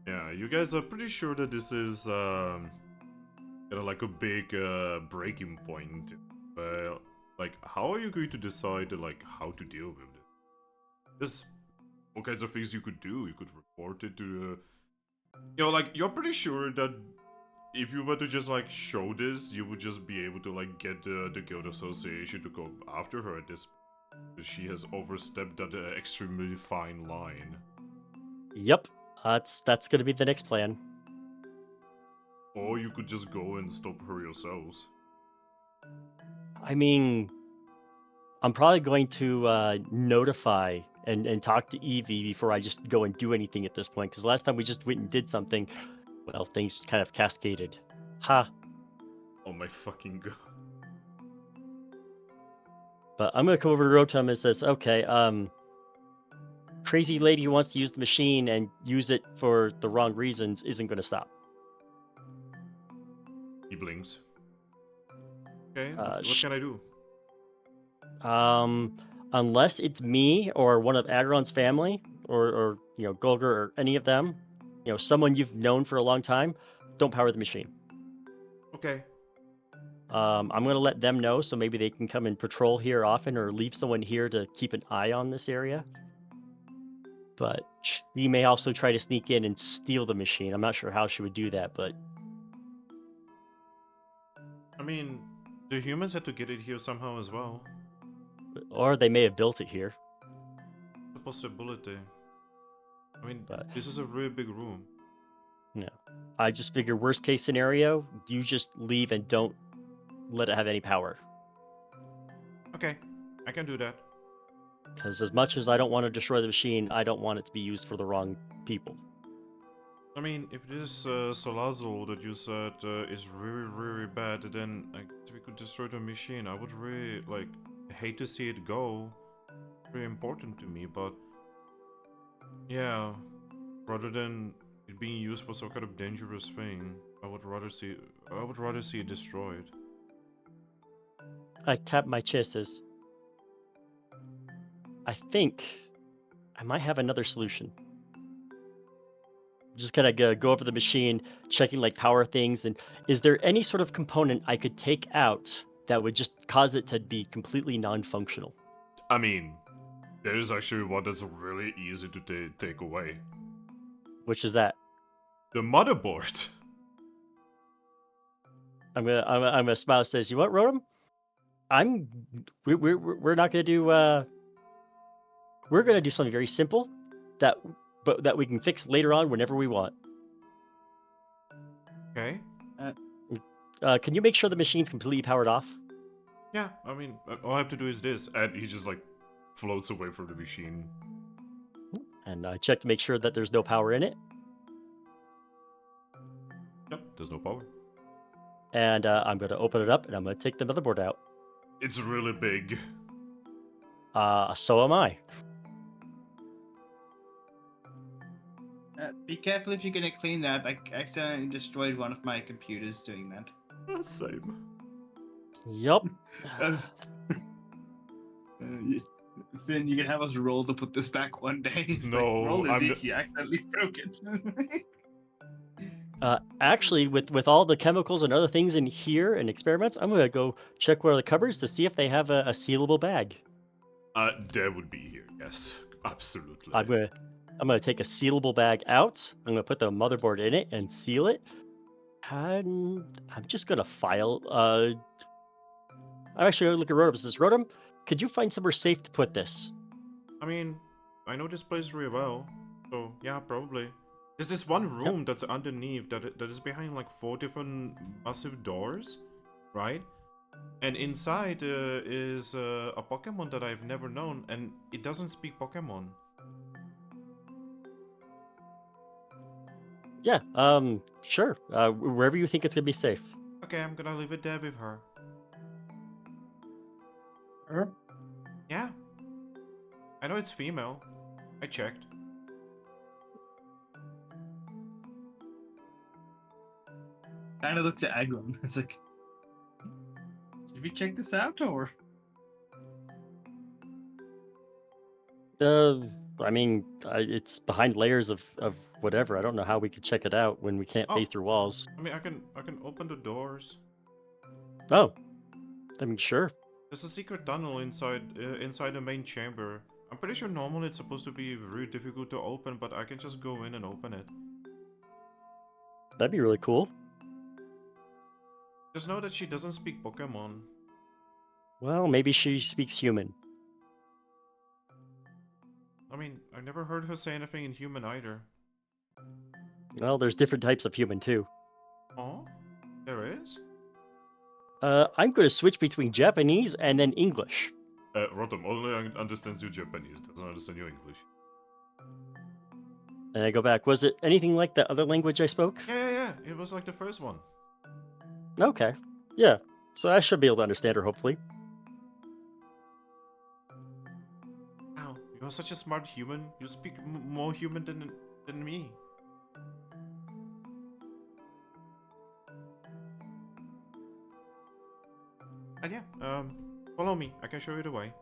Yeah, you guys are pretty sure that this is kind of like a big breaking point. Like, how are you going to decide like how to deal with it? There's all kinds of things you could do. You could report it to like you're pretty sure that if you were to just like show this, you would just be able to like get the guild association to go after her at this point. She has overstepped that extremely fine line. Yep, that's gonna be the next plan. Or you could just go and stop her yourselves. I mean, I'm probably going to notify and talk to Evie before I just go and do anything at this point. Because last time we just went and did something, well, things kind of cascaded. Ha! Oh my fucking god. But I'm gonna come over to Rotom and says, okay, crazy lady who wants to use the machine and use it for the wrong reasons isn't gonna stop. He blinks. Okay, Uh, what can I do? Unless it's me or one of Aggron's family, or Golger or any of them, someone you've known for a long time, don't power the machine. Okay. I'm gonna let them know, so maybe they can come and patrol here often, or leave someone here to keep an eye on this area. But she may also try to sneak in and steal the machine. I'm not sure how she would do that, but I mean, the humans had to get it here somehow as well. or they may have built it here. It's a possibility. I mean, But this is a really big room. no, I just figure worst case scenario, you just leave and don't let it have any power. Okay, I can do that. Because as much as I don't want to destroy the machine, I don't want it to be used for the wrong people. I mean, if this Salazzle that you said is really, really bad, then I guess we could destroy the machine. I would really, like, hate to see it go. Very important to me, but... Yeah, rather than it being used for some kind of dangerous thing, I would rather see it destroyed. I tap my chest as I think I might have another solution. Just kind of go over the machine, checking like power things, and is there any sort of component I could take out that would just cause it to be completely non-functional? I mean, there is actually one that's really easy to take away. Which is that? The motherboard. I'm gonna smile and says, "You what, Rotom? We're not gonna do we're gonna do something very simple that that we can fix later on whenever we want. Okay. Can you make sure the machine's completely powered off?" Yeah, I mean, all I have to do is this, and he just like floats away from the machine. And I check to make sure that there's no power in it. Nope, there's no power. And I'm gonna open it up and I'm gonna take the motherboard out. It's really big. So am I. Be careful if you're gonna clean that. I accidentally destroyed one of my computers doing that. Same. Yup. Finn, you can have us roll to put this back one day. It's No, like, roll as I'm if you accidentally broke it. Actually, with all the chemicals and other things in here and experiments, I'm gonna go check where the cupboards to see if they have a sealable bag. There would be here, yes. Absolutely. I'm gonna take a sealable bag out. I'm gonna put the motherboard in it and seal it. And I'm just gonna file. I'm actually gonna look at Rotom. Says, Rotom, could you find somewhere safe to put this? I mean, I know this place really well, so yeah, probably. There's this one room that's underneath that is behind like 4 different massive doors, right? And inside is a Pokemon that I've never known, and it doesn't speak Pokemon. Yeah. Sure. Wherever you think it's gonna be safe. Okay, I'm gonna leave it there with her. Huh? Yeah. I know it's female. I checked. Kind of looks at Aggron. It's like, should we check this out or? I mean, it's behind layers of whatever. I don't know how we could check it out when we can't phase through walls. I mean, I can open the doors. Oh, I mean, sure. There's a secret tunnel inside the main chamber. I'm pretty sure normally it's supposed to be really difficult to open, but I can just go in and open it. That'd be really cool. Just know that she doesn't speak Pokemon. Well, maybe she speaks human. I mean, I've never heard her say anything in human either. Well, there's different types of human too. Oh? There is? I'm going to switch between Japanese and then English. Rotom only understands you Japanese, doesn't understand you English. And I go back. Was it anything like the other language I spoke? Yeah. It was like the first one. Okay. Yeah. So I should be able to understand her, hopefully. Wow, you're such a smart human. You speak more human than me. And yeah, follow me. I can show you the way.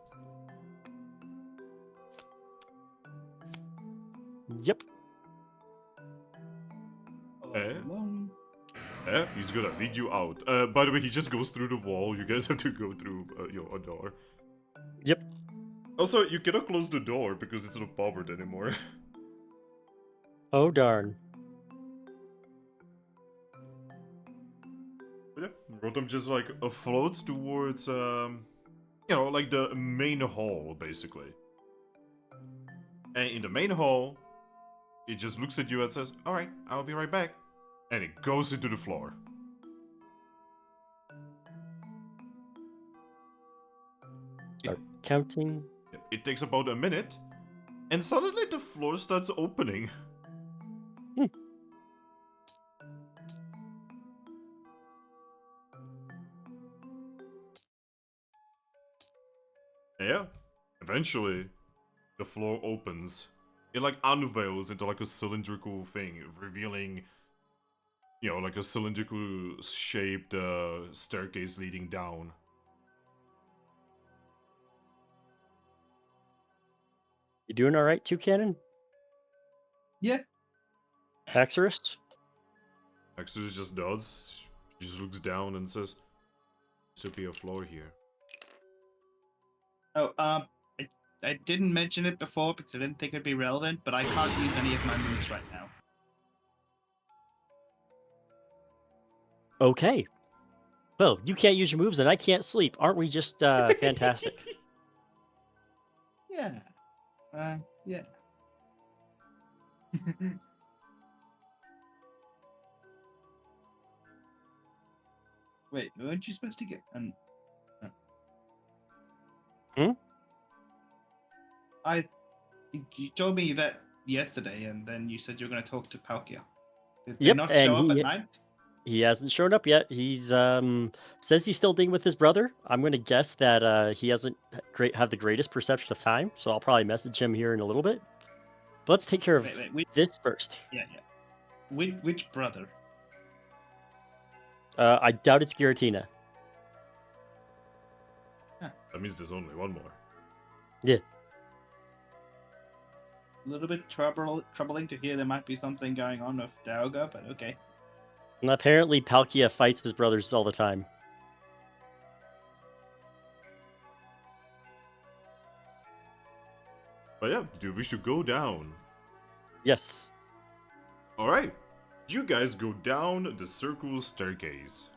Yep. He's gonna lead you out. By the way, he just goes through the wall. You guys have to go through a door. Yep. Also, you cannot close the door because it's not powered anymore. Oh, darn. Yeah, Rotom just like floats towards, like the main hall, basically. And in the main hall, it just looks at you and says, "Alright, I'll be right back." And it goes into the floor. Start counting. It takes about a minute, and suddenly the floor starts opening. Yeah. Eventually, the floor opens. It like unveils into like a cylindrical thing, revealing, like a cylindrical shaped staircase leading down. You doing all right, Toucannon? Yeah. Haxorus? Exodus just nods. She just looks down and says, "Should be a floor here." Oh, I didn't mention it before because I didn't think it'd be relevant, but I can't use any of my moves right now. Okay. Well, you can't use your moves and I can't sleep. Aren't we just fantastic? Yeah. Yeah. Wait, weren't you supposed to get Hmm? You told me that yesterday, and then you said you were going to talk to Palkia. Did they Yep, not and show up at night? he hasn't shown up yet. He's says he's still dealing with his brother. I'm gonna guess that he hasn't have the greatest perception of time, so I'll probably message him here in a little bit. But let's take care of Wait, this first. yeah. Which brother? I doubt it's Giratina. That means there's only one more. Yeah. A little bit troubling to hear there might be something going on with Dialga, but okay. And apparently Palkia fights his brothers all the time. But yeah, do we should go down? Yes. Alright. You guys go down the circle staircase.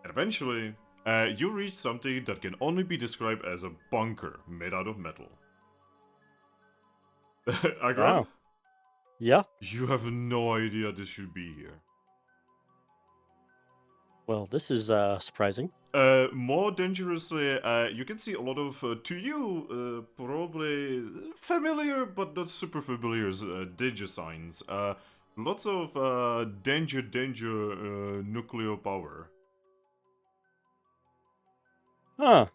And eventually, you reach something that can only be described as a bunker made out of metal. Aggron, Wow. Yeah. you have no idea this should be here. Well, this is surprising. More dangerously, you can see a lot of, to you, probably familiar but not super familiar danger signs. Lots of danger, nuclear power. Huh.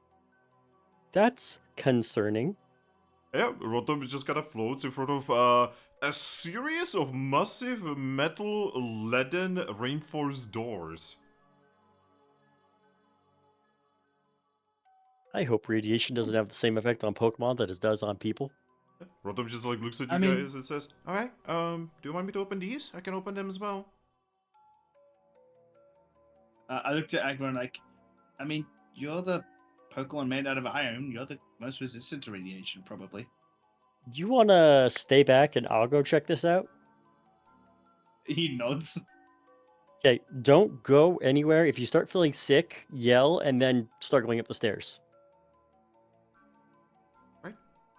That's concerning. Yeah, Rotom just kind of floats in front of a series of massive metal leaden reinforced doors. I hope radiation doesn't have the same effect on Pokemon that it does on people. Rotom just like looks at you I mean- guys and says, "Alright, do you want me to open these? I can open them as well." I looked at Aggron like, I mean, you're the Pokemon made out of iron. You're the most resistant to radiation, probably. Do you want to stay back and I'll go check this out? He nods. Okay, don't go anywhere. If you start feeling sick, yell and then start going up the stairs.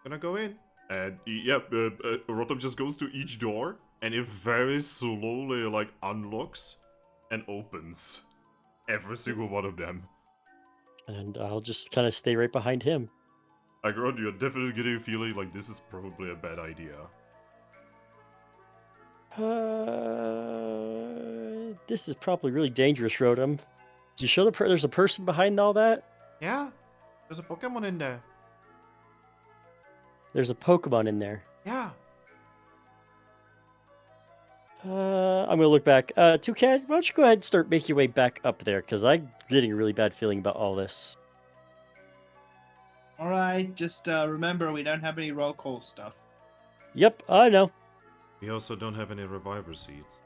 Gonna go in. And Rotom just goes to each door and it very slowly like unlocks and opens every single one of them. And I'll just kind of stay right behind him. Aggron, you're definitely getting a feeling like this is probably a bad idea. This is probably really dangerous, Rotom. You sure there's a person behind all that? Yeah, there's a Pokemon in there. There's a Pokemon in there. Yeah. I'm gonna look back. Toucan, why don't you go ahead and start making your way back up there, because I'm getting a really bad feeling about all this. All right, just remember we don't have any roll call stuff. Yep, I know. We also don't have any reviver seeds.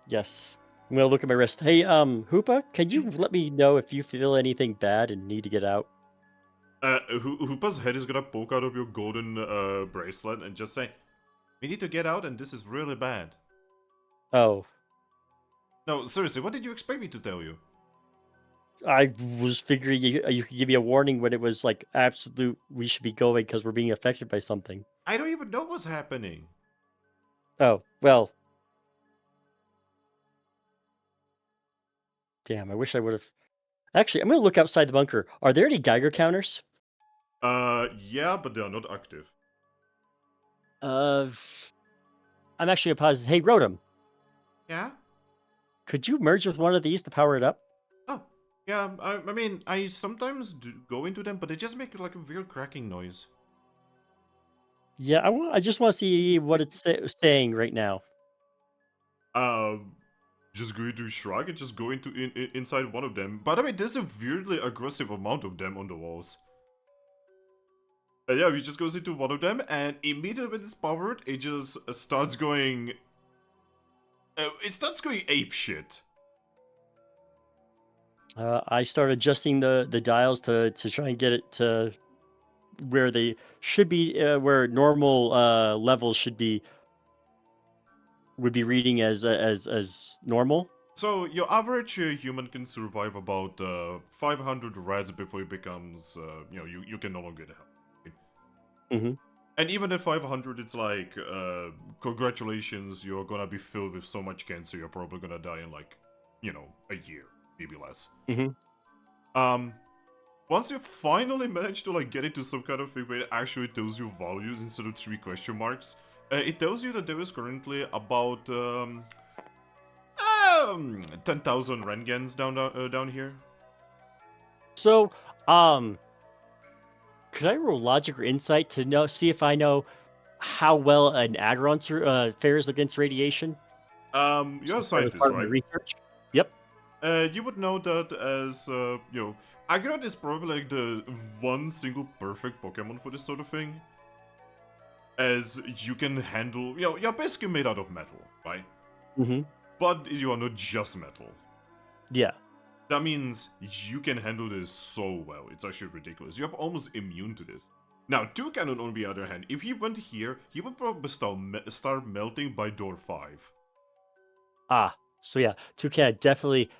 Yes. I'm gonna look at my wrist. Hey, Hoopa, can you let me know if you feel anything bad and need to get out? Hoopa's head is gonna poke out of your golden bracelet and just say, "We need to get out and this is really bad." Oh, No, seriously, what did you expect me to tell you? I was figuring you could give me a warning when it was like absolute we should be going because we're being affected by something. I don't even know what's happening. Oh, well. Damn, I wish I would have. Actually, I'm gonna look outside the bunker. Are there any Geiger counters? Yeah, but they are not active. I'm actually gonna pause. Hey, Rotom, Yeah? could you merge with one of these to power it up? Oh, Yeah, I mean, I sometimes do go into them, but they just make like a weird cracking noise. Yeah, I just want to see what it's saying right now. Just going to shrug and just go into inside one of them. By the way, there's a weirdly aggressive amount of them on the walls. Yeah, he just goes into one of them, and immediately when it's powered, it just starts going. It starts going ape shit. I start adjusting the dials to try and get it to where they should be, where normal levels would be reading as normal. So your average human can survive about 500 reds before it becomes, you can no longer get help. Mm-hmm. And even at 500, it's like, congratulations, you're gonna be filled with so much cancer, you're probably gonna die in like, a year, maybe less. Mm-hmm. Once you finally manage to like get into some kind of thing where it actually tells you values instead of 3 question marks, it tells you that there is currently about 10,000 rengens down here. So, could I roll logic or insight to see if I know how well an Aggron fares against radiation? You're a Since that was scientist, part of my right? research. Yep. You would know that as, Aggron is probably like the one single perfect Pokemon for this sort of thing. As you can handle, you're basically made out of metal, right? Mm-hmm. But you are not just metal. Yeah. That means you can handle this so well. It's actually ridiculous. You're almost immune to this. Now, Toucannon, on the other hand, if he went here, he would probably start melting by door 5. So yeah, Toucan definitely,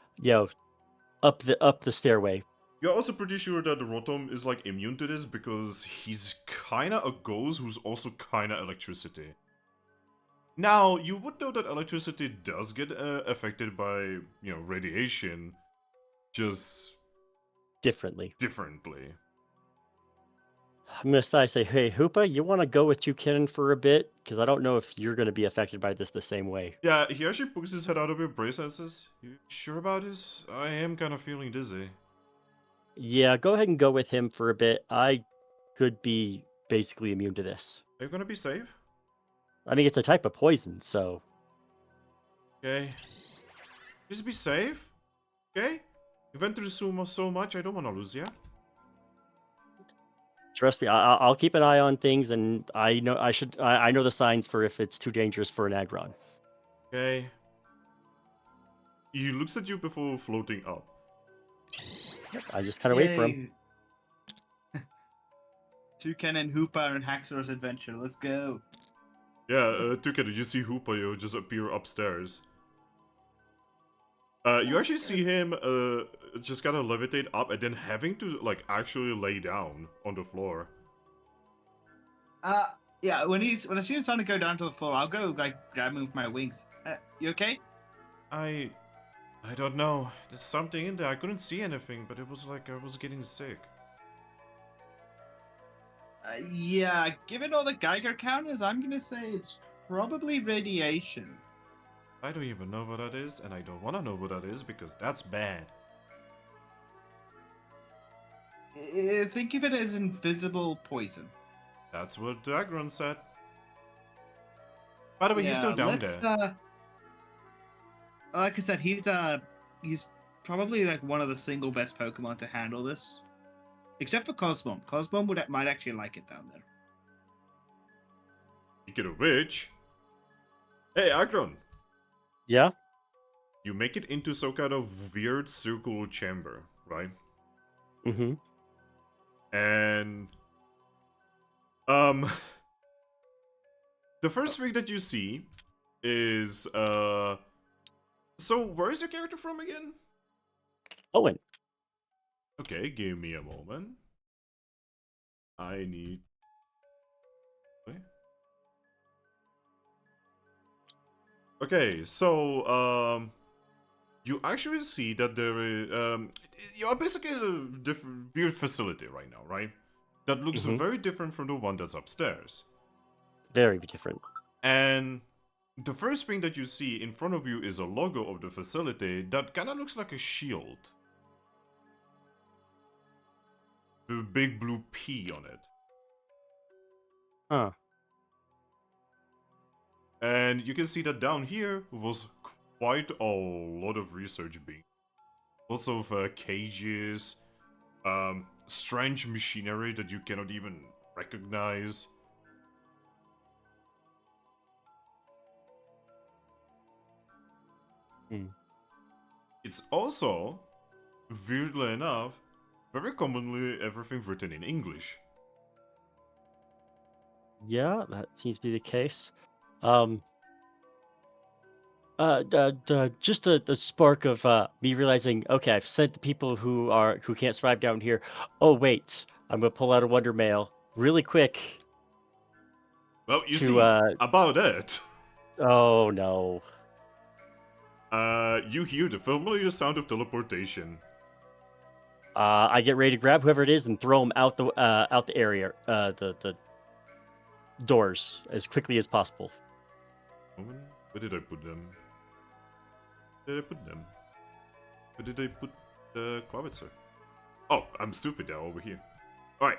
up the stairway. You're also pretty sure that Rotom is like immune to this because he's kinda a ghost who's also kinda electricity. Now, you would know that electricity does get affected by, radiation, just Differently. differently. I'm gonna say, hey, Hoopa, you want to go with Toucan for a bit? Because I don't know if you're gonna be affected by this the same way. Yeah, he actually pokes his head out of your brace and says, "You sure about this? I am kind of feeling dizzy." Yeah, go ahead and go with him for a bit. I could be basically immune to this. Are you gonna be safe? I mean, it's a type of poison, so Okay. Just be safe. Okay? You went through so much, I don't want to lose you. trust me. I'll keep an eye on things, and I know I know the signs for if it's too dangerous for an Aggron. Okay. He looks at you before floating up. I just kind of wait for him. Toucan and Hoopa and Haxor's adventure. Let's go. Yeah, Toucan, you see Hoopa just appear upstairs. You actually see him just kind of levitate up and then having to like actually lay down on the floor. Yeah. When I see him starting to go down to the floor, I'll go like grab him with my wings. You okay? I don't know. There's something in there. I couldn't see anything, but it was like I was getting sick. Yeah. Given all the Geiger counters, I'm gonna say it's probably radiation. I don't even know what that is, and I don't want to know what that is because that's bad. Think of it as invisible poison. That's what Aggron said. By the way, he's still down there. Like I said, he's probably like one of the single best Pokemon to handle this, except for Cosmom. Cosmom might actually like it down there. Speaking of which, hey Aggron, Yeah. you make it into some kind of weird circular chamber, right? Mm-hmm. And the first thing that you see is so where is your character from again? Owen. Okay, give me a moment. I need. Okay, so you actually see that there is you are basically in a different weird facility right now, right? That looks very different from the one that's upstairs. Very different. And the first thing that you see in front of you is a logo of the facility that kind of looks like a shield. a big blue P on it. Huh. And you can see that down here was quite a lot of research being. Lots of cages, strange machinery that you cannot even recognize. Hmm. It's also, weirdly enough, very commonly everything written in English. Yeah, that seems to be the case. Just a spark of me realizing, okay, I've sent the people who can't survive down here. Oh wait, I'm gonna pull out a Wonder Mail really quick Well, you to see, about that, oh no. you hear the familiar sound of teleportation. I get ready to grab whoever it is and throw them out the area, the doors as quickly as possible. Where did I put them? Where did I put them? Where did I put the Clavitzer? Oh, I'm stupid, they're over here. Alright.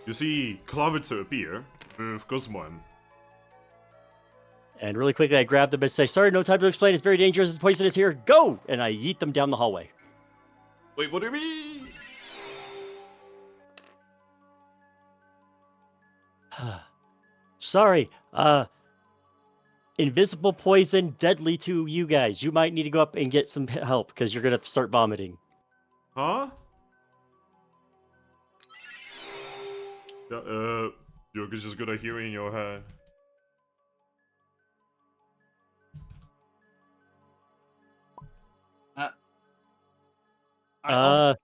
You see Clavitzer appear with Cosmon. And really quickly, I grab them and say, "Sorry, no time to explain. It's very dangerous. The poison is here. Go!" And I yeet them down the hallway. Wait, what do you mean? Sorry. Invisible poison, deadly to you guys. You might need to go up and get some help because you're gonna start vomiting. Huh? You're just gonna hear in your head. I offer,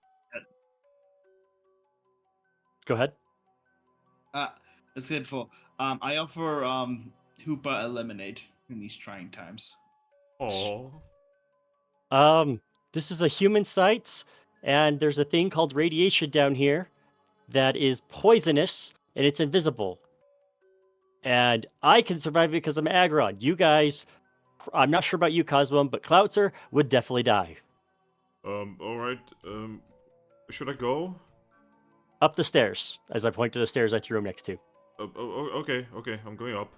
Go ahead. that's good for. I offer Hoopa a lemonade in these trying times. Oh. This is a human site, and there's a thing called radiation down here that is poisonous and it's invisible. And I can survive it because I'm Aggron. You guys, I'm not sure about you, Cosmo, but Cloutzer would definitely die. Alright, should I go? Up the stairs, as I point to the stairs I threw him next to. Okay, I'm going up.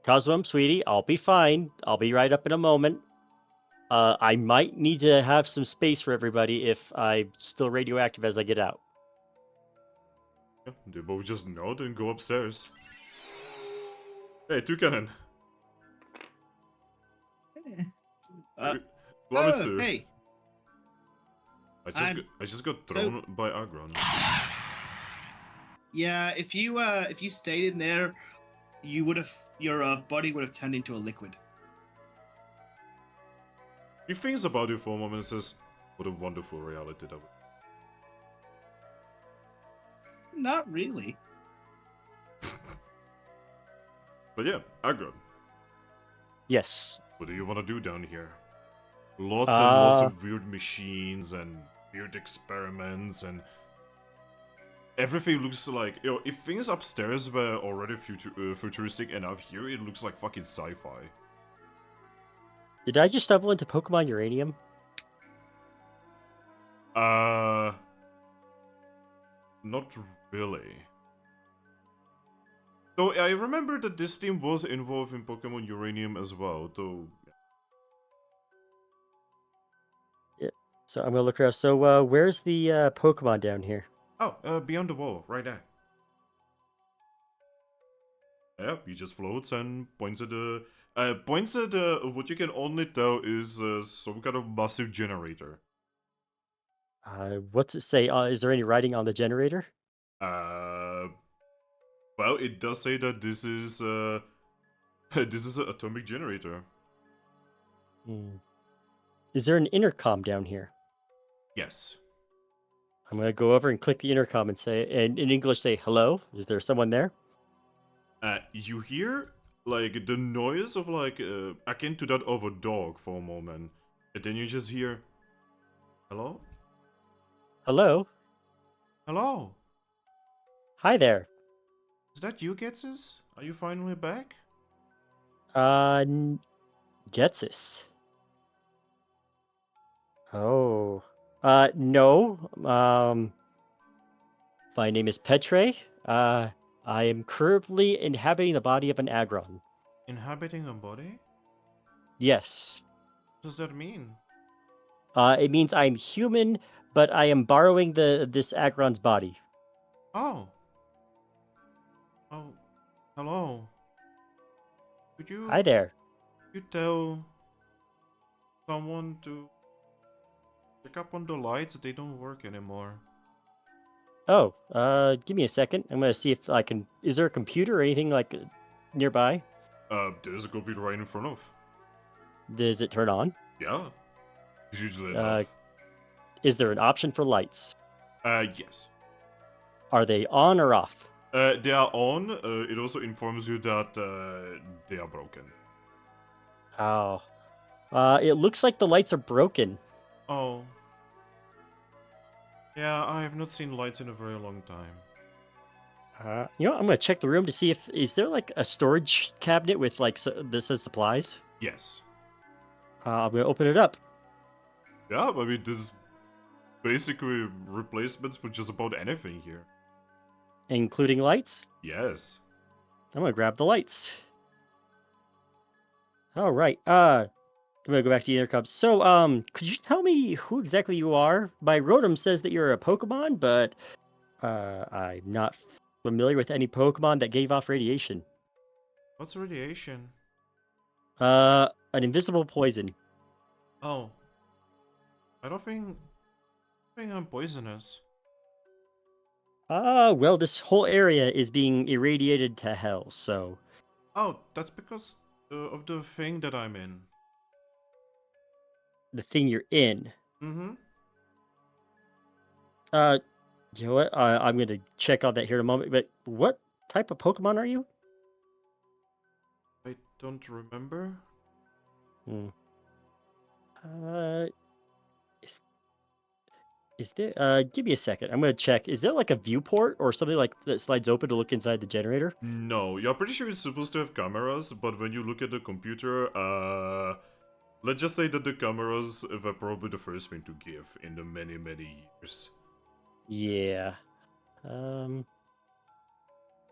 Cosmo, sweetie, I'll be fine. I'll be right up in a moment. I might need to have some space for everybody if I'm still radioactive as I get out. Yeah, they both just nod and go upstairs. Hey, Toucannon. Clavitzer. Hey. I just got thrown by Aggron. Yeah, if you stayed in there, you would have your body would have turned into a liquid. He thinks about it for a moment and says, "What a wonderful reality that was." Not really. But yeah, Aggron, Yes. what do you want to do down here? Lots and lots of weird machines and weird experiments and everything looks like, if things upstairs were already futuristic enough, here it looks like fucking sci-fi. Did I just stumble into Pokemon Uranium? Not really. Though I remember that this team was involved in Pokemon Uranium as well, though. Yeah. So I'm gonna look around. So where's the Pokemon down here? Oh, beyond the wall, right there. Yep, he just floats and points at what you can only tell is some kind of massive generator. What's it say? Is there any writing on the generator? Well, it does say that this is this is an atomic generator. Is there an intercom down here? Yes. I'm gonna go over and click the intercom and say, and in English say, "Hello." Is there someone there? You hear like the noise of like akin to that of a dog for a moment, and then you just hear, "Hello, Hello. hello. Hi there. Is that you, Getsus? Are you finally back?" Getsis. Oh. No. My name is Petre. I am currently inhabiting the body of an Aggron. Inhabiting a body? Yes. What does that mean? It means I'm human, but I am borrowing this Aggron's body. Oh. Oh. Hello. Could Hi there. you tell someone to check up on the lights? They don't work anymore. Oh, give me a second. I'm gonna see if I can. Is there a computer or anything like nearby? There's a computer right in front of. Does it turn on? Yeah. Usually Uh, enough. is there an option for lights? Yes. Are they on or off? They are on. It also informs you that they are broken. Oh. It looks like the lights are broken. Oh. Yeah, I have not seen lights in a very long time. You know what? I'm gonna check the room to see if is there like a storage cabinet with like this says supplies. Yes. I'm gonna open it up, Yeah, I mean, there's basically replacements for just about anything here. including lights. Yes. I'm gonna grab the lights. All right. I'm gonna go back to the intercom. So, could you tell me who exactly you are? My Rotom says that you're a Pokemon, but I'm not familiar with any Pokemon that gave off radiation. What's radiation? An invisible poison. Oh. I don't think I'm poisonous. Well, this whole area is being irradiated to hell, so Oh, that's because of the thing that I'm in. the thing you're in. Mm-hmm. Uh, you know what? I'm gonna check on that here in a moment. But what type of Pokemon are you? I don't remember. Hmm. Uh, is is there? Give me a second. I'm gonna check. Is there like a viewport or something like that slides open to look inside the generator? No, you're pretty sure it's supposed to have cameras, but when you look at the computer, let's just say that the cameras were probably the first thing to give in the many, many years. Yeah. I'm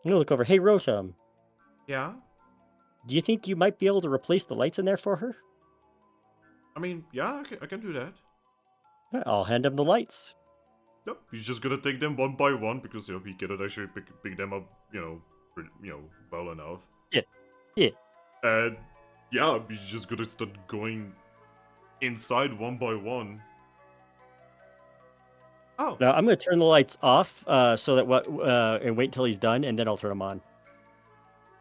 gonna look over. Hey, Rotom, Yeah? do you think you might be able to replace the lights in there for her? I mean, yeah, I can do that. I'll hand him the lights. Yep, he's just gonna take them one by one because, he cannot actually pick them up, well enough. Yeah. Yeah. And yeah, he's just gonna start going inside one by one. Oh, Now I'm gonna turn the lights off, so that and wait until he's done, and then I'll turn them on.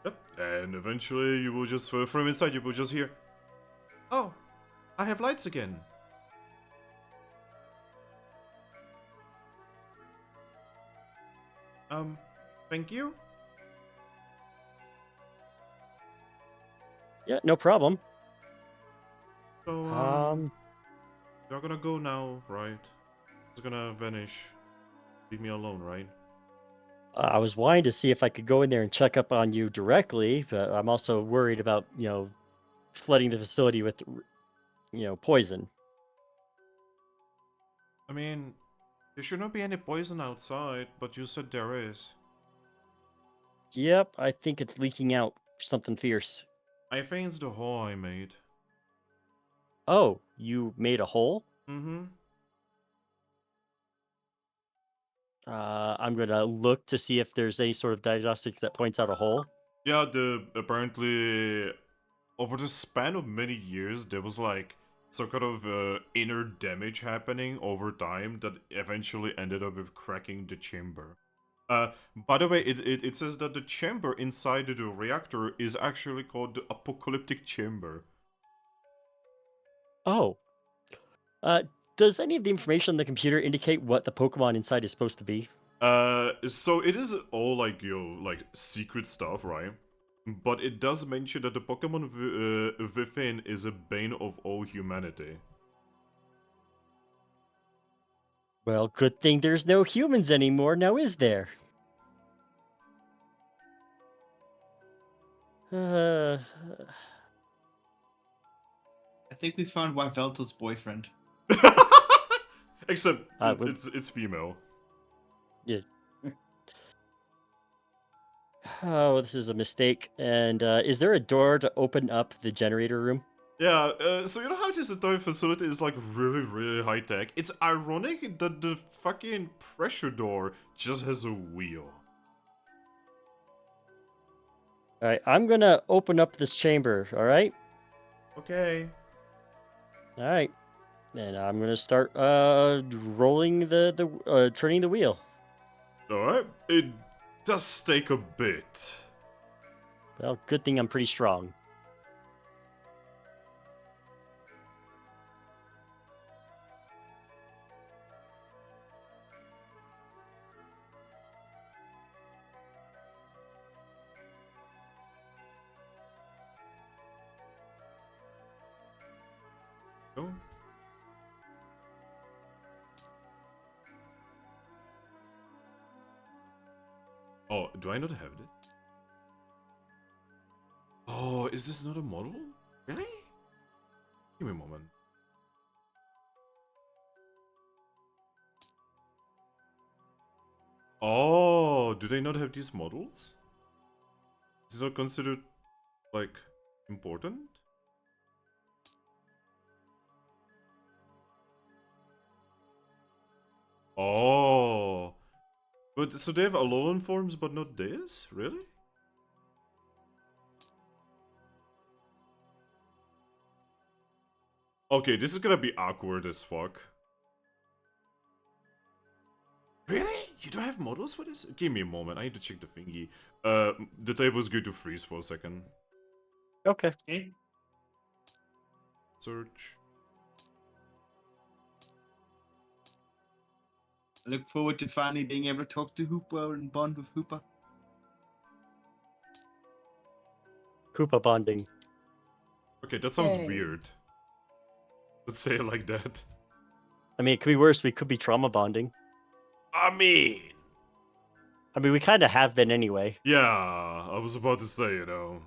yep. And eventually you will just, from inside, you will just hear, oh, I have lights again. Thank you. Yeah, no problem. So, you're gonna go now, right? It's gonna vanish. Leave me alone, right? I was wanting to see if I could go in there and check up on you directly, but I'm also worried about, flooding the facility with, poison. I mean, there should not be any poison outside, but you said there is. Yep, I think it's leaking out something fierce. I think it's the hole I made. Oh, you made a hole? Mm-hmm. I'm gonna look to see if there's any sort of diagnostics that points out a hole. Yeah, apparently over the span of many years, there was like some kind of inner damage happening over time that eventually ended up with cracking the chamber. By the way, it says that the chamber inside the reactor is actually called the apocalyptic chamber. Oh, uh, does any of the information on the computer indicate what the Pokemon inside is supposed to be? So it is all like, like secret stuff, right? But it does mention that the Pokemon within is a bane of all humanity. Well, good thing there's no humans anymore, now is there? Uh, I think we found Wavelto's boyfriend. Except Would- it's female. Yeah. Oh, this is a mistake. And is there a door to open up the generator room? Yeah, so you know how this entire facility is like really, really high tech? It's ironic that the fucking pressure door just has a wheel. All right, I'm gonna open up this chamber. All right. Okay. All right. And I'm gonna start rolling the turning the wheel. Alright. It does take a bit. Well, good thing I'm pretty strong. Oh. Oh, do I not have it? Oh, is this not a model? Really? Give me a moment. Oh, do they not have these models? Is it not considered, like, important? Oh. But, so they have Alolan forms, but not this? Really? Okay, this is gonna be awkward as fuck. Really? You don't have models for this? Give me a moment, I need to check the thingy. The table's going to freeze for a second. Okay. Okay. Search. I look forward to finally being able to talk to Hooper and bond with Hooper. Koopa bonding. Okay, that sounds Yay. weird. Let's say it like that. I mean, it could be worse. We could be trauma bonding. I mean... I mean, we kind of have been anyway. Yeah, I was about to say, you know.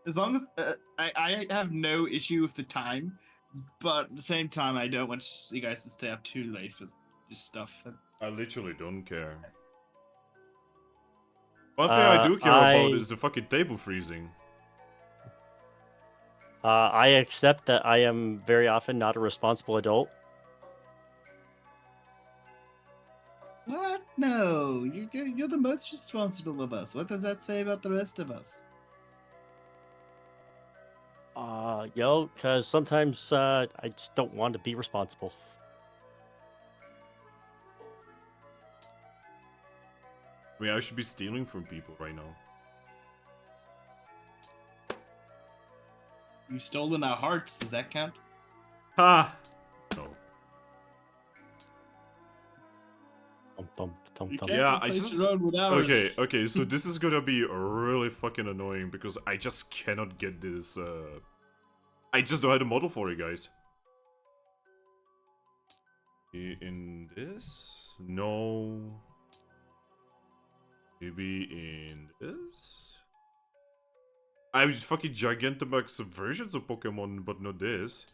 As long as I have no issue with the time, but at the same time, I don't want you guys to stay up too late for this stuff. I literally don't care. One thing I do care about is the fucking table freezing. I accept that I am very often not a responsible adult. What? No, you're the most responsible of us. What does that say about the rest of us? Because sometimes I just don't want to be responsible. I mean, I should be stealing from people right now. You've stolen our hearts. Does that count? Ha! No. Thump, thump, You thump. can't Yeah, I replace just... your own with ours. Okay, so this is gonna be really fucking annoying because I just cannot get this, I just don't have the model for it, guys. In this? No. Maybe in this? I have fucking Gigantamax versions of Pokemon, but not this.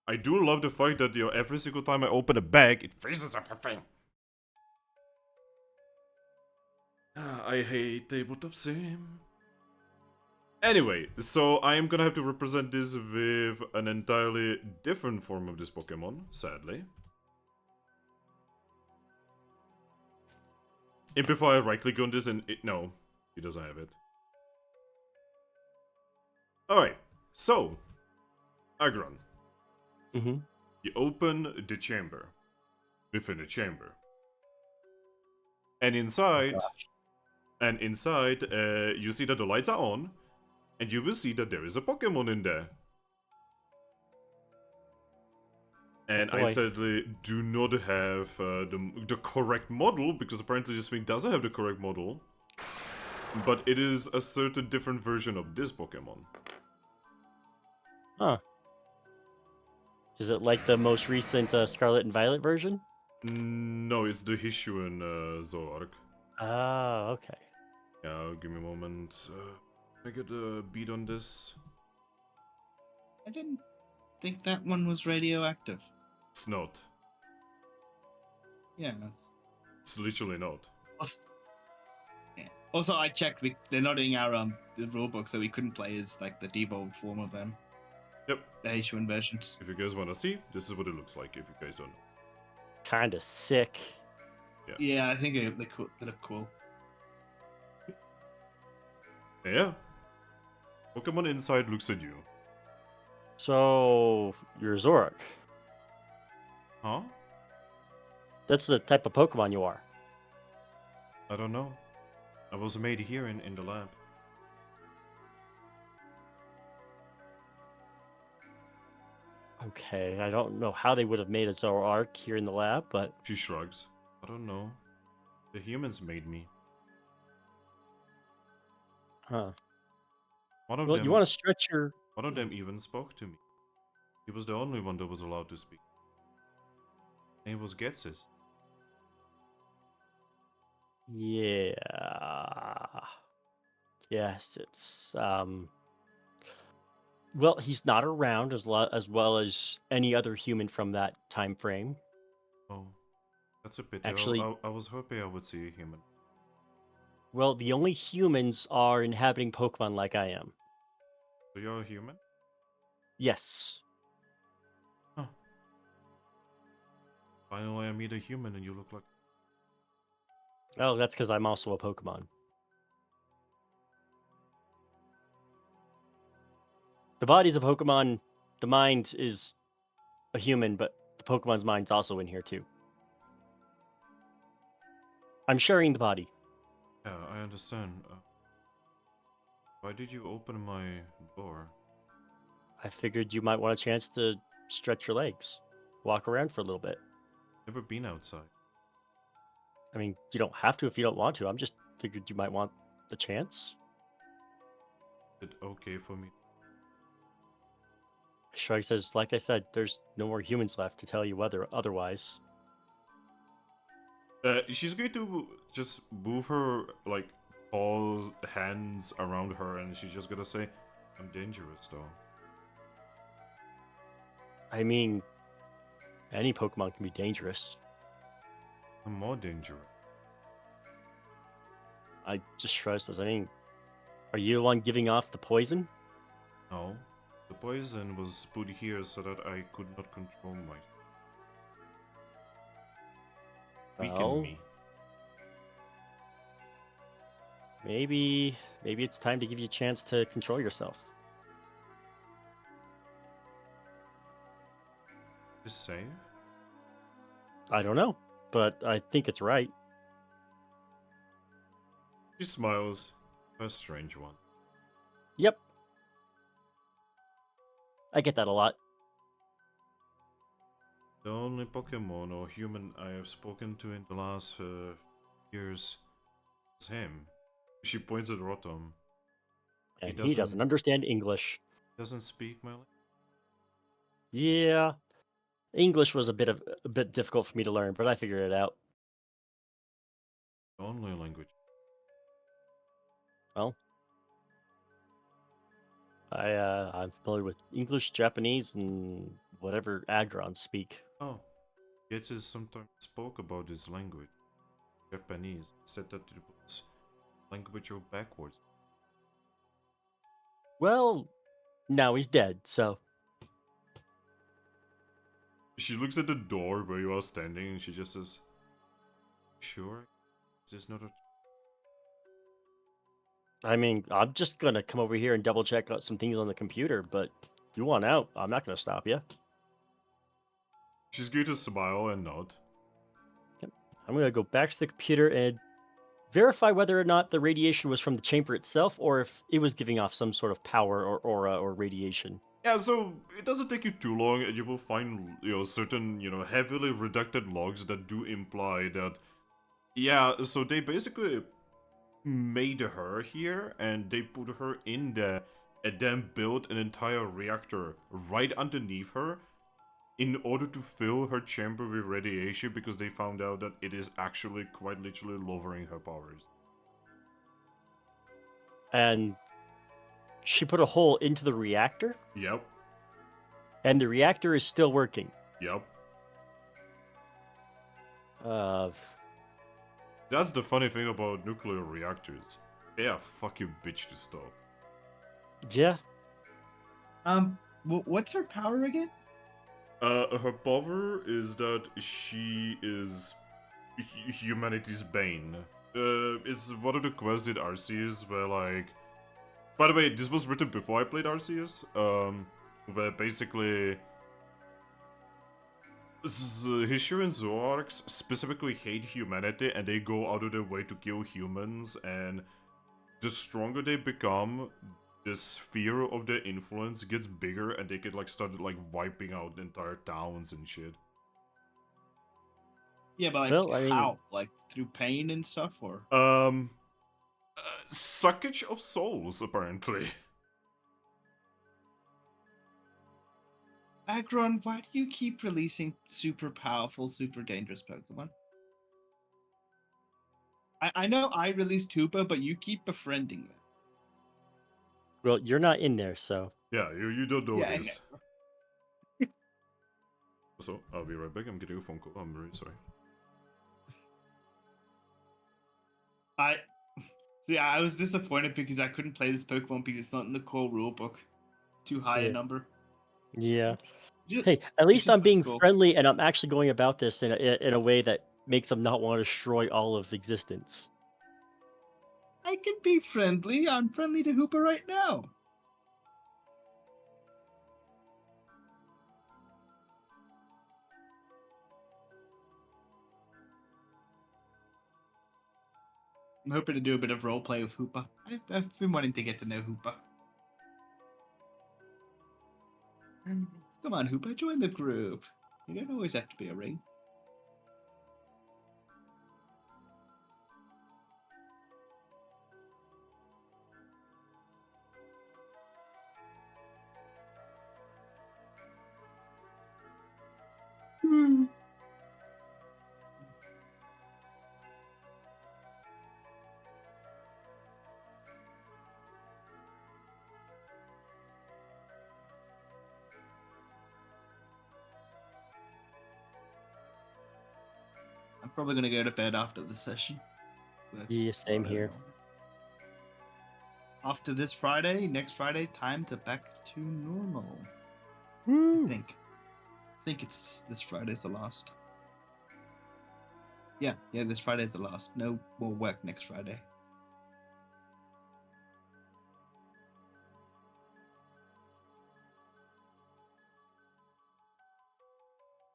I do love the fact that, you know, every single time I open a bag, it freezes everything. I hate tabletop sim. Anyway, so I am gonna have to represent this with an entirely different form of this Pokemon, sadly. And before I right-click on this and no, he doesn't have it. Alright, so, Aggron. Mm-hmm. You open the chamber. Within the chamber. And inside, you see that the lights are on, and you will see that there is a Pokemon in there. And I sadly do not have the correct model, because apparently this thing doesn't have the correct model. But it is a certain different version of this Pokemon. Huh. Is it like the most recent Scarlet and Violet version? No, it's the Hisuian Zoroark. Ah, okay. Yeah, give me a moment. I get a beat on this. I didn't think that one was radioactive. It's not. Yeah. It's literally not. Yeah. Also, I checked. They're not in our the rulebook, so we couldn't play as like the devolved form of them. Yep. The H1 versions. If you guys want to see, this is what it looks like. If you guys don't know. Kinda sick. Yeah, I think they look cool. Yeah. Pokemon Inside looks at you. So you're Zorak. Huh? That's the type of Pokemon you are. I don't know. I was made here in the lab. Okay, I don't know how they would have made a Zoroark here in the lab, but She shrugs. I don't know. The humans made me. huh. One of Well, them. you want to stretch your. One of them even spoke to me. He was the only one that was allowed to speak. And it was Getsis. Yeah. Yes, it's Well, he's not around as well as any other human from that time frame. Oh, that's a pity. Actually, I was hoping I would see a human. well, the only humans are inhabiting Pokemon like I am. So you're a human? Yes. Huh. Finally, I meet a human and you look like. Oh, that's because I'm also a Pokemon. The body's a Pokemon. The mind is a human, but the Pokemon's mind's also in here too. I'm sharing the body. Yeah, I understand. Why did you open my door? I figured you might want a chance to stretch your legs, walk around for a little bit. Never been outside. I mean, you don't have to if you don't want to. I'm just figured you might want the chance. Is it okay for me? Shrug says, like I said, there's no more humans left to tell you whether otherwise. She's going to just move her, like, paws, hands around her, and she's just gonna say, I'm dangerous, though. I mean, any Pokemon can be dangerous. I'm more dangerous. I just shrug says, I mean, are you the one giving off the poison? No. The poison was put here so that I could not control myself. Weaken Well, me. maybe it's time to give you a chance to control yourself. Just say? I don't know, but I think it's right. She smiles. A strange one. Yep. I get that a lot. The only Pokemon or human I have spoken to in the last years is him. She points at Rotom. And he doesn't understand English. Doesn't speak my language. Yeah. English was a bit difficult for me to learn, but I figured it out. The only language. Well, I'm familiar with English, Japanese, and whatever Aggron speak. Oh. Getsis sometimes spoke about his language. Japanese. Said that it was language of backwards. Well, now he's dead, so She looks at the door where you are standing and she just says, Sure? Is this not a... I mean, I'm just gonna come over here and double check out some things on the computer, but if you want out, I'm not gonna stop you. She's going to smile and nod. I'm gonna go back to the computer and verify whether or not the radiation was from the chamber itself, or if it was giving off some sort of power or aura or radiation. Yeah, so it doesn't take you too long, and you will find, certain, heavily redacted logs that do imply that, yeah, so they basically made her here, and they put her in there, and then built an entire reactor right underneath her in order to fill her chamber with radiation, because they found out that it is actually quite literally lowering her powers. And she put a hole into the reactor, Yep. and the reactor is still working. Yep. Uh, That's the funny thing about nuclear reactors. They are fucking bitch to stop. yeah. What's her power again? Her power is that she is humanity's bane. It's one of the quests in Arceus where, like... By the way, this was written before I played Arceus. Where basically... Hishir and Zoroarks specifically hate humanity and they go out of their way to kill humans, and the stronger they become, the sphere of their influence gets bigger and they can like start like wiping out entire towns and shit. Yeah, but like Well, I mean- how? Like through pain and stuff, or? Suckage of souls, apparently. Aggron, why do you keep releasing super powerful, super dangerous Pokemon? I know I released Tuba, but you keep befriending them. Well, you're not in there, so. Yeah, you don't know Yeah, I this. Also, I'll be right back. I'm getting a phone call. I'm really sorry. I was disappointed because I couldn't play this Pokemon because it's not in the core rulebook. Too high Yeah. a number. Yeah. Just- Hey, at least just I'm being looks cool. friendly, and I'm actually going about this in a way that makes them not want to destroy all of existence. I can be friendly. I'm friendly to Hoopa right now. I'm hoping to do a bit of roleplay with Hoopa. I've been wanting to get to know Hoopa. Come on, Hoopa, join the group. You don't always have to be a ring. I'm probably gonna go to bed after the session. But Yeah, same I don't here. know. After this Friday, next Friday, time to back to normal. I Woo! think. I think it's this Friday's the last. Yeah, this Friday's the last. No more work next Friday.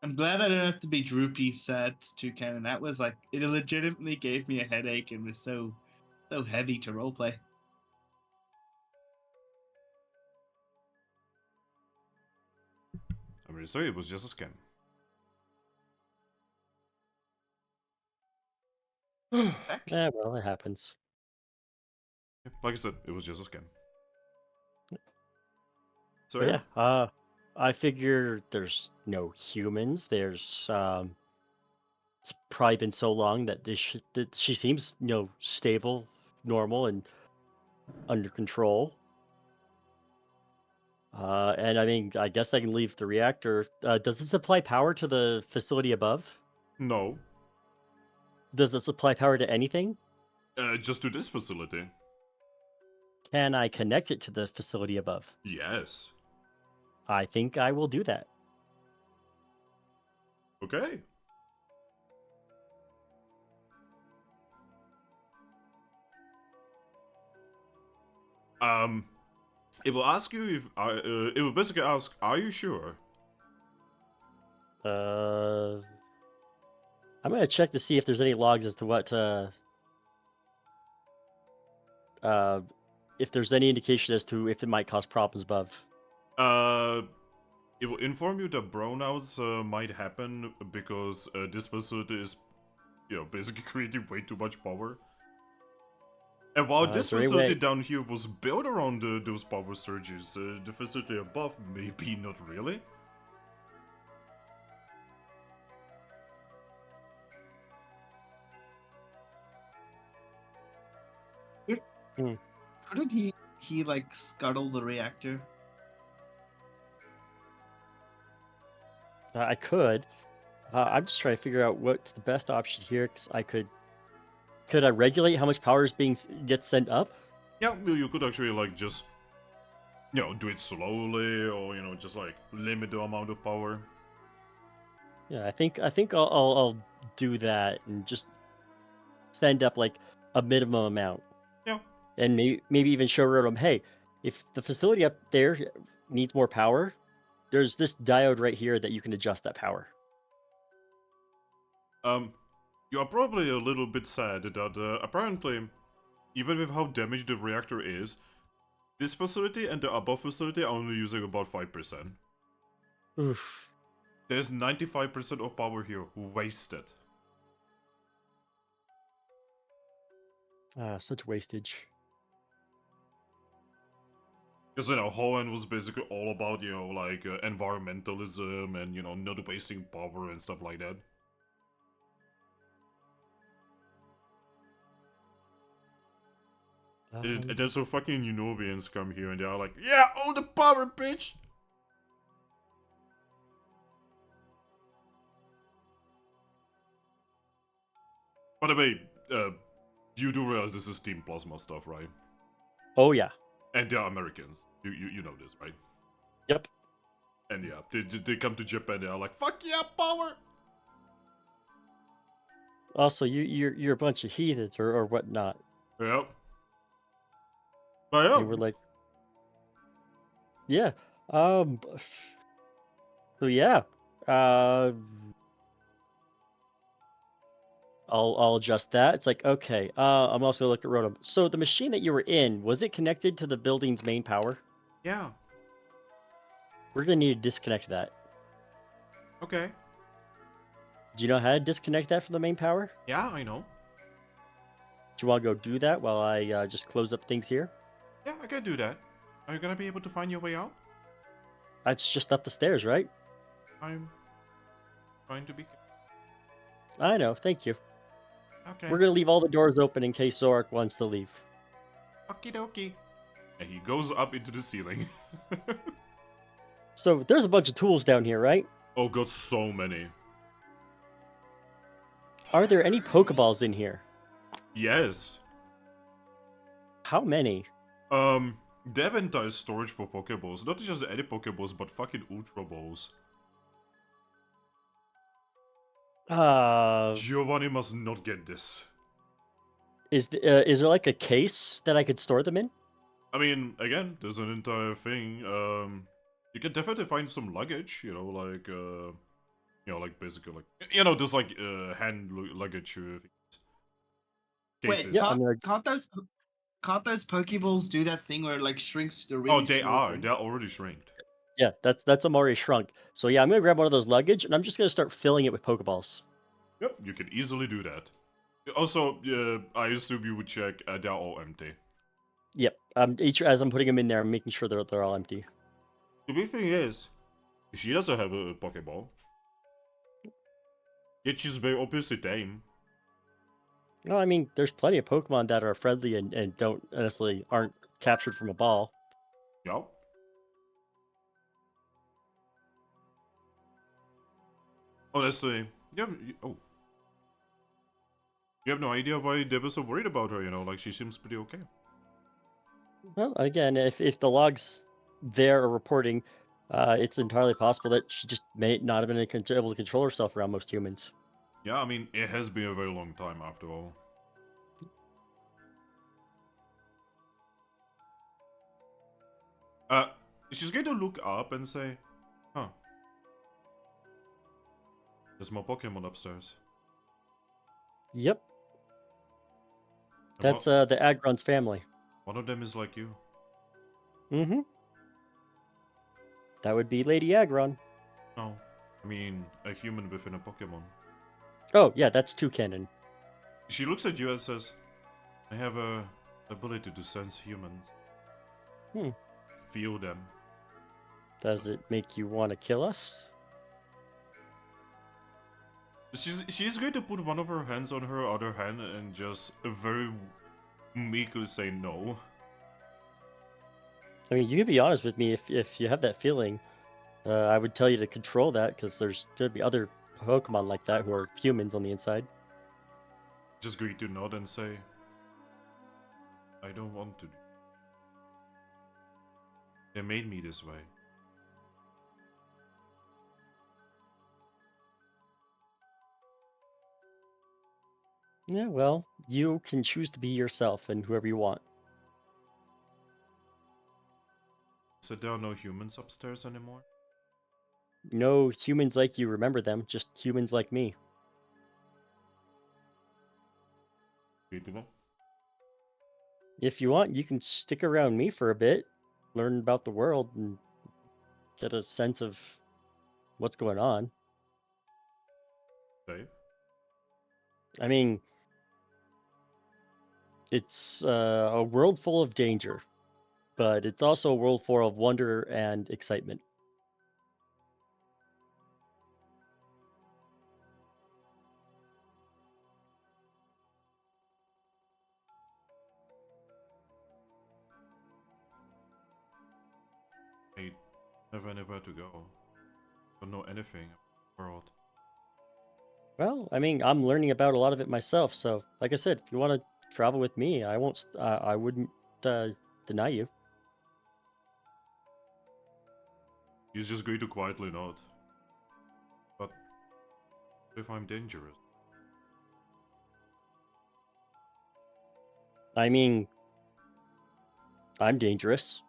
I'm glad I don't have to be droopy, sad, Toucannon. That was like, it legitimately gave me a headache and was so heavy to roleplay. I'm really sorry, it was just a scam. Heck, Yeah, well, it happens. Like I said, it was just a scam. So But yeah, I figure there's no humans. There's it's probably been so long that that she seems stable, normal, and under control. And I mean, I guess I can leave the reactor. Does it supply power to the facility above? No, Does it supply power to anything? just to this facility. Can I connect it to the facility above? Yes. I think I will do that. Okay. It will ask you if it will basically ask, "Are you sure?" I'm gonna check to see if there's any logs as to what if there's any indication as to if it might cause problems above. It will inform you that brownouts might happen because this facility is, basically creating way too much power. And while this Is there any facility way- down here was built around those power surges, the facility above maybe not really. couldn't he he like scuttle the reactor? I could. I'm just trying to figure out what's the best option here. Cause could I regulate how much power is gets sent up? Yeah, you could actually like just, do it slowly, or just like limit the amount of power. Yeah, I think I'll do that and just send up like a minimum amount. Yeah. And maybe even show Rotom, hey, if the facility up there needs more power, there's this diode right here that you can adjust that power. You are probably a little bit sad that apparently, even with how damaged the reactor is, this facility and the above facility are only using about 5%. Oof. There's 95% of power here wasted. Such wastage. Because, Holland was basically all about, like, environmentalism and, not wasting power and stuff like that. And then some fucking Unobians come here and they're like, yeah, all the power, bitch! By the way, you do realize this is Team Plasma stuff, right? Oh yeah. And they're Americans. You know this, right? Yep. And yeah, they come to Japan, they're like, fuck yeah, power! Also, you're a bunch of heathens or whatnot. Yep. But yeah. And we're like, yeah. So yeah. I'll adjust that. It's like, okay. I'm also gonna look at Rotom. So the machine that you were in, was it connected to the building's main power? Yeah. We're gonna need to disconnect that. Okay. Do you know how to disconnect that from the main power? Yeah, I know. Do you want to go do that while I just close up things here? Yeah, I can do that. Are you gonna be able to find your way out? That's just up the stairs, right? I'm trying to be... I know, thank you. Okay. We're gonna leave all the doors open in case Zorak wants to leave. Okie dokie. And he goes up into the ceiling. So there's a bunch of tools down here, right? Oh god, so many. Are there any Pokeballs in here? Yes. How many? They have entire storage for Pokeballs. Not just any Pokeballs, but fucking Ultra Balls. Giovanni must not get this. Is there like a case that I could store them in? I mean, again, there's an entire thing. You can definitely find some luggage, like, like basically like, there's like, hand luggage cases. Wait, Yeah, can't those Pokeballs do that thing where it like shrinks to a really Oh, they small are. thing? They're already shrinked. Yeah, that's Amari shrunk. So yeah, I'm gonna grab one of those luggage and I'm just gonna start filling it with Pokeballs. Yep, you can easily do that. Also, I assume you would check, they're all empty. Yep. As I'm putting them in there, I'm making sure they're all empty. The big thing is, she doesn't have a Pokeball. Yet she's very obviously tame. No, I mean, there's plenty of Pokemon that are friendly and don't necessarily aren't captured from a ball. Yep. Honestly, oh. You have no idea why they were so worried about her, like she seems pretty okay. Well, again, if the logs there are reporting, it's entirely possible that she just may not have been able to control herself around most humans. Yeah, I mean, it has been a very long time after all. She's going to look up and say, huh. There's more Pokemon upstairs. Yep. That's the Aggron's family. One of them is like you. Mm-hmm. That would be Lady Aggron. No, I mean, a human within a Pokemon. Oh, yeah, that's Toucannon. She looks at you and says, I have a ability to sense humans. Feel them. Does it make you want to kill us? She's going to put one of her hands on her other hand and just very meekly say no. I mean, you can be honest with me if you have that feeling. I would tell you to control that because there's gonna be other Pokemon like that who are humans on the inside. Just going to nod and say, I don't want to. They made me this way. Yeah, well, you can choose to be yourself and whoever you want. So there are no humans upstairs anymore? No humans like you remember them, just humans like me. Good to know. If you want, you can stick around me for a bit, learn about the world, and get a sense of what's going on. Dave? I mean, it's a world full of danger, but it's also a world full of wonder and excitement. I never anywhere to go. Don't know anything about the world. Well, I mean, I'm learning about a lot of it myself, so like I said, if you want to travel with me, I won't. I wouldn't deny you. He's just going to quietly nod. But if I'm dangerous? I mean, I'm dangerous.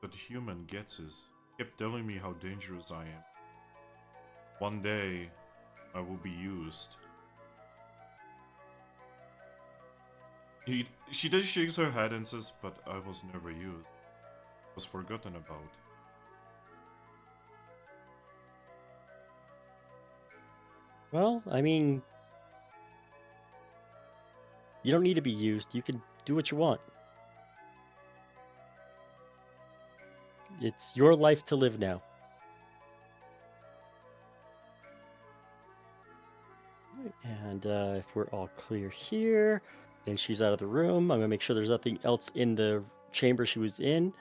But the human gets us. Kept telling me how dangerous I am. One day, I will be used. She then shakes her head and says, but I was never used. Was forgotten about. Well, I mean, you don't need to be used. You can do what you want. It's your life to live now. And if we're all clear here, then she's out of the room. I'm gonna make sure there's nothing else in the chamber she was in.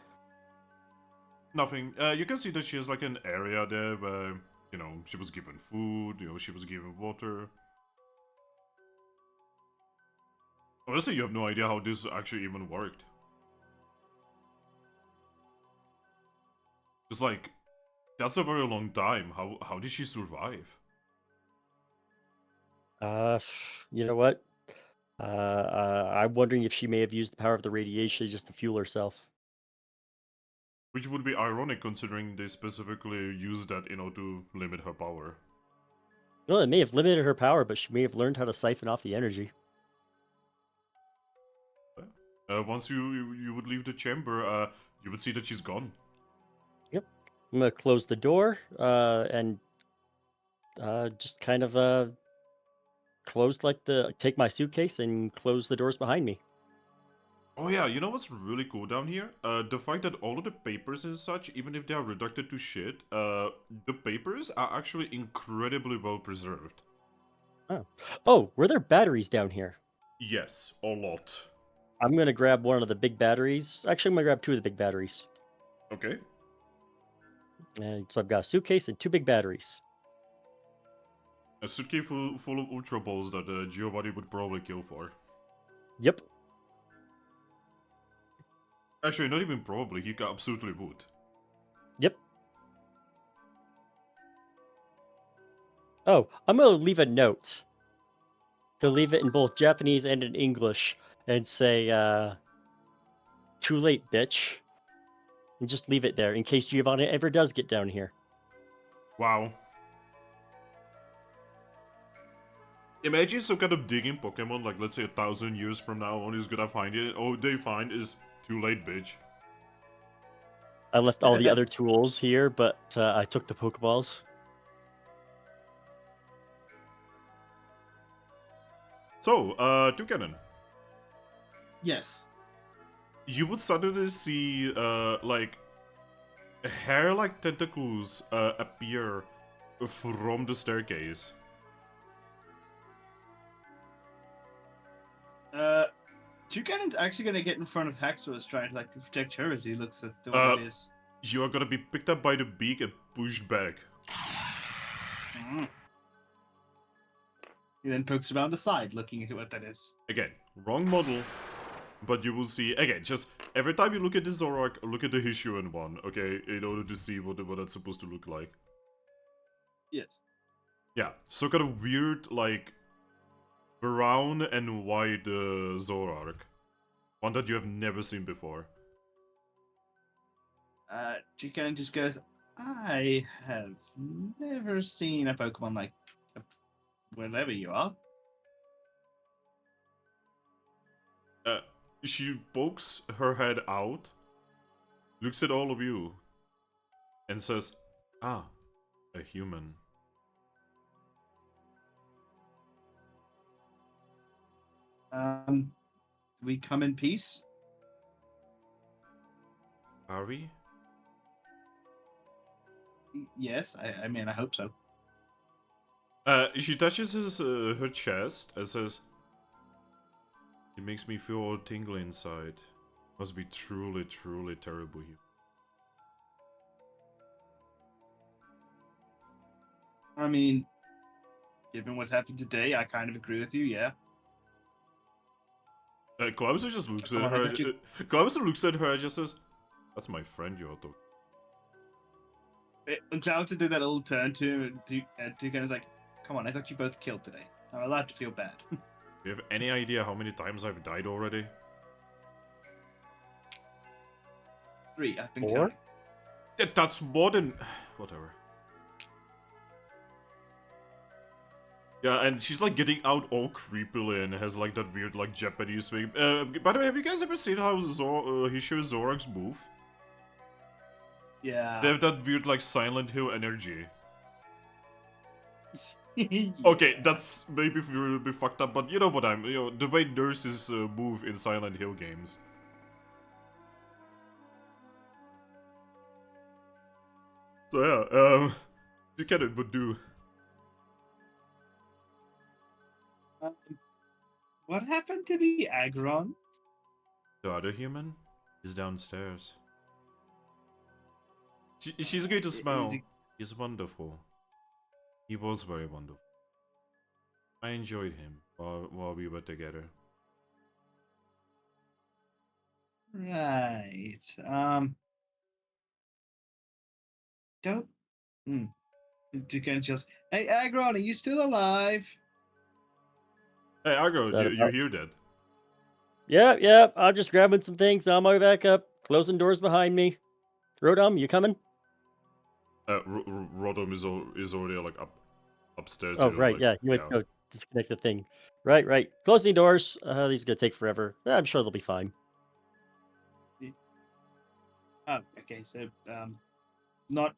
Nothing. You can see that she has like an area there where, you know, she was given food, you know, she was given water. Honestly, you have no idea how this actually even worked. It's like, that's a very long time. How did she survive? You know what? I'm wondering if she may have used the power of the radiation just to fuel herself. Which would be ironic considering they specifically used that, you know, to limit her power. Well, it may have limited her power, but she may have learned how to siphon off the energy. Once you would leave the chamber, you would see that she's gone. Yep. I'm gonna close the door and just kind of close take my suitcase and close the doors behind me. Oh yeah, you know what's really cool down here? The fact that all of the papers and such, even if they are reducted to shit, the papers are actually incredibly well preserved. Oh, were there batteries down here? Yes, a lot. I'm gonna grab one of the big batteries. Actually, I'm gonna grab two of the big batteries. Okay. And so I've got a suitcase and two big batteries. A suitcase full of Ultra Balls that Giovanni would probably kill for. Yep. Actually, not even probably, he absolutely would. Yep. Oh, I'm gonna leave a note. To leave it in both Japanese and in English and say, too late, bitch. And just leave it there in case Giovanni ever does get down here. Wow. Imagine some kind of digging Pokemon, like let's say 1,000 years from now, and he's gonna find it. All they find is too late, bitch. I left all the other tools here, but I took the Pokeballs. So, Toucannon. Yes. You would suddenly see, like, hair-like tentacles appear from the Toucannon's actually gonna get in front of Haxorus, trying to like protect her as he looks at the what it is. You are gonna be picked up by the beak and pushed back. He then pokes around the side, looking into what that is. Again, wrong model, but you will see, again, just every time you look at the Zoroark, look at the Hishuan one, okay, in order to see what that's supposed to look like. Yes. Yeah, so kind of weird, like, brown and white Zoroark. One that you have never seen before. Toucannon just goes, I have never seen a Pokemon like whatever you are. She pokes her head out, looks at all of you, and says, "Ah, a human." We come in peace. Are we? Yes, I mean, I hope so. She touches her chest and says, "It makes me feel all tingly inside. Must be truly, truly terrible here." I mean, given what's happened today, I kind of agree with you, yeah. Clouser just looks at Oh, I her. got you. Clouser looks at her and just says, "That's my friend, Yoto." I'm about to do that little turn to him, and Toucannon's like, come on, I got you both killed today. I'm allowed to feel bad. Do you have any idea how many times I've died already? 3, I've been 4? counting. That's more than... Whatever. Yeah, and she's like getting out all creepily and has like that weird like Japanese thing. By the way, have you guys ever seen how Hishu Zorax move? Yeah. They have that weird like Silent Hill energy. Yeah. Okay, that's maybe a little bit fucked up, but you know what the way nurses move in Silent Hill games. So yeah, you can would do. What happened to the Aggron? The other human is downstairs. She's going to smile. He's wonderful. He was very wonderful. I enjoyed him while we were together. Right. Don't. Toucannon just, hey, Aggron, are you still alive? Hey, Aggron, that you about- hear that? Yeah, I'm just grabbing some things. Now I'm on my way back up. Closing doors behind me. Rodom, you coming? Rodom is already like upstairs. Oh, you know, right, like, yeah. You went to go disconnect the thing. Right. Closing doors. These are gonna take forever. I'm sure they'll be fine. Oh, okay. So, not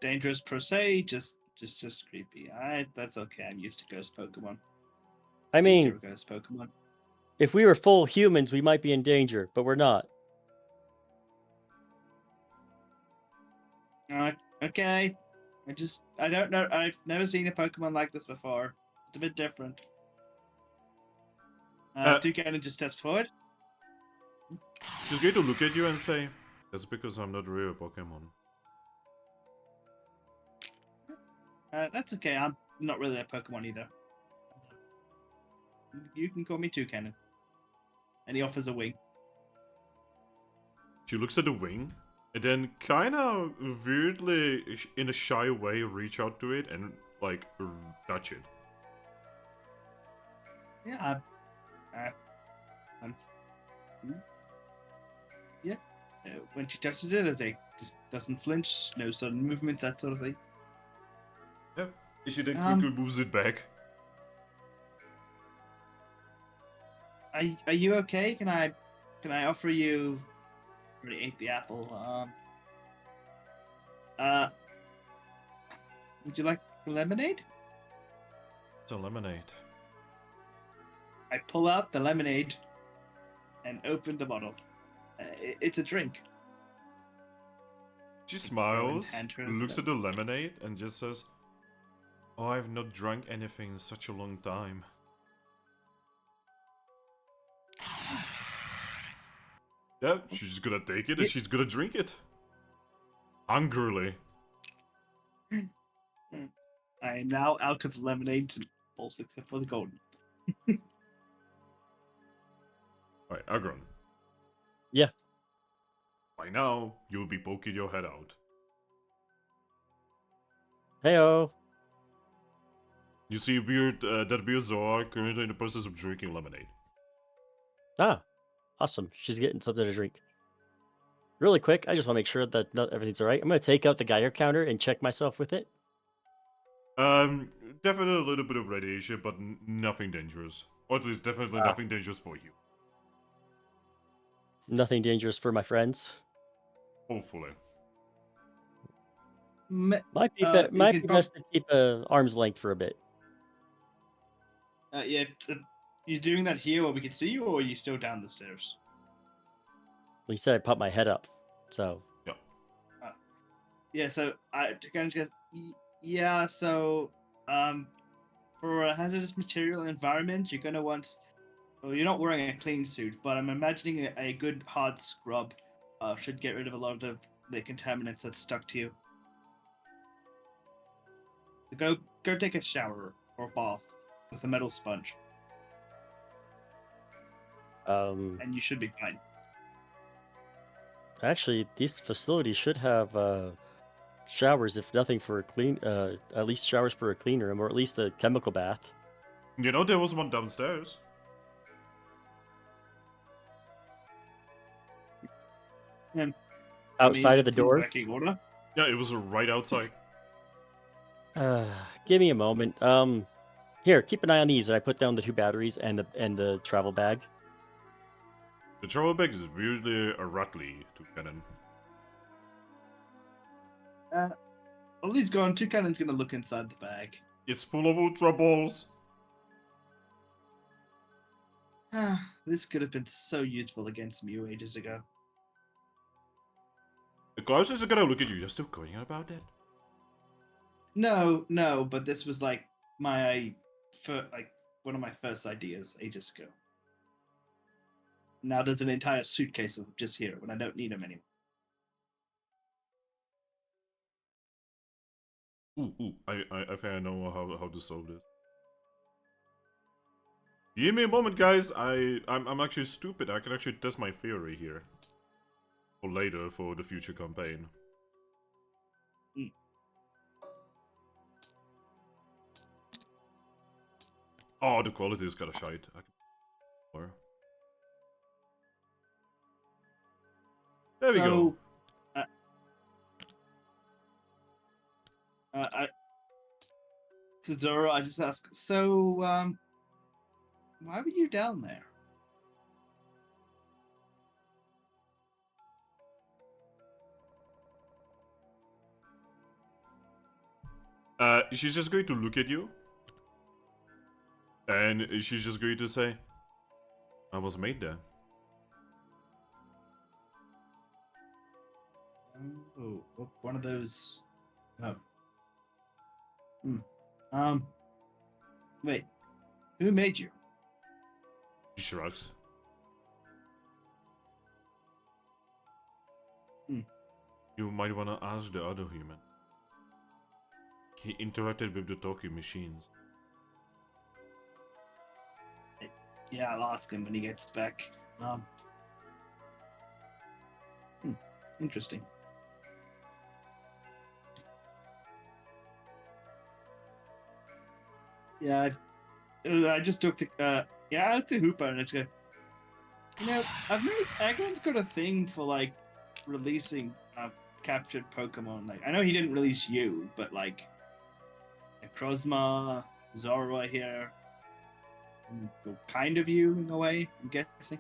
dangerous per se, just creepy. That's okay. I'm used to ghost Pokemon. I mean, Ghost Pokemon. if we were full humans, we might be in danger, but we're not. Okay. I don't know. I've never seen a Pokemon like this before. It's a bit different. Toucannon just steps forward. She's going to look at you and say, "That's because I'm not a real Pokemon." That's okay. I'm not really a Pokemon either. You can call me Toucannon. And he offers a wing. She looks at the wing, and then kind of weirdly, in a shy way, reach out to it and like touch it. Yeah, yeah. When she touches it, it just doesn't flinch, no sudden movements, that sort of thing. Yep. She then quickly moves it back. Are you okay? Can I offer you? I already ate the apple. Would you like the lemonade? It's a lemonade. I pull out the lemonade and open the bottle. It's a drink. She smiles, hand her looks the- at the lemonade, and just says, "Oh, I've not drunk anything in such a long time." Yeah, she's just gonna take it and she's gonna drink it. Hungrily. I am now out of lemonade and balls except for the golden. Alright, Aggron. Yeah. By now, you will be poking your head out. Heyo. You see that weird Zoar currently in the process of drinking lemonade. Ah, awesome. She's getting something to drink. Really quick, I just want to make sure that everything's all right. I'm going to take out the Geiger counter and check myself with it. Definitely a little bit of radiation, but nothing dangerous. Or at least definitely nothing dangerous for you. Nothing dangerous for my friends. Hopefully. Might be, you might can be best to keep arm's length for a bit. Yeah, you're doing that here where we can see you, or are you still down the stairs? Well, you said I pop my head up, so. Yeah, so I kind of guess. Yeah, so for a hazardous material environment, you're gonna want. Well, you're not wearing a clean suit, but I'm imagining a good hard scrub should get rid of a lot of the contaminants that's stuck to you. So go take a shower or bath with a metal sponge, and you should be fine. Actually, these facilities should have showers, if nothing for a clean, at least showers for a clean room, or at least a chemical bath. You know there was one downstairs. Outside of the door. Working order. Yeah, it was right outside. Give me a moment. Here, keep an eye on these. And I put down the 2 batteries and the travel bag. The travel bag is weirdly a rattly Toucannon. While he's gone, Toucannon's gonna look inside the bag. It's full of ultra balls. This could have been so useful against Mew ages ago. The Klaus are gonna look at you. You're still going on about that? No, but this was like one of my first ideas ages ago. Now there's an entire suitcase of them just here when I don't need them anymore. I think I know how to solve this. Give me a moment, guys. I'm actually stupid. I can actually test my theory here. For later, for the future campaign. Oh, the quality is kind of shite. There we go. To Zoro, I just ask, so, why were you down there? She's just going to look at you. And she's just going to say, I was made there. Oh, one of those. Oh. Wait. Who made you? She shrugs. You might want to ask the other human. He interacted with the talking machines. Yeah, I'll ask him when he gets back. Interesting. Yeah, I just talked to Hooper and it's go. You know, I've noticed Aggron's got a thing for like releasing captured Pokemon. Like, I know he didn't release you, but like Crozma, Zorua here, kind of you in a way. I'm guessing.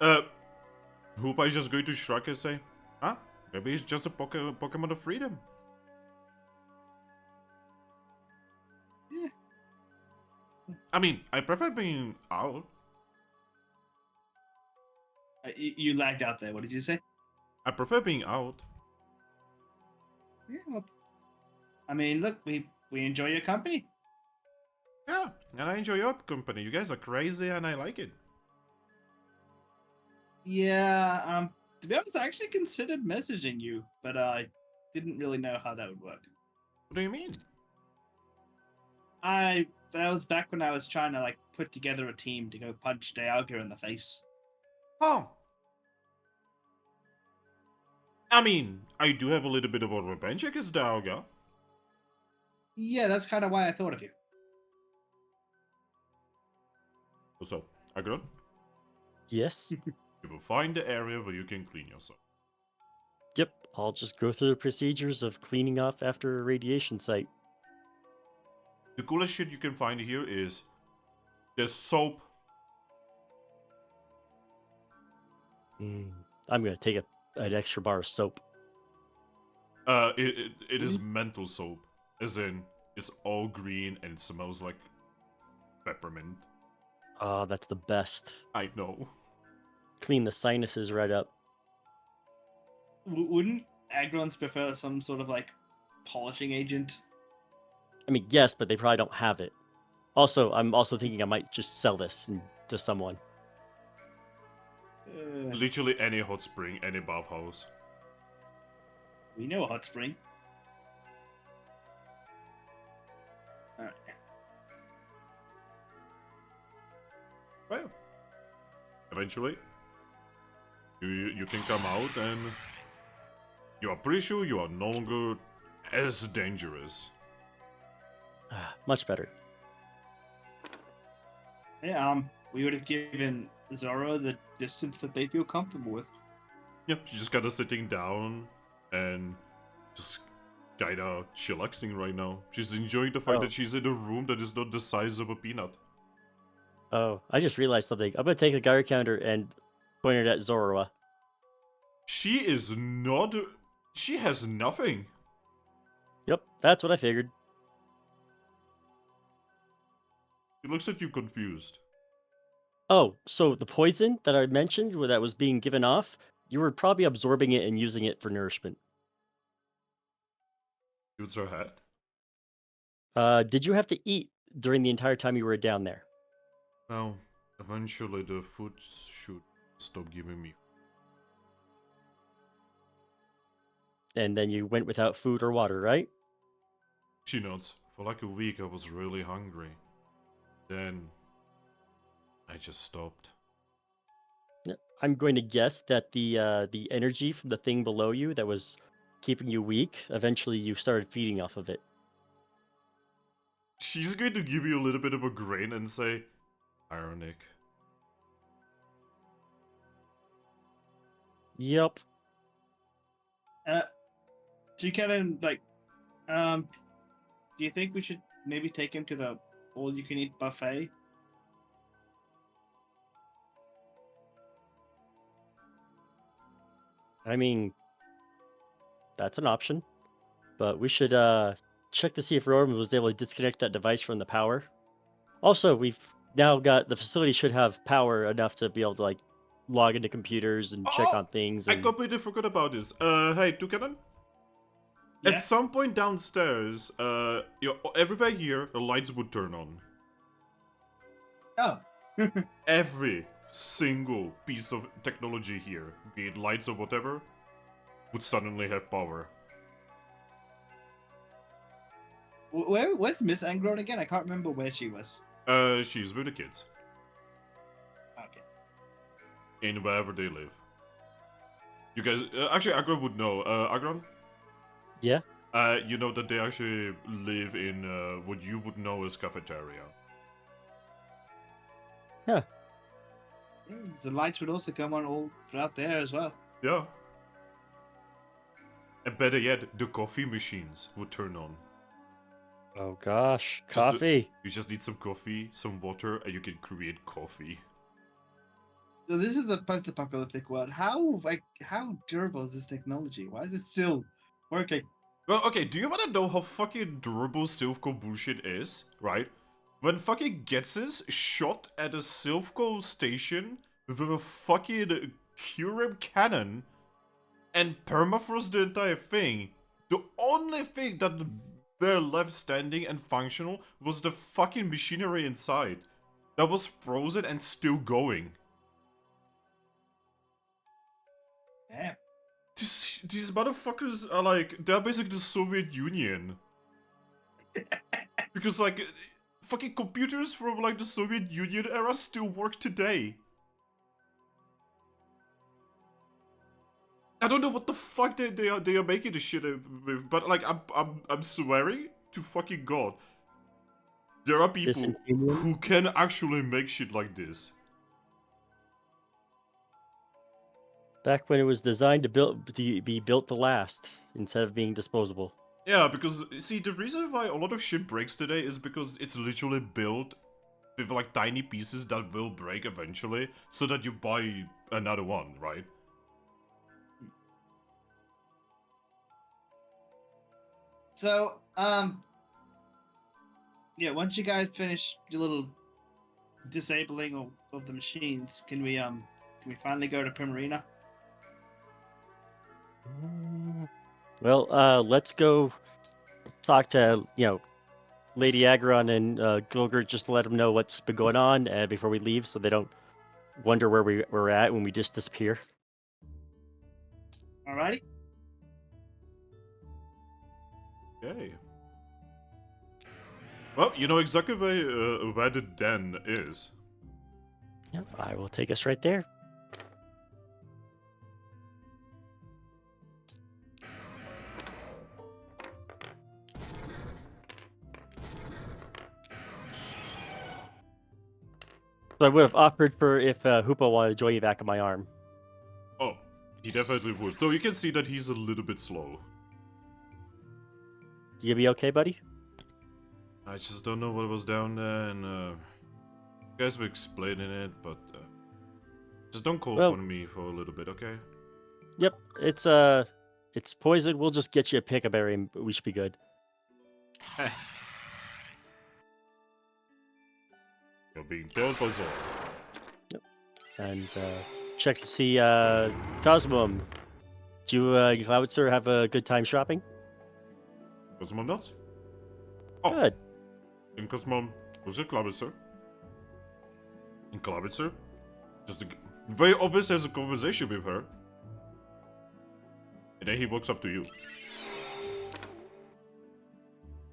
Hoopa is just going to shrug and say, "Huh? Maybe it's just a Pokemon of freedom." Yeah. I mean, I prefer being out. You lagged out there. What did you say? I prefer being out. Yeah. Well, I mean, look, we enjoy your company. Yeah, and I enjoy your company. You guys are crazy, and I like it. Yeah, to be honest, I actually considered messaging you, but I didn't really know how that would work. What do you mean? That was back when I was trying to like put together a team to go punch Dialga in the face. Oh. I mean, I do have a little bit of a revenge against Dialga. Yeah, that's kind of why I thought of you. So, Aggron, Yes. you will find the area where you can clean yourself. Yep. I'll just go through the procedures of cleaning off after a radiation site. The coolest shit you can find here is there's soap. I'm gonna take an extra bar of soap. It is mental soap, as in it's all green and it smells like peppermint. Oh, that's the best. I know. Clean the sinuses right up. Wouldn't Agrons prefer some sort of like polishing agent? I mean, yes, but they probably don't have it. Also, I'm also thinking I might just sell this to someone. Literally any hot spring, any bathhouse. We know a hot spring. Alright. Well, eventually, you can come out and you are pretty sure you are no longer as dangerous. Much better. Yeah, we would have given Zoro the distance that they feel comfortable with. Yeah, she's just kinda sitting down and just kinda chillaxing right now. She's enjoying the fact that she's in a room that is not the size of a peanut. Oh, I just realized something. I'm gonna take a Geiger counter and point it at Zorua. She is not... She has nothing. Yep, that's what I figured. She looks at you confused. Oh, so the poison that I mentioned that was being given off, you were probably absorbing it and using it for nourishment. Shoots her head. Did you have to eat during the entire time you were down there? Well, eventually the food should stop giving me. And then you went without food or water, right? She nods. For like a week I was really hungry. Then I just stopped. I'm going to guess that the energy from the thing below you that was keeping you weak, eventually you started feeding off of it. She's going to give you a little bit of a grin and say, ironic. Yep. Toucannon, like, do you think we should maybe take him to the all-you-can-eat buffet? I mean, that's an option. But we should check to see if Roman was able to disconnect that device from the power. Also, we've now got the facility should have power enough to be able to like log into computers and check on things. I And completely forgot about this. Hey, Toucannon? Yeah? At some point downstairs, everywhere here, the lights would turn on. Oh. Every single piece of technology here, be it lights or whatever, would suddenly have power. Where's Miss Aggron again? I can't remember where she was. She's with the kids. Okay. In wherever they live. You guys, actually, Aggron would know. Aggron? yeah, You know that they actually live in what you would know as cafeteria. yeah. The lights would also come on all throughout there as well. Yeah. And better yet, the coffee machines would turn on. Oh gosh, Just the- coffee. You just need some coffee, some water, and you can create coffee. So this is a post-apocalyptic world. How durable is this technology? Why is it still working? Well, okay, do you want to know how fucking durable Silphco bullshit is, right? When fucking Getsys shot at a Silphco station with a fucking Curem cannon and permafrost the entire thing, the only thing that were left standing and functional was the fucking machinery inside. That was frozen and still going. Yeah. These motherfuckers are like, they're basically the Soviet Union. Because like, fucking computers from like the Soviet Union era still work today. I don't know what the fuck they are making this shit with, but like I'm swearing to fucking God, there are people Disingenuous? who can actually make shit like this. Back when it was designed to be built to last instead of being disposable. Yeah, because see, the reason why a lot of shit breaks today is because it's literally built with like tiny pieces that will break eventually, so that you buy another one, right? So, yeah, once you guys finish your little disabling of the machines, can we finally go to Primarina? Well, let's go talk to, Lady Aggron and Gilgert just to let them know what's been going on before we leave, so they don't wonder where we're at when we just disappear. Alrighty. Yay. Well, you know exactly where the den is. Yep, I will take us right there. So I would have offered for if Hoopa wanted to join you back on my arm. Oh, he definitely would. So you can see that he's a little bit slow. You be okay, buddy? I just don't know what was down there, and you guys were explaining it, but just don't call upon me for a little bit, okay? Yep, it's poison. We'll just get you a pick a berry and we should be good. You're being told by Zor. Yep. And check to see Cosmom. Do you Cloudser have a good time shopping? Cosmom nuts? Oh. Good. In Cosmom, was it Cloudser? In Cloudser? Just very obvious there's a conversation with her. And then he walks up to you.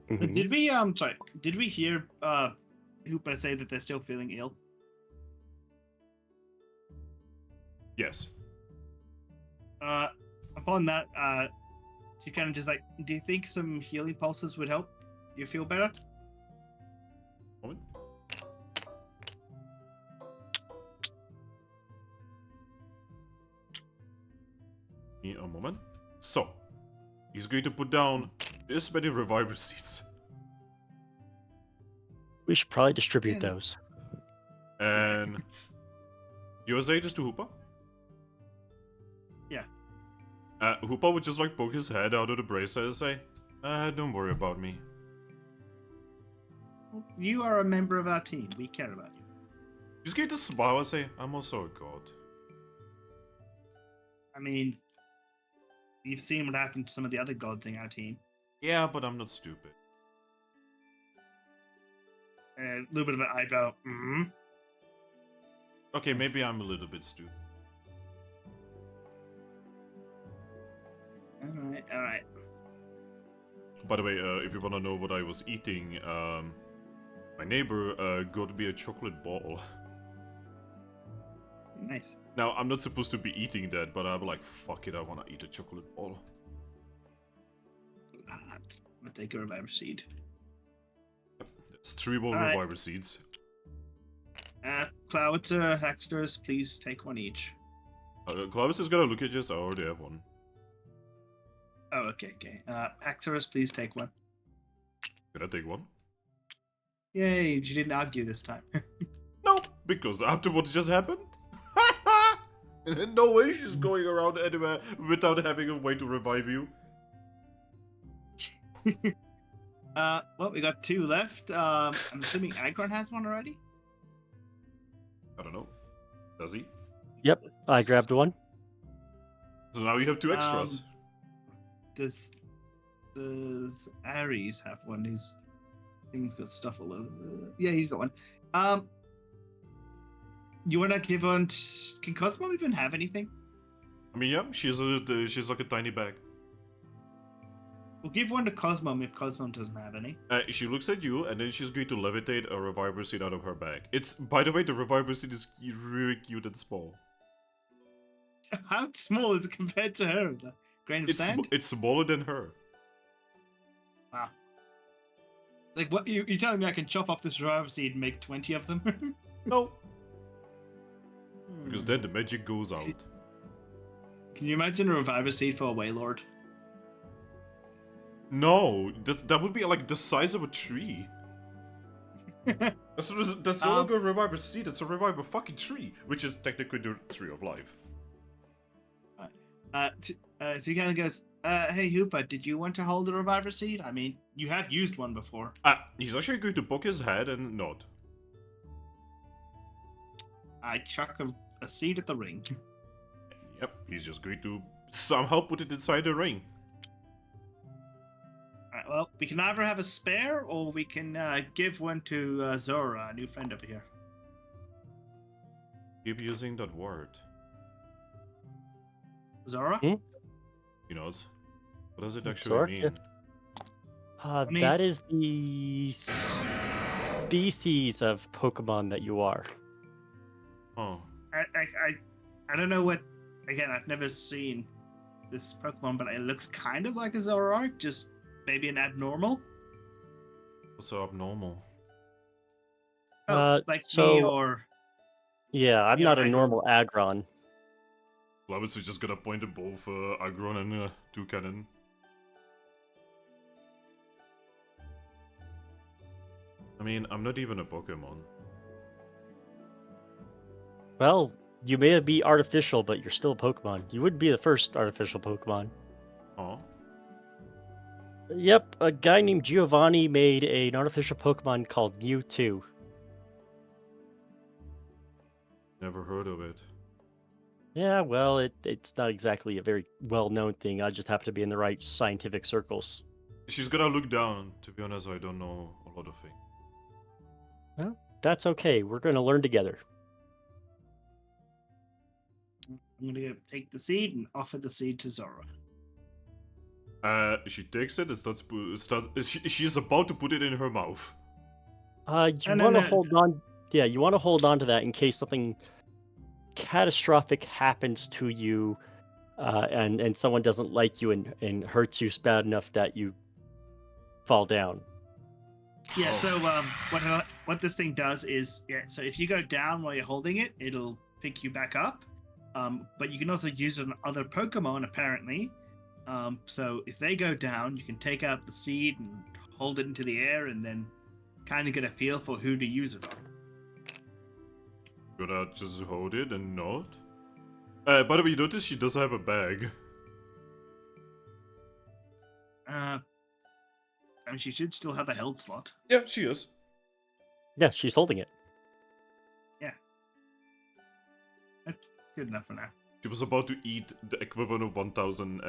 Mhm. Did we hear Hoopa say that they're still feeling ill? Yes. Upon that, she kind of just like, do you think some healing pulses would help you feel better? Moment. In a moment. So, he's going to put down this many revival seeds. We should probably distribute Yeah. those. And you say this to Hoopa? Yeah. Hoopa would just like poke his head out of the bracer and say, don't worry about me. You are a member of our team. We care about you. He's going to smile and say, I'm also a god. I mean, you've seen what happened to some of the other gods in our team. Yeah, but I'm not stupid. A little bit of an eyebrow. Mm-hmm. Okay, maybe I'm a little bit stupid. All right. By the way, if you want to know what I was eating, my neighbor got me a chocolate ball. Nice. Now, I'm not supposed to be eating that, but I'm like, fuck it, I want to eat a chocolate ball. I'm gonna take a reviver seed. It's 3 more Alright. reviver seeds. Cloudser, Hexters, please take one each. Clavis is gonna look at you, so I already have one. Oh, okay. Hexters, please take one. Can I take one? Yay, you didn't argue this time. No, because after what just happened, no way she's going around anywhere without having a way to revive you. Well, we got 2 left. I'm assuming Aggron has one already? I don't know. Does he? Yep, I grabbed one. So now you have 2 extras. Does Ares have one? He's got stuff all over. Yeah, he's got one. You wanna give on? Can Cosmo even have anything? I mean, yeah, she's like a tiny bag. We'll give one to Cosmom if Cosmom doesn't have any. She looks at you, and then she's going to levitate a reviver seed out of her bag. It's, by the way, the reviver seed is really cute and small. How small is it compared to her? The grain of sand? It's smaller than her. Wow. Like, what? You're telling me I can chop off this reviver seed and make 20 of them? No. Because then the magic goes out. Can you imagine a reviver seed for a Waylord? No, that would be like the size of a tree. That's no longer a reviver seed, it's a reviver fucking tree, which is technically the tree of life. Toucannon goes, hey Hoopa, did you want to hold a reviver seed? I mean, you have used one before. He's actually going to poke his head and nod. I chuck a seed at the ring. Yep, he's just going to somehow put it inside the ring. Alright, well, we can either have a spare, or we can give one to Zora, a new friend over here. Keep using that word. Zora? Hmm? You know, what does it actually mean? That is the species of Pokemon that you are. Oh. I don't know what. Again, I've never seen this Pokemon, but it looks kind of like a Zoroark, just maybe an abnormal. What's so abnormal? Like so- me or. Yeah, I'm Yeah, not a Aggron. normal Aggron. Lovitz is just gonna point at both Aggron and Toucannon. I mean, I'm not even a Pokemon. Well, you may be artificial, but you're still a Pokemon. You wouldn't be the first artificial Pokemon. Oh. Yep, a guy named Giovanni made an artificial Pokemon called Mewtwo. Never heard of it. Yeah, well, it's not exactly a very well-known thing. I just happen to be in the right scientific circles. She's gonna look down. To be honest, I don't know a lot of things. Well, that's okay. We're going to learn together. I'm gonna take the seed and offer the seed to Zora. She takes it and she's about to put it in her mouth. You No, want to no. hold on. Yeah, you want to hold on to that in case something catastrophic happens to you, and someone doesn't like you and hurts you bad enough that you fall down. Yeah. So what this thing does is, so if you go down while you're holding it, it'll pick you back up. But you can also use it on other Pokemon apparently. So if they go down, you can take out the seed and hold it into the air, and then kind of get a feel for who to use it on. Gonna just hold it and nod. By the way, you notice she does have a bag. I mean, she should still have a held slot. Yeah, she is. Yeah, she's holding it. That's good enough for now. She was about to eat the equivalent of 1,000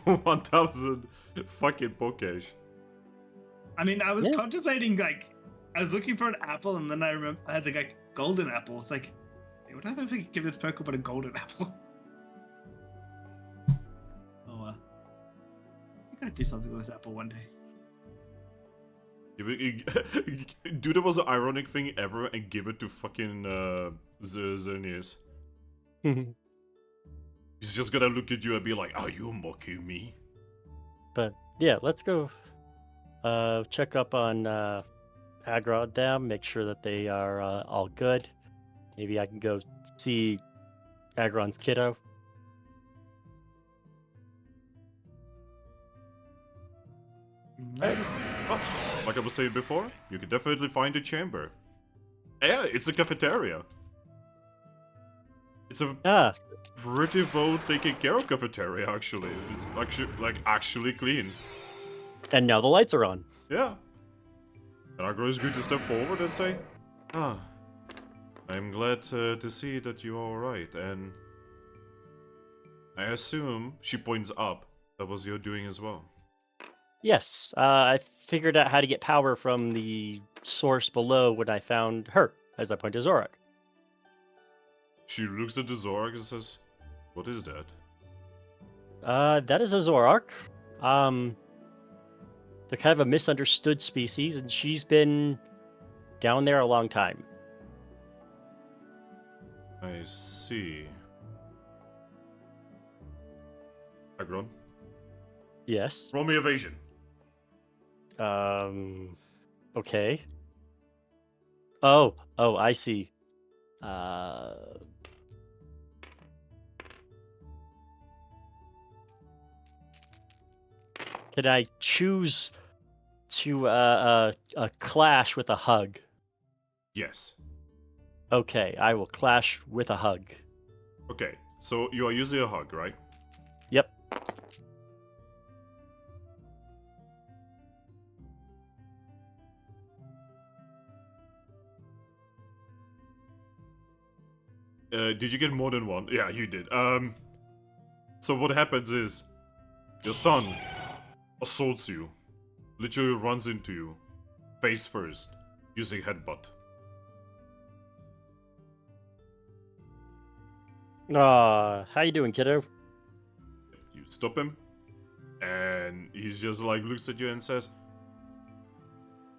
1,000 fucking Pokesh. I mean, I was Yeah. contemplating, like, I was looking for an apple, and then I remember I had the like golden apple. It's like, hey, what if I give this Pokemon a golden apple? Oh, I'm gonna do something with this apple one day. Do the most ironic thing ever and give it to fucking Xerneas. He's just gonna look at you and be like, "Are you mocking me?" But yeah, let's go check up on Aggron them, make sure that they are all good. Maybe I can go see Aggron's kiddo. Oh, like I was saying before, you can definitely find a chamber. Yeah, it's a cafeteria. It's a pretty well taken care of cafeteria, actually. It's actually clean. And now the lights are on. Yeah. And Aggron is going to step forward and say, I'm glad to see that you're alright, and I assume, she points up, that was your doing as well. Yes, I figured out how to get power from the source below when I found her, as I point to Zorak. She looks at the Zorak and says, what is that? That is a Zoroark. They're kind of a misunderstood species, and she's been down there a long time. I see. Aggron, Yes. roll me evasion. Okay. Oh, I see. Can I choose to clash with a hug? Yes. Okay, I will clash with a hug. Okay, so you are using a hug, right? Yep. Did you get more than one? Yeah, you did. So what happens is your son assaults you, literally runs into you, face first, using headbutt. How you doing, kiddo? You stop him, and he's just like looks at you and says,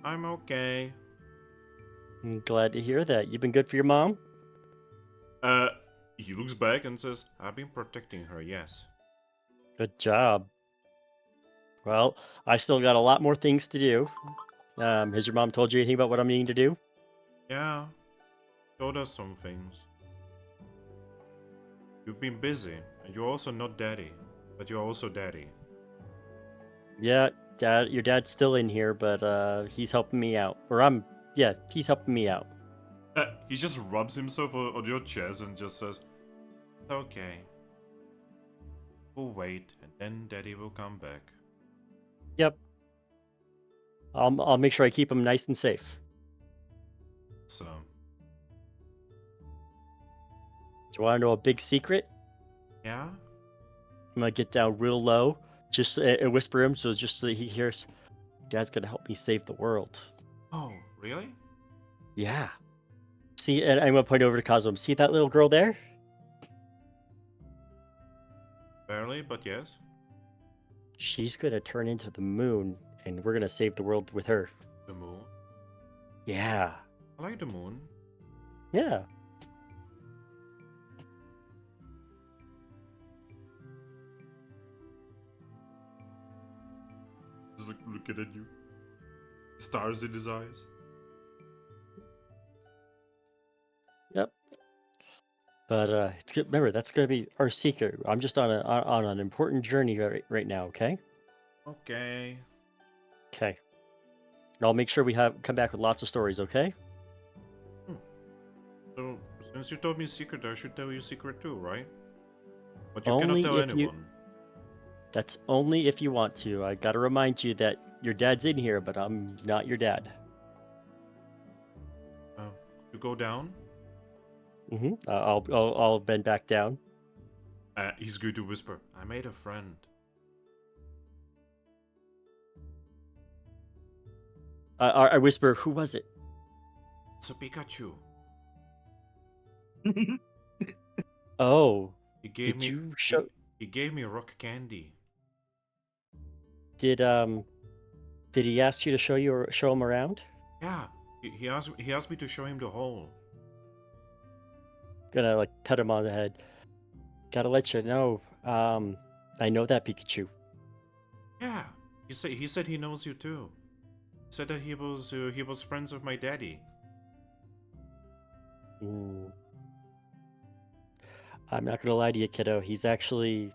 "I'm okay." I'm glad to hear that. You been good for your mom? He looks back and says, "I've been protecting her, yes." Good job. Well, I still got a lot more things to do. Has your mom told you anything about what I'm needing to do? Yeah, told us some things. You've been busy, and you're also not daddy, but you're also daddy. Yeah, your dad's still in here, but he's helping me out. He's helping me out. He just rubs himself on your chest and just says, "It's okay. We'll wait, and then daddy will come back." Yep. I'll make sure I keep him nice and safe. So, Do you want to know a big secret? yeah? I'm gonna get down real low, just whisper him, so just so he hears. Dad's gonna help me save the world. Oh, really? Yeah. See, and I'm gonna point over to Cosmo. See that little girl there? Barely, but yes. She's gonna turn into the moon, and we're gonna save the world with her. The moon? Yeah. I like the moon. Yeah. Just looking at you. Stars in his eyes. Yep. But it's good. Remember, that's gonna be our secret. I'm just on an important journey right now. Okay. Okay. Okay. I'll make sure we come back with lots of stories. Okay. So, since you told me a secret, I should tell you a secret too, right? But you Only cannot tell if you. anyone. That's only if you want to. I gotta remind you that your dad's in here, but I'm not your dad. You go down? I'll bend back down. He's going to whisper, "I made a friend." I whisper, who was it? It's a Pikachu. Oh, He gave did me. you show? He gave me rock candy. Did he ask you to show him around? Yeah. He asked me to show him the hole. Gonna like pet him on the head. Gotta let you know. I know that Pikachu. Yeah. He said he knows you too. He said that he was friends with my daddy. Ooh. I'm not gonna lie to you, kiddo. He's actually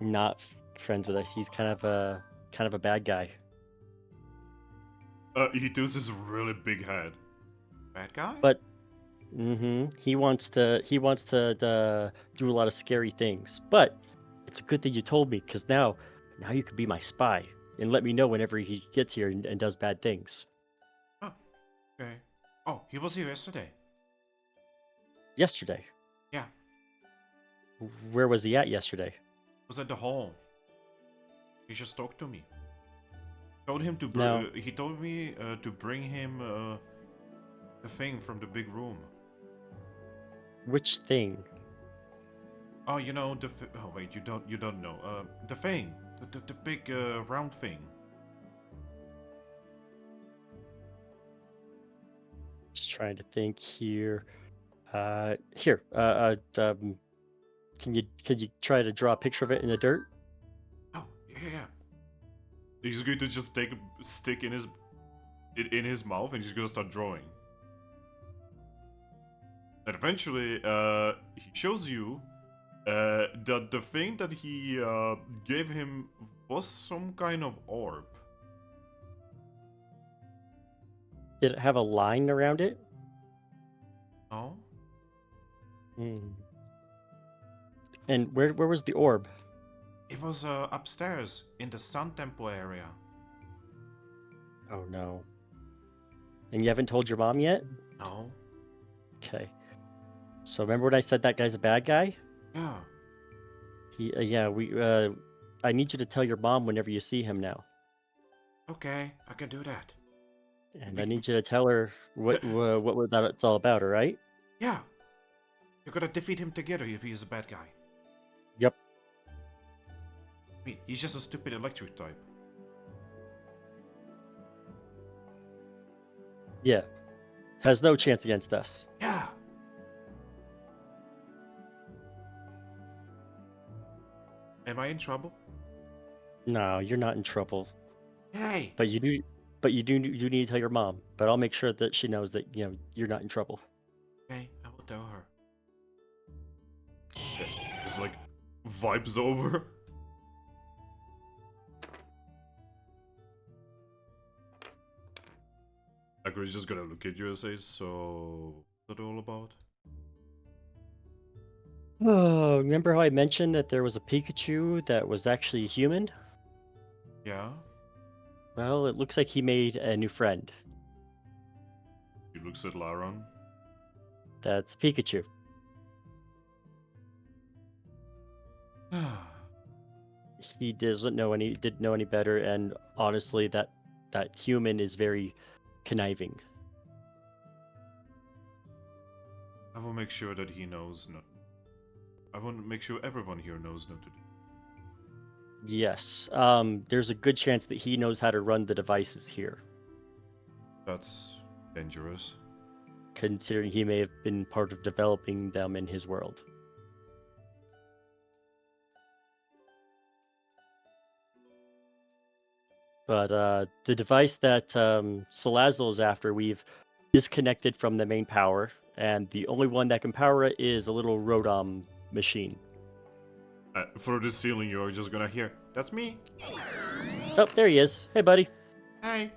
not friends with us. He's kind of a bad guy. He does his really big head. Bad guy? But he wants to do a lot of scary things. But it's a good thing you told me, because now you could be my spy and let me know whenever he gets here and does bad things. Oh, okay. Oh, he was here yesterday. Yesterday. Yeah. Where was he at yesterday? Was at the hall. He just talked to me. Told him to No. he told me to bring him the thing from the big room. Which thing? Oh, you know oh wait, you don't know. The thing, the big round thing. Just trying to think here. Here. Can you try to draw a picture of it in the dirt? Oh, yeah. He's going to just take a stick in his mouth and he's gonna start drawing. And eventually, he shows you that the thing that he gave him was some kind of orb. Did it have a line around it? Oh? Hmm. And where was the orb? It was upstairs in the Sun Temple area. Oh no. And you haven't told your mom yet? No? Okay. So remember when I said that guy's a bad guy? Yeah. I need you to tell your mom whenever you see him now. Okay, I can do that. And I need you to tell her what that it's all about, all right? Yeah. You're gonna defeat him together if he's a bad guy. Yep. I mean, he's just a stupid electric type. Yeah. Has no chance against us. Yeah. Am I in trouble? No, you're not in trouble. Hey! But you do need to tell your mom. But I'll make sure that she knows that, you're not in trouble. Okay, I will tell her. It's like vibes over. Aggron's just gonna look at you and say, so what's that all about? Oh, remember how I mentioned that there was a Pikachu that was actually human? Yeah? Well, it looks like he made a new friend. He looks at Laron. That's Pikachu. He didn't know any better, and honestly, that human is very conniving. I will make sure that he knows not. I will make sure everyone here knows not to do. Yes. There's a good chance that he knows how to run the devices here, That's dangerous. considering he may have been part of developing them in his world. But the device that Salazzle is after, we've disconnected from the main power, and the only one that can power it is a little Rotom machine. Through the ceiling, you're just gonna hear, "That's me." Oh, there he is. Hey, buddy. Hey.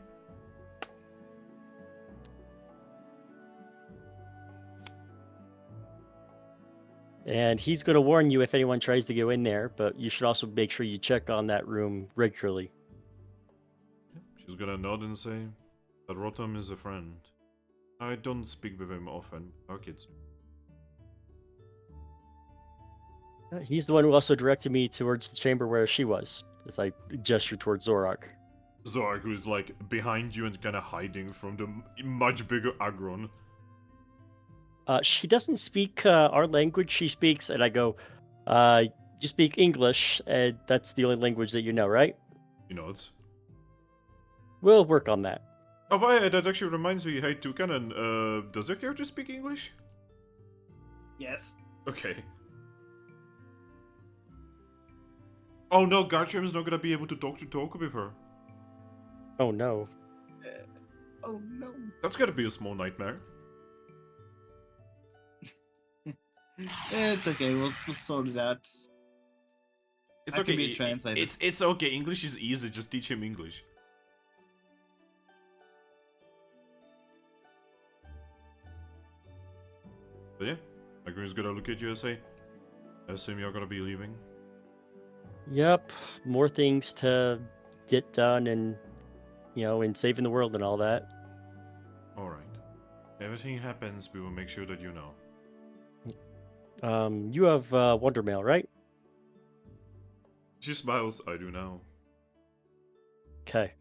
And he's going to warn you if anyone tries to go in there, but you should also make sure you check on that room regularly. She's gonna nod and say that Rotom is a friend. I don't speak with him often. Our kids do. He's the one who also directed me towards the chamber where she was, as I gestured towards Zorak. Zorak, who is like behind you and kind of hiding from the much bigger Aggron. She doesn't speak our language. She speaks, and I go, you speak English, and that's the only language that you know, right? He nods. We'll work on that. Oh, but that actually reminds me. Hey, Toucannon, does your character speak English? Yes. Okay. Oh no, Garchomp is not gonna be able to talk with her. Oh no. Oh no. That's gonna be a small nightmare. It's okay. We'll sort it out. It's I okay. can be translated. It's okay. English is easy. Just teach him English. But yeah, Aggron's gonna look at you and say, "I assume you're gonna be leaving." Yep. More things to get done, and and saving the world and all that. All right. Everything happens, we will make sure that you know. You have Wonder Mail, right? She smiles. I do now. Okay.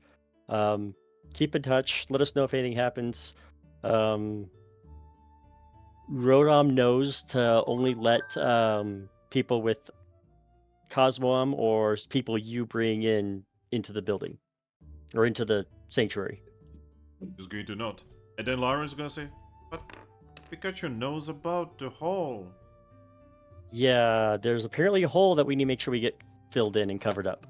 Keep in touch. Let us know if anything happens. Rotom knows to only let people with Cosmoem or people you bring into the building or into the sanctuary? He's going to nod. And then Lauren's gonna say, but Pikachu knows about the hole. Yeah, there's apparently a hole that we need to make sure we get filled in and covered up.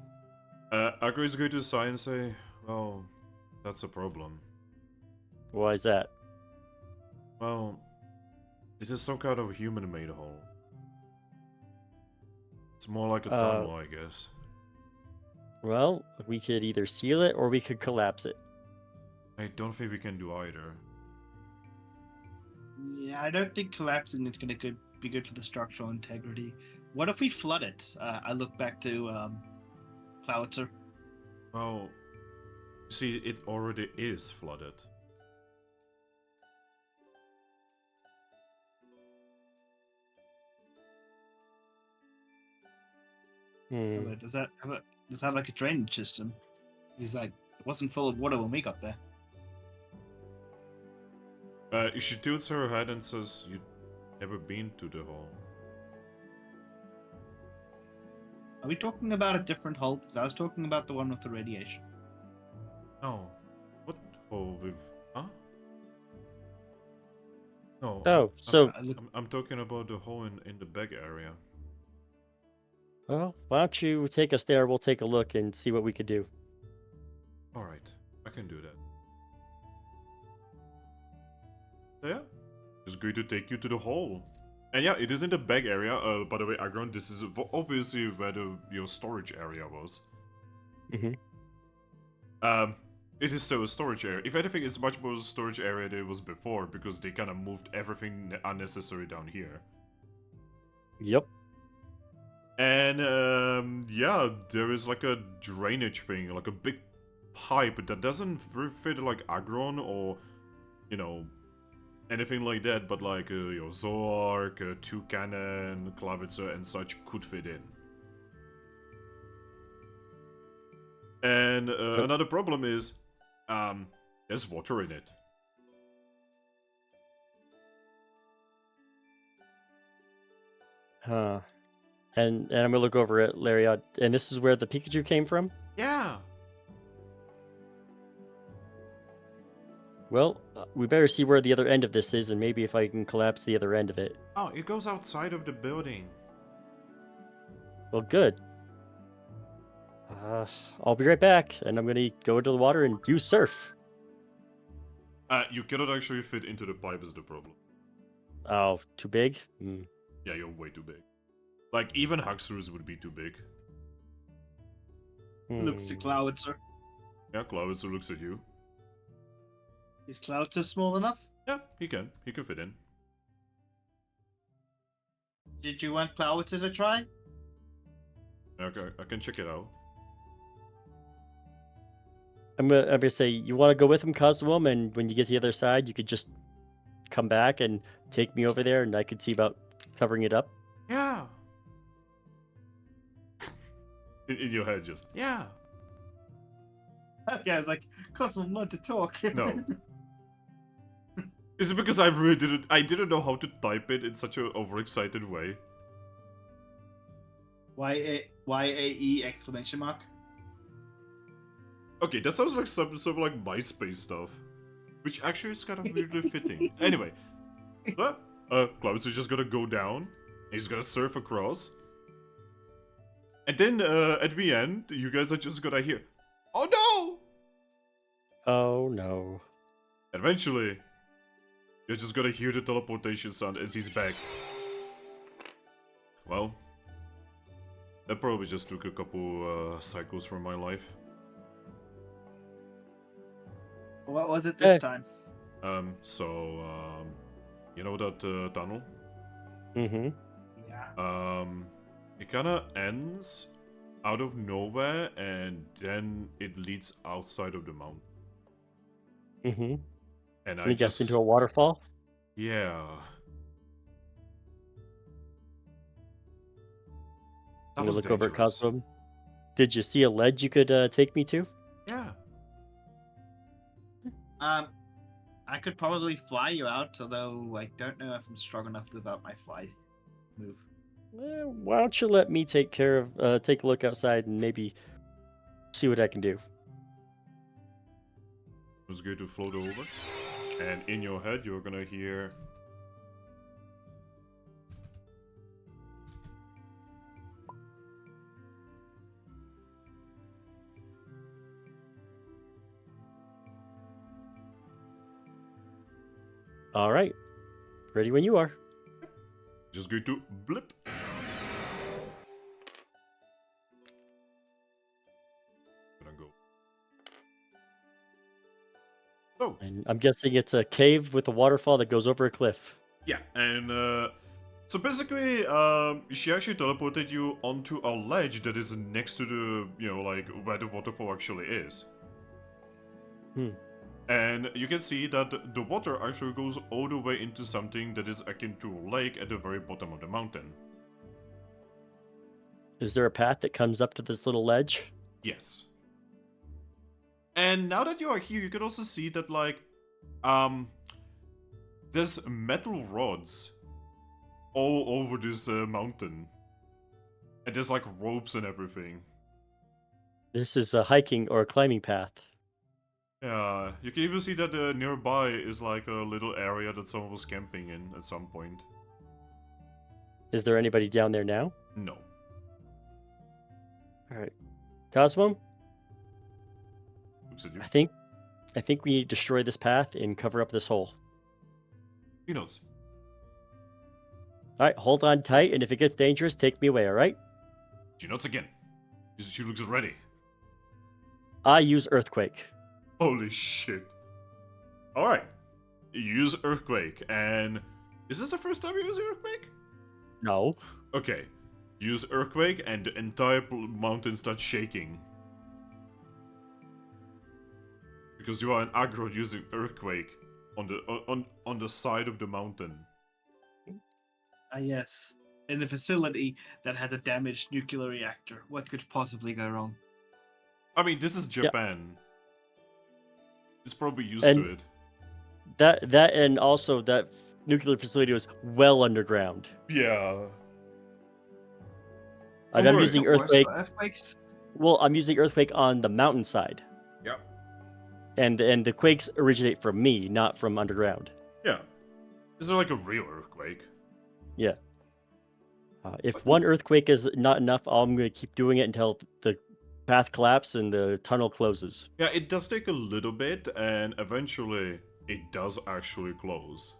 Aggron is going to sigh and say, well, that's a problem. Why is that? Well, it is some kind of human-made hole. It's more like a tunnel, I guess. Well, we could either seal it or we could collapse it. I don't think we can do either. Yeah, I don't think collapsing is going to be good for the structural integrity. What if we flood it? I look back to Cloudser. Well, you see, it already is flooded. Does that have like a drainage system? He's like, it wasn't full of water when we got there. She tilts her head and says, you've never been to the hole. Are we talking about a different hole? Because I was talking about the one with the radiation. No. What hole with... Huh? No. Oh, so... I'm talking about the hole in the back area. Well, why don't you take us there? We'll take a look and see what we could do. Alright, I can do that. So yeah, just going to take you to the hole. And yeah, it is in the back area. By the way, Aggron, this is obviously where your storage area was. It is still a storage area. If anything, it's much more storage area than it was before, because they kind of moved everything unnecessary down here. Yep. And yeah, there is like a drainage thing, like a big pipe that doesn't fit like Aggron or, you know, anything like that, but like Zoark, Toucannon, Clavitzer and such could fit in. And another problem is, there's water in it. Huh. And I'm gonna look over at Lariat, and this is where the Pikachu came from? Yeah. Well, we better see where the other end of this is, and maybe if I can collapse the other end of it. Oh, it goes outside of the building. Well, good. I'll be right back, and I'm gonna go into the water and use surf. You cannot actually fit into the pipe is the problem. Oh, too big? Yeah, you're way too big. Like, even Huxter's would be too big. Looks to Cloudser. Yeah, Cloudser looks at you. Is Cloudser small enough? Yeah, he can. He can fit in. Did you want Cloudser to try? Okay, I can check it out. I'm gonna say, you want to go with him, Cosmoem, and when you get to the other side, you could just come back and take me over there, and I could see about covering it up. Yeah. In your head, just yeah. Okay, I was like, Cosmoem, want to talk. No. Is it because I didn't know how to type it in such an overexcited way? YAE exclamation mark? Okay, that sounds like some like MySpace stuff. Which actually is kind of weirdly fitting. Anyway. Clouds is just gonna go down. He's gonna surf across. And then, at the end, you guys are just gonna hear, oh no! Oh no. Eventually, you're just gonna hear the teleportation sound as he's back. Well, that probably just took a couple cycles from my life. What was it this time? You know that tunnel? Mm-hmm. Yeah. It kinda ends out of nowhere and then it leads outside of the mountain. Mm-hmm. And He gets into a waterfall? Yeah. I'm gonna look over at Cosmoem. Did you see a ledge you could take me to? Yeah. I could probably fly you out, although I don't know if I'm strong enough without my fly move. Why don't you let me take a look outside and maybe see what I can do. It's going to float over. And in your head, you're gonna hear... All right. Ready when you are. Just going to blip. Gonna go. Oh, And I'm guessing it's a cave with a waterfall that goes over a cliff. yeah, and so basically, she actually teleported you onto a ledge that is next to the, like where the waterfall actually is. Hmm. And you can see that the water actually goes all the way into something that is akin to a lake at the very bottom of the mountain. Is there a path that comes up to this little ledge? Yes. And now that you are here, you can also see that, like, there's metal rods all over this mountain. And there's, like, ropes and everything. This is a hiking or a climbing path. Yeah, you can even see that nearby is, like, a little area that someone was camping in at some point. Is there anybody down there now? No. All right. Cosmo, Looks at you. I think we need to destroy this path and cover up this hole. He knows. All right, hold on tight, and if it gets dangerous, take me away, all right? She nods again. She looks ready. I use Earthquake. Holy shit. Alright. You use Earthquake, and... Is this the first time you use Earthquake? No. Okay. Use Earthquake, and the entire mountain starts shaking. Because you are an aggro using Earthquake on the side of the mountain. Yes. In the facility that has a damaged nuclear reactor. What could possibly go wrong? I mean, this is Japan. It's probably used And to it. that and also that nuclear facility was well underground. Yeah. And Don't I'm worry. using Worse Earthquake. for earthquakes. Well, I'm using Earthquake on the mountainside. Yep. And the quakes originate from me, not from underground. Yeah. Is there like a real earthquake? Yeah. If one earthquake is not enough, I'm going to keep doing it until the path collapses and the tunnel closes. Yeah, it does take a little bit, and eventually it does actually close.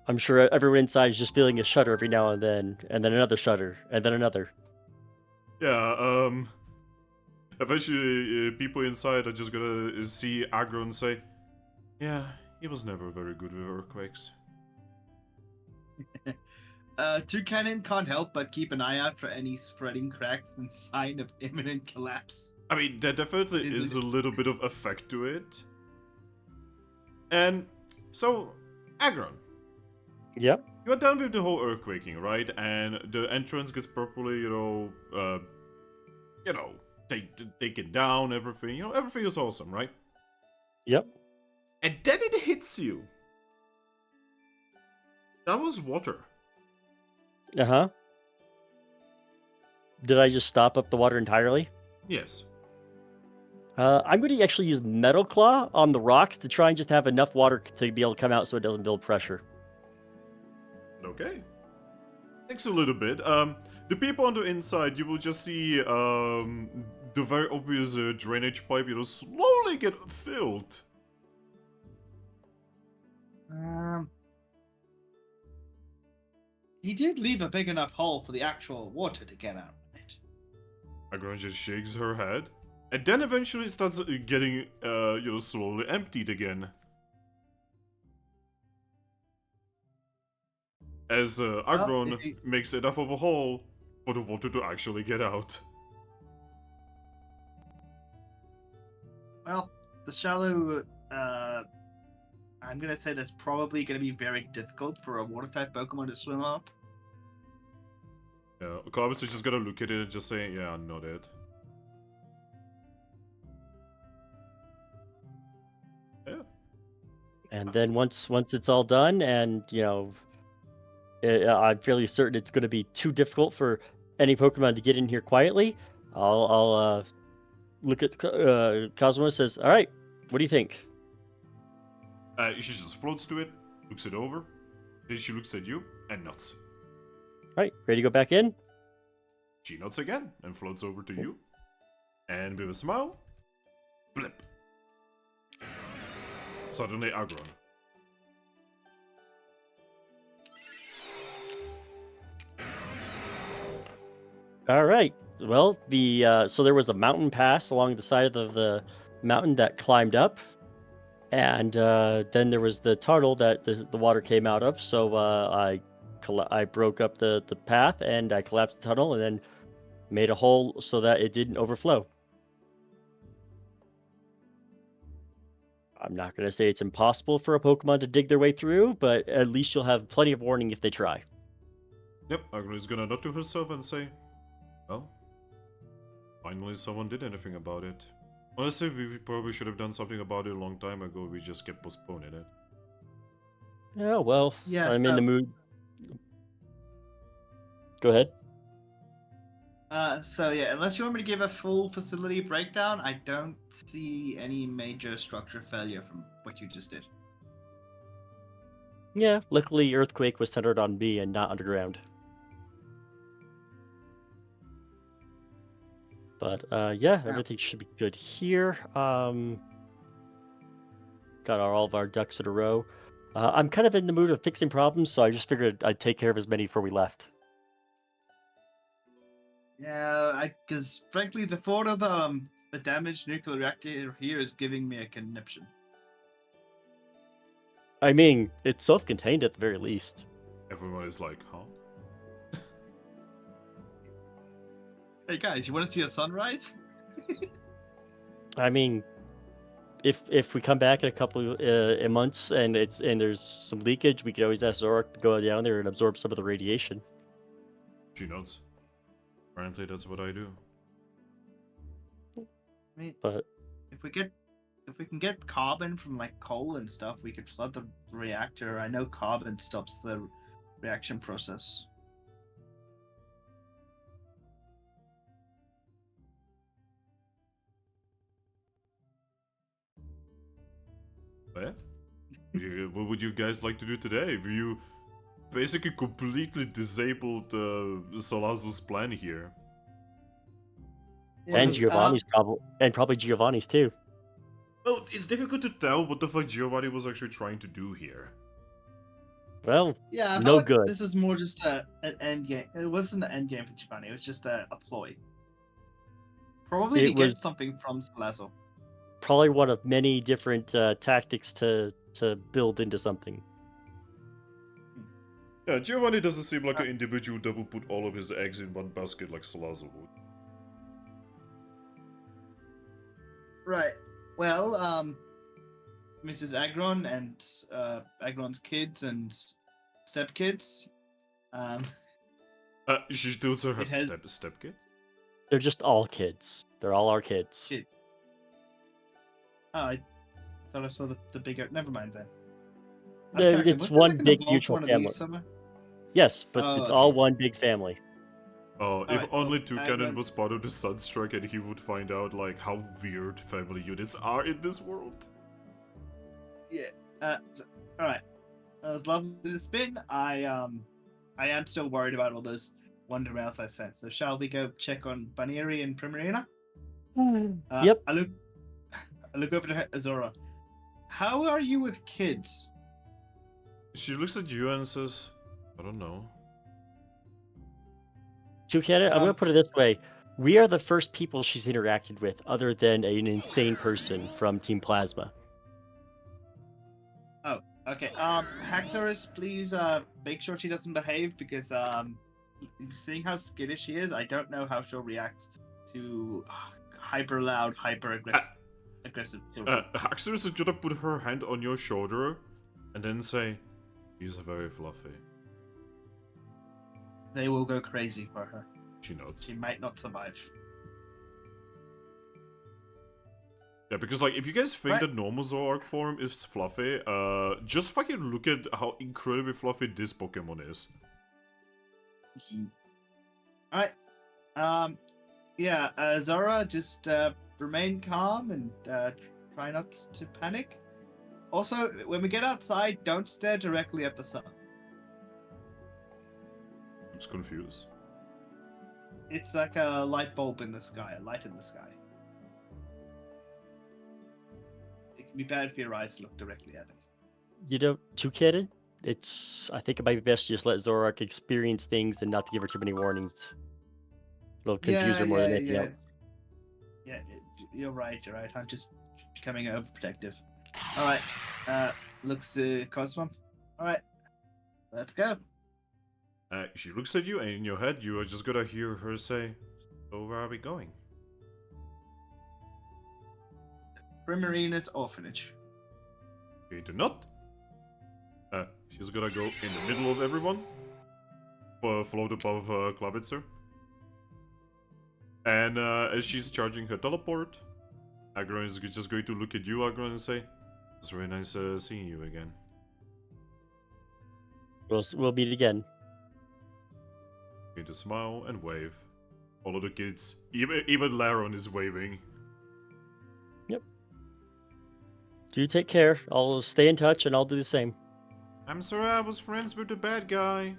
I'm sure everyone inside is just feeling a shudder every now and then another shudder, and then another. Yeah, eventually people inside are just gonna see Aggron and say, yeah, he was never very good with earthquakes. Toucannon can't help but keep an eye out for any spreading cracks and sign of imminent collapse. I mean, there definitely is a little bit of effect to it. And so, Aggron, Yep. you are done with the whole earthquaking, right? And the entrance gets properly, taken down, everything. Everything is awesome, right? Yep. And then it hits you. That was water. Uh-huh. Did I just stop up the water entirely? Yes. I'm going to actually use Metal Claw on the rocks to try and just have enough water to be able to come out so it doesn't build pressure. Okay. Takes a little bit. The people on the inside, you will just see the very obvious drainage pipe, slowly get filled. He did leave a big enough hole for the actual water to get out, right? Aggron just shakes her head, and then eventually starts getting, slowly emptied again. As Aggron makes enough of a hole for the water to actually get out. Well, the shallow, I'm gonna say that's probably gonna be very difficult for a water-type Pokemon to swim up. Yeah, Columbus is just gonna look at it and just say, yeah, not it. Yeah. And then once it's all done, and I'm fairly certain it's going to be too difficult for any Pokemon to get in here quietly. I'll look at Cosmo and says, "All right, what do you think?" She just floats to it, looks it over, then she looks at you and nods. All right, ready to go back in? She nods again and floats over to you. And with a smile, blip. Suddenly Aggron. All right. Well, so there was a mountain pass along the side of the mountain that climbed up, and then there was the tunnel that the water came out of. So I broke up the path, and I collapsed the tunnel, and then made a hole so that it didn't overflow. I'm not going to say it's impossible for a Pokemon to dig their way through, but at least you'll have plenty of warning if they try. Yep, Aggron is gonna nod to herself and say, well, finally someone did anything about it. Honestly, we probably should have done something about it a long time ago, we just kept postponing it. Oh, well, Yeah, I'm in the mood. Go ahead. So yeah, unless you want me to give a full facility breakdown, I don't see any major structure failure from what you just did. Yeah, luckily Earthquake was centered on me and not underground. But yeah, everything should be good here. Got all of our ducks in a row. I'm kind of in the mood of fixing problems, so I just figured I'd take care of as many before we left. Yeah, because frankly, the thought of a damaged nuclear reactor here is giving me a conniption. I mean, it's self-contained at the very least. Everyone is like, huh? Hey guys, you want to see a sunrise? I mean, if we come back in a couple of months and there's some leakage, we could always ask Zorak to go down there and absorb some of the radiation. She nods. Apparently that's what I do. I mean, But if we can get carbon from like coal and stuff, we could flood the reactor. I know carbon stops the reaction process. Yeah? What would you guys like to do today? You basically completely disabled Salazo's plan here. and Giovanni's probably Giovanni's too. Well, it's difficult to tell what the fuck Giovanni was actually trying to do here. Well, Yeah, I no felt like good. this is more just an end game. It wasn't an end game for Giovanni. It was just a ploy. Probably to It was get something from Salazo. probably one of many different tactics to build into something. Yeah, Giovanni doesn't seem like an individual that would put all of his eggs in one basket like Salazo would. Right. Well, Mrs. Aggron and Aggron's kids and stepkids. She still have It has- stepkid? They're just all kids. They're all our kids. Kid. Oh, I thought I saw the bigger. Never mind then. It's one big mutual family. Yes, but it's all one big family. Oh, if Alright, only well, Toucannon Aggron- was part of the Sunstruck and he would find out like how weird family units are in this world. Yeah. All right. As lovely as it's been, I am still worried about all those wonder mouse I sent. So shall we go check on Baneri and Primarina? Yep. I look over to Azora. How are you with kids? She looks at you and says, I don't know. Toucannon, I'm going to put it this way. We are the first people she's interacted with other than an insane person from Team Plasma. Oh, okay. Haxorus, please make sure she doesn't behave because seeing how skittish she is, I don't know how she'll react to hyper loud, hyper aggressive children. Haxorus is gonna put her hand on your shoulder and then say, he's very fluffy. They will go crazy for her. She nods. She might not survive. Yeah, because like if you guys think Right. that normal Zoroark form is fluffy, just fucking look at how incredibly fluffy this Pokemon is. All right. Yeah. Zora, just remain calm and try not to panic. Also, when we get outside, don't stare directly at the sun. Looks confused. It's like a light bulb in the sky, a light in the sky. It can be bad for your eyes to look directly at it. You know, Toucannon, I think it might be best to just let Zorak experience things and not to give her too many warnings. It'll confuse her more than anything else. Yeah, you're right. I'm just becoming overprotective. All right. Looks Cosmo. All right. Let's go. She looks at you, and in your head, you are just gonna hear her say, "So where are we going?" Primarina's orphanage. Okay, do not. She's gonna go in the middle of everyone, float above Klavitzer. And as she's charging her teleport, Aggron is just going to look at you, Aggron, and say, "It's very nice seeing you again." We'll meet again. Going to smile and wave. All of the kids, even Laron is waving. Do take care. I'll stay in touch and I'll do the same. I'm sorry I was friends with the bad guy.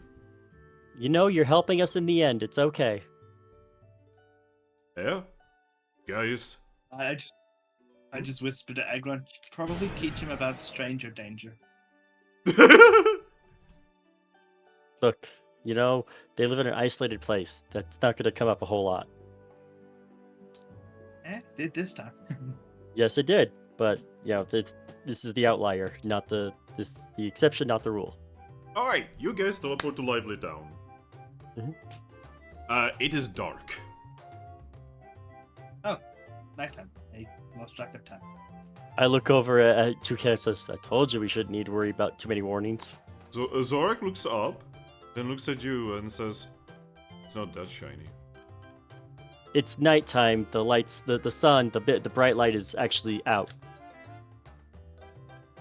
You know, you're helping us in the end. It's okay. Yeah, guys. I just whispered to Aggron. Probably teach him about stranger danger. Look, you know, they live in an isolated place. That's not going to come up a whole lot. Did this time. Yes, it did. But, you know, this is the outlier, not the exception, not the rule. Alright, you guys teleport to Lively Town. Mhm. It is dark. Oh, nighttime. I lost track of time. I look over at Toucannon and says, I told you we shouldn't need to worry about too many warnings. So Zorak looks up, then looks at you and says, "It's not that shiny." It's nighttime. The lights, the sun, the bright light is actually out.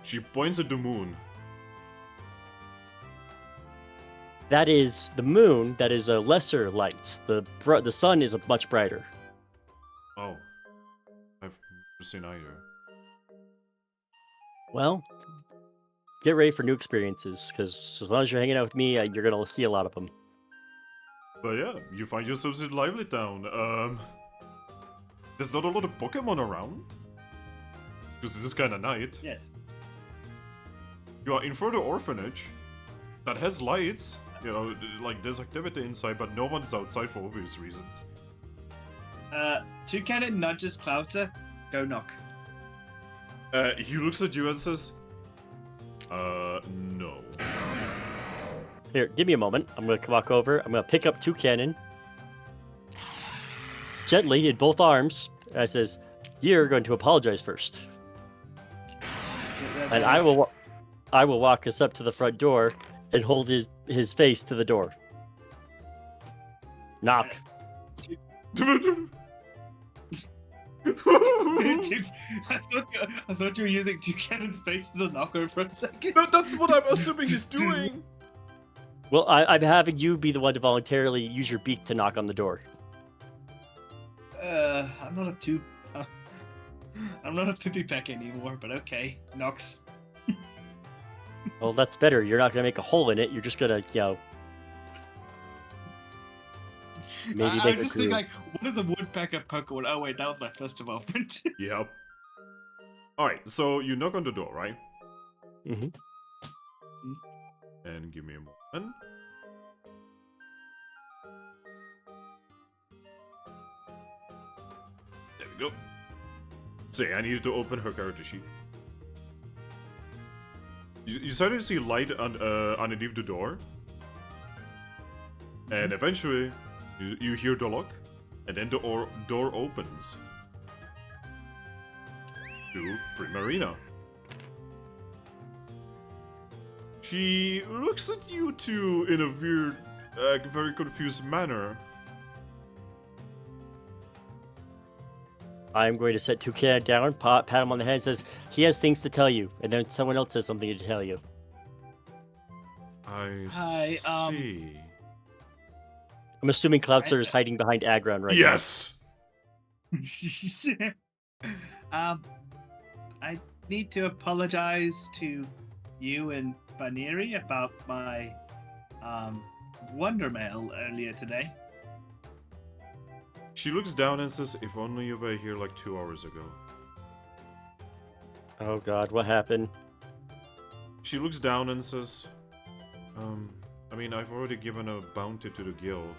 She points at the moon. That is the moon. That is a lesser light. The sun is a much brighter. Oh, I've never seen either. Well, get ready for new experiences, because as long as you're hanging out with me, you're gonna see a lot of them. But yeah, you find yourselves in Lively Town. There's not a lot of Pokemon around. Because this is kinda night. Yes. You are in front of the orphanage. That has lights. You know, like there's activity inside, but no one is outside for obvious reasons. Toucannon nudges Clouter. Go knock. He looks at you and says, no. Here, give me a moment. I'm gonna walk over. I'm gonna pick up Toucannon gently in both arms. And I says, "You're going to apologize first." And I will walk us up to the front door and hold his face to the door. Knock. I thought you were using Toucannon's face as a knocker for a second. No, that's what I'm assuming he's doing. Well, I'm having you be the one to voluntarily use your beak to knock on the door. I'm not a pippy peck anymore, but okay. Knocks. Well, that's better. You're not gonna make a hole in it. You're just gonna, maybe I make was a just thinking, groove. like, what is a woodpecker Pokemon? Oh wait, that was my first development. Yep. Alright, so you knock on the door, right? Mm-hmm. And give me a moment. There we go. Say, I needed to open her character sheet. You started to see light underneath the door. And eventually, you hear the lock. And then the door opens. To Primarina. She looks at you two in a weird, very confused manner. I'm going to set Toucannon down, pat him on the head, and says he has things to tell you, and then someone else has something to tell you. I see. I'm assuming Cloudster is hiding behind Aggron right Yes! I need to apologize to you and Baneri about my wonder mail earlier today. She looks down and says, if only you were here like 2 hours ago. now. Oh god, what happened? She looks down and says, I mean, I've already given a bounty to the guild.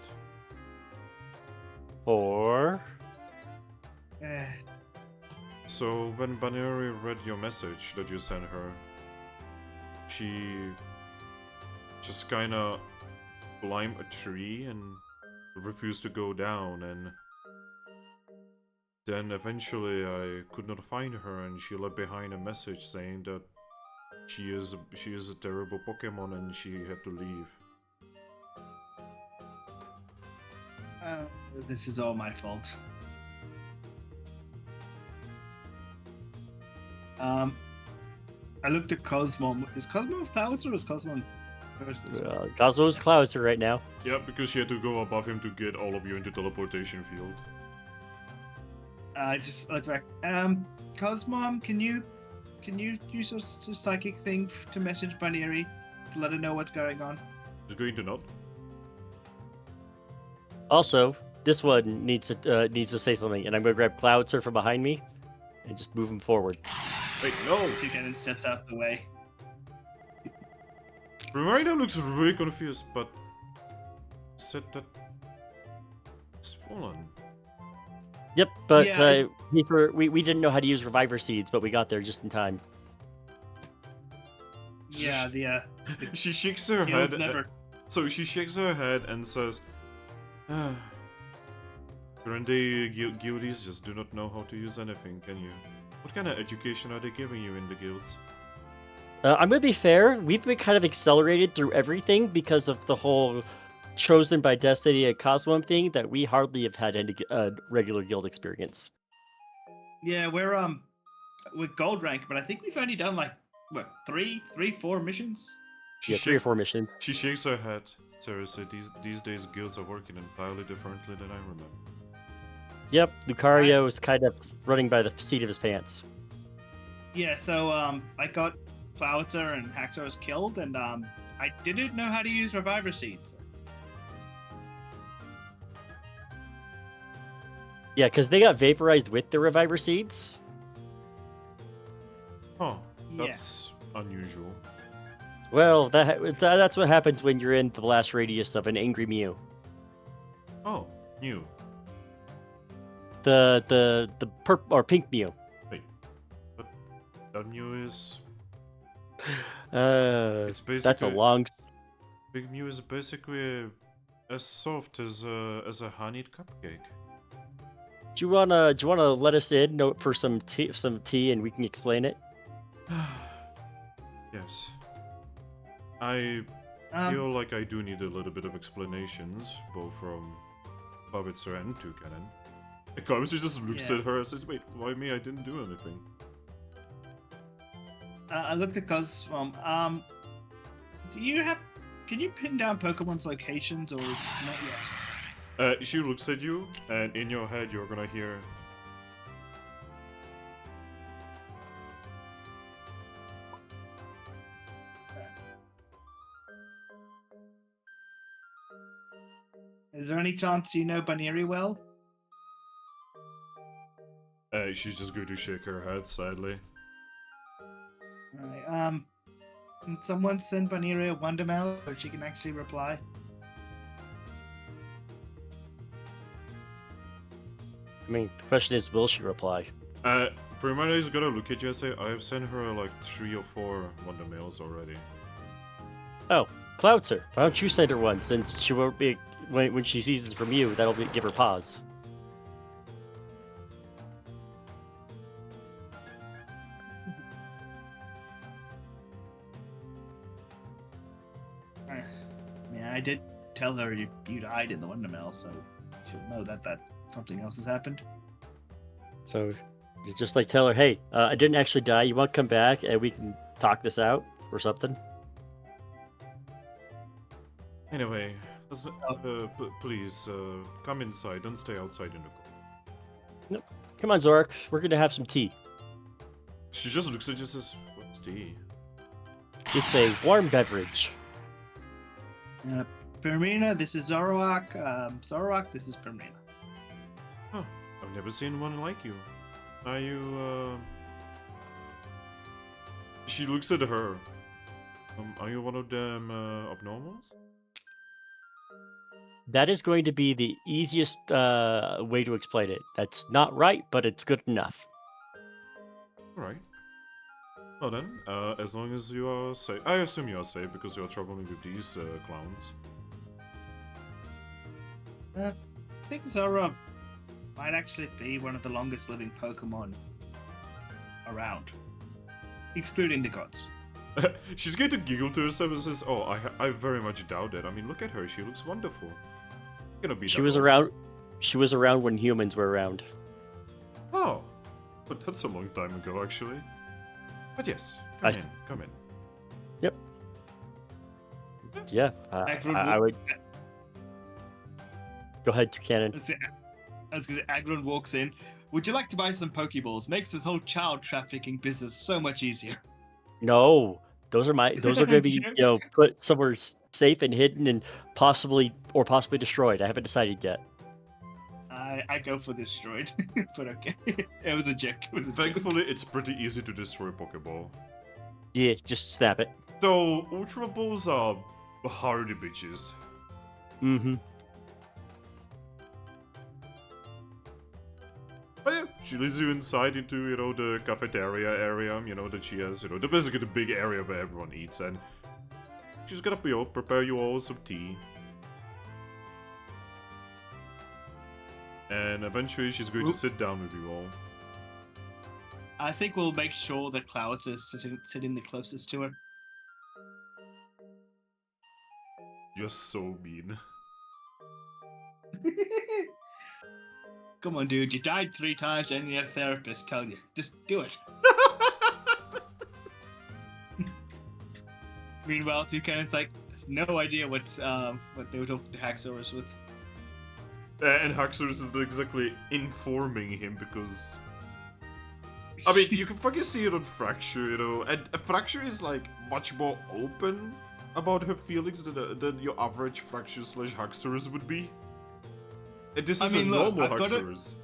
Or... So when Baneri read your message that you sent her, she just kinda climbed a tree and refused to go down, and then eventually I could not find her, and she left behind a message saying that she is a terrible Pokemon and she had to leave. This is all my fault. I looked at Cosmo. Is Cosmo Flowers or is Cosmo? Cosmo's Cloudster right now. Yeah, because she had to go above him to get all of you into teleportation field. I just look back. Cosmo, can you use a psychic thing to message Baneri to let her know what's going on? She's going to not. Also, this one needs to say something, and I'm going to grab Cloudster from behind me and just move him forward. Wait, no! Toucannon steps out the way. Reminder looks really confused, but said that it's fallen. Yep, but Yeah, we didn't know how to use Reviver Seeds, but we got there just in time. Yeah, She shakes her he'll head. never. So she shakes her head and says, Grande guildies just do not know how to use anything, can you? What kind of education are they giving you in the guilds? I'm gonna be fair. We've been kind of accelerated through everything because of the whole chosen by destiny at Cosmo thing that we hardly have had any regular guild experience. Yeah, we're gold rank, but I think we've only done like what four missions. Yeah, 3 or 4 missions. She shakes her head. Seriously, these days guilds are working entirely differently than I remember. Yep, Lucario is kind of running by the seat of his pants. Yeah, so I got Cloudster and Haxorus killed, and I didn't know how to use Reviver Seeds. Yeah, because they got vaporized with the Reviver Seeds. Huh, that's unusual. Well, that's what happens when you're in the blast radius of an angry Mew. Oh, new. The pink Mew. Wait, but that Mew is... It's basically... that's a long... Big Mew is basically as soft as a honeyed cupcake. Do you wanna let us in for some tea and we can explain it? Yes. I feel like I do need a little bit of explanations, both from Puppetzer and Toucannon. She just looks at her and says, wait, why me? I didn't do anything. I looked at Cosmo. Can you pin down Pokemon's locations or not yet? She looks at you, and in your head you're gonna hear... Is there any chance you know Baneri well? She's just going to shake her head, sadly. Alright, can someone send Baneri a Wonder Mail so she can actually reply? I mean, the question is, will she reply? Primary is gonna look at you and say, I have sent her like 3 or 4 Wonder Mails already. Oh, Cloudster, why don't you send her one, since she won't be... When she sees it from you, give her pause. Yeah, I did tell her you died in the Wonder Mail, so she'll know that something else has happened. So you just like tell her, hey, I didn't actually die. You want to come back and we can talk this out or something? Anyway, please come inside. Don't stay outside in the cold. Nope. Come on, Zorak. We're gonna have some tea. She just looks at you and says, "What's tea?" It's a warm beverage. Permina, this is Zoroark. Zoroark, this is Permina. Huh. I've never seen one like you. Are you, She looks at her. Are you one of them, abnormals? That is going to be the easiest way to explain it. That's not right, but it's good enough. Alright. Well then, as long as you are safe. I assume you are safe because you are traveling with these, clowns. I think Zoroark might actually be one of the longest living Pokemon around, excluding the gods. She's going to giggle to herself and says, "Oh, I very much doubt it. I mean, look at her. She looks wonderful." Gonna be She that was old. around. She was around when humans were around. Oh, but that's a long time ago, actually. But yes, come in. Yep. Yeah, I would. Go ahead, Toucannon. As Aggron walks in, would you like to buy some Pokeballs? Makes this whole child trafficking business so much easier. No, those are going to be put somewhere safe and hidden and possibly destroyed. I haven't decided yet. I go for destroyed, but okay. It was a joke. Thankfully, it's pretty easy to destroy a Pokeball. Yeah, just snap it. Though Ultra Balls are hardy bitches. Mm-hmm. But yeah, she leads you inside into, the cafeteria area, that she has, basically the big area where everyone eats, and she's gonna prepare you all some tea. And eventually she's going to sit down with you all. I think we'll make sure that Clouds is sitting the closest to her. You're so mean. Come on, dude. You died 3 times and your therapist tell you. Just do it. Meanwhile, Toucannon's like, has no idea what they were talking to Haxorus with. And Haxorus is exactly informing him because... I mean, you can fucking see it on Fracture, and Fracture is, like, much more open about her feelings than your average Fracture/Haxorus would be. And this is a normal Haxorus.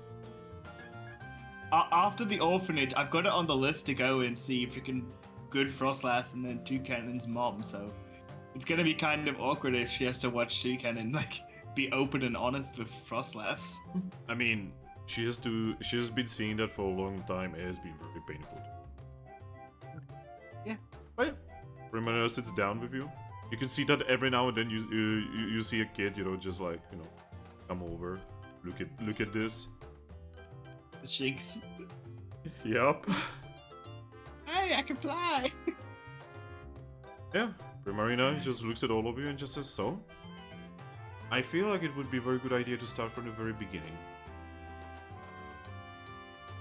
After the orphanage, I've got it on the list to go and see if you can good Frostlass and then Toucannon's mom, so it's gonna be kind of awkward if she has to watch Toucannon, like, be open and honest with Frostlass. I mean, she has been seeing that for a long time. It has been very painful. Yeah. But yeah, Primera sits down with you. You can see that every now and then you see a kid, just like, come over, look at this. The shakes. Yup. Hey, I can fly. Yeah, Primarina just looks at all of you and just says, "So, I feel like it would be a very good idea to start from the very beginning."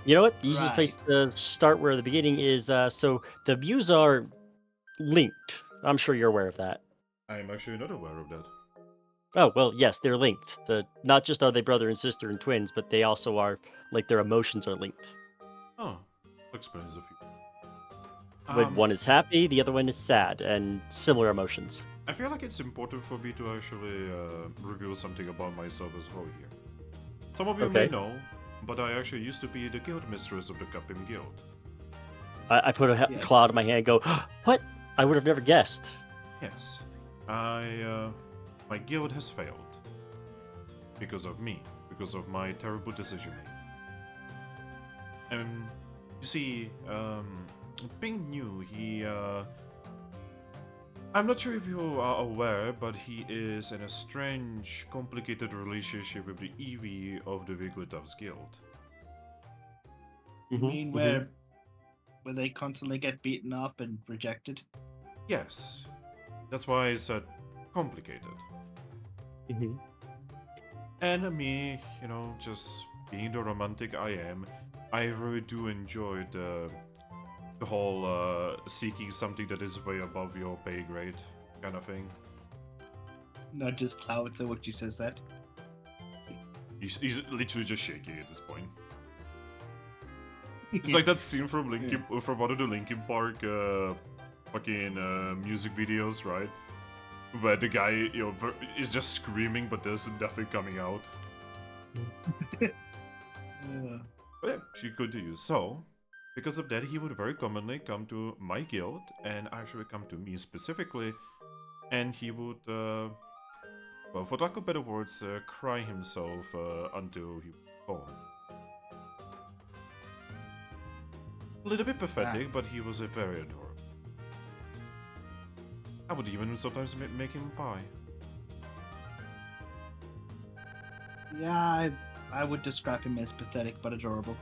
You know what? The easiest Right. place to start where the beginning is, so the views are linked. I'm sure you're aware of that. I am actually not aware of that. Oh, well, yes, they're linked. Not just are they brother and sister and twins, but they also are, like, their emotions are linked. Oh, explains a few. When one is happy, the other one is sad, and similar emotions. I feel like it's important for me to actually reveal something about myself as well here. Some of you may know, but I actually used to be the guild mistress of the Capim Guild. I put a cloud in my hand and go, what? I would have never guessed. Yes. My guild has failed. Because of me. Because of my terrible decision making. You see, Ping New, I'm not sure if you are aware, but he is in a strange, complicated relationship with the Eevee of the Wigglytuff's guild. You mean where they constantly get beaten up and rejected? Yes. That's why I said complicated. And me, just being the romantic I am, I really do enjoy the whole seeking something that is way above your pay grade kind of thing. Not just Cloud, so what you says that. He's literally just shaking at this point. It's like that scene from from one of the Linkin Park fucking music videos, right? Where the guy, is just screaming, but there's nothing coming out. But yeah, she continues. So, because of that, he would very commonly come to my guild, and actually come to me specifically, and he would, well, for lack of better words, cry himself until he was home. A little bit pathetic, but he was very adorable. I would even sometimes make him a pie. Yeah, I would describe him as pathetic but adorable.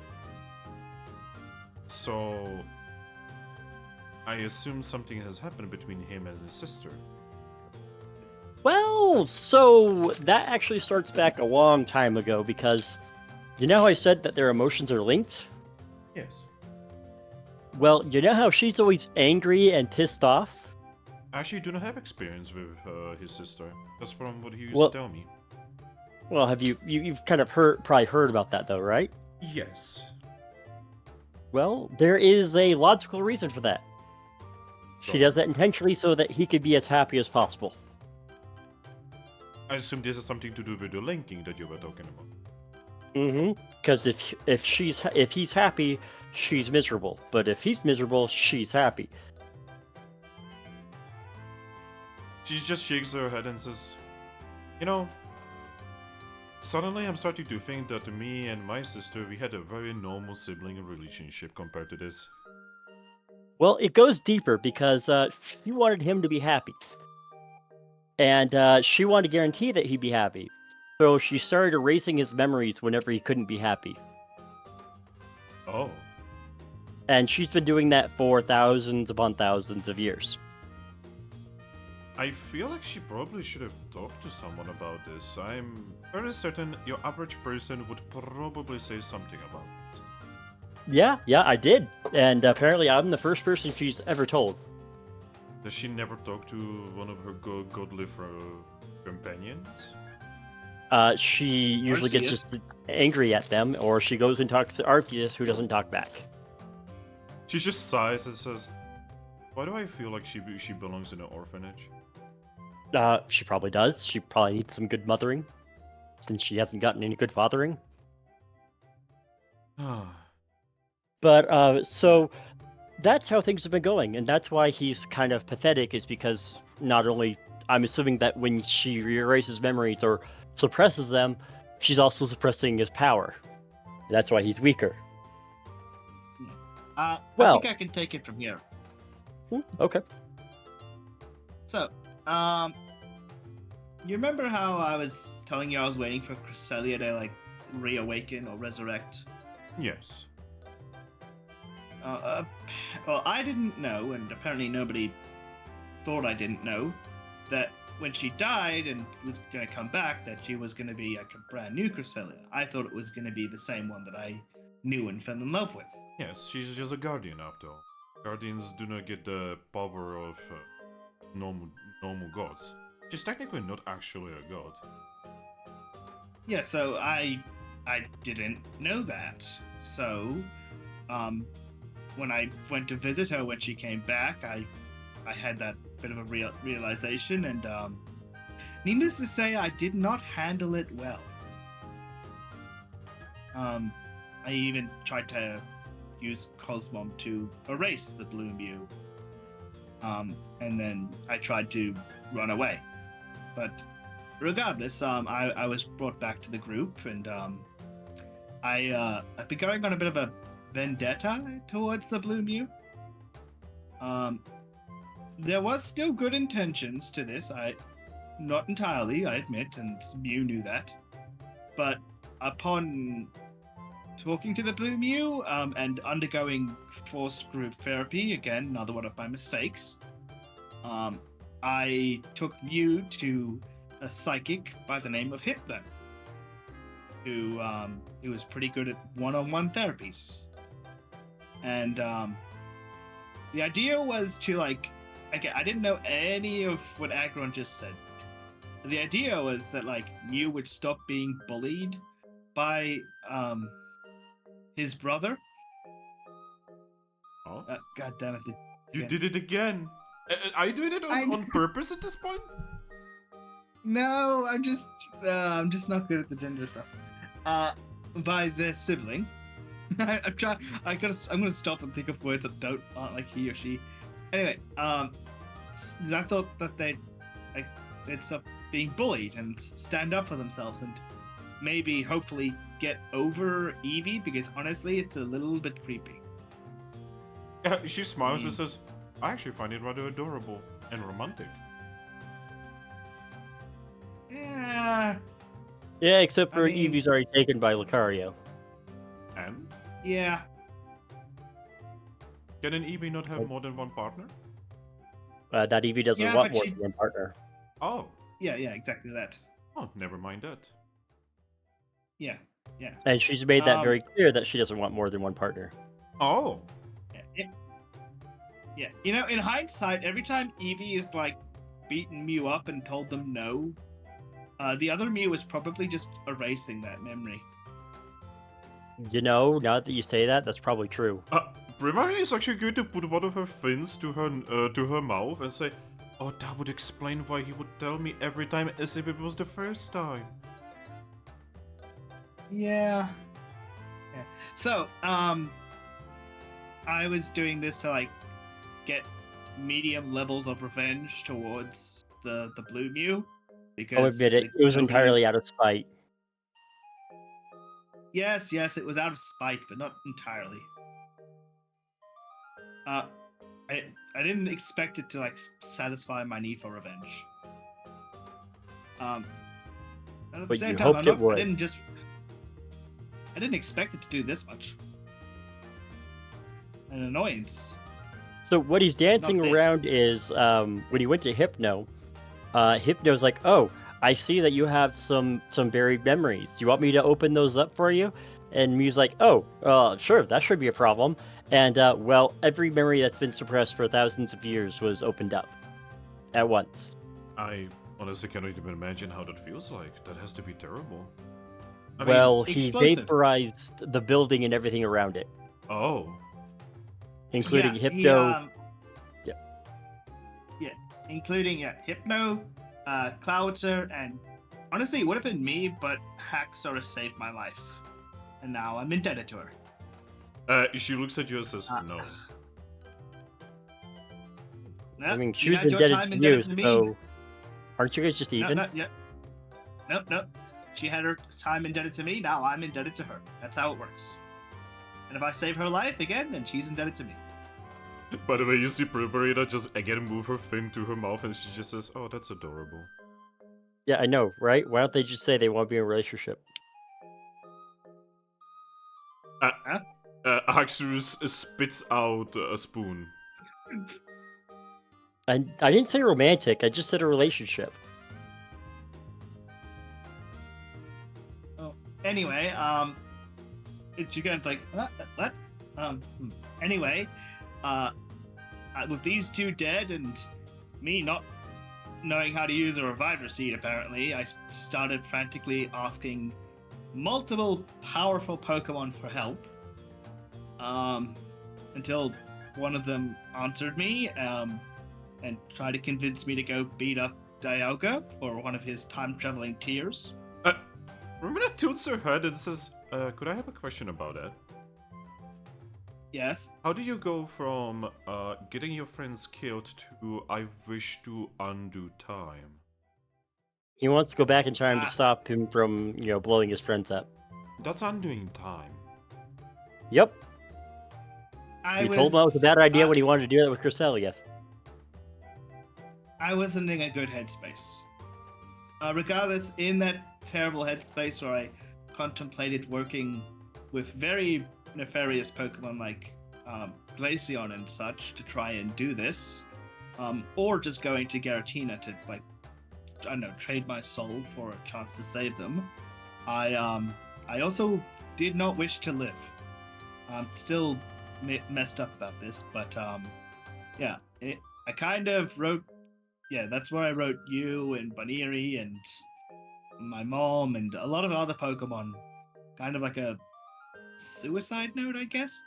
So, I assume something has happened between him and his sister. Well, so that actually starts back a long time ago because you know how I said that their emotions are linked? Yes. Well, you know how she's always angry and pissed off? I actually do not have experience with his sister. That's from what he used Well- to tell me. Well, have you've kind of probably heard about that though, right? Yes. Well, there is a logical reason for that. She Go does on. that intentionally so that he could be as happy as possible. I assume this is something to do with the linking that you were talking about. Mm-hmm. Because if he's happy, she's miserable. But if he's miserable, she's happy. She just shakes her head and says, suddenly I'm starting to think that me and my sister, we had a very normal sibling relationship compared to this. Well, it goes deeper because she wanted him to be happy. And she wanted to guarantee that he'd be happy. So she started erasing his memories whenever he couldn't be happy. Oh. And she's been doing that for thousands upon thousands of years. I feel like she probably should have talked to someone about this. I'm very certain your average person would probably say something about it. Yeah, I did. And apparently I'm the first person she's ever told. Does she never talk to one of her godly companions? She usually gets Arceus. just angry at them, or she goes and talks to Arceus, who doesn't talk back. She just sighs and says, "Why do I feel like she belongs in an orphanage?" She probably does. She probably needs some good mothering, since she hasn't gotten any good fathering. But, so, that's how things have been going, and that's why he's kind of pathetic, is because not only, I'm assuming that when she erases memories or suppresses them, she's also suppressing his power. And that's why he's weaker. I think I can take it from here. Okay. So, you remember how I was telling you I was waiting for Cresselia to, like, reawaken or resurrect? Yes. Well, I didn't know, and apparently nobody thought I didn't know, that when she died and was going to come back, that she was going to be like a brand new Cresselia. I thought it was going to be the same one that I knew and fell in love with. Yes, she's just a guardian after all. Guardians do not get the power of normal gods. She's technically not actually a god. Yeah, so I didn't know that. So, when I went to visit her when she came back, I had that bit of a realization, and needless to say, I did not handle it well. I even tried to use Cosmom to erase the Blue Mew, and then I tried to run away. But regardless, I was brought back to the group, and I've been going on a bit of a vendetta towards the Blue Mew. There was still good intentions to this. Not entirely, I admit, and Mew knew that. But upon talking to the Blue Mew and undergoing forced group therapy, again, another one of my mistakes, I took Mew to a psychic by the name of Hypno. who was pretty good at one-on-one therapies, and the idea was to like, again, I didn't know any of what Aggron just said. The idea was that like Mew would stop being bullied by his brother. Oh, God damn it! you did it again. Are you doing it on purpose at this point? No, I'm just not good at the gender stuff. By their sibling. I'm gonna stop and think of words that aren't like he or she. Anyway, because I thought that they'd stop being bullied and stand up for themselves and maybe hopefully get over Eevee, because honestly it's a little bit creepy. Yeah, she smiles and says, I actually find it rather adorable and romantic. Yeah. Yeah, except for I mean- Eevee's already taken by Lucario. And? Yeah. Can an Eevee not have more than one partner? That Eevee doesn't Yeah, want but more she- than one partner. Oh. Yeah, exactly that. Oh, never mind that. Yeah. And she's made that Um, very clear that she doesn't want more than one partner. Oh. Yeah. You know, in hindsight, every time Eevee is like beaten Mew up and told them no, the other Mew was probably just erasing that memory. You know, now that you say that, that's probably true. Primary is actually going to put one of her fins to her mouth and say, oh, that would explain why he would tell me every time as if it was the first time. Yeah. So, I was doing this to like get medium levels of revenge towards the blue Mew, because I'll admit it was nobody- entirely out of spite. Yes, it was out of spite, but not entirely. I didn't expect it to like satisfy my need for revenge. And at the But same you time, hoped it would. I didn't expect it to do this much. An annoyance. So what he's dancing Not this. around is when he went to Hypno, Hypno's like, oh, I see that you have some buried memories. Do you want me to open those up for you? And Mew's like, oh, sure, that should be a problem. And, well, every memory that's been suppressed for thousands of years was opened up at once. I honestly cannot even imagine how that feels like. That has to be terrible. I Well, he explosive. vaporized the building and everything around it, Oh. including Yeah, Hypno. including Hypno, Cloudser, and honestly, it would have been me, but Hack sort of saved my life, and now I'm indebted to her. She looks at you and says, no. I mean, she you was had your indebted time to indebted you, to me. so aren't you guys just even? Nope. She had her time indebted to me. Now I'm indebted to her. That's how it works. And if I save her life again, then she's indebted to me. By the way, you see Barbarita just again move her fin to her mouth and she just says, oh, that's adorable. Yeah, I know, right? Why don't they just say they want to be in a relationship? Haxus spits out a spoon. I didn't say romantic, I just said a relationship. Oh, anyway, Toucannon's like, what? Anyway, with these two dead and me not knowing how to use a reviver seed, apparently, I started frantically asking multiple powerful Pokemon for help. Until one of them answered me, and tried to convince me to go beat up Dialga for one of his time-traveling tears. Remember that tilts her head and says, could I have a question about that? Yes. How do you go from getting your friends killed to I wish to undo time? He wants to go back in time to stop him from, blowing his friends up. That's undoing time. Yep. He told him that was a bad idea when he wanted to do that with Cresselia. I wasn't in a good headspace. Regardless, in that terrible headspace where I contemplated working with very nefarious Pokemon like Glaceon and such to try and do this, or just going to Giratina to, like, I don't know, trade my soul for a chance to save them, I I also did not wish to live. I'm still messed up about this, but yeah, I kind of wrote. Yeah, that's where I wrote you and Baniri and my mom and a lot of other Pokemon. Kind of like a suicide note, I guess.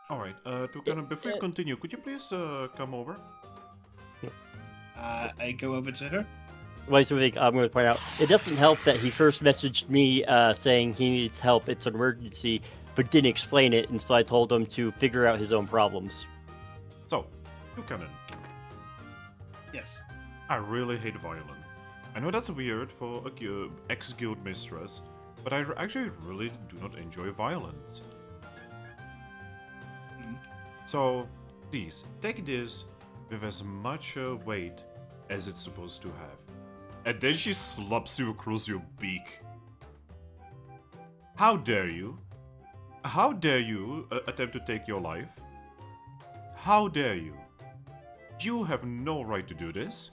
Alright, Toucannon, before you continue, could you please come over? I go over to her. Wait, so I'm going to point out, it doesn't help that he first messaged me saying he needs help, it's an emergency, but didn't explain it, and so I told him to figure out his own problems. So, Toucannon, Yes. I really hate violence. I know that's weird for a ex-guild mistress, but I actually really do not enjoy violence. So, please, take this with as much weight as it's supposed to have. And then she slaps you across your beak. How dare you? How dare you attempt to take your life? How dare you? You have no right to do this.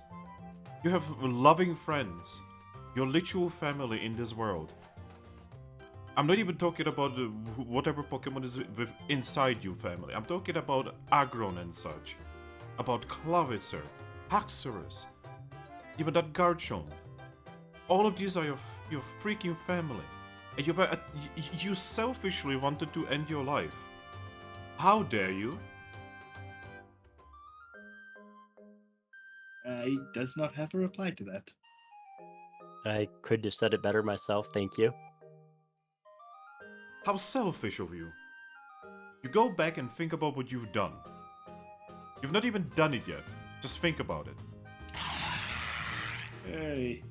You have loving friends. Your literal family in this world. I'm not even talking about whatever Pokemon is inside your family. I'm talking about Aggron and such. About Clavitzer, Haxorus, even that Garchomp. All of these are your freaking family. And you selfishly wanted to end your life. How dare you? He does not have a reply to that. I could have said it better myself, thank you. How selfish of you. You go back and think about what you've done. You've not even done it yet. Just think about it. Hey.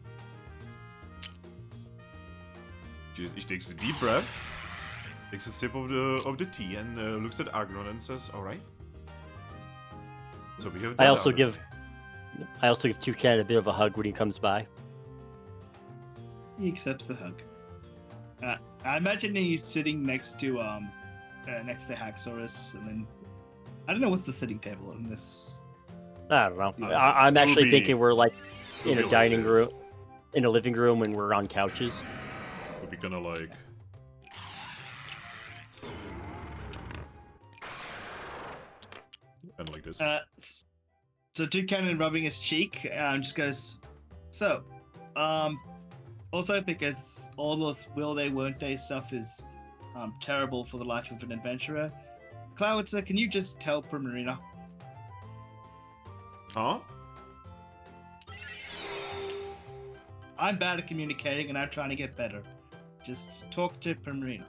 She takes a deep breath, takes a sip of the tea, and looks at Aggron and says, "All right." So we have. I also give Toucannon a bit of a hug when he comes by. He accepts the hug. I imagine he's sitting next to Haxorus, and then I don't know what's the sitting table on this. I don't know. I'm actually be- thinking we're like in it'll a be dining like this. room, in a living room, and we're on couches. We'll be kind of like. Kind of like this. So Toucannon rubbing his cheek just goes, so, also because all this will they won't they stuff is terrible for the life of an adventurer. Clouditzer, can you just tell Primarina? Huh? I'm bad at communicating and I'm trying to get better. Just talk to Primarina.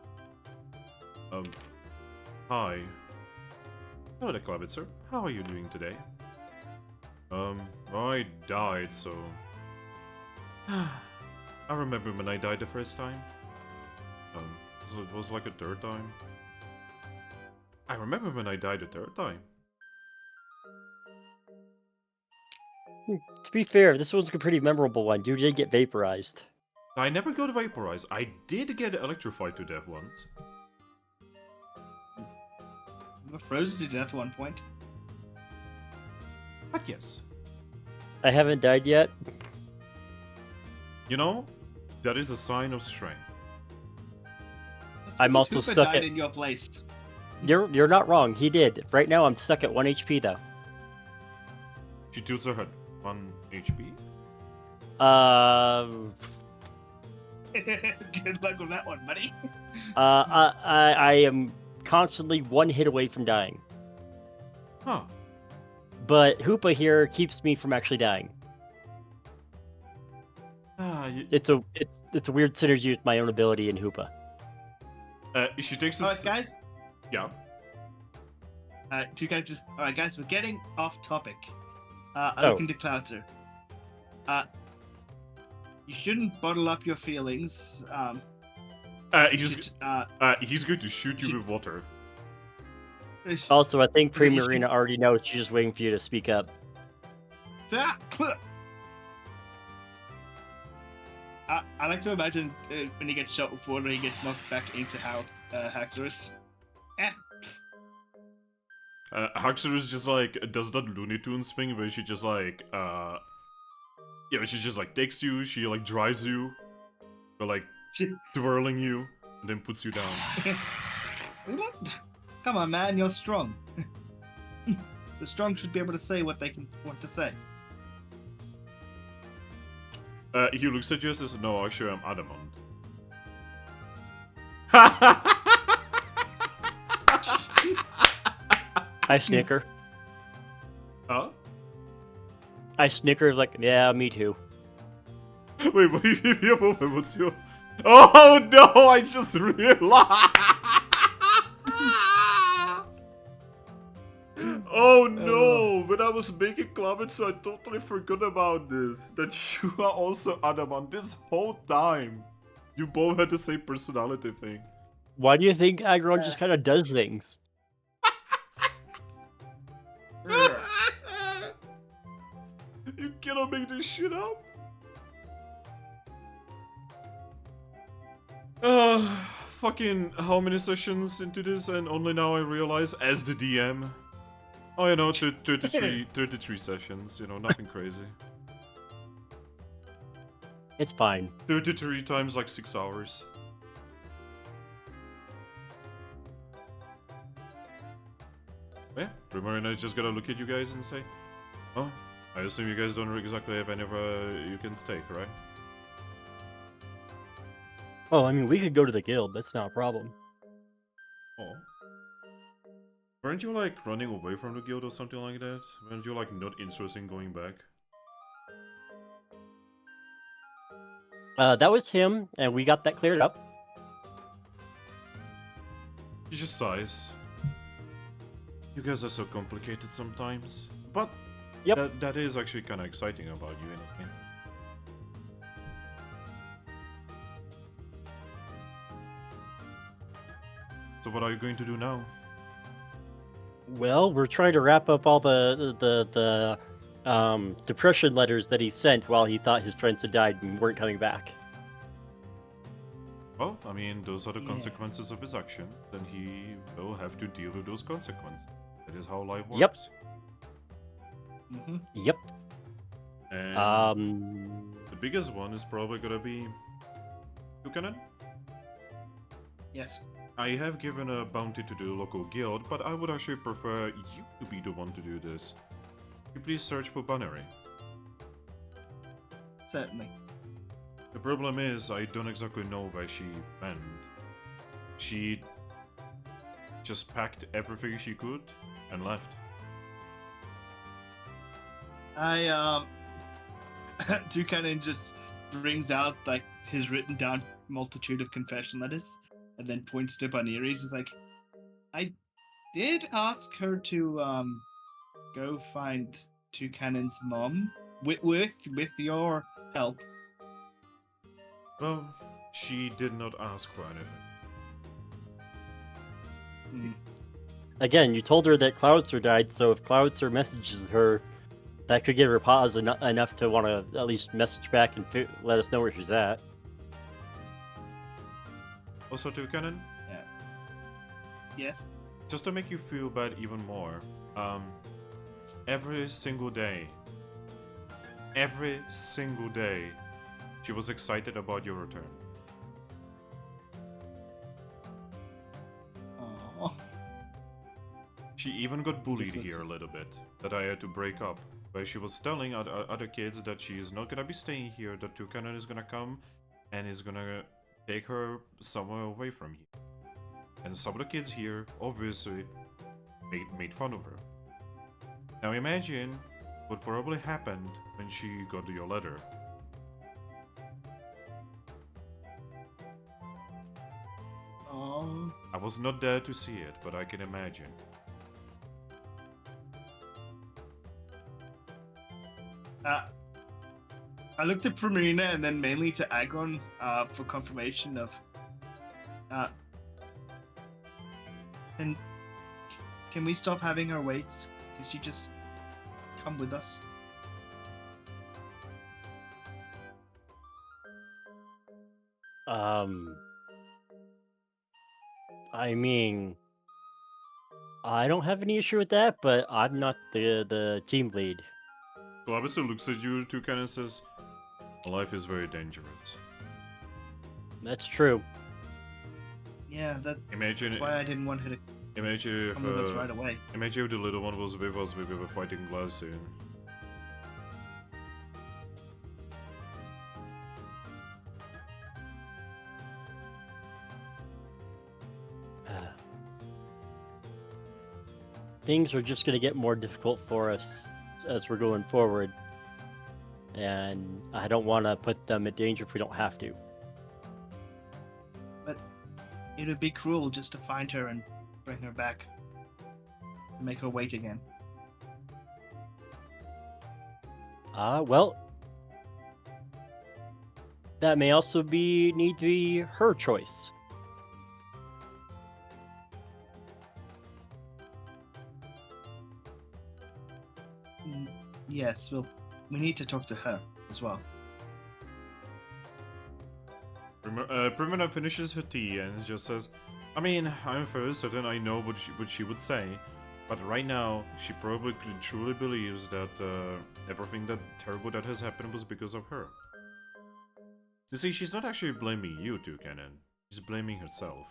Hi. Hello there, Clavitzer. How are you doing today? I died, so... I remember when I died the first time. So it was like a third time. I remember when I died the third time. To be fair, this one's a pretty memorable one. You did get vaporized. I never got vaporized. I did get electrified to death once. You were frozen to death at one point. But yes. I haven't died yet. You know, that is a sign of strength. That's I'm because also Hoopa stuck died at- in your place. You're not wrong. He did. Right now, I'm stuck at 1 HP though. She tilts her head. 1 HP? Good luck with that one, buddy. I am constantly 1 hit away from dying. Huh. But Hoopa here keeps me from actually dying. It's a weird synergy with my own ability in Hoopa. She takes Alright, this... guys. Yeah. Two characters. Alright, guys, we're getting off topic. Oh. Looking to Cloudser. You shouldn't bottle up your feelings. He's going to shoot you with water. Also, I think You should- Primarina already knows. She's just waiting for you to speak up. I like to imagine when he gets shot with water, he gets knocked back into Haxorus. Haxorus just like does that Looney Tunes thing where she just like she just like takes you, she like drives you, or like twirling you. and then puts you down. Come on, man, you're strong. The strong should be able to say what they want to say. He looks at you and says, "No, actually, I'm adamant." I snicker. Huh? I snicker like, yeah, me too. Wait, give me a moment. What's your? Oh no! I just realized. Oh no! When I was making comments, I totally forgot about this. That you are also adamant this whole time. You both had the same personality thing. Why do you think Aggron just kind of does things? You cannot make this shit up. Fucking how many sessions into this, and only now I realize, as the DM. Oh, you know, 33 sessions, you know, nothing crazy. It's fine. 33 times like 6 hours. Yeah, Primary and I just gotta look at you guys and say, oh, I assume you guys don't exactly have anywhere you can stake, right? Oh, I mean, we could go to the guild. That's not a problem. Oh. Weren't you like running away from the guild or something like that? Weren't you like not interested in going back? That was him, and we got that cleared up. He just sighs. You guys are so complicated sometimes. But Yep. that is actually kind of exciting about you in a way. So what are you going to do now? Well, we're trying to wrap up all the depression letters that he sent while he thought his friends had died and weren't coming back. Well, I mean, those are the Yeah. consequences of his action. Then he will have to deal with those consequences. That is how life Yep. works. Mm-hmm. Yep. And the biggest one is probably gonna be Toucannon. Yes. I have given a bounty to the local guild, but I would actually prefer you to be the one to do this. Could you please search for Bunnery? Certainly. The problem is, I don't exactly know where she went. She just packed everything she could and left. Toucannon just brings out like his written down multitude of confession letters and then points to Bunnery's. He's like, I did ask her to go find Toucannon's mom with your help. Well, she did not ask for anything. Again, you told her that Cloudster died, so if Cloudster messages her, that could give her pause enough to want to at least message back and let us know where she's at. Also, Toucannon, Yes. just to make you feel bad even more, every single day, she was excited about your return. Oh. She even got bullied here a little bit, that I had to break up, where she was telling other kids that she is not gonna be staying here, that Toucannon is gonna come and is gonna take her somewhere away from here. And some of the kids here, obviously, made fun of her. Now imagine what probably happened when she got your letter. I was not there to see it, but I can imagine. I looked at Primarina and then mainly to Aggron for confirmation of. And can we stop having her wait? Can she just come with us? I mean, I don't have any issue with that, but I'm not the team lead. Glabitzer looks at you, Toucannon, and says, life is very dangerous. That's true. Yeah, Imagine, that's why I didn't want her to imagine come with us if, right away. imagine if the little one was with us, we were fighting Glaceon. Things are just going to get more difficult for us as we're going forward. And I don't want to put them in danger if we don't have to. But it would be cruel just to find her and bring her back. To make her wait again. Well, that may also need to be her choice. Yes, well, we need to talk to her as well. Primina finishes her tea and just says, I mean, I'm very certain I know what she would say, but right now, she probably truly believes that everything that terrible that has happened was because of her. You see, she's not actually blaming you, Toucannon. She's blaming herself.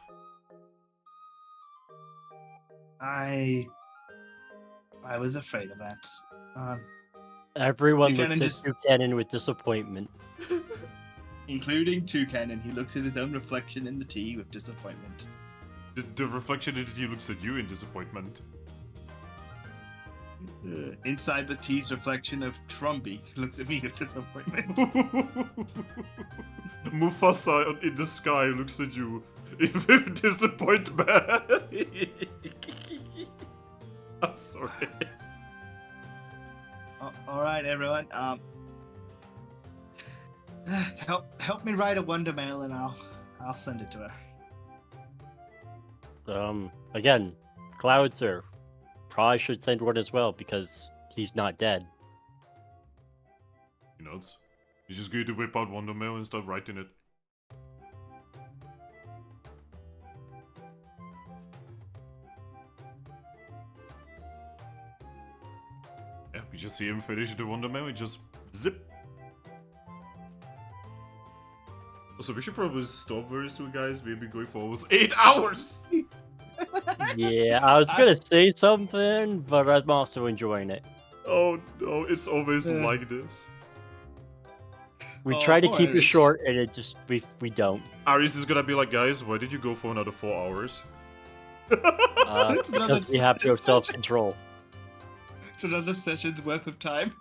I was afraid of that. Everyone Toucannon looks at Toucannon with disappointment. Including Toucannon. He looks at his own reflection in the tea with disappointment. The reflection in the tea looks at you in disappointment. Inside the tea's reflection of Trumby looks at me with disappointment. Mufasa in the sky looks at you with disappointment. I'm sorry. All right, everyone. Help me write a wonder mail, and I'll send it to her. Again, Cloud Sir probably should send one as well because he's not dead. He nods. He's just going to whip out Wonder Mail and start writing it. Yeah, we just see him finish the Wonder Mail and just zip. So we should probably stop very soon, guys. Maybe going for almost 8 hours! Yeah, I was gonna say something, but I'm also enjoying it. Oh no, it's always like this. We try to poor keep it Aries. short, and it just we don't. Aries is gonna be like, guys, why did you go for another 4 hours? Because we have no self-control. It's another session's worth of time.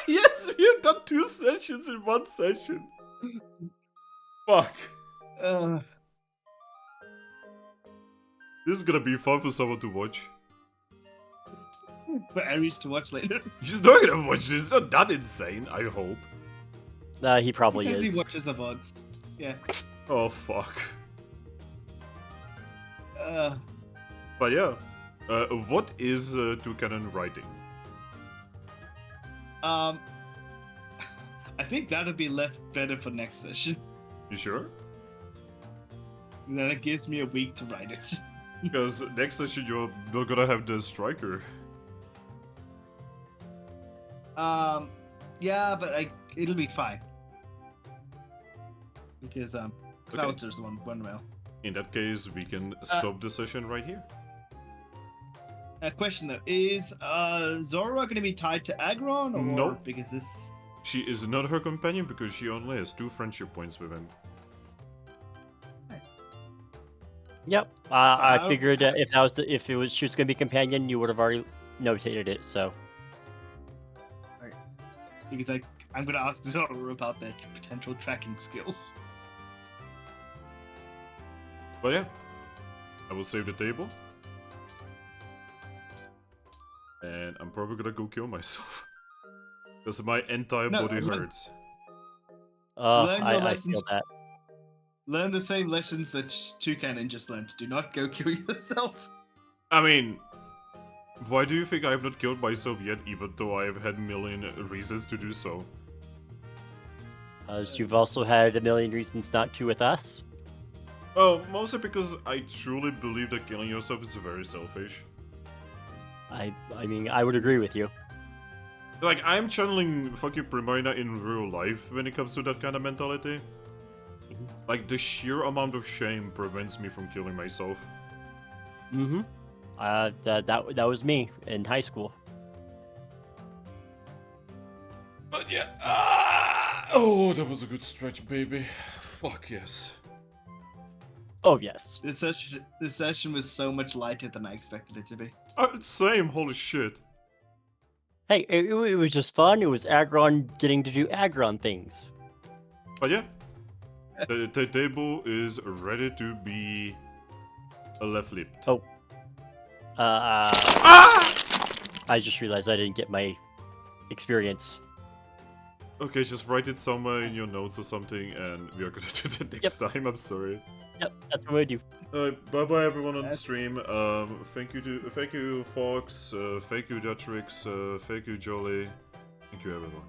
Yes, we have done 2 sessions in 1 session. Fuck. This is gonna be fun for someone to watch. For Aries to watch later. He's not gonna watch this. It's not that insane, I hope. He probably He says is. he watches the VODs. Yeah. Oh, fuck. Uh, But yeah, what is Toucannon writing? I think that'll be left better for next session. You sure? Then it gives me a week to write it. Because next session you're not gonna have the striker. Yeah, but it'll be fine. Because Cloudser's one mail. In that case, we can stop the session right here. A question though, is Zora gonna be tied to Aggron or Nope. because this She is not her companion because she only has 2 friendship points with him. Yep. I figured that if she was gonna be companion, you would have already notated it. So. because I'm gonna ask Zora about their potential tracking skills. But yeah, I will save the table. And I'm probably gonna go kill myself. Because my entire body hurts. Learn your I lessons. feel that. Learn the same lessons that Toucannon just learned. Do not go kill yourself. I mean, why do you think I have not killed myself yet, even though I have had a million reasons to do so? You've also had a million reasons not to with us. Well, mostly because I truly believe that killing yourself is very selfish. I mean, I would agree with you. Like, I'm channeling fucking Primina in real life when it comes to that kind of mentality. Like, the sheer amount of shame prevents me from killing myself. Mm-hmm. That was me in high school. But yeah, oh, that was a good stretch, baby. Fuck yes. Oh yes. This session was so much lighter than I expected it to be. Same, holy shit. Hey, it was just fun. It was Aggron getting to do Aggron things. But yeah, the table is ready to be left-flipped. Oh. I just realized I didn't get my experience. Okay, just write it somewhere in your notes or something, and we are gonna do that next time. I'm sorry. Yep, that's what I do. Bye bye everyone on the stream. Thank you Fox, thank you Datrix, thank you Jolly, thank you everyone.